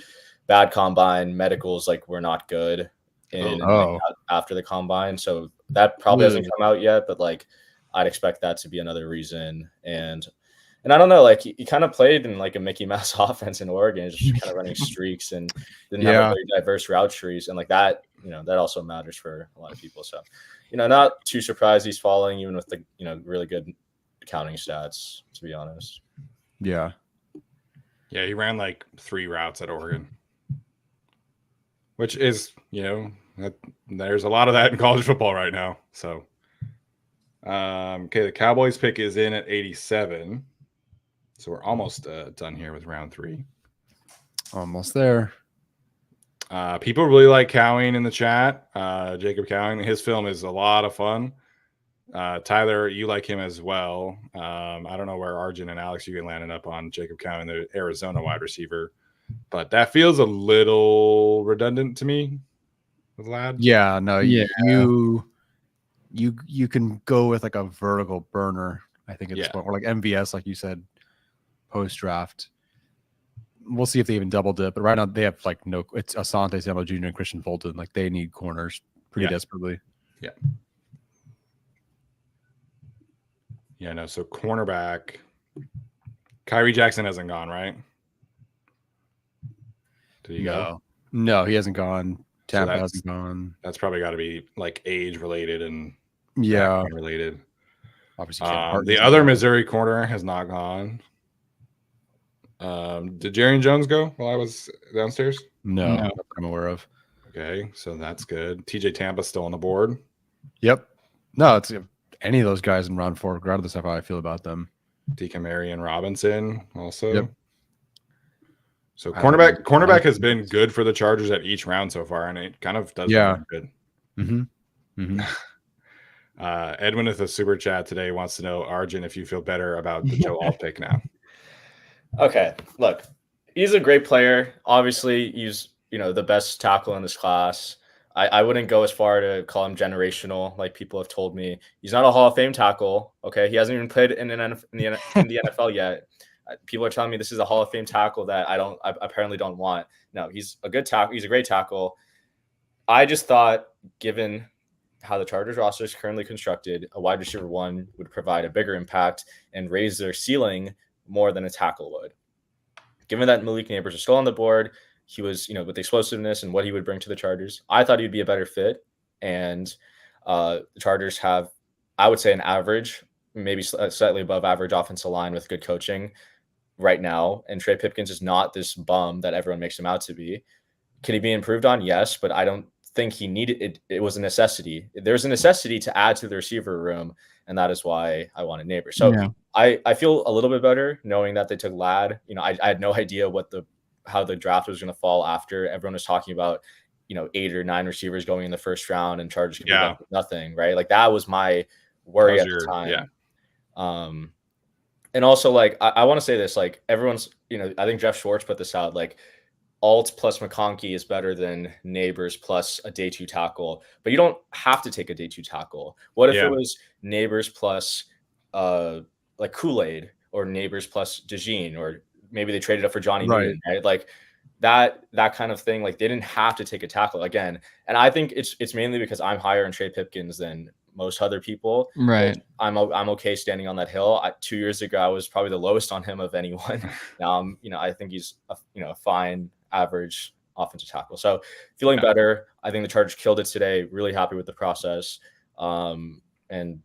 bad combine, medicals like were not good after the combine. So that probably hasn't come out yet, but like I'd expect that to be another reason. And I don't know, like he kind of played in like a Mickey Mouse offense in Oregon, just kind of running streaks and didn't have a very diverse route trees. And like that, that also matters for a lot of people. So, not too surprised he's falling, even with the, really good counting stats, to be honest. Yeah. Yeah, he ran like 3 routes at Oregon, which is, there's a lot of that in college football right now. So, okay, the Cowboys pick is in at 87. So we're almost done here with round 3. Almost there. People really like Cowing in the chat. Jacob Cowing, his film is a lot of fun. Tyler, you like him as well. I don't know where Arjun and Alex you can landed up on Jacob Cowing, the Arizona wide receiver, but that feels a little redundant to me with Ladd. Yeah, no, you can go with like a vertical burner, I think at this point, or like MVS, like you said, post draft. We'll see if they even double dip, but right now they have like it's Asante Samuel Jr. and Christian Fulton. Like they need corners pretty desperately. Yeah. Yeah, no. So cornerback, Kyrie Jackson hasn't gone, right? Did he go? No, he hasn't gone. Tampa hasn't gone. That's probably got to be like age related and related. Obviously, the other Missouri corner has not gone. Did Jerry Jones go while I was downstairs? No, that I'm aware of. Okay, so that's good. TJ Tampa's still on the board. Yep. No, it's any of those guys in round 4, regardless of how I feel about them. Deacon Marion Robinson also. Yep. So cornerback has been good for the Chargers at each round so far, and it kind of does look good. Mm-hmm. Edwin with a super chat today wants to know, Arjun, if you feel better about the Joe Alt pick now. Okay, look, he's a great player. Obviously, he's the best tackle in this class. I wouldn't go as far to call him generational, like people have told me. He's not a Hall of Fame tackle. Okay, he hasn't even played in the NFL yet. People are telling me this is a Hall of Fame tackle that I apparently don't want. No, he's a good tackle. He's a great tackle. I just thought, given how the Chargers roster is currently constructed, a wide receiver 1 would provide a bigger impact and raise their ceiling more than a tackle would. Given that Malik Neighbors is still on the board, he was, with the explosiveness and what he would bring to the Chargers, I thought he'd be a better fit. And the Chargers have, I would say, an average, maybe slightly above average offensive line with good coaching right now. And Trey Pipkins is not this bum that everyone makes him out to be. Can he be improved on? Yes, but I don't think he needed it. It was a necessity. There's a necessity to add to the receiver room, and that is why I wanted Neighbors. So I feel a little bit better knowing that they took Ladd. I had no idea how the draft was going to fall after. Everyone was talking about, 8 or 9 receivers going in the first round and Chargers could be left with nothing, right? Like that was my worry at the time. Yeah. And also, like, I want to say this, like, everyone's, I think Jeff Schwartz put this out, like, Alt plus McConkey is better than Neighbors plus a day 2 tackle, but you don't have to take a day 2 tackle. What if it was Neighbors plus like Kool-Aid, or Neighbors plus DeJean, or maybe they traded up for Johnny Newton, right? Like that kind of thing. Like they didn't have to take a tackle again. And I think it's mainly because I'm higher on Trey Pipkins than most other people. Right. I'm okay standing on that hill. 2 years ago, I was probably the lowest on him of anyone. Now, I think he's a fine average offensive tackle. So feeling better. I think the Chargers killed it today. Really happy with the process. And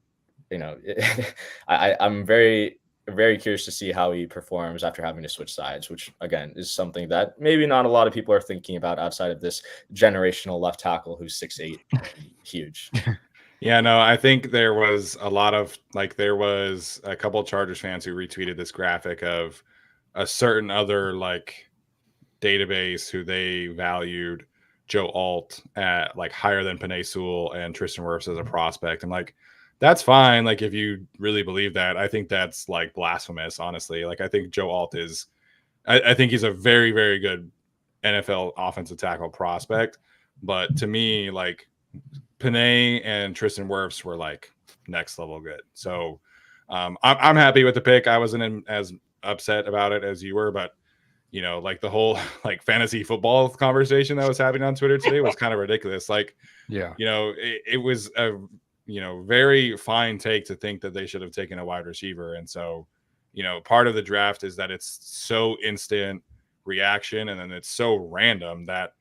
I'm very, very curious to see how he performs after having to switch sides, which again is something that maybe not a lot of people are thinking about outside of this generational left tackle who's 6'8", huge. Yeah, no, I think there was a lot of there was a couple of Chargers fans who retweeted this graphic of a certain other database who they valued Joe Alt at like higher than Panay Sewell and Tristan Wirfs as a prospect. I'm like, that's fine. Like, if you really believe that, I think that's like blasphemous, honestly. Like, I think Joe Alt is, I think he's a very, very good NFL offensive tackle prospect. But to me, like, Panay and Tristan Wirfs were like next level good. So I'm happy with the pick. I wasn't as upset about it as you were, but you know, like the whole like fantasy football conversation that was happening on Twitter today was kind of ridiculous. Like, Yeah, you know, it was a, you know, very fine take to think that they should have taken a wide receiver. And so, you know, part of the draft is that it's so instant reaction, and then it's so random that,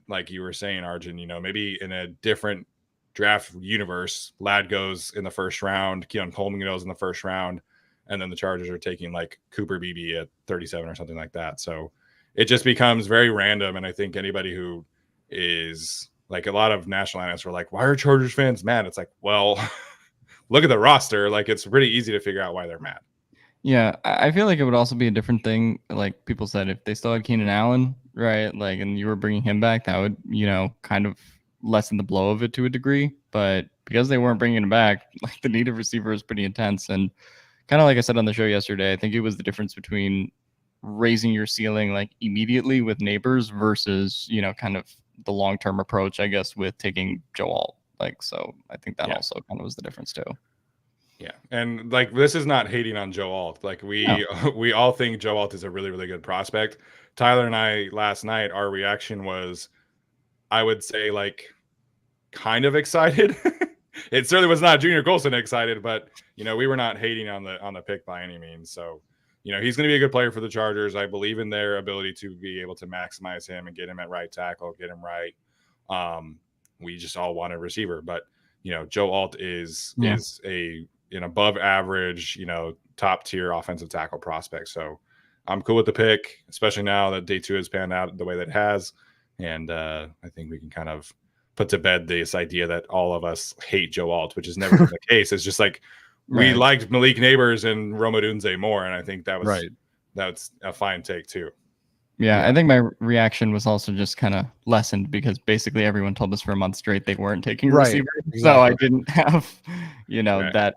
like you were saying, Arjun, you know, maybe in a different draft universe, Ladd goes in the first round, Keon Coleman goes in the first round, and then the Chargers are taking like Cooper Beebe at 37 or something like that. So it just becomes very random. And I think anybody who is like, a lot of national analysts were like, why are Chargers fans mad? It's like, well, look at the roster. Like, it's pretty easy to figure out why they're mad. Yeah, I feel like it would also be a different thing. Like people said, if they still had Keenan Allen, right? Like, and you were bringing him back, that would, you know, kind of lessen the blow of it to a degree. But because they weren't bringing him back, like the need of receiver is pretty intense. And kind of like I said on the show yesterday, I think it was the difference between raising your ceiling like immediately with Neighbors versus, you know, kind of the long-term approach, I guess, with taking Joe Alt. Like, so I think that also kind of was the difference too. Yeah, and like, this is not hating on Joe Alt. Like, we all think Joe Alt is a really, really good prospect. Tyler and I last night, our reaction was, I would say, like, kind of excited. It certainly was not Junior Colson excited, but you know, we were not hating on the pick by any means. So, you know, he's going to be a good player for the Chargers. I believe in their ability to be able to maximize him and get him at right tackle, get him right. We just all want a receiver, but you know, Joe Alt is an above average, you know, top tier offensive tackle prospect. So I'm cool with the pick, especially now that day 2 has panned out the way that it has. And I think we can kind of put to bed this idea that all of us hate Joe Alt, which is never been the case. It's just like, we liked Malik Neighbors and Rome Odunze more. And I think that was that's a fine take too. Yeah, I think my reaction was also just kind of lessened because basically everyone told us for a month straight they weren't taking receiver. Exactly. So I didn't have, you know, that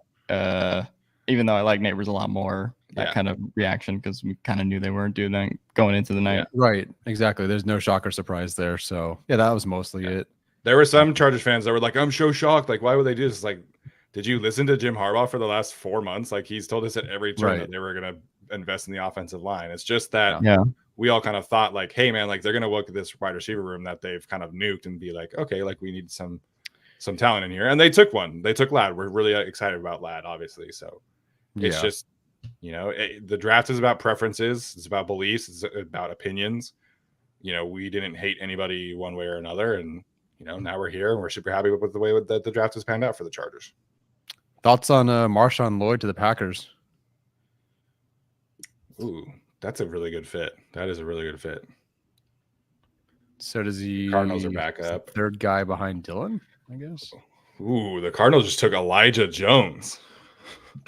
even though I like Neighbors a lot more, that kind of reaction, because we kind of knew they weren't doing that going into the night. Right, exactly. There's no shocker surprise there. So yeah, that was mostly it. There were some Chargers fans that were like, I'm so shocked. Like, why would they do this? Like, did you listen to Jim Harbaugh for the last 4 months? Like, he's told us at every turn that they were going to invest in the offensive line. It's just that we all kind of thought like, hey man, like they're going to look at this wide receiver room that they've kind of nuked and be like, okay, like we need some talent in here. And they took one. They took Ladd. We're really excited about Ladd, obviously. So it's just, you know, the draft is about preferences. It's about beliefs. It's about opinions. You know, we didn't hate anybody one way or another. And, you know, now we're here and we're super happy with the way that the draft has panned out for the Chargers. Thoughts on Marshawn Lloyd to the Packers? Ooh, that's a really good fit. That is a really good fit. So does he? Cardinals are back up. Third guy behind Dylan, I guess. Ooh, the Cardinals just took Elijah Jones.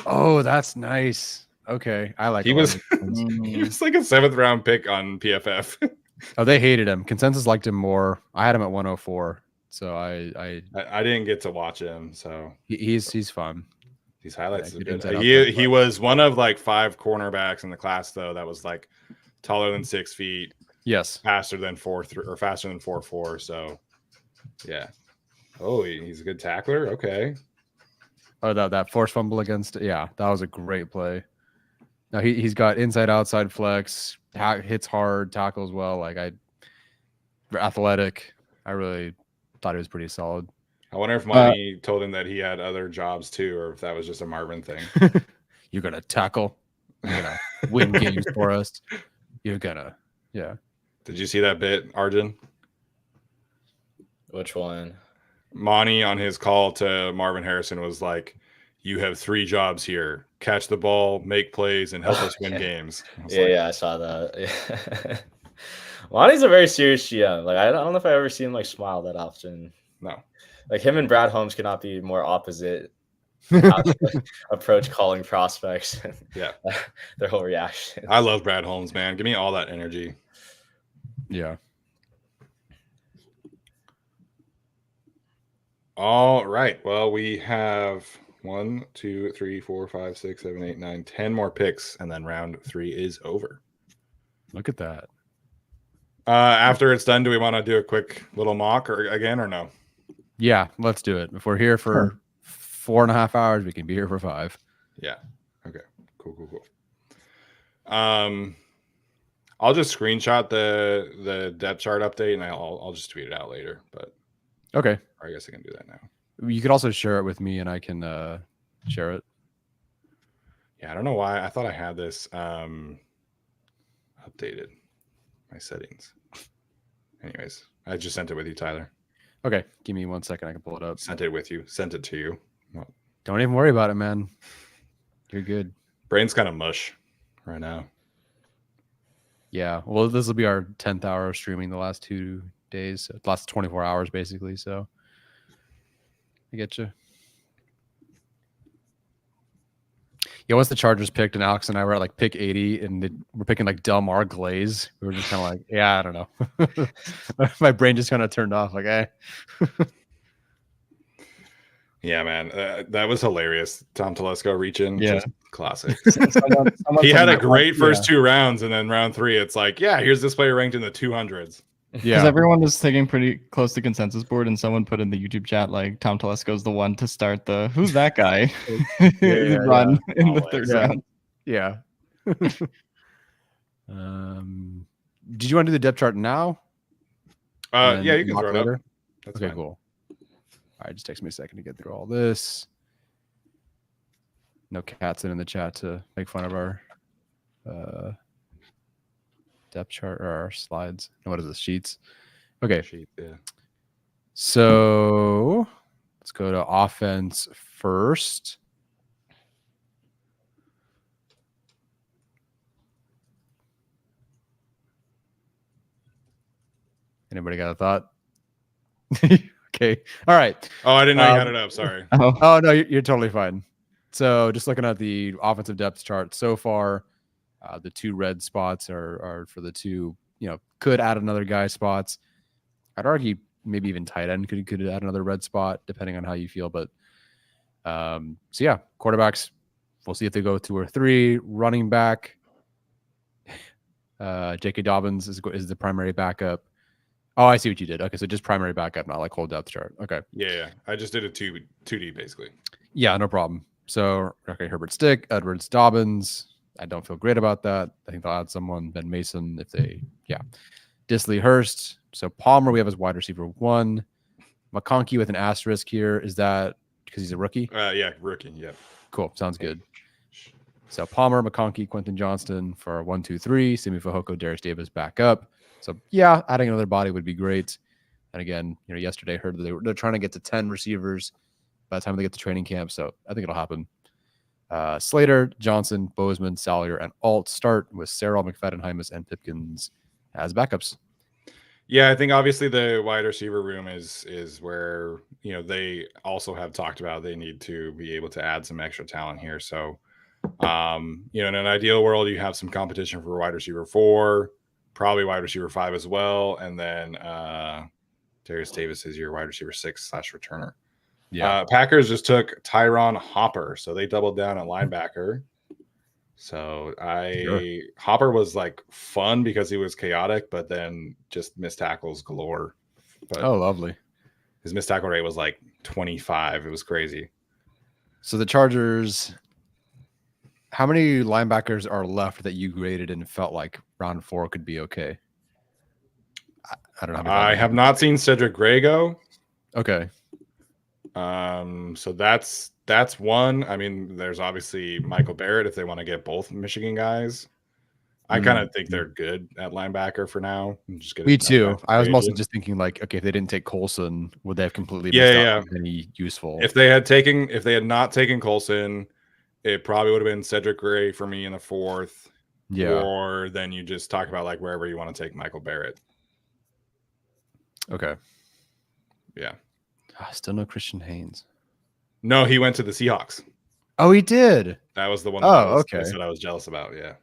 Oh, that's nice. Okay, I like. He was like a 7th round pick on PFF. Oh, they hated him. Consensus liked him more. I had him at 104, so I didn't get to watch him. So he's fun. These highlights. He was one of like 5 cornerbacks in the class though that was like taller than 6 feet. Yes, faster than 4.3 or faster than 4.4. So yeah. Oh, he's a good tackler. Okay. Oh, that forced fumble against. Yeah, that was a great play. Now he's got inside outside flex, hits hard, tackles well. Like athletic. I really thought he was pretty solid. I wonder if Monty told him that he had other jobs too, or if that was just a Marvin thing. You're gonna tackle. You're gonna win games for us. You're gonna, yeah. Did you see that bit, Arjun? Which one? Monty on his call to Marvin Harrison was like, "You have 3 jobs here: catch the ball, make plays, and help us win games." I saw that. Yeah. Monty's a very serious GM. Like, I don't know if I've ever seen him like smile that often. No. Like, him and Brad Holmes cannot be more opposite approach calling prospects. Yeah. Their whole reaction. I love Brad Holmes, man. Give me all that energy. Yeah. All right. Well, we have 1, 2, 3, 4, 5, 6, 7, 8, 9, 10 more picks, and then round 3 is over. Look at that. After it's done, do we want to do a quick little mock or no? Yeah, let's do it. If we're here for 4.5 hours, we can be here for 5. Yeah. Okay. Cool. I'll just screenshot the depth chart update and I'll just tweet it out later. But okay, or I guess I can do that now. You could also share it with me, and I can share it. Yeah, I don't know why I thought I had this updated my settings. Anyways, I just sent it with you, Tyler. Okay, give me 1 second. I can pull it up. Sent it with you. Sent it to you. Well, don't even worry about it, man. You're good. Brain's kind of mush right now. Yeah. Well, this will be our 10th hour of streaming the last 2 days. The last 24 hours, basically. So I get you. Yeah, once the Chargers picked, and Alex and I were at like pick 80, and we're picking like Delmar Glaze. We were just kind of like, yeah, I don't know. My brain just kind of turned off. Like, eh. Yeah, man, that was hilarious. Tom Telesco reaching, just classic. Someone He had a great first 2 rounds, and then round 3, it's like, yeah, here's this player ranked in the 200s. Yeah, because everyone was taking pretty close to consensus board, and someone put in the YouTube chat like Tom Telesco's the one to start the who's that guy run in the 3rd round. Yeah. Did you want to do the depth chart now? Yeah, you can throw it later. up. That's okay, fine. Cool. All right, just takes me a second to get through all this. No cats in the chat to make fun of our depth chart or our slides. What is this? Sheets. Okay. Sheet, yeah. So let's go to offense first. Anybody got a thought? Okay. All right. Oh, I didn't know you had it up. Sorry. Oh no, you're totally fine. So just looking at the offensive depth chart so far, the 2 red spots are for the 2, could add another guy spots. I'd argue maybe even tight end could add another red spot depending on how you feel. But so yeah, quarterbacks, we'll see if they go 2 or 3. Running back, J.K. Dobbins is the primary backup. Oh, I see what you did. Okay, so just primary backup, not like whole depth chart. Okay. Yeah. I just did a 2D basically. Yeah, no problem. So, okay, Herbert Stick, Edwards, Dobbins. I don't feel great about that. I think they'll add someone, Ben Mason, if they, Disley, Hurst. So Palmer, we have as wide receiver 1. McConkey with an asterisk here. Is that because he's a rookie? Yeah, rookie. Yeah. Cool. Sounds good. So Palmer, McConkey, Quentin Johnston for 1, 2, 3. Simi Fehoko, Darius Davis back up. So yeah, adding another body would be great. And again, yesterday I heard that they're trying to get to 10 receivers by the time they get to training camp. So I think it'll happen. Slater, Johnson, Bozeman, Salyer, and Alt start with Serrell, McFadden, Hymas, and Pipkins as backups. Yeah, I think obviously the wide receiver room is where they also have talked about they need to be able to add some extra talent here. So in an ideal world, you have some competition for wide receiver 4, probably wide receiver 5 as well, and then Darius Davis is your wide receiver 6/returner. Yeah, Packers just took Tyron Hopper, so they doubled down at linebacker. So Hopper was like fun because he was chaotic, but then just missed tackles galore. But lovely. His missed tackle rate was like 25. It was crazy. So the Chargers, how many linebackers are left that you graded and felt like round 4 could be okay? I don't know. I have not seen Cedric Gray go. Okay. So that's one. I mean, there's obviously Michael Barrett if they want to get both Michigan guys. I kind of think they're good at linebacker for now. Me too. I was mostly just thinking like, okay, if they didn't take Colson, would they have completely missed out on any useful? If they had not taken Colson, it probably would have been Cedric Gray for me in the 4th. Yeah. Or then you just talk about like wherever you want to take Michael Barrett. Okay. Yeah. Still no Christian Haynes. No, he went to the Seahawks. Oh, he did. That was the one. Okay. That's what I was jealous about. Yeah.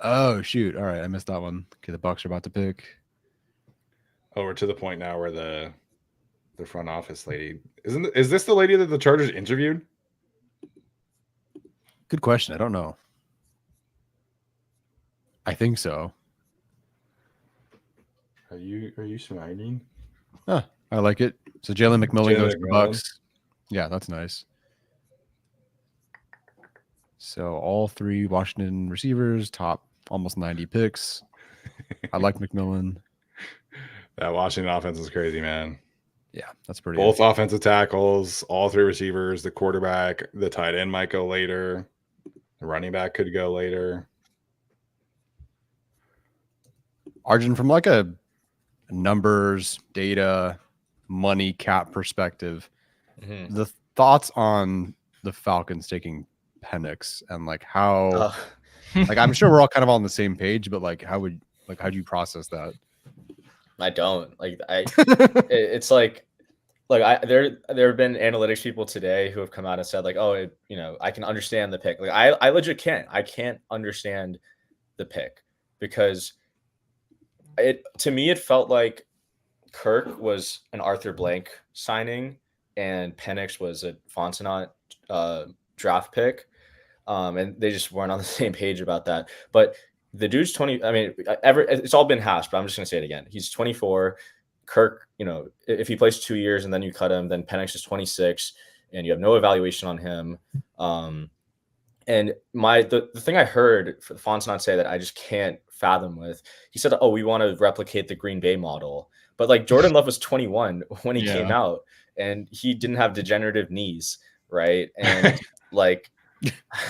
Oh shoot! All right, I missed that one. Okay, the Bucs are about to pick. Oh, we're to the point now where the the front office lady. Is this the lady that the Chargers interviewed? Good question. I don't know. I think so. Are you smiling? Huh, I like it. So Jalen McMillan Jalen goes to the McMillan. Bucks. Yeah, that's nice. So all 3 Washington receivers, top almost 90 picks. I like McMillan. That Washington offense is crazy, man. Yeah, that's pretty. Both offensive tackles, all 3 receivers, the quarterback, the tight end might go later. The running back could go later. Arjun, from like a numbers, data, money cap perspective, the thoughts on the Falcons taking Penix and like how, like I'm sure we're all kind of on the same page, but like how do you process that? I don't it's like there have been analytics people today who have come out and said like, oh, I can understand the pick. Like I legit can't. I can't understand the pick because to me it felt like Kirk was an Arthur Blank signing and Penix was a Fontenot draft pick. And they just weren't on the same page about that. But the dude's 20. I mean, it's all been hashed, but I'm just going to say it again. He's 24. Kirk, if he plays 2 years and then you cut him, then Penix is 26 and you have no evaluation on him. And the thing I heard for Fontenot say that I just can't fathom with, he said, oh, we want to replicate the Green Bay model. But like Jordan Love was 21 when he came out and he didn't have degenerative knees. Right. And like,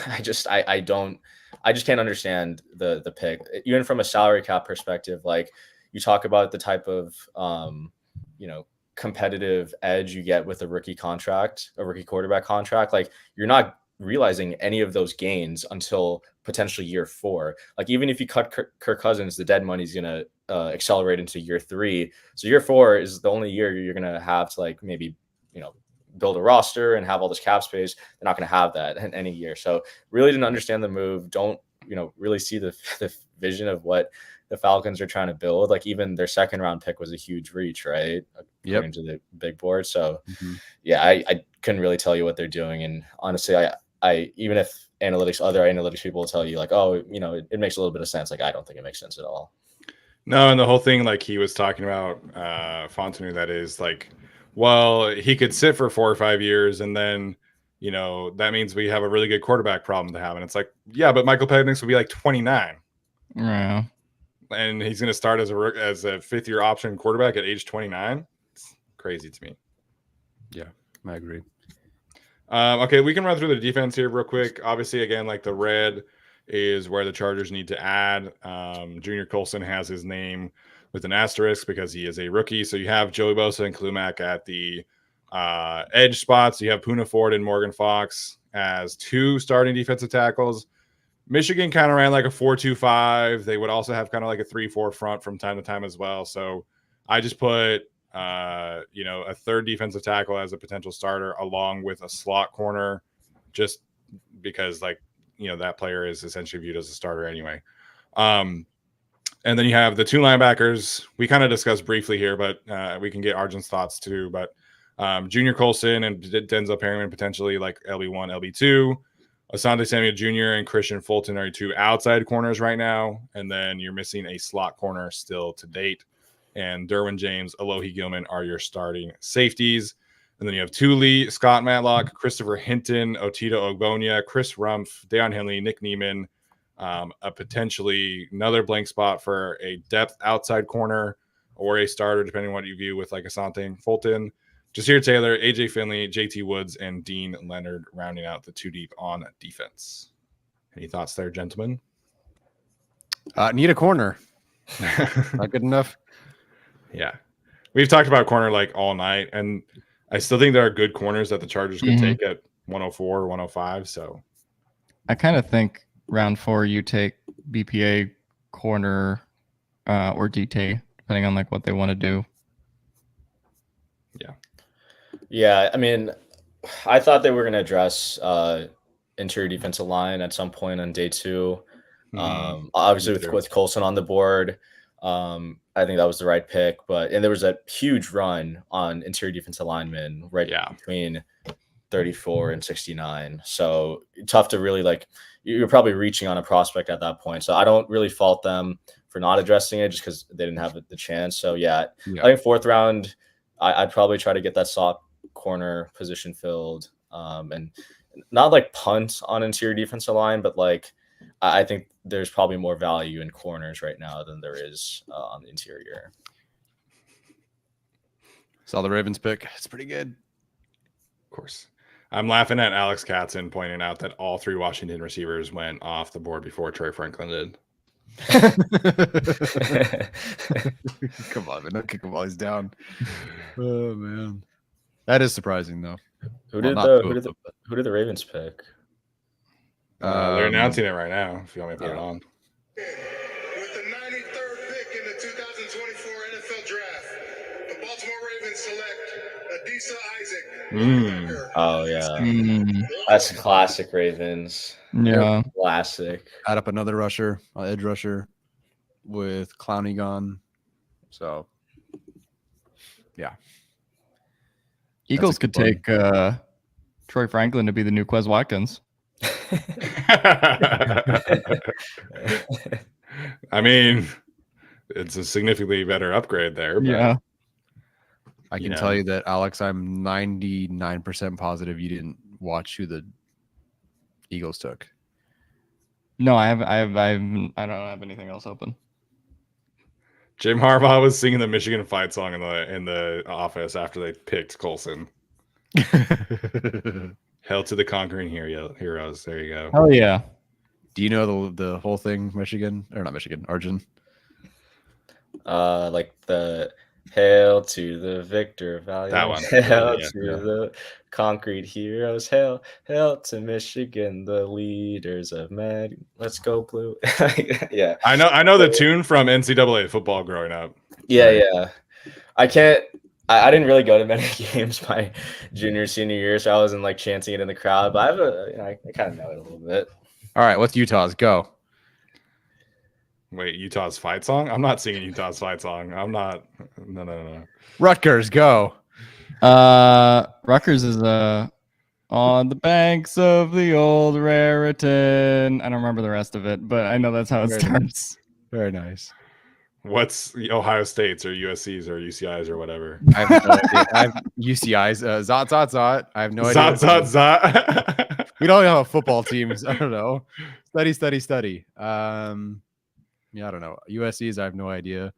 I just can't understand the pick, even from a salary cap perspective. Like you talk about the type of, competitive edge you get with a rookie quarterback contract. Like you're not realizing any of those gains until potentially year 4. Like even if you cut Kirk Cousins, the dead money is going to accelerate into year 3. So year 4 is the only year you're going to have to like maybe, build a roster and have all this cap space. They're not going to have that in any year. So really didn't understand the move. Don't, really see the vision of what the Falcons are trying to build. Like even their 2nd round pick was a huge reach, right? According to the big board. So yeah, I couldn't really tell you what they're doing. And honestly, I even if other analytics people will tell you like, oh, it makes a little bit of sense. Like, I don't think it makes sense at all. No. And the whole thing, like he was talking about Fontenot, that is like, well, he could sit for 4 or 5 years and then, that means we have a really good quarterback problem to have. And it's like, yeah, but Michael Penix will be like 29. Yeah. And he's going to start as a 5th-year option quarterback at age 29. It's crazy to me. Yeah, I agree. Okay, we can run through the defense here real quick. Obviously, again, like the red is where the Chargers need to add. Junior Colson has his name with an asterisk because he is a rookie. So you have Joey Bosa and Klumac at the edge spots. You have Poona Ford and Morgan Fox as 2 starting defensive tackles. Michigan kind of ran like a 4-2-5. They would also have kind of like a 3-4 front from time to time as well. So I just put, a 3rd defensive tackle as a potential starter along with a slot corner, just because like, that player is essentially viewed as a starter anyway. And then you have the 2 linebackers. We kind of discussed briefly here, but we can get Arjun's thoughts too. But Junior Colson and Denzel Perryman potentially like LB1, LB2. Asante Samuel Jr. and Christian Fulton are 2 outside corners right now. And then you're missing a slot corner still to date. And Derwin James, Alohi Gilman are your starting safeties. And then you have Thule, Scott Matlock, Christopher Hinton, Otito Ogbonia, Chris Rumpf, Deion Henley, Nick Neiman. A potentially another blank spot for a depth outside corner or a starter, depending on what you view with like Asante Fulton. Jasir Taylor, AJ Finley, JT Woods, and Dean Leonard rounding out the 2 deep on defense. Any thoughts there, gentlemen? Need a corner. Not good enough. Yeah. We've talked about corner like all night, and I still think there are good corners that the Chargers could take at 104 or 105. So I kind of think round 4, you take BPA corner or DT, depending on like what they want to do. Yeah. I mean, I thought they were going to address interior defensive line at some point on day 2. Obviously with Colson on the board. I I think that was the right pick. And there was a huge run on interior defensive linemen between 34 and 69. So tough to really like. You're probably reaching on a prospect at that point. So I don't really fault them for not addressing it just because they didn't have the chance. So I think 4th round, I'd probably try to get that slot corner position filled, and not like punt on interior defensive line, but like I think there's probably more value in corners right now than there is on the interior. Saw the Ravens pick. It's pretty good. Of course. I'm laughing at Alex Katzen pointing out that all 3 Washington receivers went off the board before Troy Franklin did. Come on, man. Don't kick him while he's down. Oh, man. That is surprising, though. Who did the Ravens pick? They're announcing it right now, if you want me to put it on. With the 93rd pick in the 2024 NFL Draft, the Baltimore Ravens select Adisa Isaac. Oh, yeah. That's classic Ravens. Yeah. Classic. Add up another rusher, edge rusher, with Clowney gone. So, yeah. Eagles could take Troy Franklin to be the new Quez Watkins. I mean, it's a significantly better upgrade there. But, yeah. I can tell you that, Alex, I'm 99% positive you didn't watch who the Eagles took. No, I don't have anything else open. Jim Harbaugh was singing the Michigan fight song in the office after they picked Colson. Hell to the conquering heroes. There you go. Hell yeah. Do you know the whole thing, Michigan? Or not Michigan, Arjun? Like the hail to the victor, valiant. That one. Hail to the concrete heroes. Hail to Michigan, the leaders of men. Let's go blue. Yeah. I know the tune from NCAA football growing up. Yeah. I didn't really go to many games my senior year, so I wasn't like chanting it in the crowd, but I kind of know it a little bit. All right, what's Utah's? Go. Wait, Utah's fight song? I'm not singing Utah's fight song. I'm not. No. Rutgers, go. Rutgers is on the banks of the old Raritan. I don't remember the rest of it, but I know that's how it starts. Very nice. What's Ohio State's or USC's or UCI's or whatever? I have no idea. I have UCI's. Zot. I have no idea. Zot. We don't have football teams. I don't know. Study. Yeah, I don't know. USC's, I have no idea.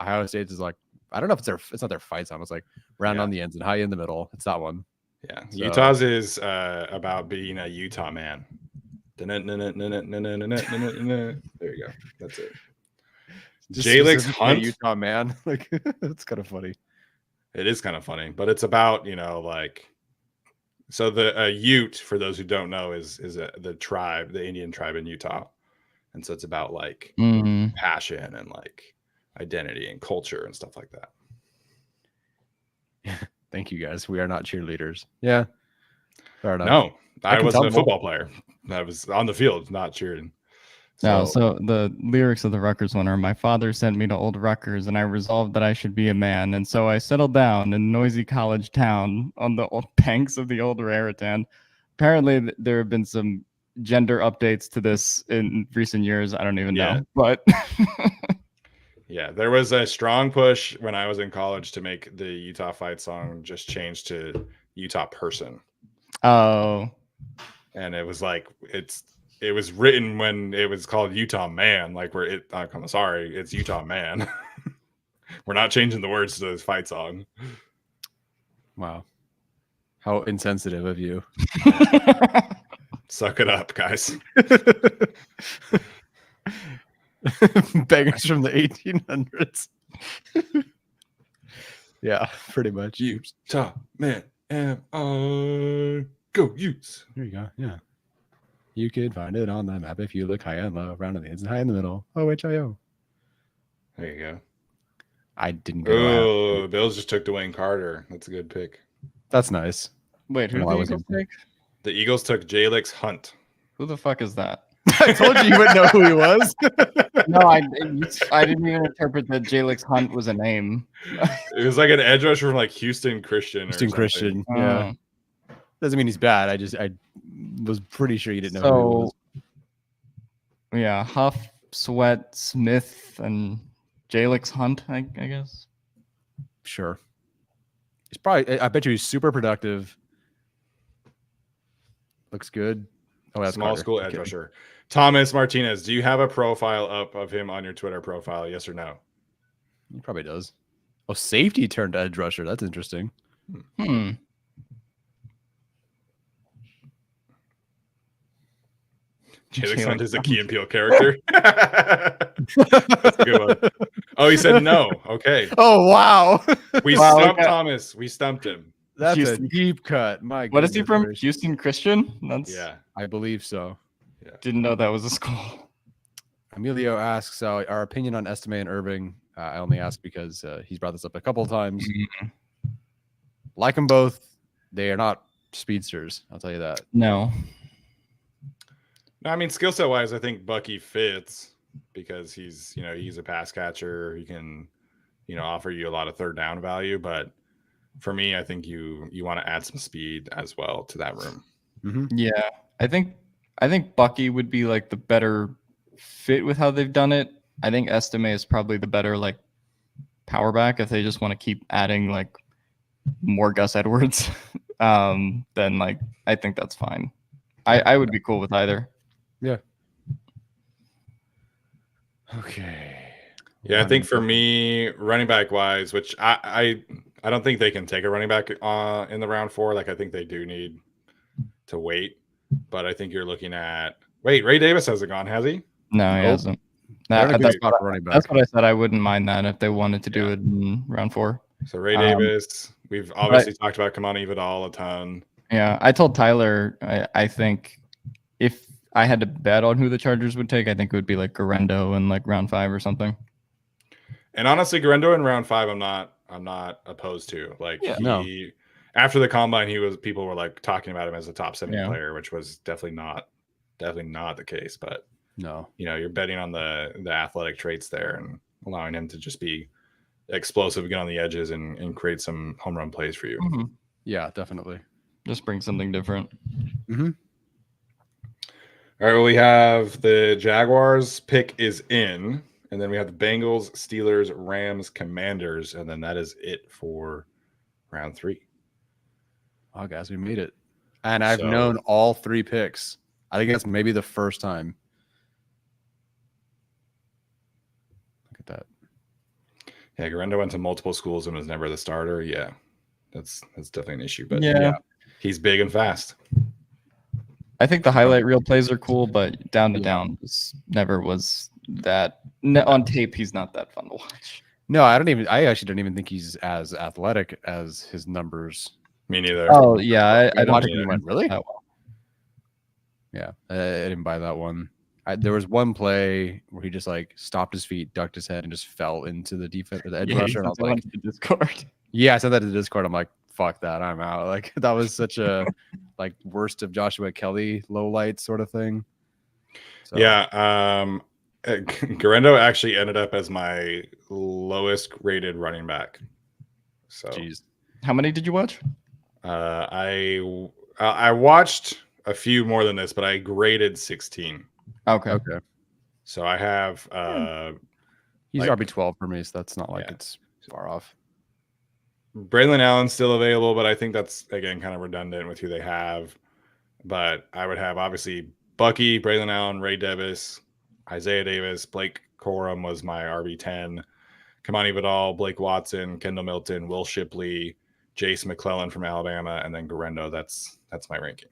Ohio State's is like, I don't know if it's not their fight song. It's like round on the ends and high in the middle. It's that one. Yeah. So. Utah's is about being a Utah man. There you go. That's it. Jalix Hunt, Utah man. Like, it's kind of funny. It is kind of funny, but it's about, like, so the Ute, for those who don't know, is the tribe, the Indian tribe in Utah. And so it's about like passion and like identity and culture and stuff like that. Thank you, guys. We are not cheerleaders. Yeah. Fair enough. No, I wasn't a football player. I was on the field, not cheering. So the lyrics of the Rutgers one are, my father sent me to old Rutgers and I resolved that I should be a man. And so I settled down in noisy college town on the old banks of the old Raritan. Apparently there have been some gender updates to this in recent years. I don't even know, but yeah, there was a strong push when I was in college to make the Utah fight song just change to Utah person. Oh, and it was like, it was written when it was called Utah man. Like I'm sorry, it's Utah man. We're not changing the words to this fight song. Wow. How insensitive of you. Suck it up, guys. Bangers from the 1800s. Yeah, pretty much. Utah man, go Utes. There you go. Yeah. You could find it on the map if you look high and low, round on the ends and high in the middle. OHIO. There you go. I didn't go. Oh, Bills just took Dwayne Carter. That's a good pick. That's nice. Wait, who did the Eagles take? The Eagles took Jalix Hunt. Who the fuck is that? I told you wouldn't know who he was. No, I didn't even interpret that Jalix Hunt was a name. It was like an edge rusher from like Houston Christian. Houston Christian. Yeah. Doesn't mean he's bad. I was pretty sure you didn't know who he was. Yeah, Huff, Sweat, Smith, and Jalix Hunt, I guess. Sure. He's probably, I bet you he's super productive. Looks good. Oh, that's small Carter. school edge rusher. Thomas Martinez, do you have a profile up of him on your Twitter profile? Yes or no? He probably does. Oh, safety turned edge rusher. That's interesting. Jalix Hunt is a Key and Peele character. That's a good one. Oh, he said no. Okay. Oh, wow. We stumped Thomas. We stumped him. That's Houston. a deep cut. My What is he from? gracious. Houston Christian? Yeah. I believe so. Yeah. Didn't know that was a school. Emilio asks our opinion on Estime and Irving. I only ask because he's brought this up a couple of times. Like them both. They are not speedsters. I'll tell you that. No. No, I mean, skill set wise, I think Bucky fits because he's a pass catcher. He can, offer you a lot of third down value. But for me, I think you want to add some speed as well to that room. Mm-hmm. Yeah, I think Bucky would be like the better fit with how they've done it. I think Estime is probably the better like power back if they just want to keep adding like more Gus Edwards. Then like I think that's fine. I would be cool with either. Yeah. Okay. Yeah, I think for me, running back wise, which I don't think they can take a running back in the round 4. Like I think they do need to wait. But I think you're looking at Ray Davis hasn't gone, has he? No, he hasn't. That's what I said. I wouldn't mind that if they wanted to do it in round 4. So Ray Davis, we've obviously talked about Kamani Vidal a ton. Yeah, I told Tyler I think if I had to bet on who the Chargers would take, I think it would be like Garendo in like round 5 or something. And honestly, Garendo in round 5, I'm not opposed to. Like after the combine, people were like talking about him as a top 70 player, which was definitely not the case. But no, you're betting on the athletic traits there and allowing him to just be explosive, get on the edges, and create some home run plays for you. Mm-hmm. Yeah, definitely. Just bring something different. Mm-hmm. All right, well, we have the Jaguars pick is in, and then we have the Bengals, Steelers, Rams, Commanders, and then that is it for round 3. Oh, guys, we made it. And I've known all 3 picks. I think that's maybe the first time. Look at that. Yeah, Garendo went to multiple schools and was never the starter. Yeah, that's definitely an issue. But yeah, he's big and fast. I think the highlight reel plays are cool, but down to down never was that. On tape, he's not that fun to watch. No, I actually don't even think he's as athletic as his numbers. Me neither. Oh yeah, I don't think he went really that well. Yeah, I didn't buy that one. There was one play where he just like stopped his feet, ducked his head, and just fell into the defense or the edge rusher. And I was like, Discord. Yeah, I said that to Discord. I'm like, fuck that, I'm out. Like that was such a like worst of Joshua Kelly low light sort of thing. So. Yeah, Garendo actually ended up as my lowest rated running back. So, jeez, how many did you watch? I watched a few more than this, but I graded 16. Okay. So I have he's RB12 for me, so that's not like it's far off. Braylon Allen's still available, but I think that's again kind of redundant with who they have. But I would have obviously Bucky, Braylon Allen, Ray Davis, Isaiah Davis, Blake Corum was my RB10, Kamani Vidal, Blake Watson, Kendall Milton, Will Shipley, Jace McClellan from Alabama, and then Garendo. That's my ranking.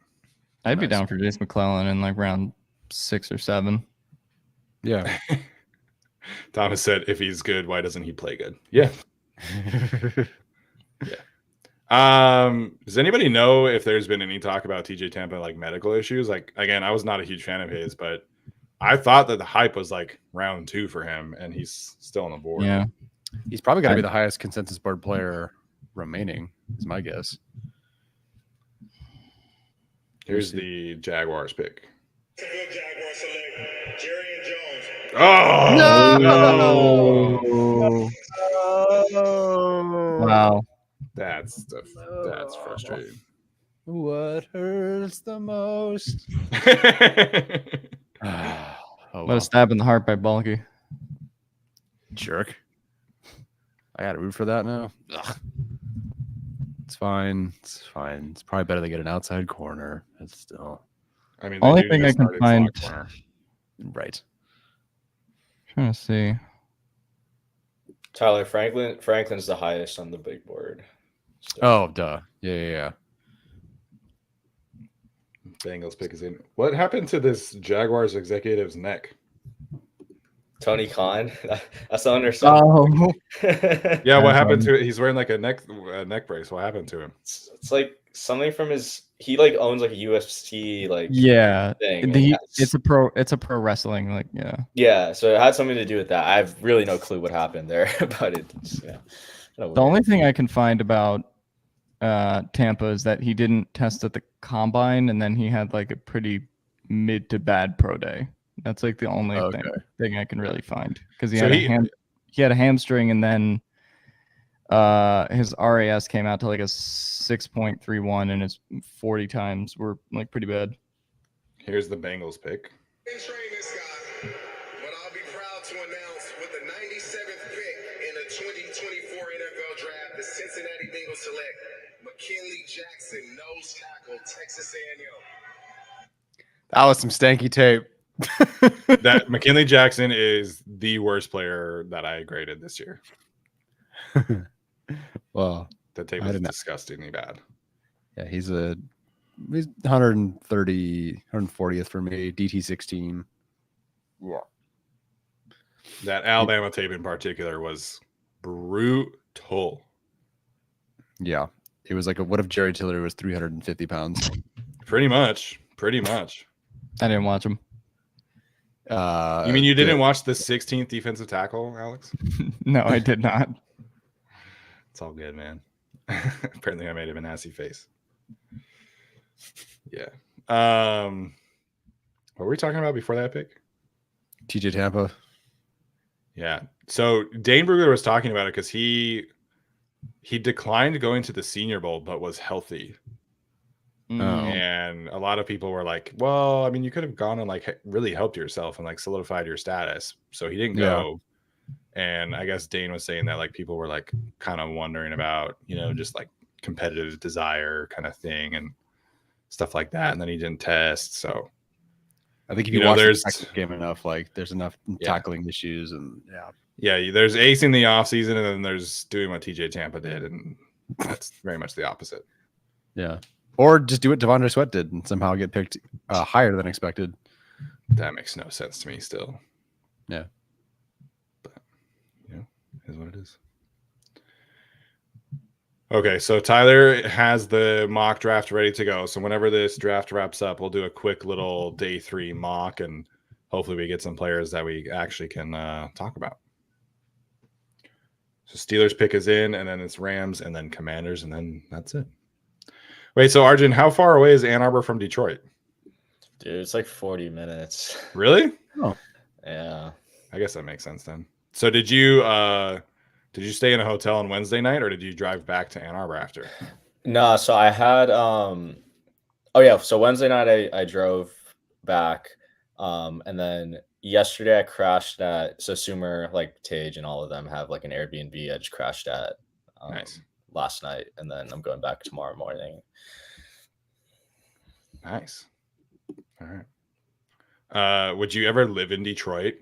I'd be down for Jace McClellan in like round 6 or 7. Yeah. Thomas said, if he's good, why doesn't he play good? Yeah. Does anybody know if there's been any talk about TJ Tampa like medical issues? Like again, I was not a huge fan of his, but I thought that the hype was like round 2 for him, and he's still on the board. Yeah. He's probably going to be the highest consensus board player remaining, is my guess. Here's the Jaguars pick. Jaguars select Oh no! Wow. That's frustrating. What hurts the most? What a well. stab in the heart by Balky. Jerk. I got to root for that now. Ugh. It's fine. It's fine. It's probably better to get an outside corner. It's still. I mean, only thing I can find. Right. Trying to see. Tyler Franklin's the highest on the big board. So. Oh, duh. Yeah. Bengals pick is in. What happened to this Jaguars executive's neck? Tony Khan. That's the owner. Oh. Yeah, what happened to it? He's wearing like a neck brace. What happened to him? It's like something from his. He like owns like a UFC like thing. It's a pro wrestling Yeah, so it had something to do with that. I have really no clue what happened there, but it's the only thing I can find about Tampa is that he didn't test at the combine, and then he had like a pretty mid to bad pro day. That's like the only thing I can really find, because he had a hamstring, and then his RAS came out to like a 6.31, and his 40 times were like pretty bad. Here's the Bengals pick. Train this guy, but I'll be proud to announce with the 97th pick in the 2024 NFL Draft, the Cincinnati Bengals select McKinley Jackson, nose tackle, Texas A&M. That was some stanky tape. That McKinley Jackson is the worst player that I graded this year. Well, the tape is disgustingly bad. Yeah, he's 140th for me. DT 16. Yeah. That Alabama tape in particular was brutal. Yeah. It was like what if Jerry Tillery was 350 pounds? Pretty much. I didn't watch him. You mean you didn't watch the 16th defensive tackle, Alex? No, I did not. It's all good, man. Apparently I made him a nasty face. Yeah. What were we talking about before that pick? TJ Tampa. Yeah. So Dane Brugler was talking about it because he declined going to the Senior Bowl, but was healthy. And a lot of people were like, well, I mean, you could have gone and like really helped yourself and like solidified your status. So he didn't go. And I guess Dane was saying that like people were like kind of wondering about, just like competitive desire kind of thing and stuff like that. And then he didn't test. So I think if you watch the game enough, like there's enough tackling issues and there's acing the offseason, and then there's doing what TJ Tampa did. And that's very much the opposite. Yeah. Or just do what Devondre Sweat did and somehow get picked higher than expected. That makes no sense to me still. Yeah. But, is what it is. Okay, so Tyler has the mock draft ready to go. So whenever this draft wraps up, we'll do a quick little day 3 mock, and hopefully we get some players that we actually can talk about. So Steelers pick is in, and then it's Rams, and then Commanders, and then that's it. Wait, so Arjun, how far away is Ann Arbor from Detroit? Dude, it's like 40 minutes. Really? Oh, yeah. I guess that makes sense then. So did you stay in a hotel on Wednesday night, or did you drive back to Ann Arbor after? No, so I had so Wednesday night I drove back, and then yesterday I crashed at Sumer, like Tage and all of them have like an Airbnb I just crashed at. Nice. Last night, and then I'm going back tomorrow morning. Nice. All right. Would you ever live in Detroit?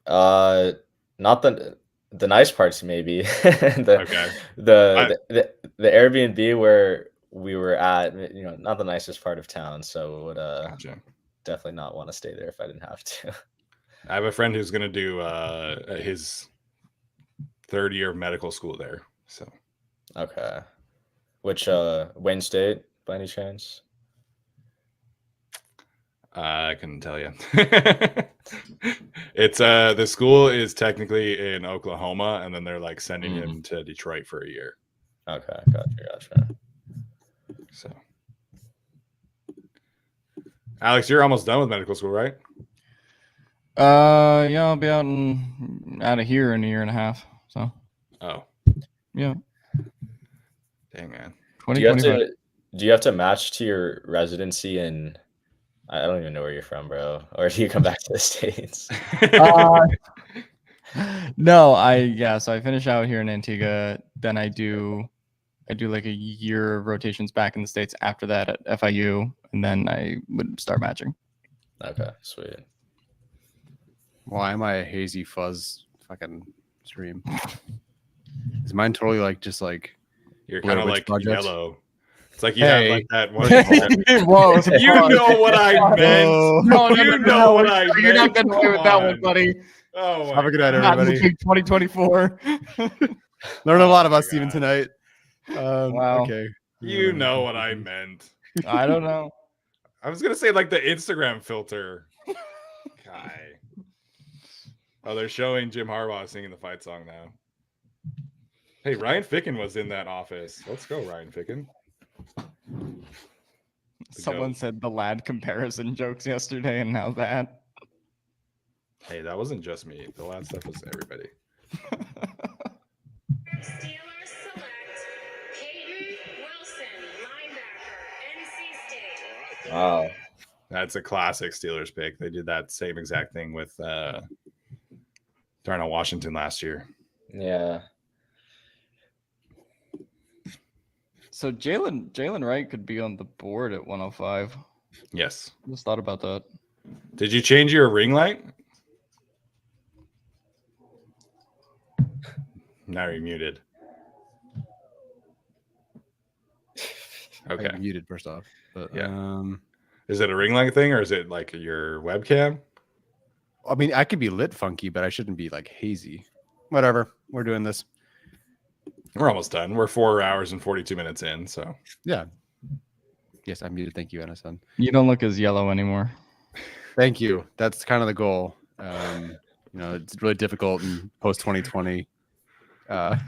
Not the nice parts, maybe. the Airbnb where we were at, not the nicest part of town, so would definitely not want to stay there if I didn't have to. I have a friend who's going to do his third year of medical school there. So okay. Which Wayne State by any chance? I couldn't tell you. It's the school is technically in Oklahoma, and then they're like sending him to Detroit for a year. Okay, gotcha. So Alex, you're almost done with medical school, right? Yeah, I'll be out of here in a year and a half. So. Oh. Yeah. Dang, man. Do you have to match to your residency in? I don't even know where you're from, bro. Or do you come back to the States? No, so I finish out here in Antigua. Then I do like a year of rotations back in the States after that at FIU, and then I would start matching. Okay, sweet. Why am I a hazy fuzz fucking stream? Is mine totally like just like you're kind of like project? Yellow? It's like you have like that one. Whoa, you know what I meant. No, you know what I meant. You're not getting away with that one, buddy. Oh, have a good night, everybody. 2024. Learn a lot about Steven tonight. Wow. Okay. You know what I meant. I don't know. I was gonna say like the Instagram filter. Kai. Oh, they're showing Jim Harbaugh singing the fight song now. Hey, Ryan Ficken was in that office. Let's go, Ryan Ficken. Someone said the lad comparison jokes yesterday, and now that. Hey, that wasn't just me. The lad stuff was everybody. Steelers select Peyton Wilson, linebacker, NC State. Wow. That's a classic Steelers pick. They did that same exact thing with Darnell Washington last year. Yeah. So Jalen Wright could be on the board at 105. Yes. Just thought about that. Did you change your ring light? Now you're muted. Okay. I'm muted first off. But yeah. Is it a ring light thing or is it like your webcam? I mean, I could be lit funky, but I shouldn't be like hazy. Whatever. We're doing this. We're almost done. We're 4 hours and 42 minutes in. So yeah. Yes, I'm muted. Thank you, NSN. You don't look as yellow anymore. Thank you. That's kind of the goal. It's really difficult in post 2020. Arjun,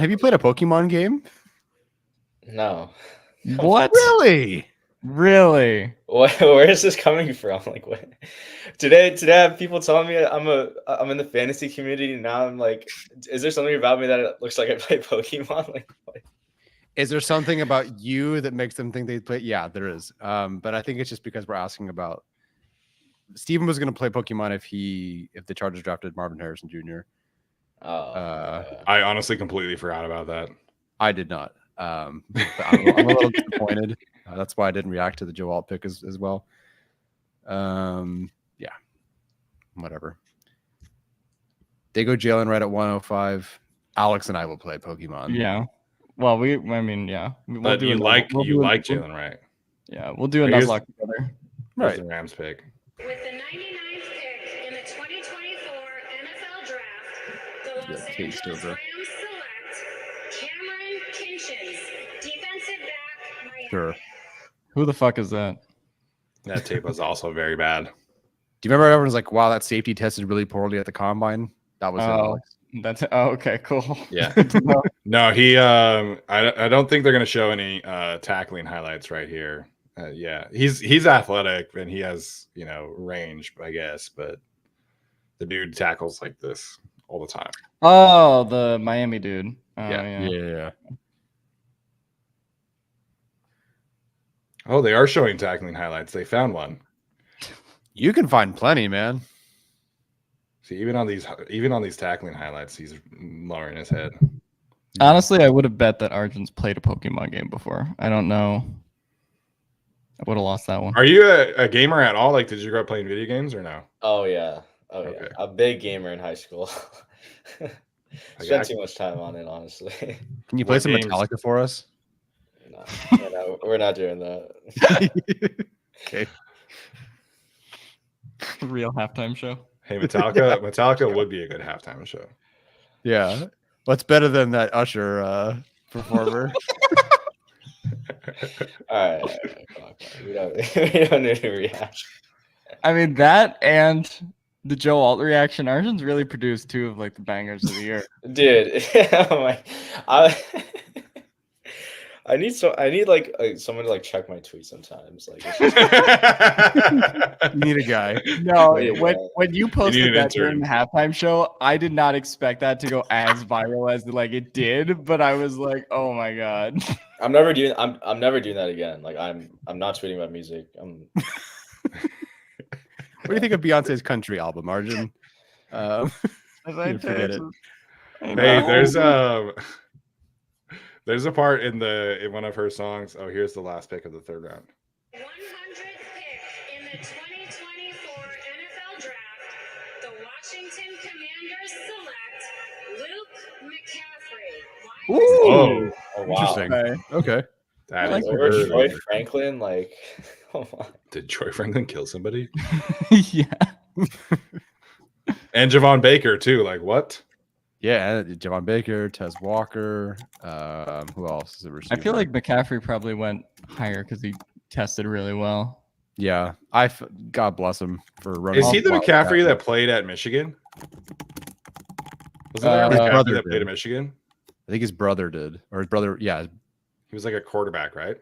have you played a Pokemon game? No. What? Really? Really? Where is this coming from? Like, what? Today I have people telling me I'm in the fantasy community. And now I'm like, is there something about me that it looks like I play Pokemon? Like, what? Is there something about you that makes them think they play? Yeah, there is. But I think it's just because we're asking about. Steven was going to play Pokemon if the Chargers drafted Marvin Harrison Jr. I honestly completely forgot about that. I did not. But I'm a little disappointed. That's why I didn't react to the Joe Alt pick as well. Yeah, whatever. They go Jalen right at 105. Alex and I will play Pokemon. Yeah. Well, yeah. But you like Jalen Wright. Yeah, we'll do a Nuzlocke together. Right. The Rams pick. With the 99th pick in the 2024 NFL Draft, the Los Angeles Rams select Cameron Kinchins, defensive back, Miami. Sure. Who the fuck is that? That tape was also very bad. Do you remember everyone's like, wow, that safety tested really poorly at the combine? That was Alex. Okay, cool. Yeah. No, he I don't think they're gonna show any tackling highlights right here. Yeah, he's athletic and he has, range, I guess, but the dude tackles like this all the time. Oh, the Miami dude. Yeah. Oh, they are showing tackling highlights. They found one. You can find plenty, man. See, even on these tackling highlights, he's lowering his head. Honestly, I would have bet that Arjun's played a Pokemon game before. I don't know. I would have lost that one. Are you a gamer at all? Like, did you grow up playing video games or no? Oh yeah. Okay. Yeah. A big gamer in high school. Spent too much time on it, honestly. Can you play some Metallica for us? No, we're not doing that. Okay. Real halftime show. Hey, Metallica would be a good halftime show. Yeah. What's better than that Usher performer? All right. We don't need to react. I mean, that and the Joe Alt reaction, Arjun's really produced two of like the bangers of the year. Dude, I need like someone to like check my tweets sometimes. Like it's just, You need a guy. No, Yeah. when you an posted that during intern. the halftime show, I did not expect that to go as viral as like it did, but I was like, oh my god. I'm never doing that again. Like I'm not tweeting about music. What do you think of Beyonce's country album, Arjun? Forget it. Hey, there's a part in one of her songs. Oh, here's the last pick of the third round. 100th pick in the 2024 NFL Draft, the Washington Commanders select Luke McCaffrey. Oh, wow. Interesting. Okay. That like is Over early. Troy Franklin, like come on. Did Troy Franklin kill somebody? Yeah. And Javon Baker too. Like what? Yeah, Javon Baker, Tez Walker. Who else is a receiver? I feel like McCaffrey probably went higher because he tested really well. Yeah, God bless him for running. Is he the McCaffrey that played at Michigan? Wasn't there a his McCaffrey brother that played did. at Michigan? I think his brother did, or his brother. Yeah, He was like a quarterback, right?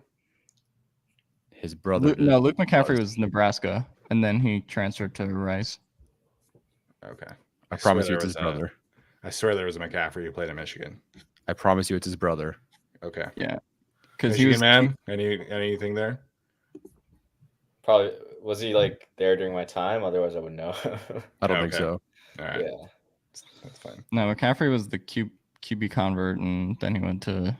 his brother. Did. No, Luke McCaffrey was Nebraska, and then he transferred to Rice. Okay. I promise you, swear it's there his was brother. I swear there was a McCaffrey who played at Michigan. I promise you, it's his brother. Okay. Yeah, because he Michigan was man. Anything there? Probably was he like there during my time? Otherwise, I would know. I don't think Okay. so. All right. Yeah. That's fine. No, McCaffrey was the QB convert, and then he went to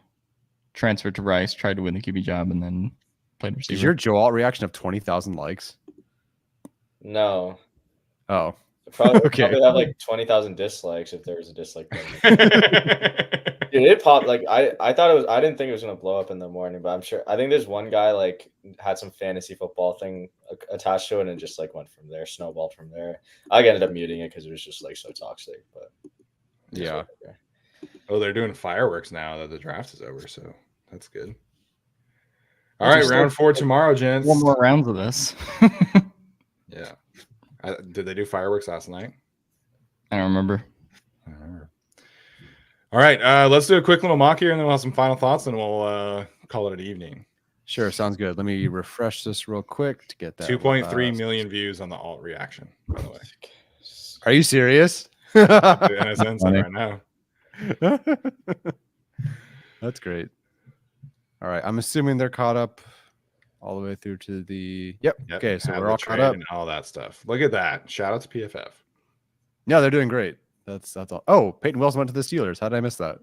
transfer to Rice, tried to win the QB job, and then played receiver. Is your Joel reaction of 20,000 likes? No. Oh, Probably, Okay. probably have like 20,000 dislikes if there was a dislike button. Dude, it popped. Like I thought it was. I didn't think it was gonna blow up in the morning, but I'm sure. I think there's one guy like had some fantasy football thing attached to it, and it just like went from there, snowballed from there. I ended up muting it because it was just like so toxic. But yeah. Oh, they're doing fireworks now that the draft is over, so that's good. All right, round 4 tomorrow, gents. One more rounds of this. Yeah. Did they do fireworks last night? I don't remember. I don't remember. All right, let's do a quick little mock here, and then we'll have some final thoughts, and we'll call it an evening. Sure, sounds good. Let me refresh this real quick to get that. 2.3 million views on the alt reaction, by the way. Are you serious? NSN said right now. That's great. All right, I'm assuming they're caught up all the way through to the. Yep. Okay, so Had we're the all caught trade up. and all that stuff. Look at that! Shout out to PFF. Yeah, they're doing great. That's all. Oh, Peyton Wilson went to the Steelers. How did I miss that?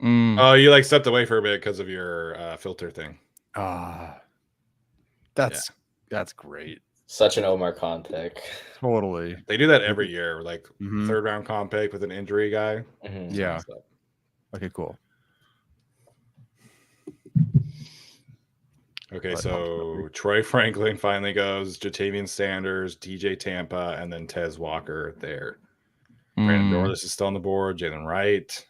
Oh, you like stepped away for a bit because of your filter thing. That's great. Such an Omar Khan pick. Totally. They do that every year, like Mhm. third round comp pick with an injury guy. Mhm. Yeah. Okay, cool. Okay, But so Troy Franklin finally goes, Jatavian Sanders, DJ Tampa, and then Tez Walker there. Brandon Dorlus is still on the board, Jalen Wright,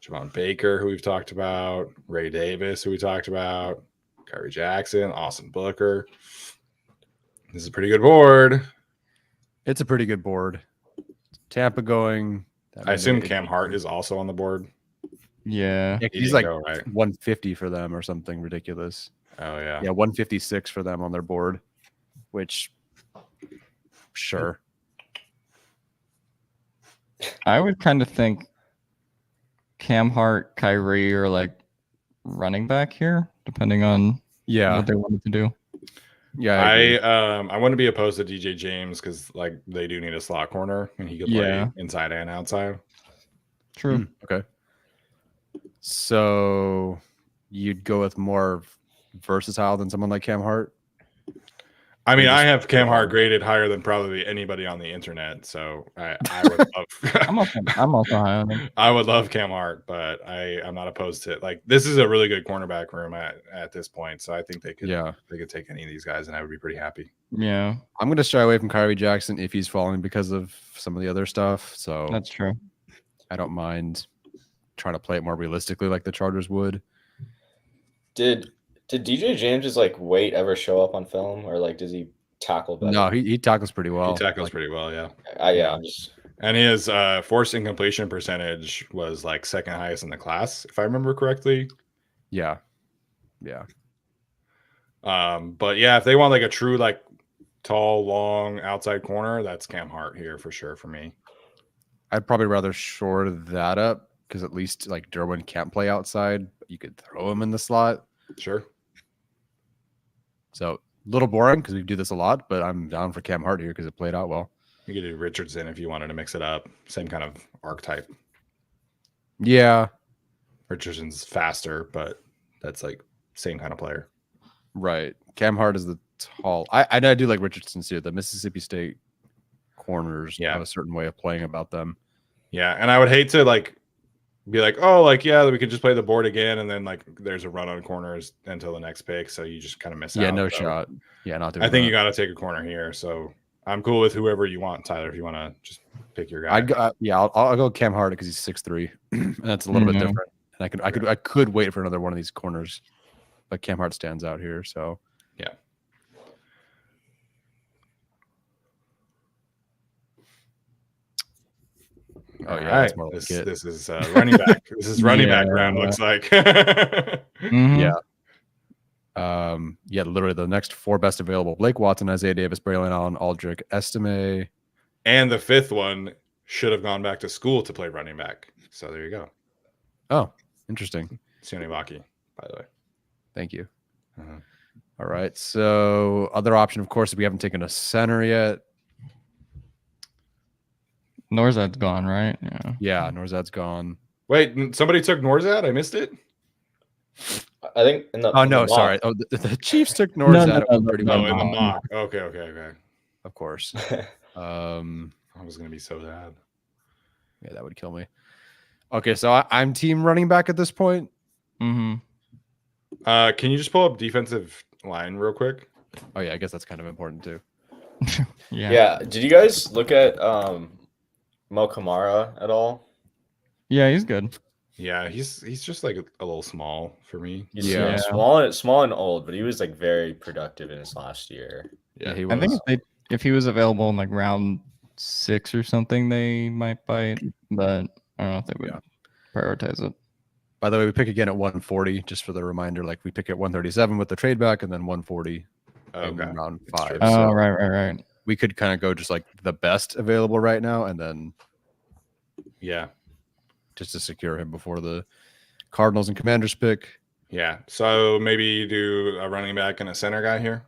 Javon Baker, who we've talked about, Ray Davis, who we talked about, Kyrie Jackson, Austin Booker. This is a pretty good board. It's a pretty good board. Tampa going. I assume Cam Hart is also on the board. Yeah. Yeah, He he's didn't like go, right? 150 for them or something ridiculous. Oh, yeah. Yeah, 156 for them on their board, which sure. I would kind of think Cam Hart, Kyrie are like running back here, depending on what they wanted to do. Yeah, I wouldn't be opposed to DJ James because like they do need a slot corner and he could play inside and outside. True. Okay. So you'd go with more versatile than someone like Cam Hart? I mean, I have Cam Hart graded higher than probably anybody on the internet, so I would love. I'm also high on him. I would love Cam Hart, but I'm not opposed to it. Like this is a really good cornerback room at this point, so I think they could take any of these guys, and I would be pretty happy. Yeah, I'm going to shy away from Kyrie Jackson if he's falling because of some of the other stuff. So that's true. I don't mind trying to play it more realistically, like the Chargers would. Did DJ James's like weight ever show up on film, or like does he tackle better? No, he tackles pretty well. He tackles pretty well, yeah. I'm just. And his forced incompletion percentage was like second highest in the class, if I remember correctly. Yeah. Yeah. But yeah, if they want like a true like tall, long outside corner, that's Cam Hart here for sure for me. I'd probably rather shore that up because at least like Derwin can't play outside, but you could throw him in the slot. Sure. So a little boring because we do this a lot, but I'm down for Cam Hart here because it played out well. You could do Richardson if you wanted to mix it up. Same kind of archetype. Yeah. Richardson's faster, but that's like same kind of player. Right. Cam Hart is the tall. I do like Richardson too. The Mississippi State corners have a certain way of playing about them. Yeah, and I would hate to like be like, oh, like yeah, we could just play the board again, and then like there's a run on corners until the next pick, so you just kind of miss out. Yeah, no shot. Yeah, not doing I think that. you got to take a corner here, so I'm cool with whoever you want, Tyler. If you want to just pick your guy, I'll go Cam Hart because he's 6'3", and that's a little bit different. And I could wait for another one of these corners, but Cam Hart stands out here. So yeah. Oh yeah, right. This is running back. This is running back round. Looks like. Yeah. Yeah, literally the next 4 best available: Blake Watson, Isaiah Davis, Braylon Allen, Aldrich, Estime, and the 5th one should have gone back to school to play running back. So there you go. Oh, interesting. Sione, by the way. Thank you. All right. So other option, of course, we haven't taken a center yet. Norzad's gone, right? Yeah, Norzad's gone. Wait, somebody took Norzad? I missed it. I think in the. Oh no, sorry. Oh, the Chiefs took Norzad. In the mock. Okay. Of course. I was gonna be so bad. Yeah, that would kill me. Okay, so I'm team running back at this point. Can you just pull up defensive line real quick? Oh yeah, I guess that's kind of important too. Yeah. Did you guys look at Mo Kamara at all? Yeah, he's good. Yeah, he's just like a little small for me. He's small and old, but he was like very productive in his last year. Yeah, he was. I think if he was available in like round 6 or something, they might bite, but I don't know if they would prioritize it. By the way, we pick again at 140, just for the reminder. Like we pick at 137 with the trade back, and then 140 in round 5. Oh, so right. We could kind of go just like the best available right now, and then just to secure him before the Cardinals and Commanders pick. Yeah, so maybe do a running back and a center guy here.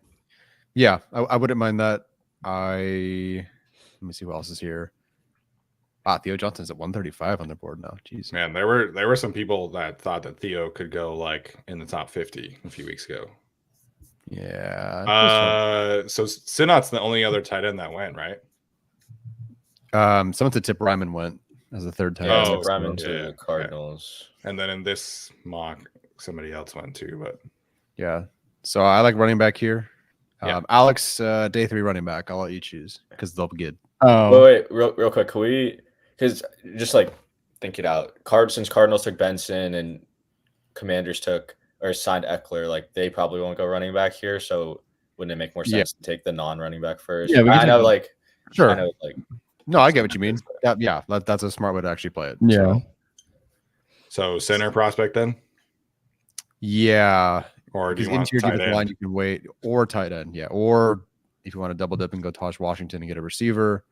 Yeah, I wouldn't mind that. Let me see who else is here. Theo Johnson's at 135 on the board now. Jeez, man, there were some people that thought that Theo could go like in the top 50 a few weeks ago. Yeah. So Sinot's the only other tight end that went, right? Someone said Tip Ryman went as the 3rd tight end. Tip Ryman to the Cardinals. Yeah. And then in this mock, somebody else went too, but yeah. So I like running back here. Alex, day 3 running back. I'll let you choose because they'll be good. Oh, wait, real quick. Can we? Because just like think it out. Since Cardinals took Benson and Commanders took or signed Eckler, like they probably won't go running back here. So wouldn't it make more sense to take the non-running back first? Yeah, I know, like sure. I know, like no, I get what you mean. Yeah, that's a smart way to actually play it. Yeah. So center prospect then. Yeah. Or do you want interior tight defensive end? line? You can wait, or tight end. Yeah, or if you want to double dip and go Taj Washington and get a receiver,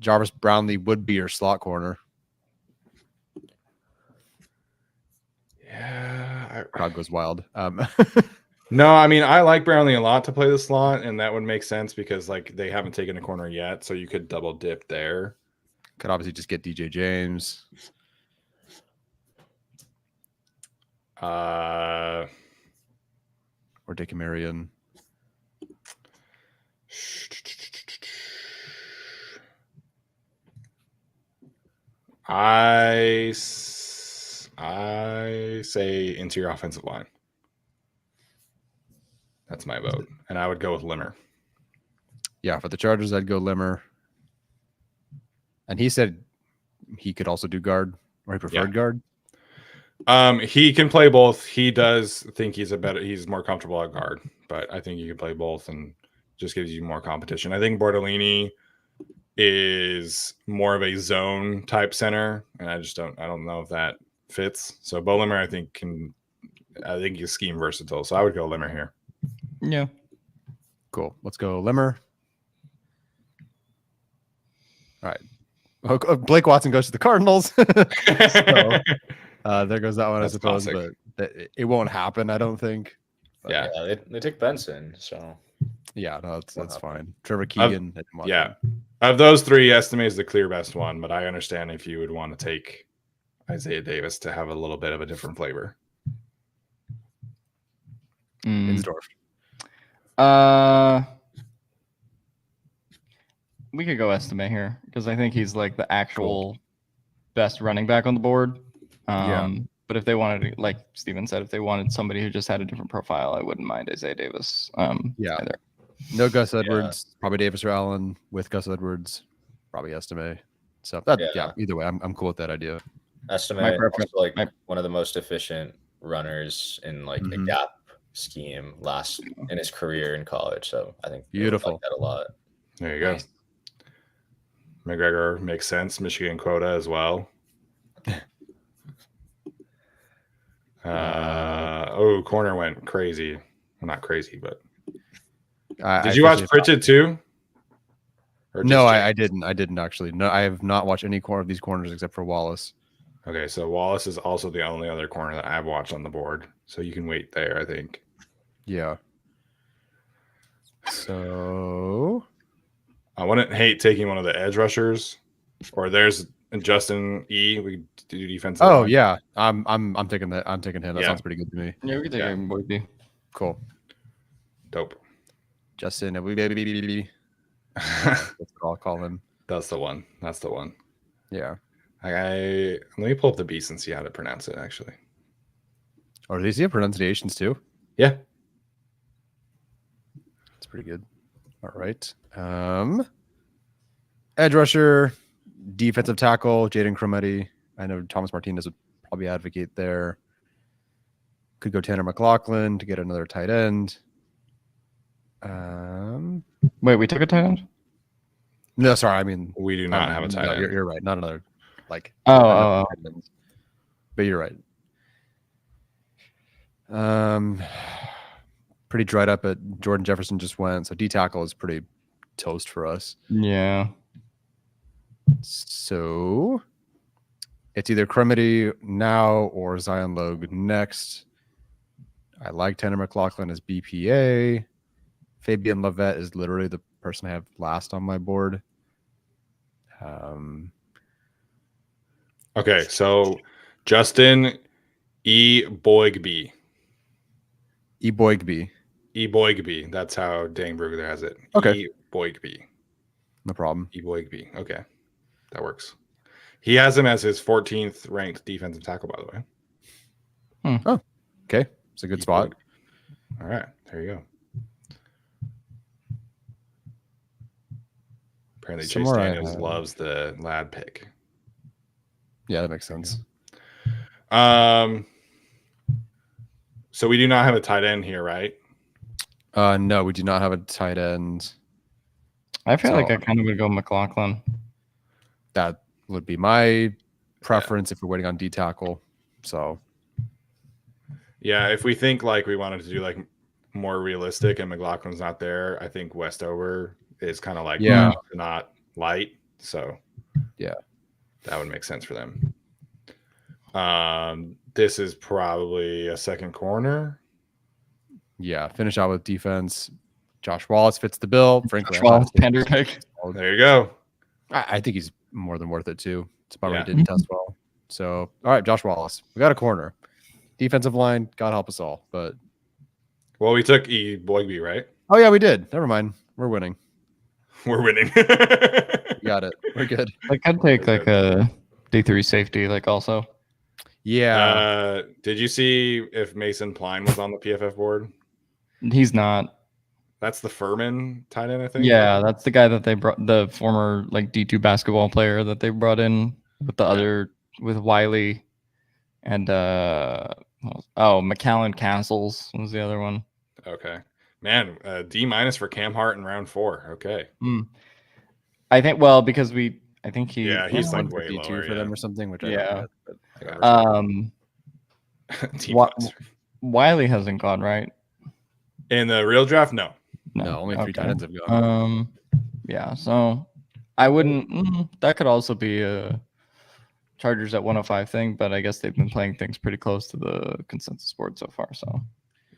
Jarvis Brownlee would be your slot corner. Yeah, crowd goes wild. No, I mean I like Brownlee a lot to play the slot, and that would make sense because like they haven't taken a corner yet, so you could double dip there. Could obviously just get DJ James. Or Dick Marion. I say interior offensive line. That's my vote, and I would go with Limmer. Yeah, for the Chargers, I'd go Limmer. And he said he could also do guard, or he preferred guard. He can play both. He does think he's more comfortable at guard, but I think you can play both and just gives you more competition. I think Bortolini is more of a zone type center, and I don't know if that fits. So Bo Limmer, I think, can I think he's scheme versatile, so I would go Limmer here. Yeah. Cool. Let's go Limmer. All right. Blake Watson goes to the Cardinals. So, there goes that one, That's I suppose. classic. But it won't happen, I don't think. But Yeah. They took Benson, so yeah, no, that's fine. Trevor Keegan. Yeah. Of those three, Estime is the clear best one, but I understand if you would want to take Isaiah Davis to have a little bit of a different flavor. Insdorf. We could go Estime here because I think he's like the actual best running back on the board. But if they wanted to, like Steven said, if they wanted somebody who just had a different profile, I wouldn't mind Isaiah Davis. Either. No Gus Edwards, probably Davis or Allen. With Gus Edwards, probably Estime. So either way, I'm cool with that idea. Estime also like one of the most efficient runners in like a gap scheme in his career in college. So I think beautiful. Like that a lot. There you go. McGregor makes sense. Michigan quota as well. Corner went crazy. Well, not crazy, but did you watch Pritchett too? No, I didn't. I didn't actually. No, I have not watched any corner of these corners except for Wallace. Okay, so Wallace is also the only other corner that I've watched on the board. So you can wait there, I think. Yeah. So I wouldn't hate taking one of the edge rushers. Or there's Justin E. We do defensive. Oh yeah, I'm taking that. I'm taking him. That sounds pretty good to me. Yeah, we can take him. Cool. Dope. Justin, that's what I'll call him. That's the one. Yeah. Let me pull up the beast and see how to pronounce it. Actually. Or do they have pronunciations too? Yeah. That's pretty good. All right. Edge rusher, defensive tackle, Jaden Crometti. I know Thomas Martinez would probably advocate there. Could go Tanner McLaughlin to get another tight end. Wait, we took a tight end? No, sorry. I mean, we do not have a tight end. You're right. Not another like. Oh. But you're right. Pretty dried up at Jordan Jefferson just went, so D tackle is pretty toast for us. Yeah. So it's either Crometti now or Zion Logue next. I like Tanner McLaughlin as BPA. Fabian Levette is literally the person I have last on my board. Okay, so Justin E. Boygby. E. Boygby. That's how Dane Brugler has it. Okay. E. Boygby. No problem. E. Boygby. Okay. That works. He has him as his 14th ranked defensive tackle, by the way. Oh, okay. It's a good spot. All right. There you go. Apparently, Chase Daniels loves the lad pick. Yeah, that makes sense. So we do not have a tight end here, right? No, we do not have a tight end. I feel like I kind of would go McLaughlin. That would be my preference if we're waiting on D tackle. So, yeah, if we think like we wanted to do like more realistic and McLaughlin's not there, I think Westover is kind of like not light. So, yeah, that would make sense for them. This is probably a second corner. Yeah, finish out with defense. Josh Wallace fits the bill. Frankly, Pender pick. There you go. I think he's more than worth it too. It's probably didn't test well. So, all right, Josh Wallace. We got a corner. Defensive line, God help us all. But well, we took E. Boygby, right? Oh yeah, we did. Never mind. We're winning. We're winning. Got it. We're good. I could take like a D3 safety, like also. Yeah. Did you see if Mason Pline was on the PFF board? He's not. That's the Furman tight end, I think. Yeah, that's the guy that they brought, the former like D2 basketball player that they brought in with the other with Wiley and McAllen Castles was the other one. Okay. Man, D- for Cam Hart in round 4. Okay. I think because I think he's like way D2 lower for them or something, which Wiley hasn't gone, right? In the real draft, no. No, only 3 tight ends have gone. Yeah, so I wouldn't. That could also be a Chargers at 105 thing, but I guess they've been playing things pretty close to the consensus board so far. So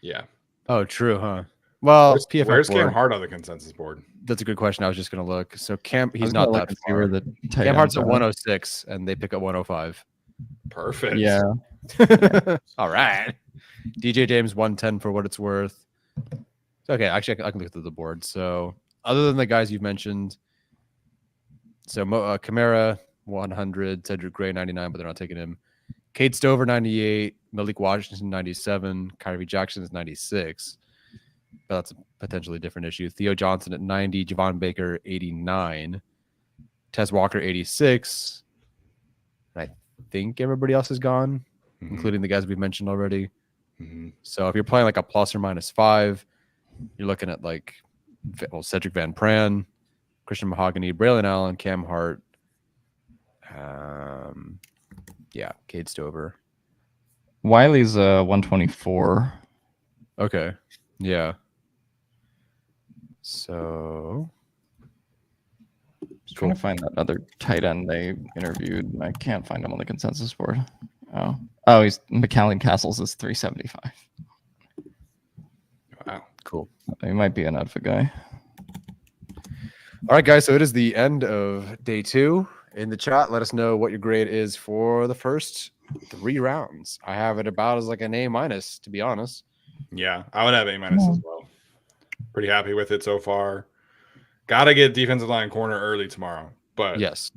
yeah. Oh, true, huh? Well, where's Cam Hart on the consensus board? That's a good question. I was just going to look. So he's not that far. Cam Hart's at 106, and they pick up 105. Perfect. Yeah. All right. DJ James 110 for what it's worth. Okay, actually, I can look through the board. So other than the guys you've mentioned, so Kamara 100, Cedric Gray 99, but they're not taking him. Cade Stover 98, Malik Washington 97, Kyrie Jackson is 96. But that's a potentially different issue. Theo Johnson at 90, Javon Baker 89, Tez Walker 86. And I think everybody else is gone, including the guys we've mentioned already. So if you're playing like a plus or minus 5, you're looking at like Cedric Van Pran, Christian Mahogany, Braylon Allen, Cam Hart. Cade Stover. Wiley's 124. Okay. Yeah. So trying to find that other tight end they interviewed. I can't find him on the consensus board. He's McCallan Castles is 375. Wow, cool. He might be an outfit guy. All right, guys. So it is the end of day 2. In the chat, let us know what your grade is for the first 3 rounds. I have it about as like an A-, to be honest. Yeah, I would have A- as well. Pretty happy with it so far. Got to get defensive line corner early tomorrow, but yes,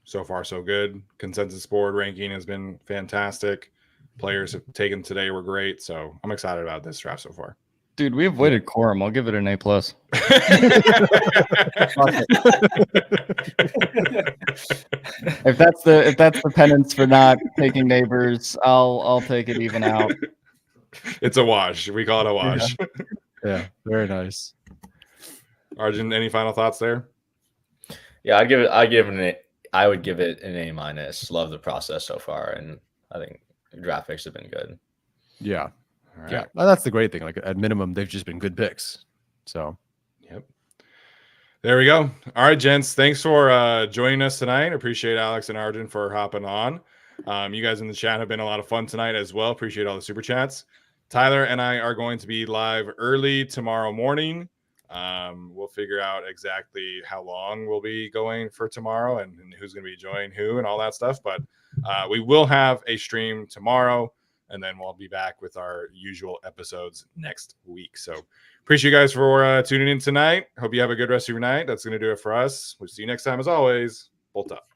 so far so good. Consensus board ranking has been fantastic. Players have taken today were great, so I'm excited about this draft so far. Dude, we avoided quorum. I'll give it an A+. If that's the penance for not taking neighbors, I'll take it even out. It's a wash. We call it a wash. Yeah, very nice. Arjun, any final thoughts there? Yeah, I would give it an A-. Love the process so far, and I think draft picks have been good. Yeah. All right. Yeah. Well, that's the great thing. Like at minimum, they've just been good picks. So yep. There we go. All right, gents. Thanks for joining us tonight. Appreciate Alex and Arjun for hopping on. You guys in the chat have been a lot of fun tonight as well. Appreciate all the super chats. Tyler and I are going to be live early tomorrow morning. We'll figure out exactly how long we'll be going for tomorrow and who's going to be joining who and all that stuff. But we will have a stream tomorrow, and then we'll be back with our usual episodes next week. So appreciate you guys for tuning in tonight. Hope you have a good rest of your night. That's going to do it for us. We'll see you next time. As always, Bolt up.